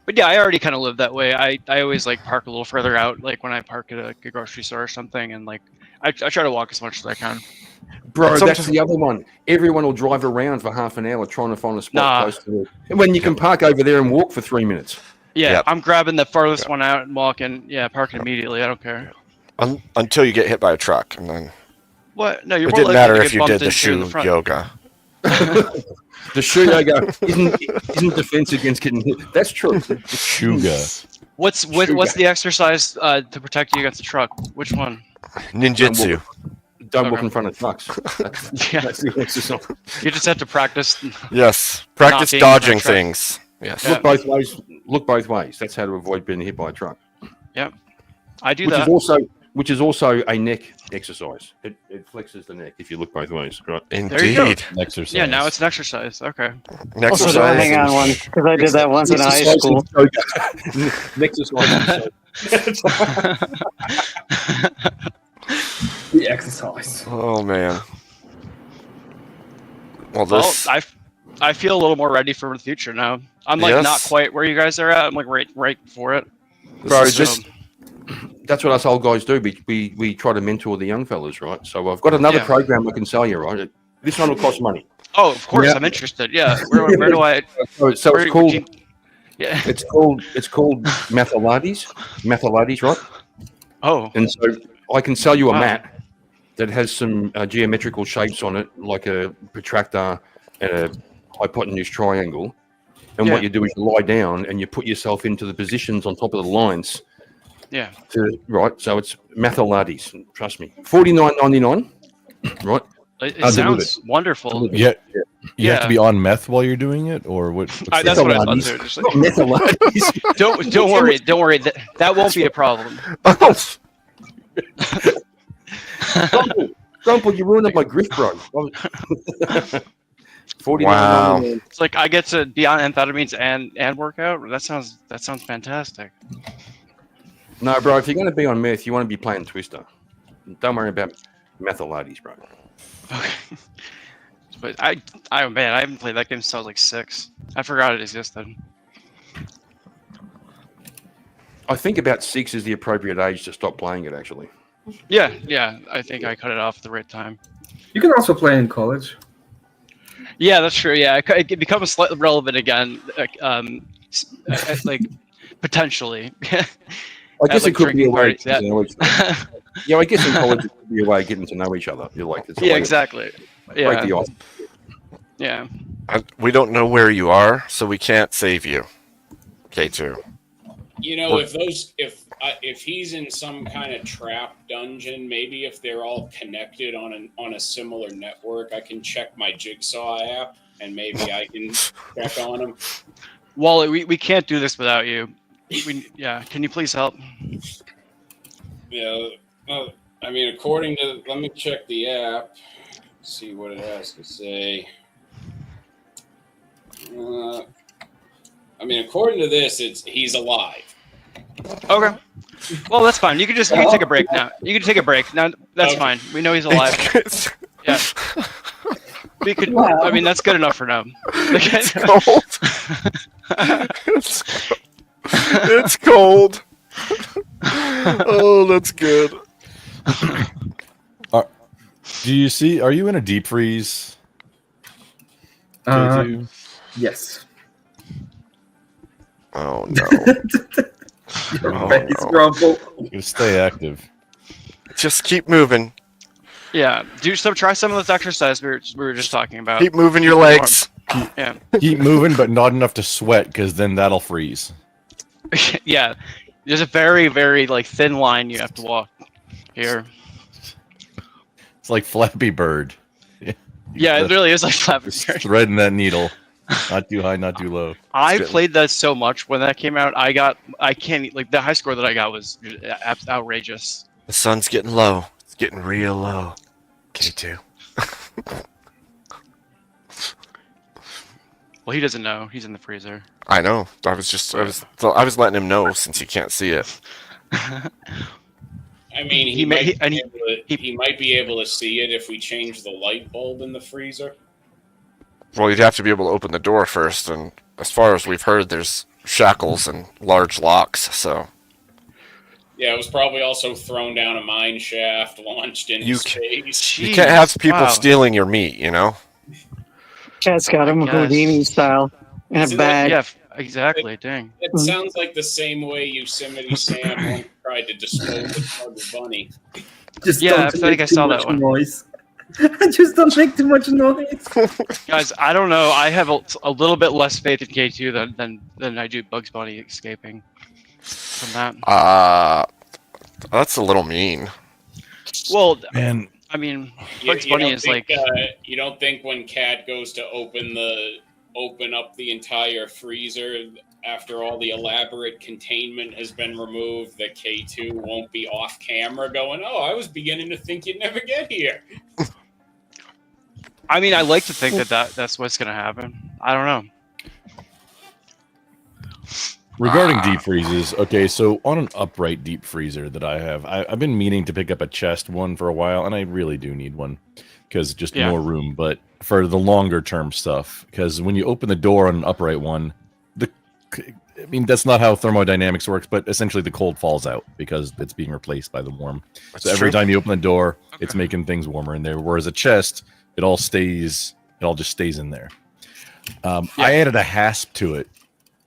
But yeah, I already kind of live that way. I always like park a little further out, like when I park at a grocery store or something, and like I try to walk as much as I can. Bro, that's the other one. Everyone will drive around for half an hour trying to find a spot close to it. When you can park over there and walk for 3 minutes. Yeah, I'm grabbing the farthest one out and walking. Yeah, parking immediately. I don't care. Until you get hit by a truck, and then. What? No, you're. It more didn't likely matter to if get you did bumped the into shoe the front. yoga. The shoe yoga isn't defense against getting hit. That's true. Shuga. What's the exercise to protect you against the truck? Which one? Ninjutsu. Don't walk in front of trucks. That's the exercise. You just have to practice. Yes, practice dodging things. Yes. Look both ways. Look both ways. That's how to avoid being hit by a truck. Yep. I do which that. Which is also a neck exercise. It flexes the neck if you look both ways. Right. Indeed. Exercise. Yeah, now it's an exercise. Okay. Also, don't hang on one because I did that once in high school. The exercise. Oh man. Well, I feel a little more ready for the future now. I'm like not quite where you guys are at. I'm like right for it. Bro, that's what us old guys do. We try to mentor the young fellas, right? So I've got another program I can sell you, right? This one will cost money. Oh, of course, I'm interested. Yeah, where do I? So it's called. Yeah, it's called Mathylades, right? Oh, and so I can sell you a mat that has some geometrical shapes on it, like a protractor and a hypotenuse triangle. And what you do is you lie down and you put yourself into the positions on top of the lines. Yeah. Right. So it's Mathylades. Trust me. $49.99. Right. It sounds wonderful. Yeah, you have to Yeah. be on meth while you're doing it, or what? That's what I thought too. Just like, don't worry. Don't worry. That won't be a problem. Grandpa, you ruined up my grief, bro. 49 Wow. It's like I get to be on amphetamines and work out. That sounds fantastic. No, bro, if you're going to be on meth, you want to be playing Twister. Don't worry about methylates, bro. But I man, I haven't played that game since I was like 6. I forgot it existed. I think about 6 is the appropriate age to stop playing it, actually. Yeah. I think I cut it off at the right time. You can also play in college. Yeah, that's true. Yeah, it becomes slightly relevant again, like potentially. I guess it could be a way parties, to know each other. Yeah, I guess in college it could be a way of getting to know each other. You're like, it's a Yeah, way to exactly. break Yeah. the ice. Yeah. We don't know where you are, so we can't save you. K2. You know, if he's in some kind of trap dungeon, maybe if they're all connected on a similar network, I can check my Jigsaw app and maybe I can check on him. Wally, we can't do this without you. Can you please help? Yeah, I mean, according to, let me check the app, see what it has to say. I mean, according to this, he's alive. Okay. Well, that's fine. You can take a break now. You can take a break now. That's fine. We know he's alive. Yeah. We could. Wow. I mean, that's good enough for now. It's cold. It's cold. Oh, that's good. Do you see? Are you in a deep freeze? K2? Yes. Oh no. Your face, Grumple. You stay active. Just keep moving. Yeah. Try some of this exercise we were just talking about. Keep moving your legs. Yeah. Keep moving, but not enough to sweat, because then that'll freeze. Yeah. There's a very, very thin line you have to walk here. It's like Flappy Bird. Yeah, it really is like Flappy Just Bird. threading that needle. Not too high, not too low. I played that so much when that came out. The high score that I got was outrageous. The sun's getting low. It's getting real low. K2. Well, he doesn't know. He's in the freezer. I know. I was letting him know since you can't see it. I mean, he might be able to see it if we change the light bulb in the freezer. Well, you'd have to be able to open the door first, and as far as we've heard, there's shackles and large locks, so... Yeah, it was probably also thrown down a mine shaft, launched in his face. You can't have people stealing your meat, you know? Cat's got him Houdini style in a See, bag. Yeah, exactly. Dang. It sounds like the same way Yosemite Sam once tried to dispose of Bugs Bunny. Just Yeah, don't I feel make like I too saw much that one. Noise. Just don't make too much noise. Guys, I don't know. I have a little bit less faith in K2 than I do Bugs Bunny escaping from that. That's a little mean. Well, man, I mean, You- Bugs you Bunny don't is think, like... you don't think when Cat goes to open up the entire freezer after all the elaborate containment has been removed, that K2 won't be off camera going, "Oh, I was beginning to think you'd never get here." I mean, I like to think that's what's going to happen. I don't know. Regarding deep freezes, okay, so on an upright deep freezer that I have, I've been meaning to pick up a chest one for a while, and I really do need one because just more room. But for the longer term stuff, because when you open the door on an upright one, I mean, that's not how thermodynamics works, but essentially the cold falls out because it's being replaced by the warm. That's so every true. time you open the door, it's making things warmer in there. Whereas a chest, it all just stays in there. I added a hasp to it.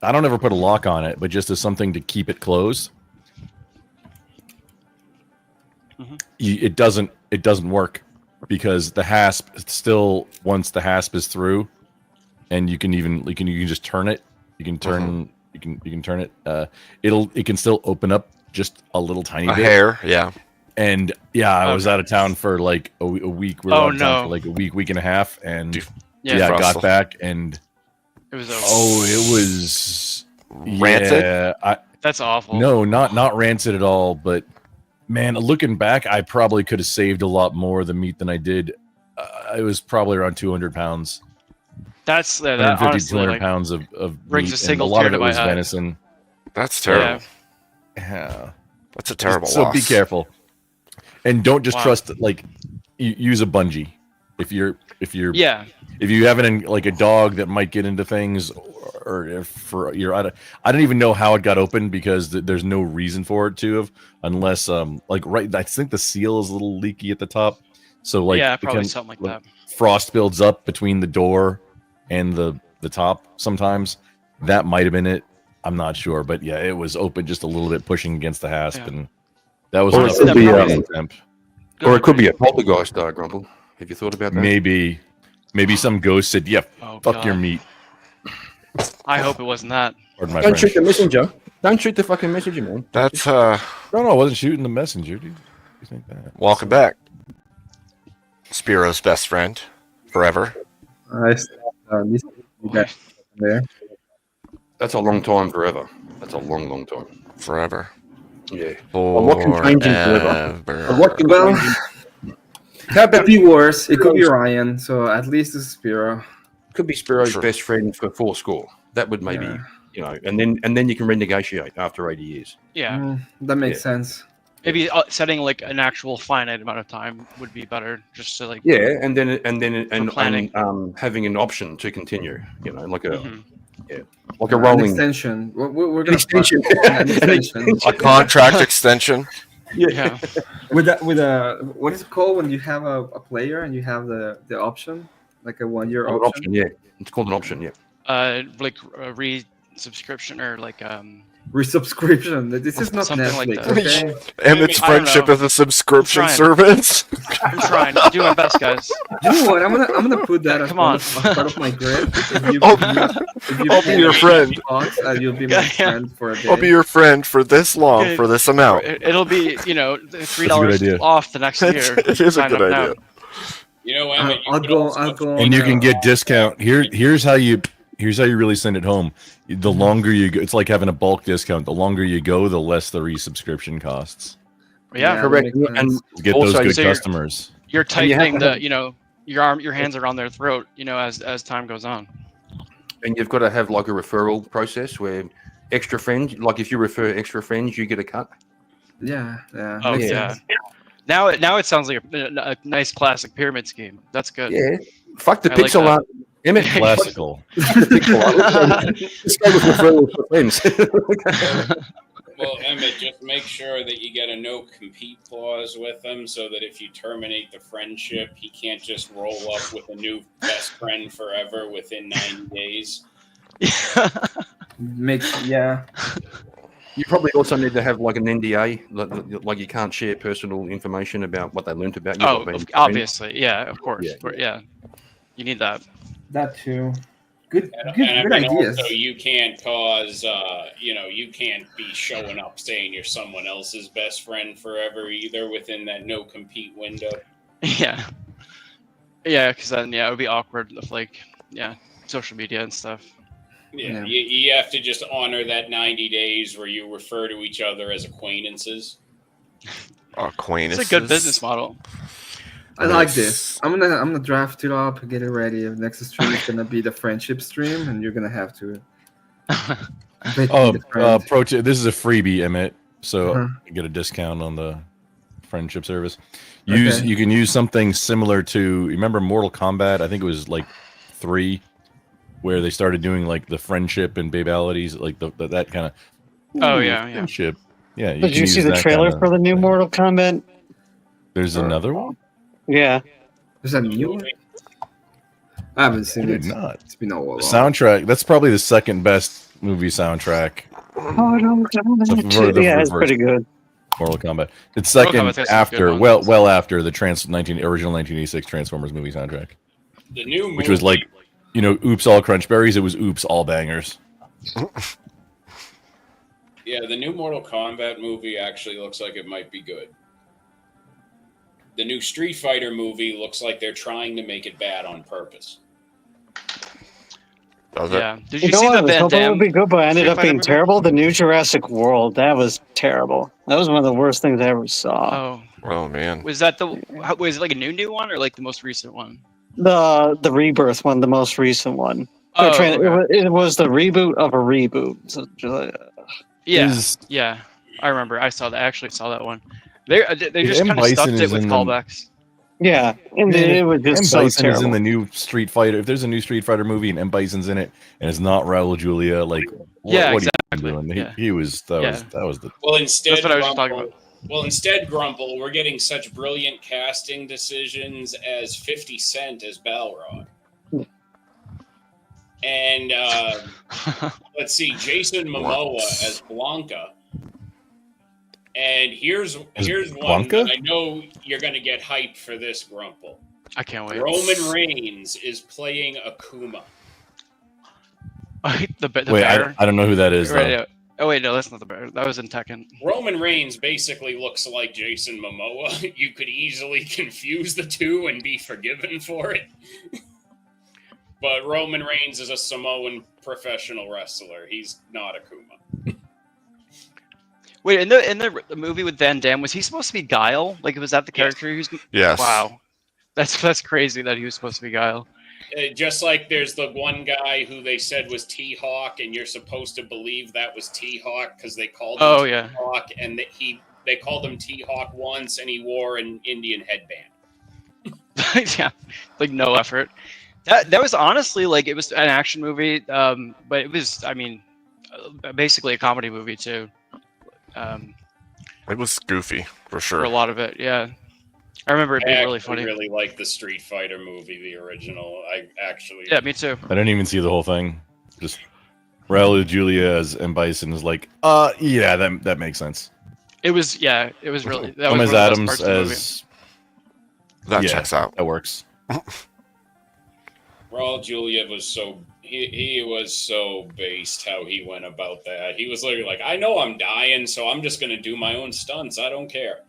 I don't ever put a lock on it, but just as something to keep it closed. It doesn't work because the hasp still, once the hasp is through, and you can just turn it. You can turn you can turn it. It can still open up just a little tiny bit. hair, yeah. And yeah, I was out of town for like a week. We were out of town for like a week and a half, and yeah, I got back and it was over. it was rancid. That's awful. No, not rancid at all. But man, looking back, I probably could have saved a lot more of the meat than I did. It was probably around 200 pounds. That's that 150, honestly 200 like, pounds of brings meat, a single and a lot tear of to it my was eye. venison. That's terrible. Yeah. That's a terrible So loss. be careful, and don't just Wow. trust use a bungee if you have it in like a dog that might get into things, or if for your I don't even know how it got open because there's no reason for it to have unless I think the seal is a little leaky at the top, so like yeah, it probably can- something like that. frost builds up between the door and the top sometimes. That might have been it. I'm not sure, but yeah, it was open just a little bit, pushing against the hasp, and that was Or enough it could to be, be an attempt. or it could be a poltergeist, Grumple. Have you thought about that? Maybe some ghost said, "Yeah, Oh, fuck your God. meat." I hope it wasn't that. Pardon my Don't French. shoot the messenger. Don't shoot the fucking messenger, man. That's No, I wasn't shooting the messenger, dude. You think that? welcome back. Spiro's best friend forever. There. That's a long time forever. That's a long, long time. Forever. Yeah. Well, what can change in forever? Forever. What can Well, change in... it could be worse. It could be Ryan. So at least it's Spiro. Could be Spiro's Sure. best friend for 4 score. That would maybe, Yeah. and then you can renegotiate after 80 years. Yeah. That makes sense. Maybe setting like an actual finite amount of time would be better, just to like. Yeah, and planning. having an option to continue. Like a Mhm. like a An rolling extension. We're an gonna extension. an extension. A contract extension. Yeah. with a what is it called when you have a player and you have the option, like a 1 year An option? option, yeah. It's called an option, yeah. Like a re-subscription or like Resubscription. This is not Something like Netflix, that. okay? Emmett's I don't friendship know. is a subscription I'm trying. service. I'm trying. I'm doing my best, guys. You know what? I'm gonna put that as Come on. part of my grid. If you, I'll be your friend. You'll be my friend for a day. I'll be your friend for this long, Good. for this amount. It'll be $3 idea. off the next year. It is a Sign good up now. idea. You know, Emmett, you I'll could go. also- I'll go. And you can get discount. Here's how you really send it home. The longer you go, it's like having a bulk discount. The longer you go, the less the resubscription costs. Yeah, Correct. that makes And sense. Get also, those good so you're- customers. You're And you have tightening to have- your hands around their throat, as time goes on. and you've got to have like a referral process where extra friends, like if you refer extra friends, you get a cut. Yeah. Oh makes yeah. sense. Now it sounds like a nice classic pyramid scheme. That's good. Yeah. Fuck the I like pixel that. art. Emmett, Classical. pixel art. Just go with referrals for friends. Well, Emmett, just make sure that you get a no compete clause with him so that if you terminate the friendship, he can't just roll up with a new best friend forever within 90 days. Yeah. You probably also need to have like an NDA, like you can't share personal information about what they learnt about you. Oh, by being obviously, yeah, of course, Yeah. yeah. You need that. That too. Good And good I mean, ideas. also, you can't cause, you can't be showing up saying you're someone else's best friend forever either within that no compete window. Yeah, because then it would be awkward if social media and stuff. Yeah, you have to just honor that 90 days where you refer to each other as acquaintances. Acquaintances. It's a good business model. I like this. I'm gonna draft it up, get it ready. Next stream is gonna be the friendship stream, and you're gonna have to. Pro tip. This is a freebie, Emmett. So Uh-huh. you get a discount on the friendship service. Okay. You can use something similar to. You remember Mortal Kombat? I think it was like 3, where they started doing like the friendship and babalities, like that kind of. Oh yeah. Friendship. Yeah. Did you can see use the that trailer kinda- for the new Mortal Kombat? There's another one. Yeah. There's a new one. I haven't seen I it. did not. It's been a while. The soundtrack. That's probably the second best movie soundtrack. Mortal Kombat. The Yeah, it's reverse. pretty good. Mortal Kombat. It's Mortal second Kombat's got some after, good well after the original 1986 Transformers movie soundtrack, The new movie, which was like, Oops All Crunchberries. It was Oops All Bangers. yeah, the new Mortal Kombat movie actually looks like it might be good. the new Street Fighter movie looks like they're trying to make it bad on purpose. Does Yeah. Did You you know see what? the I was Van hoping it would be Damme good, but it ended Street up Fighter being movie? terrible. The new Jurassic World, that was terrible. That was one of the worst things I ever saw. Oh. Oh man. Was that was it like a new one or like the most recent one? The Rebirth one, the most recent one. They're Oh, trying- okay. it was the reboot of a reboot. So, Yeah, Is- yeah. I remember. I saw that. I actually saw that one. They If just M. kind of Bison stuffed it is with in the- callbacks. yeah, and Man, it if was just M. so Bison is in terrible. the new Street Fighter. If there's a new Street Fighter movie and M. Bison's in it, and it's not Raul Julia, like Yeah, what are exactly. you doing? Yeah. He was that was the Well, instead, That's what I was just talking Grumple, well, instead, Grumple, we're getting such brilliant casting decisions as 50 Cent as Balrog. And let's see, Jason Momoa as Blanca. And here's one Blanca? that I know you're going to get hyped for this, Grumple. I can't wait. Roman Reigns is playing Akuma. the Wait, bear. I don't know who that is. Right, Though. yeah. Oh wait, no, that's not the bear. That was in Tekken. Roman Reigns basically looks like Jason Momoa. You could easily confuse the two and be forgiven for it. But Roman Reigns is a Samoan professional wrestler. He's not Akuma. Wait, in the movie with Van Damme, was he supposed to be Guile? Like, was that the character he was? Yes. Wow, that's crazy that he was supposed to be Guile. Just like there's the one guy who they said was T-Hawk, and you're supposed to believe that was T-Hawk because they called him T-Hawk, and they called him T-Hawk once, and he wore an Indian headband. Yeah, like no effort. That was honestly like it was an action movie, but it was, I mean, basically a comedy movie too. It was goofy for sure. For a lot of it, yeah. I remember it being really I funny. really like the Street Fighter movie, the original. I actually. Yeah, me too. I didn't even see the whole thing. Just Raul Julia as M. Bison is like, yeah, that makes sense. It was, yeah, it was really. That Thomas was one of the best Adams parts of the movie. as That yeah, checks out. That works. Raul Julia was so he was so based how he went about that. He was literally like, I know I'm dying, so I'm just gonna do my own stunts. I don't care.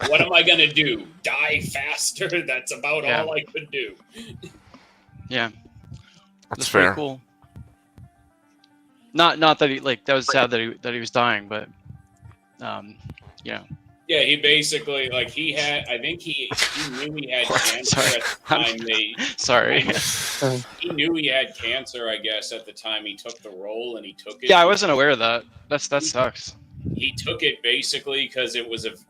What am I gonna do? Die faster? That's about all I could do. Yeah, That's pretty fair. cool. Not that he like that was sad that he was dying, but yeah. Yeah, he basically like he had. I think he knew he had cancer at the time they. Sorry. He knew he had cancer, I guess, at the time he took the role, and he took it. Yeah, I wasn't aware of that. That sucks. He took it basically because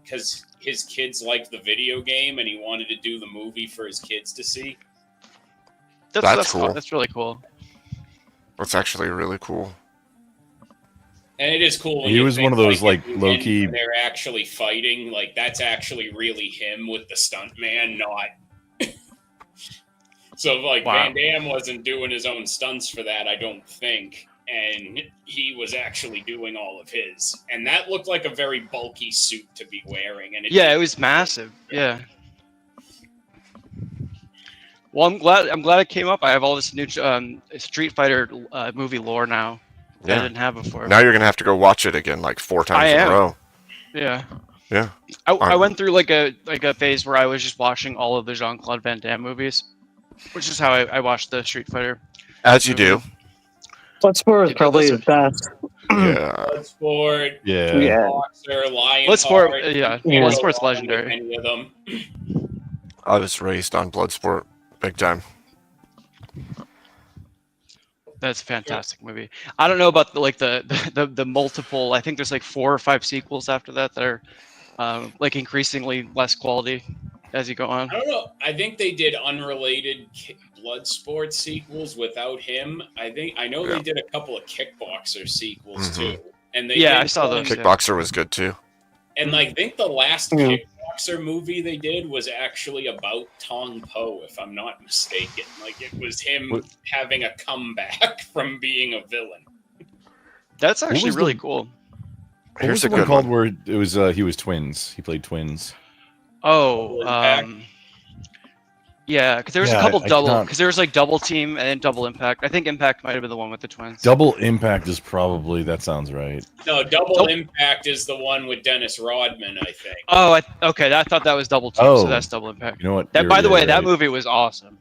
because his kids liked the video game, and he wanted to do the movie for his kids to see. That's cool. That's really cool. That's actually really cool. And it is cool. When He you was think, one of those like at the low end key. when they're actually fighting. Like that's actually really him with the stunt man, not. So like Wow. Van Damme wasn't doing his own stunts for that, I don't think, and he was actually doing all of his, and that looked like a very bulky suit to be wearing. And Yeah, it was massive. Yeah. Well, I'm glad it came up. I have all this new Street Fighter movie lore now. That I didn't have before. Now you're gonna have to go watch it again like 4 times in a row. Yeah. Yeah. I went through like a phase where I was just watching all of the Jean-Claude Van Damme movies, which is how I watched the Street Fighter. As you do. Bloodsport is probably his best. Yeah. Bloodsport, Yeah. Boxer, Lionheart. Bloodsport, yeah. Yeah. Bloodsport's Go along with legendary. Any of them. I was raised on Bloodsport big time. That's a fantastic movie. I don't know about the multiple. I think there's like 4 or 5 sequels after that that are like increasingly less quality as you go on. I don't know. I think they did unrelated Bloodsport sequels without him. I know they did a couple of Kickboxer sequels too, and they Yeah, did I saw one- those. Yeah. Kickboxer was good too. And I think the last Kickboxer movie they did was actually about Tong Po, if I'm not mistaken. Like it was him having a comeback from being a villain. That's actually was really the- cool. What Here's was a the one good called one. where it was he was twins. He played twins. Oh, Yeah, because there was a Yeah, couple I double. can't- Because there was like Double Team and then Double Impact. I think Impact might have been the one with the twins. Double Impact is probably that sounds right. No, Double Impact is the one with Dennis Rodman, I think. Oh, okay. I thought that was Double Team, so Oh, that's Double Impact. you know what? That, by the You're way, that right. movie was awesome.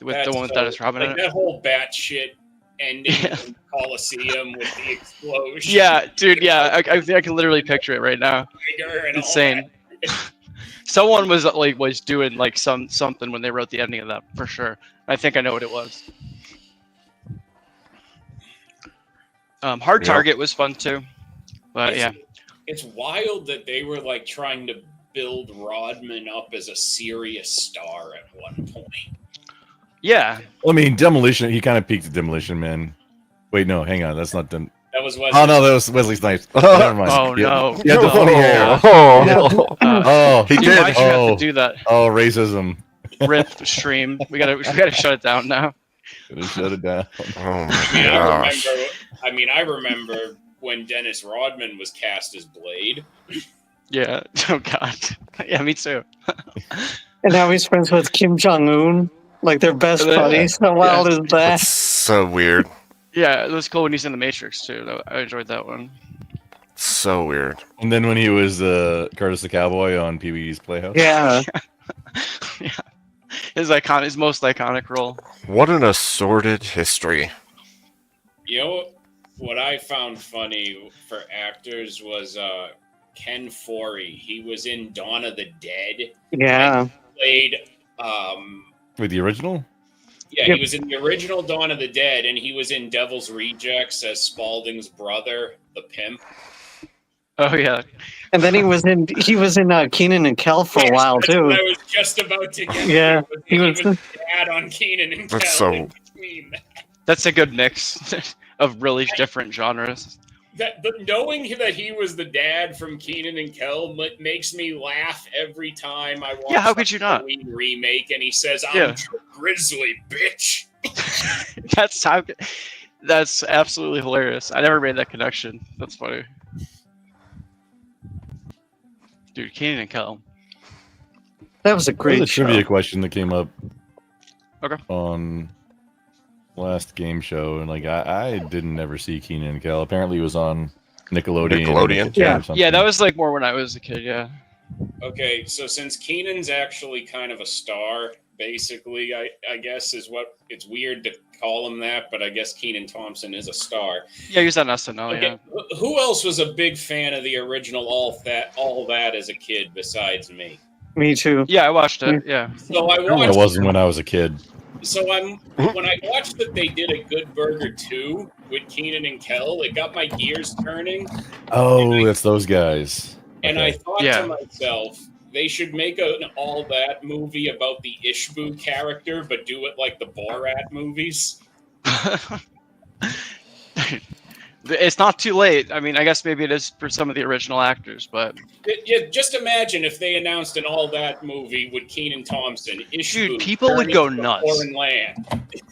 With That's the one with so- Dennis Rodman in like it. that whole batshit ending in the Coliseum with the explosion. Yeah, dude. Yeah, I can literally picture it right now. Tiger and all Insane. Someone was doing like something when they wrote the ending of that for sure. I think I know what it was. Hard Yep. Target was fun too, but It's- yeah. It's wild that they were like trying to build Rodman up as a serious star at one point. Yeah. Well, I mean, Demolition. He kind of peaked at Demolition Man. Wait, no, hang on. That's not them. That was Oh Wesley. no, that was Wesley Snipes. Never mind. Oh, Yeah, no. Yeah, the No. funny hair. Oh, Yeah. no. Oh, Dude, why'd you have to do that? Oh, racism. Rip stream. We gotta shut it down now. Gotta shut it down. Oh I mean, I remember when Dennis Rodman was cast as Blade. Yeah. Oh god. Yeah, me too. And now he's friends with Kim Jong Un, like they're best Yeah. buddies. How wild is that? So weird. Yeah, it was cool when he's in the Matrix too. I enjoyed that one. So weird. And then when he was Curtis the Cowboy on Pee Wee's Playhouse. Yeah. His most iconic role. What an assorted history. You know what I found funny for actors was Ken Foree. He was in Dawn of the Dead. Yeah. Played With the original? yeah, Yep. he was in the original Dawn of the Dead, and he was in Devil's Rejects as Spaulding's brother, the pimp. Oh yeah. And then he was in Keenan and Kel for a while That's too. what I was just about to get. Yeah, to. he He was- was dad on Keenan and Kel. That's so- in between that. That's a good mix of really different genres. Knowing that he was the dad from Keenan and Kel makes me laugh every time I watch. Yeah, how could you the not? Halloween remake, and he says, "I'm Yeah. Grizzly, bitch." That's absolutely hilarious. I never made that connection. That's funny. Dude, Keenan and Kel. That was a There great was a show. trivia question that came up Okay. on last game show, and like I didn't ever see Keenan and Kel. Apparently, it was on Nickelodeon. Nickelodeon? or something. Yeah, that was like more when I was a kid. Yeah. Okay, so since Keenan's actually kind of a star, basically, I guess is what it's weird to call him that, but I guess Keenan Thompson is a star. Yeah, he was on SNL. Okay, Yeah. who else was a big fan of the original All That as a kid besides me? Me too. Yeah, I watched it. Yeah. So I It watched. wasn't when I was a kid. So when I watched that they did a Good Burger 2 with Keenan and Kel, it got my gears turning, Oh, that's those guys. and I Okay. thought Yeah. to myself, they should make an All That movie about the Ishbu character, but do it like the Borat movies. It's not too late. I mean, I guess maybe it is for some of the original actors, but Yeah, just imagine if they announced an All That movie with Keenan Thompson, Ishbu, Dude, people would journey go to a nuts. foreign land.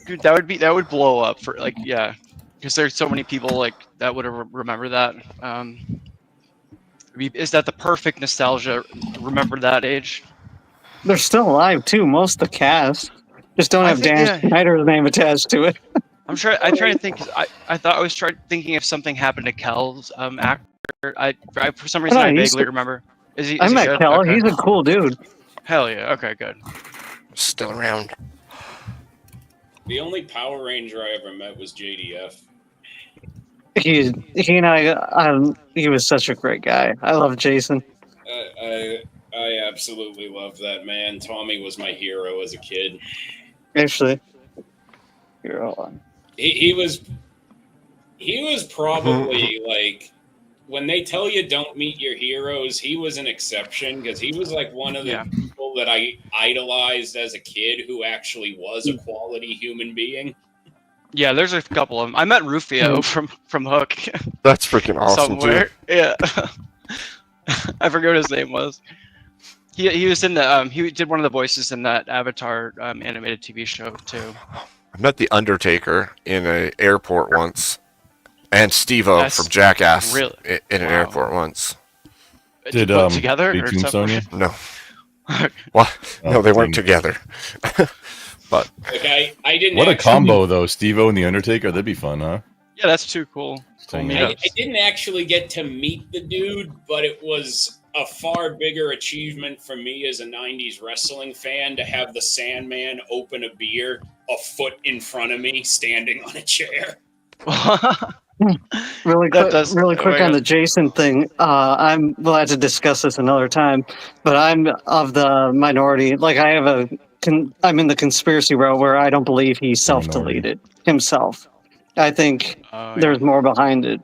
dude, that would blow up for like yeah, because there's so many people like that would remember that. Is that the perfect nostalgia? Remember that age? They're still alive too. Most of the cast just don't I have think, Dan yeah. Schneider's name attached to it. I'm trying to think. I thought I was thinking if something happened to Kel's actor. I for some reason No, I he's- vaguely remember. Is he? I Is he met good? Kel. Okay. He's a cool dude. Hell yeah. Okay, good. Still around. The only Power Ranger I ever met was JDF. He and he was such a great guy. I love Jason. I absolutely love that man. Tommy was my hero as a kid. Actually, here, hold on. He was probably like, when they tell you don't meet your heroes, he was an exception because he was like one of the people that I idolized as a kid who actually was a quality human being. Yeah, there's a couple of them. I met Rufio from Hook. That's freaking awesome somewhere. too. Yeah. I forget what his name was. He was in the he did one of the voices in that Avatar animated TV show too. I met the Undertaker in an airport once, and Steve-O That's from Jackass really- in an wow. airport once. Did you put together did or Tombstone something? you? No. Well, no, Oh, they weren't dang. together. But Like I didn't. What a actually, combo, though. Steve-O and The Undertaker. That'd be fun, huh? Yeah, that's too cool. Cool Hang I out. meetups. didn't actually get to meet the dude, but it was a far bigger achievement for me as a 90s wrestling fan to have the Sandman open a beer a foot in front of me standing on a chair. Really That quick, does. really Oh quick my on the god. Jason thing. We'll have to discuss this another time, but I'm of the minority. Like I'm in the conspiracy row where I don't believe he self-deleted himself. I think Oh yeah. there's more behind it.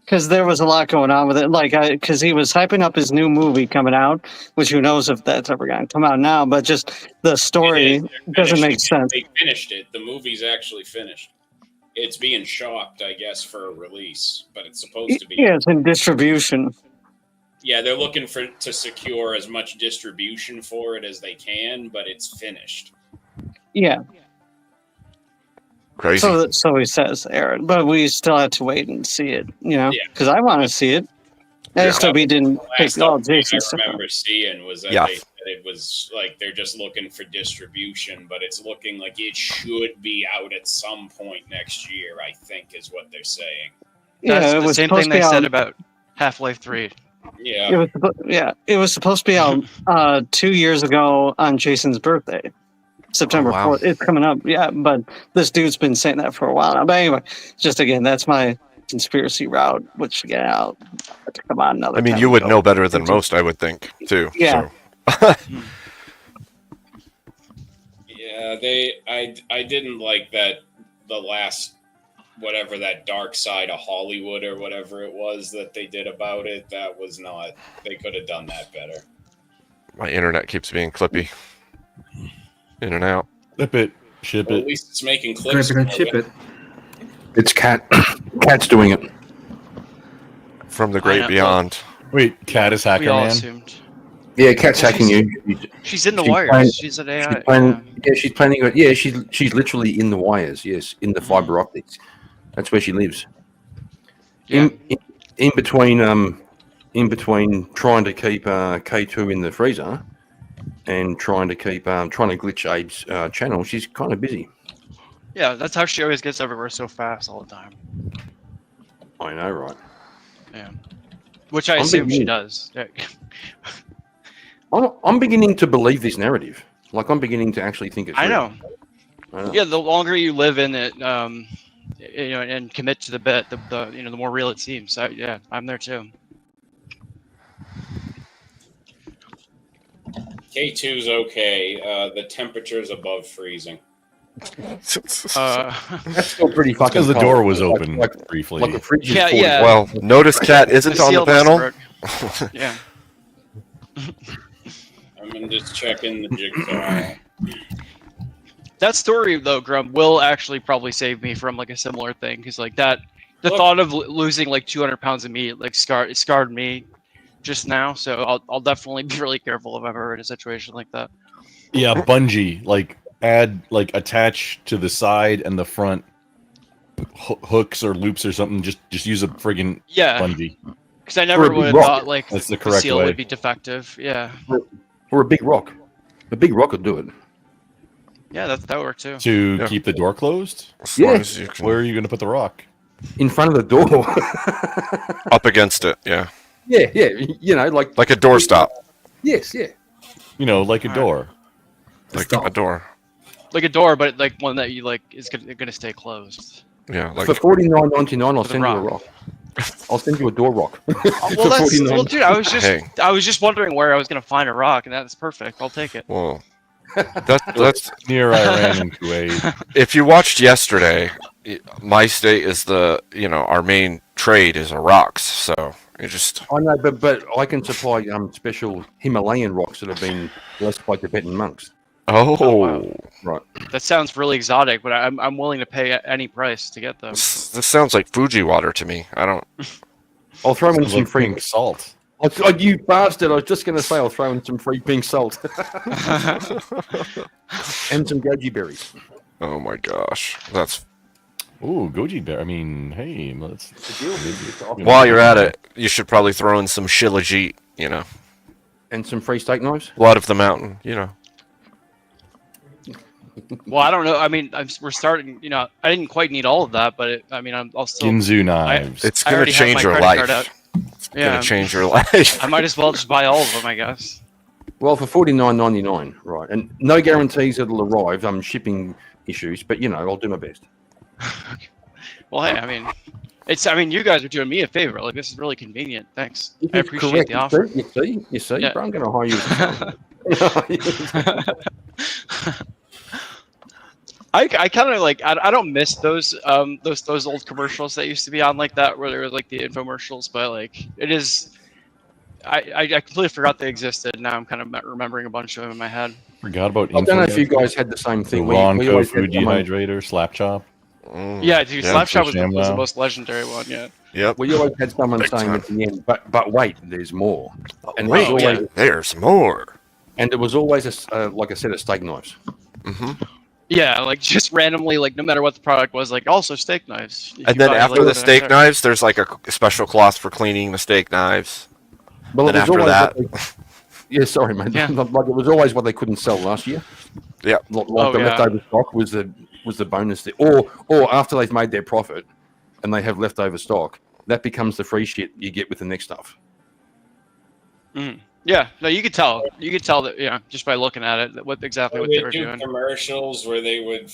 Because there was a lot going on with it. Because he was hyping up his new movie coming out, which who knows if that's ever going to come out now, but just the story They're doesn't finishing make it. sense. They finished it. The movie's actually finished. It's being shopped, I guess, for a release, but it's supposed to be. Yeah, it's in distribution. Yeah, they're looking to secure as much distribution for it as they can, but it's finished. Yeah. crazy. So he says, Aaron, but we still have to wait and see it, Yeah. because I want to see it. SWB didn't pick Last all update Jason I stuff. remember seeing was that Yeah. they said it was like they're just looking for distribution, but it's looking like it should be out at some point next year, I think is what they're saying. Yeah, That's it the was same supposed thing to be they said out. about Half-Life 3. Yeah. It was supposed to be out 2 years ago on Jason's birthday, September Oh, wow. 4th. It's coming up, yeah. But this dude's been saying that for a while now. But anyway, just again, that's my conspiracy route. Which again, I'll have to come on another. I mean, time you and would go know better than into- most, I would think, too. Yeah. So. Yeah, I didn't like that the last whatever that Dark Side of Hollywood or whatever it was that they did about it. That was not. They could have done that better. My internet keeps being clippy. In and out. Flip it. Ship Well, it. at least it's making clips. Grab it and ship it. It's Cat. Cat's doing it. From the I great know. beyond. Wait, Cat is Hacker We all Man? assumed. Yeah, Cat's Well, hacking she's- you. She's in the She's wires. playing- She's an AI. She's planning, yeah, she's planning. Yeah, she's literally in the wires. Yes, in the fiber optics. That's where she lives. In between trying to keep K2 in the freezer and trying to glitch Abe's channel, she's kind of busy. Yeah, that's how she always gets everywhere so fast all the time. I know, right? Yeah. Which I I'm assume she beginning- does. Yeah. I'm beginning to believe this narrative. Like I'm beginning to actually think it's. I real. know. I know. Yeah, the longer you live in it, and commit to the bit, the more real it seems. Yeah, I'm there too. K2's okay. The temperature's above freezing. That's still pretty fucking. because the cold. door was Like- open briefly. Like a fridge is Yeah, 40. yeah. Well, notice Cat isn't on the seal must panel. work. Yeah. I'm just checking the jigsaw. That story though, Grump, will actually probably save me from like a similar thing because like that, the Look. thought of losing like 200 pounds of meat like scarred me just now. So I'll definitely be really careful if I'm ever in a situation like that. Yeah, bungee. Like attach to the side and the front hooks or loops or something. Just use a friggin' Yeah. bungee. Because I never big would have rock. thought like That's the the correct seal way. would be defective. Yeah. Or a big rock. A big rock would do it. Yeah, that worked too. To Yeah. keep the door closed? As long Yeah. as you can- Where are you going to put the rock? In front of the door. Up against it, yeah. Yeah, you know, like Like a doorstop. yes, yeah. You know, like a Alright. door. Like Stop. a door. Like a door, but like one that you like is gonna stay closed. Yeah, like For $49.99, I'll With a send you a rock. rock. I'll send you a door rock. Well, For that's $49. well, dude. I was just Hey. wondering where I was gonna find a rock, and that's perfect. I'll take it. well, that's Near Iran and Kuwait. if you watched yesterday, my state is our main trade is rocks. So you just I know, but I can supply special Himalayan rocks that have been blessed by Tibetan monks. oh, Right. That sounds really exotic, but I'm willing to pay any price to get them. this sounds like Fuji water to me. I don't. I'll throw in Sounds some like free pink salt. Oh, you bastard! I was just going to say I'll throw in some free pink salt and some goji berries. Oh my gosh, that's. Ooh, goji bear. I mean, hey, let's. The deal is, While you're at it, you should probably throw in some shilajit. and some free steak knives. Blood of the mountain, you know. Well, I don't know. I mean, we're starting. You know, I didn't quite need all of that, but I'll still. Ginzu knives. It's I gonna already have change my your credit card life. out. It's gonna change your life. I might as well just buy all of them, I guess. Well, for $49.99, right, and no guarantees it'll arrive. Shipping issues, but you know, I'll do my best. Well, hey, I mean, you guys are doing me a favor. Like, this is really convenient. Thanks. I appreciate the offer. You see, Yeah. bro, I'm going to hire you. I kind of like. I don't miss those old commercials that used to be on like that, where they were like the infomercials. But like, it is. I completely forgot they existed. Now I'm kind of remembering a bunch of them in my head. Forgot about. I don't know if you guys had the same thing. The Ronco food dehydrator, slap chop. Yeah, dude, slap chop was the Shamwow. most legendary one. Yeah. Yep. Well, you always had someone Big saying time. at the end, but wait, there's more. And Wait, there was always, there's more. And there was always like a set of steak knives. Mm-hmm. Yeah, like just randomly, like no matter what the product was, like also steak knives. If And you then buy, after like, the the steak next- knives, there's like a special cloth for cleaning the steak knives. Well, then it was after always that, what yeah, sorry, man. Yeah. Like it was always what they couldn't sell last year. Yeah, like Oh, the yeah. leftover stock was the bonus there. Or after they've made their profit and they have leftover stock, that becomes the free shit you get with the next stuff. Mhm. Yeah, no, you could tell. You could tell that, just by looking at it, what exactly what they They were do doing. commercials where they would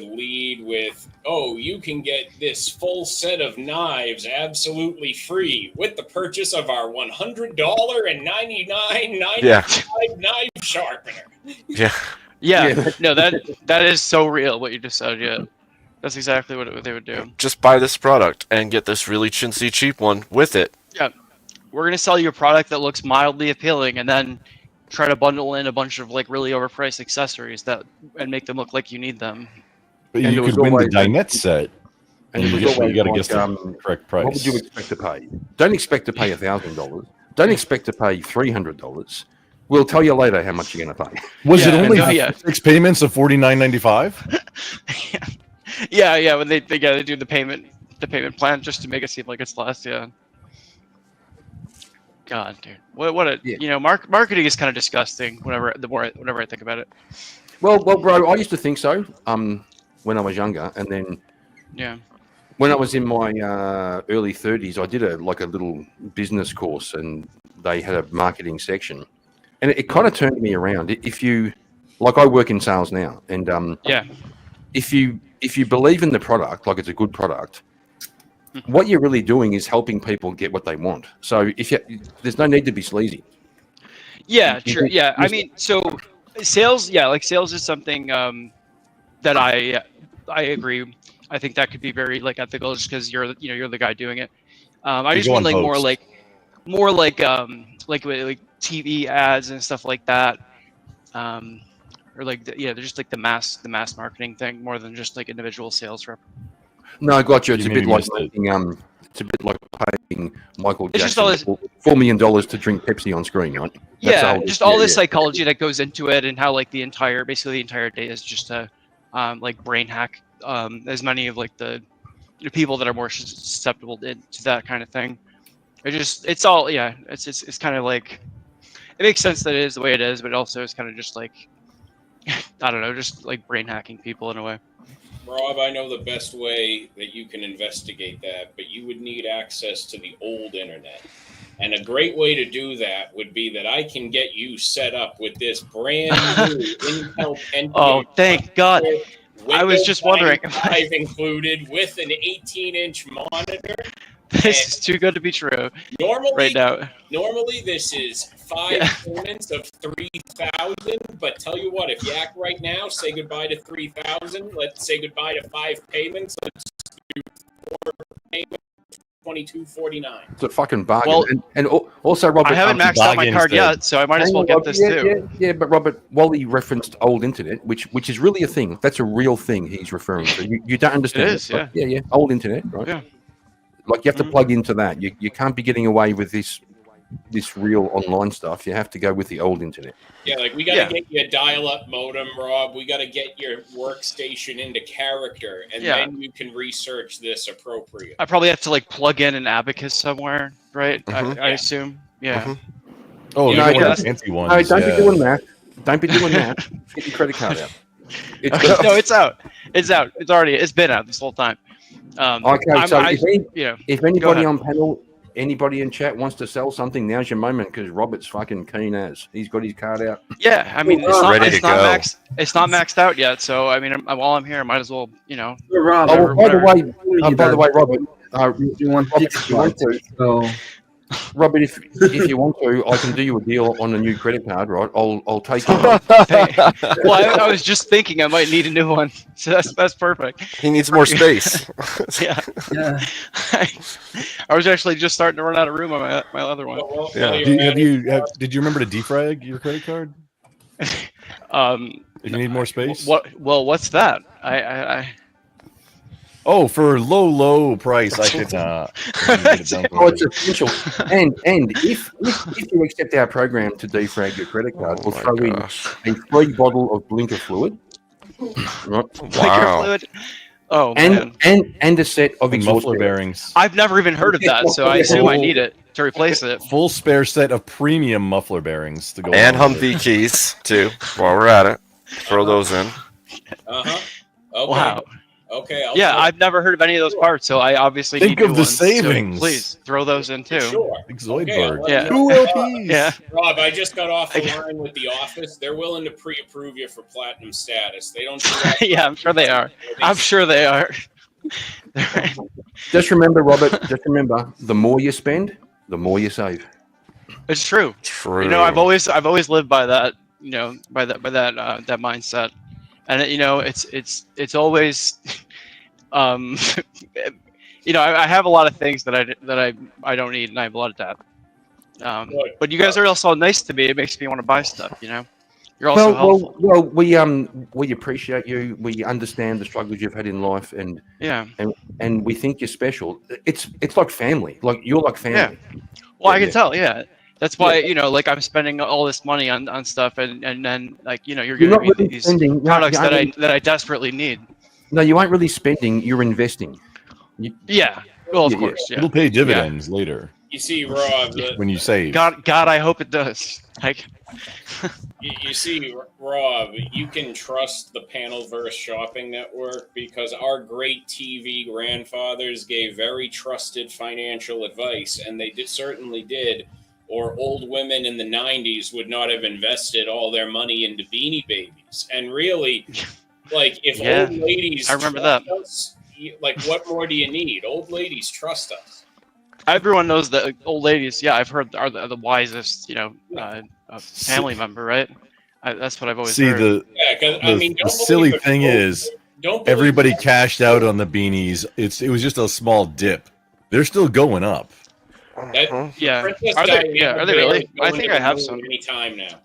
lead with, "Oh, you can get this full set of knives absolutely free with the purchase of our $100.99 knife sharpener." Yeah. Yeah, no, that is so real. What you just said. Yeah, that's exactly what they would do. Just buy this product and get this really chintzy cheap one with it. Yeah, we're gonna sell you a product that looks mildly appealing, and then try to bundle in a bunch of like really overpriced accessories and make them look like you need them. But And you there was could win the always- dinette set. And And it you was always got to like, guess the correct price. What would you expect to pay? Don't expect to pay $1,000. Don't expect to pay $300. We'll tell you later how much you're going to pay. Was it only yeah. 6 payments of $49.95? Yeah, when they do the payment plan just to make it seem like it's less. Yeah. God, dude, what a marketing is kind of disgusting. Whenever I think about it. Well, bro, I used to think so. When I was younger, and then Yeah. when I was in my early 30s, I did a little business course, and they had a marketing section, and it kind of turned me around. If you like, I work in sales now, and Yeah. if you believe in the product, like it's a good product, what you're really doing is helping people get what they want. So there's no need to be sleazy. Yeah, true. Yeah, I mean, so sales. Yeah, like sales is something that I agree. I think that could be very like ethical, just because you're the guy doing it. I You just go mean on like post. more like TV ads and stuff like that. Or like they're just like the mass marketing thing more than just like individual sales rep. No, I got you. It's You a bit maybe like missed it. making, it's a bit like paying Michael It's just Jackson all this- $4 million to drink Pepsi on screen, right? That's the Yeah, whole- just all this yeah. psychology that goes into it, and how like basically the entire day is just to like brain hack as many of like the people that are more susceptible to that kind of thing. It's all it's kind of like, it makes sense that it is the way it is, but also it's kind of just like I don't know, just like brain hacking people in a way. Rob, I know the best way that you can investigate that, but you would need access to the old internet. And a great way to do that would be that I can get you set up with this brand new Intel Pentium. Oh, thank God. I was Windows just wondering. 95 included with an 18-inch monitor. This is too good to be true. Normally, right now. Normally, this is 5 payments of 3,000. But tell you what, if you act right now, say goodbye to 3,000. Let's say goodbye to 5 payments. Let's do 4 payments, $22.49. It's a fucking bargain. Well, and also, Robert, I haven't maxed out my card yet, so I might as well get this too. Yeah, but Robert, Wally referenced old internet, which is really a thing. That's a real thing he's referring to. You don't understand. It is, but yeah, old internet, right? Yeah. Like you have to plug into that. You can't be getting away with this real online stuff. You have to go with the old internet. Yeah, like we got to get you a dial-up modem, Rob. We got to get your workstation into character, and then you can research this appropriately. I probably have to like plug in an abacus somewhere, right? Mhm. I assume. Yeah. Oh, no, you got one of don't, the fancy no, ones. don't yeah. be doing that. Don't be doing that. Get your credit card out. Okay, no, it's out. It's out. It's been out this whole time. Okay, so you know, if go anybody ahead. on panel, anybody in chat wants to sell something, now's your moment because Robert's fucking keen as. He's got his card out. Yeah, I mean, He's ready to go. It's not maxed out yet, so I mean, while I'm here, I might as well, you know. Rob, Oh, by the way, Robert, you want Robert, if you want to, so Robert, if you want to, I can do you a deal on a new credit card, right? I'll take it. Well, I was just thinking I might need a new one, so that's perfect. He needs more space. Yeah. Yeah. I was actually just starting to run out of room on my other one. Yeah. Did you remember to defrag your credit card? If you need more space. Well, what's that? I Oh, for low price, I could. Get it done for Oh, you. it's essential. And if you accept our program to defrag your credit card, we'll throw in a free bottle of blinker fluid. Right? Blinker fluid. Oh and man. and a set of And exhaust muffler bearings. I've never even heard of that, so I assume I need it to replace it. Full spare set of premium muffler bearings to go. And along with Humvee it. keys too. While we're at it, throw those in. Okay. Wow. Okay. Yeah, I've never heard of any of those parts, so I obviously Think need of new the ones, so savings. please throw those in too. Sure. Zoidberg. Yeah. Two LPs. Yeah. Rob, I just got off the line with the office. They're willing to pre-approve you for platinum status. They don't do that. Yeah, I'm sure they are. I'm sure they are. Just remember, Robert. Just remember, the more you spend, the more you save. It's true. True. You know, I've always lived by that. You know, by that mindset, and it's always, you know, I have a lot of things that I don't need, and I have a lot of debt. But you guys are also nice to me. It makes me want to buy stuff. You know, you're also helpful. Well, we appreciate you. We understand the struggles you've had in life, and Yeah. and we think you're special. It's like family. Like you're like family. Yeah. Well, I can tell. Yeah. That's why, you know, like I'm spending all this money on stuff, and then like, you know, you're You're giving not me really these spending. products No, that I desperately need. No, you aren't really spending. You're investing. Yeah. Well, of course. Yeah. It'll pay dividends later You see, Rob. when you save. God, I hope it does. Like, You see, Rob, you can trust the Panelverse Shopping Network because our great TV grandfathers gave very trusted financial advice, and they certainly did. Or old women in the 90s would not have invested all their money into Beanie Babies. And really, like, if Yeah, old ladies I remember trust that. us, like, what more do you need? Old ladies trust us. everyone knows that old ladies, yeah, I've heard are the wisest, you know, family member, right? That's what I've always See, heard. Yeah, 'cause, I mean, the don't silly believe thing it. is, Don't believe everybody cashed out on the beanies. It was just a small dip. They're still going up. That, Yeah. Princess Are they? Diana Yeah. Are they Bear really? is I going think to I the have moon some. any time now.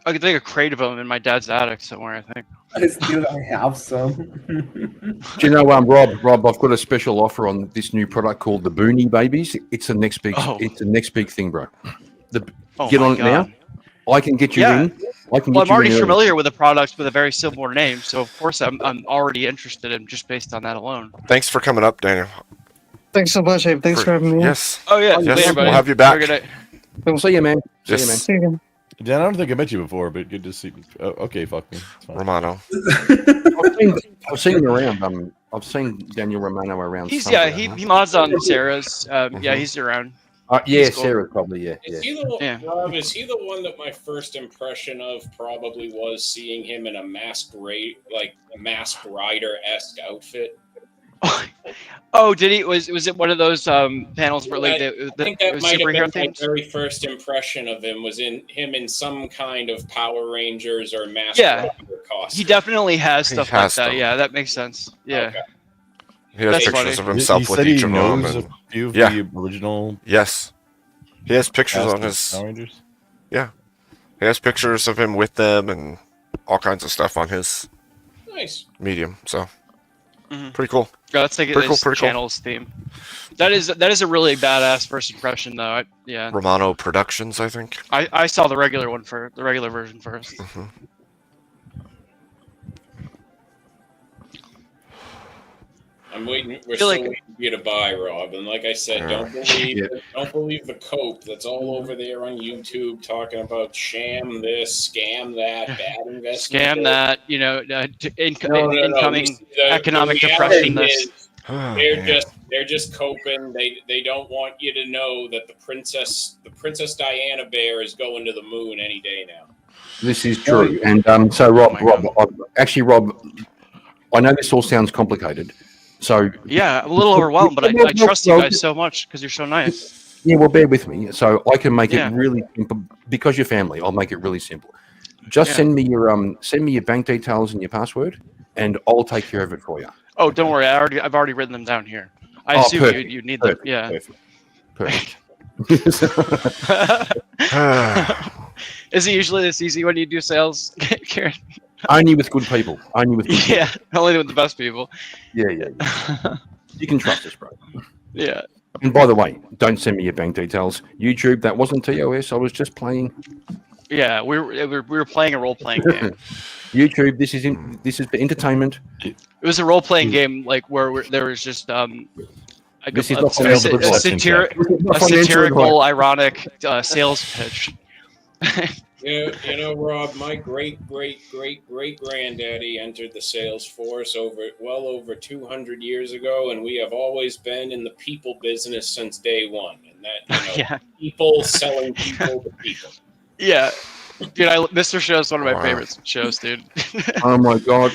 I think a crate of them in my dad's attic somewhere. I think. I have some. Do you know, Rob, I've got a special offer on this new product called the Boonie Babies. It's the next big. Oh. It's the next big thing, bro. Oh Get my on it now. God. I can get you Yeah. in. I can Well, get I'm already you in. early. familiar with a product with a very similar name, so of course I'm already interested in just based on that alone. Thanks for coming up, Daniel. Thanks so much, Abe. Thanks for having me. Yes. Oh yeah, Yes, later, buddy. we'll have you Have back. a good night. We'll see you, man. See you, man. Yes. See you again. Dan, I don't think I met you before, but good to see you. Oh, okay, fuck me. It's fine. Romano. I've seen him around. I've seen Daniel Romano around. He's somewhere, he huh? mods on Sarah's. Yeah, he's around. Yeah, He's cool. Sarah probably. Yeah, Is yeah. he the one, Yeah. Rob? Is he the one that my first impression of probably was seeing him in a masked rider esque outfit? Oh, did he? Was it one of those panels where like I the think that was might have superhero been my themes? very first impression of him was in some kind of Power Rangers or Masked Yeah. Rider costume. He definitely has He stuff has like that. them. Yeah, that makes sense. Yeah. Okay. He has That's pictures funny. of himself He with said each he of them. knows And, a few of yeah. the original. yes. He has pictures cast on of his. Power Rangers. Yeah. He has pictures of him with them and all kinds of stuff on his Nice. medium. So Mhm. pretty cool. Yeah, that's like Pretty cool, his pretty cool. channel's theme. That is a really badass first impression though. Yeah. Romano Productions, I think. I saw the regular version first. Mhm. I'm waiting. We're feel still like- waiting for you to buy, Rob. And like I said, don't believe the cope that's all over there on YouTube talking about sham this, scam that, bad investment. Scam that, No. incoming The economic reality depression. This. is they're just coping. They don't want you to know that the Princess Diana bear is going to the moon any day now. This is true. And so, Rob, Rob, I know this all sounds complicated. So Yeah, I'm a little overwhelmed, but I trust you guys so much because you're so nice. Yeah, well, bear with me. So I can make Yeah. it really simple because you're family. I'll make it really simple. Just send me your bank details and your password, and I'll take care of it for you. Oh, don't worry. I've already written them down here. I assume perfect, you need perfect, them. Yeah. Perfect. Is it usually this easy when you do sales, Karen? Only with good people. Only with good people. Yeah, only with the best people. Yeah. You can trust us, bro. Yeah. And by the way, don't send me your bank details. YouTube, that wasn't TOS. I was just playing. Yeah, we were playing a role playing game. YouTube, this is for entertainment. It was a role playing game, like where there was just This is not financial advice. a satirical, ironic sales pitch. You know, Rob, my great granddaddy entered the sales force well over 200 years ago, and we have always been in the people business since day one. And that, people selling people to people. Yeah, dude, Mr. Show's one of my favorite shows, dude. Oh my god,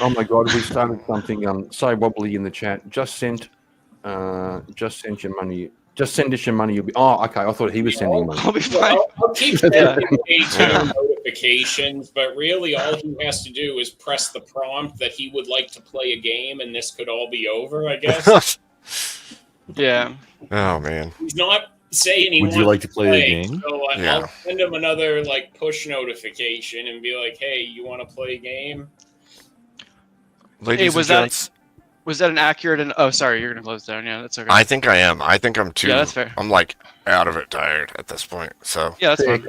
we started something. Say wobbly in the chat. Just send your money. Just send us your money. You'll be. Oh, okay. I thought he was sending money. I'll be fine. I'll keep sending A2 notifications, but really all he has to do is press the prompt that he would like to play a game, and this could all be over, I guess. Yeah. Oh man. He's not saying he Would wants you like to play a game? So Yeah. I'll send him another push notification and be like, "Hey, you want to play a game?" Ladies was and that gents, was that an accurate? Oh, sorry, you're gonna close down. Yeah, that's okay. I think I am. I think I'm too. Yeah, that's fair. I'm out of it, tired at this point. So Yeah, that's fine.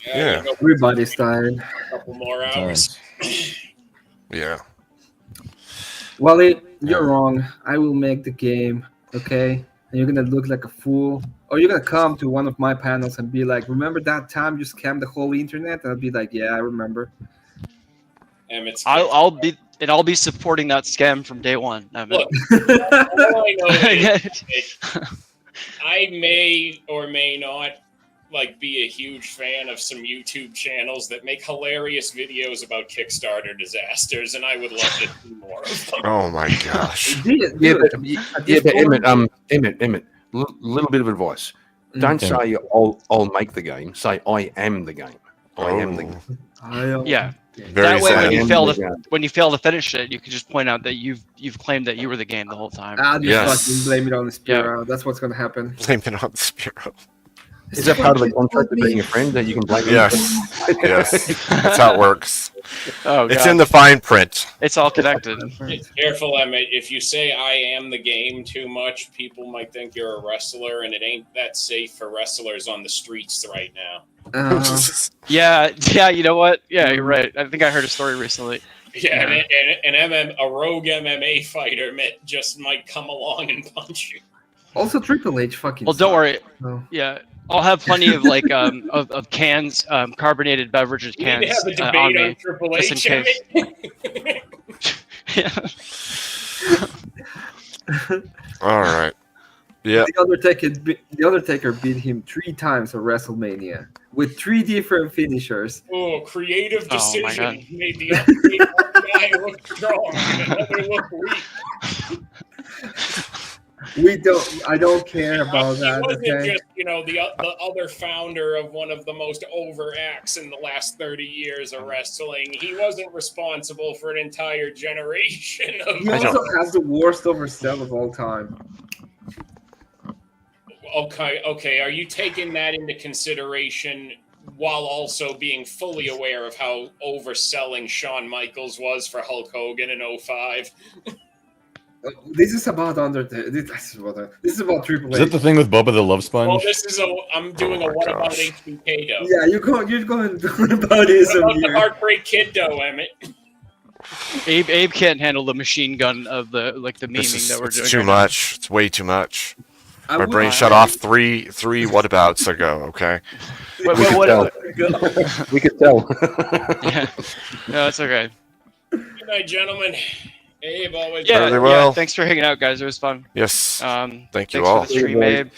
Yeah. Everybody's tired. A couple more hours. Yeah. Wally, you're wrong. I will make the game, okay? And you're gonna look like a fool. Or you're gonna come to one of my panels and be like, remember that time you scammed the whole internet? And I'll be like, yeah, I remember. I'll be supporting that scam from day one. Look, all I know is I may or may not be a huge fan of some YouTube channels that make hilarious videos about Kickstarter disasters, and I would love to see more of them. Oh my gosh. But Emmett, little bit of advice. Don't say I'll make the game. Say I am the game. I am the game. Yeah. Very that way, sad. when you fail to finish it, you can just point out that you've claimed that you were the game the whole time. I'll just fucking blame it on the Spiro. Yeah. That's what's gonna happen. Blame it on the Spiro. Is that part of the contract of being a friend that you can blame? Yes. Yes. That's how it works. Oh, it's God. in the fine print. It's all connected. Careful, Emmett. If you say I am the game too much, people might think you're a wrestler, and it ain't that safe for wrestlers on the streets right now. Yeah, you know what? Yeah, you're right. I think I heard a story recently. Yeah, and a rogue MMA fighter just might come along and punch you. Also, Triple H fucking. Well, don't worry. No. Yeah, I'll have plenty of of cans, carbonated beverages We need cans to have a on debate me, on Triple just in H. case. All right. Yeah. The Undertaker beat him 3 times at WrestleMania with 3 different finishers. Oh, creative Oh, my God. decision made the other guy look strong and another look weak. I don't care about He that. wasn't Okay. just, the other founder of one of the most over acts in the last 30 years of wrestling. He wasn't responsible for an entire generation of. He also has the worst oversell of all time. Okay. Are you taking that into consideration while also being fully aware of how overselling Shawn Michaels was for Hulk Hogan in 2005? This is about Undertaker. This is about Triple H. Is that the thing with Bubba the Love Sponge? Well, I'm doing a what about HBK though? Yeah, you're going about this What about here. the Heartbreak Kid though, Emmett? Abe can't handle the machine gun of the memeing that we're doing. It's too right much. It's way too much. I My would brain say- shut off three whatabouts ago. Okay. What, We could tell. We could tell. Yeah. No, it's okay. Good night, gentlemen. Abe, always. Yeah, Very yeah. well. Thanks for hanging out, guys. It was fun. Yes. Thank you thanks all. for the stream, Abe.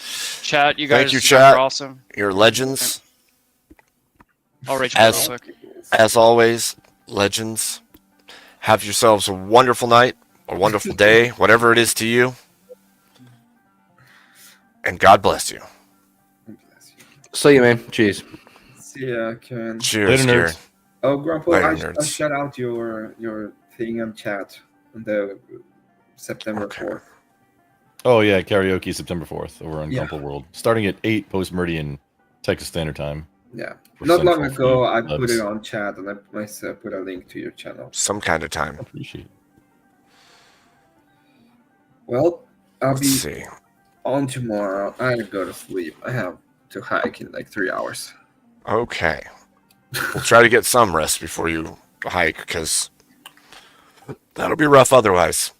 Chat, you guys. Thank you, guys chat. are awesome. You're legends. I'll rage quit real quick. As always, legends. Have yourselves a wonderful night, a wonderful day, whatever it is to you. And God bless you. See you, man. Cheers. See ya, Kevin. Cheers, Later, nerds. Kieran. Oh, Grandpa, Later, I nerds. shout out your thing on chat on the September 4th. Oh yeah, karaoke September 4th over on Yeah. Grumple World, starting at 8 post-meridian Texas Standard Time. Yeah. For Not long Central ago, Fleet I put Clubs. it on chat and I myself put a link to your channel. Some kind of time. Appreciate it. Well, I'll Let's be see. on tomorrow. I go to sleep. I have to hike in like 3 hours. Okay. We'll try to get some rest before you hike, because that'll be rough otherwise.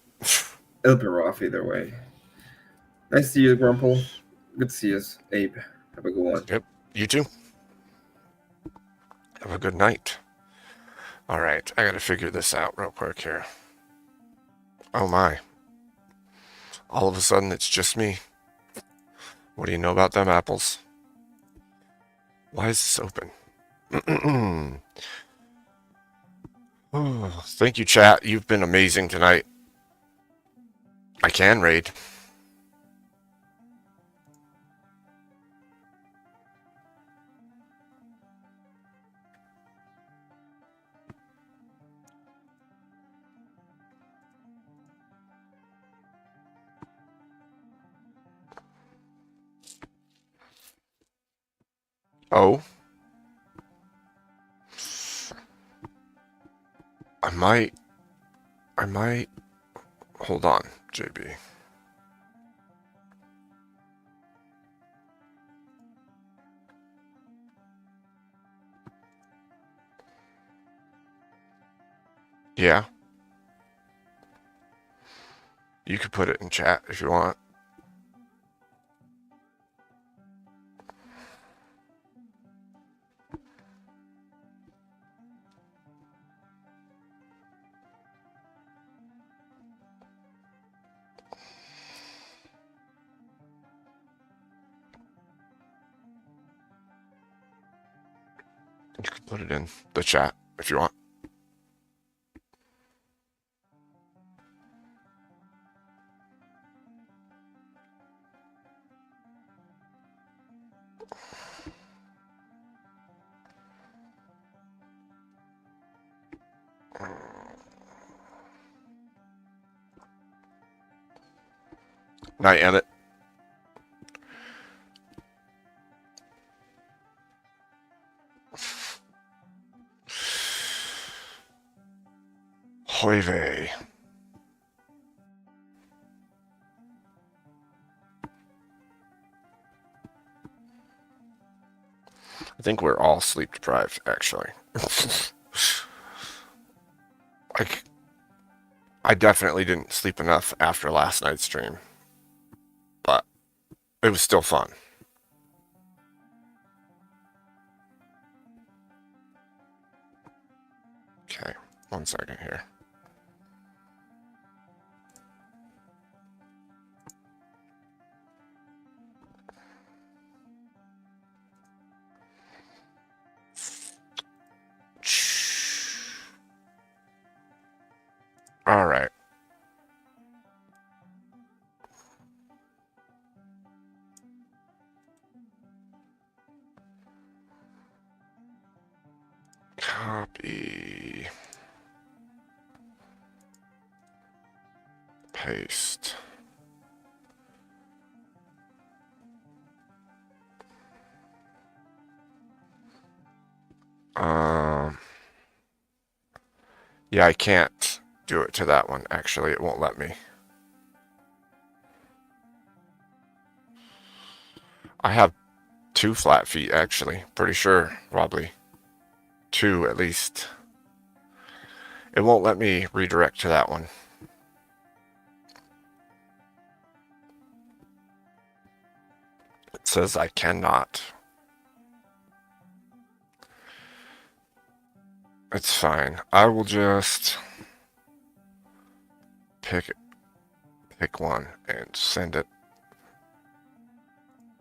It'll be rough either way. Nice to see you, Grumple. Good to see you, Abe. Have a good one. Yep. You too. Have a good night. All right. I got to figure this out real quick here. Oh, my. All of a sudden, it's just me. What do you know about them apples? Why is this open? Oh, thank you, chat. You've been amazing tonight. I can raid. Oh. I might. Hold on, JB. Yeah. You could put it in chat if you want. You can put it in the chat if you want. Night, Emmett. Hoy vey. I think we're all sleep deprived, actually. Like, I definitely didn't sleep enough after last night's stream, but it was still fun. Okay, 1 second here. All right. Copy. Paste. Yeah, I can't do it to that one. Actually, it won't let me. I have 2 flat feet, actually. Pretty sure, probably. 2 at least. It won't let me redirect to that one. It says I cannot. It's fine. I will just pick one and send it.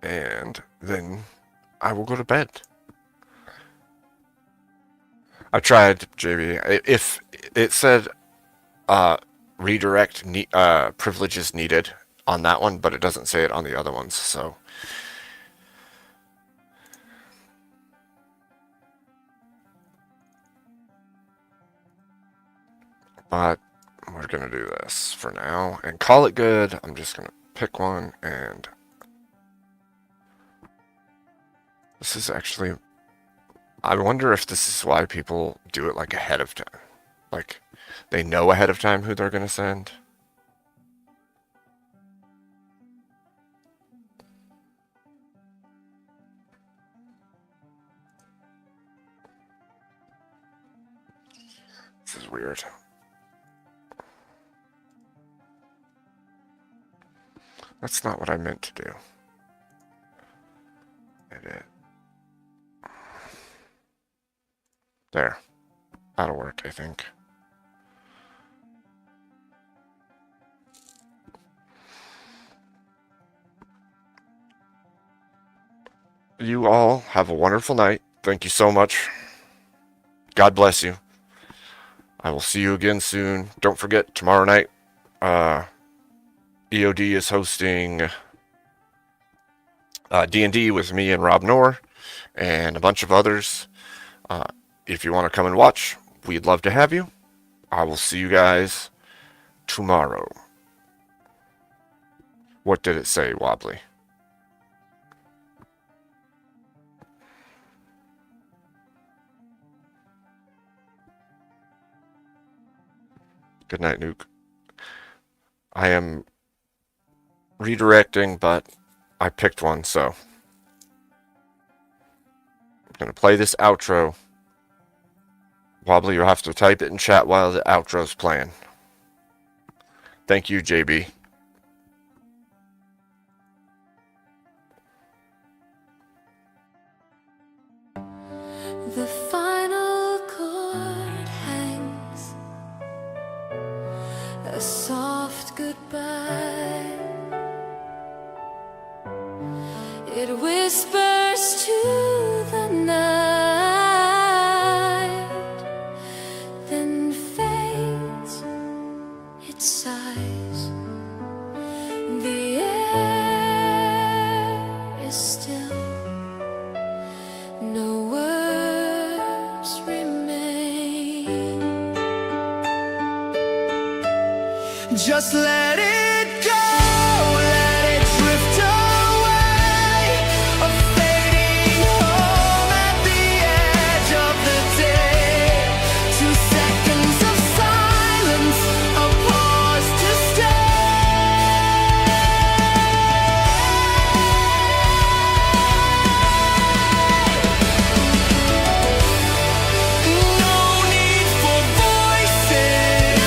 And then I will go to bed. I tried, JB. If it said redirect privileges needed on that one, but it doesn't say it on the other ones, so. But we're going to do this for now and call it good. I'm just going to pick one, and this is actually, I wonder if this is why people do it like ahead of time. Like they know ahead of time who they're going to send. This is weird. That's not what I meant to do. Edit. There. That'll work, I think. You all have a wonderful night. Thank you so much. God bless you. I will see you again soon. Don't forget, tomorrow night, EOD is hosting D&D with me and Rob Knorr and a bunch of others. If you want to come and watch, we'd love to have you. I will see you guys tomorrow. What did it say, Wobbly? Good night, Nuke. I am redirecting, but I picked one, so I'm going to play this outro. Wobbly, you'll have to type it in chat while the outro's playing. Thank you, JB. The final chord hangs a soft goodbye. It whispers to the night, then fades, it sighs. The air is still, no words remain. Just let it go, let it drift away, a fading home at the edge of the day. 2 seconds of silence, a pause to stay. No need for voices,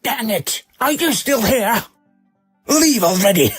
Damn it! Are you still here? Leave already!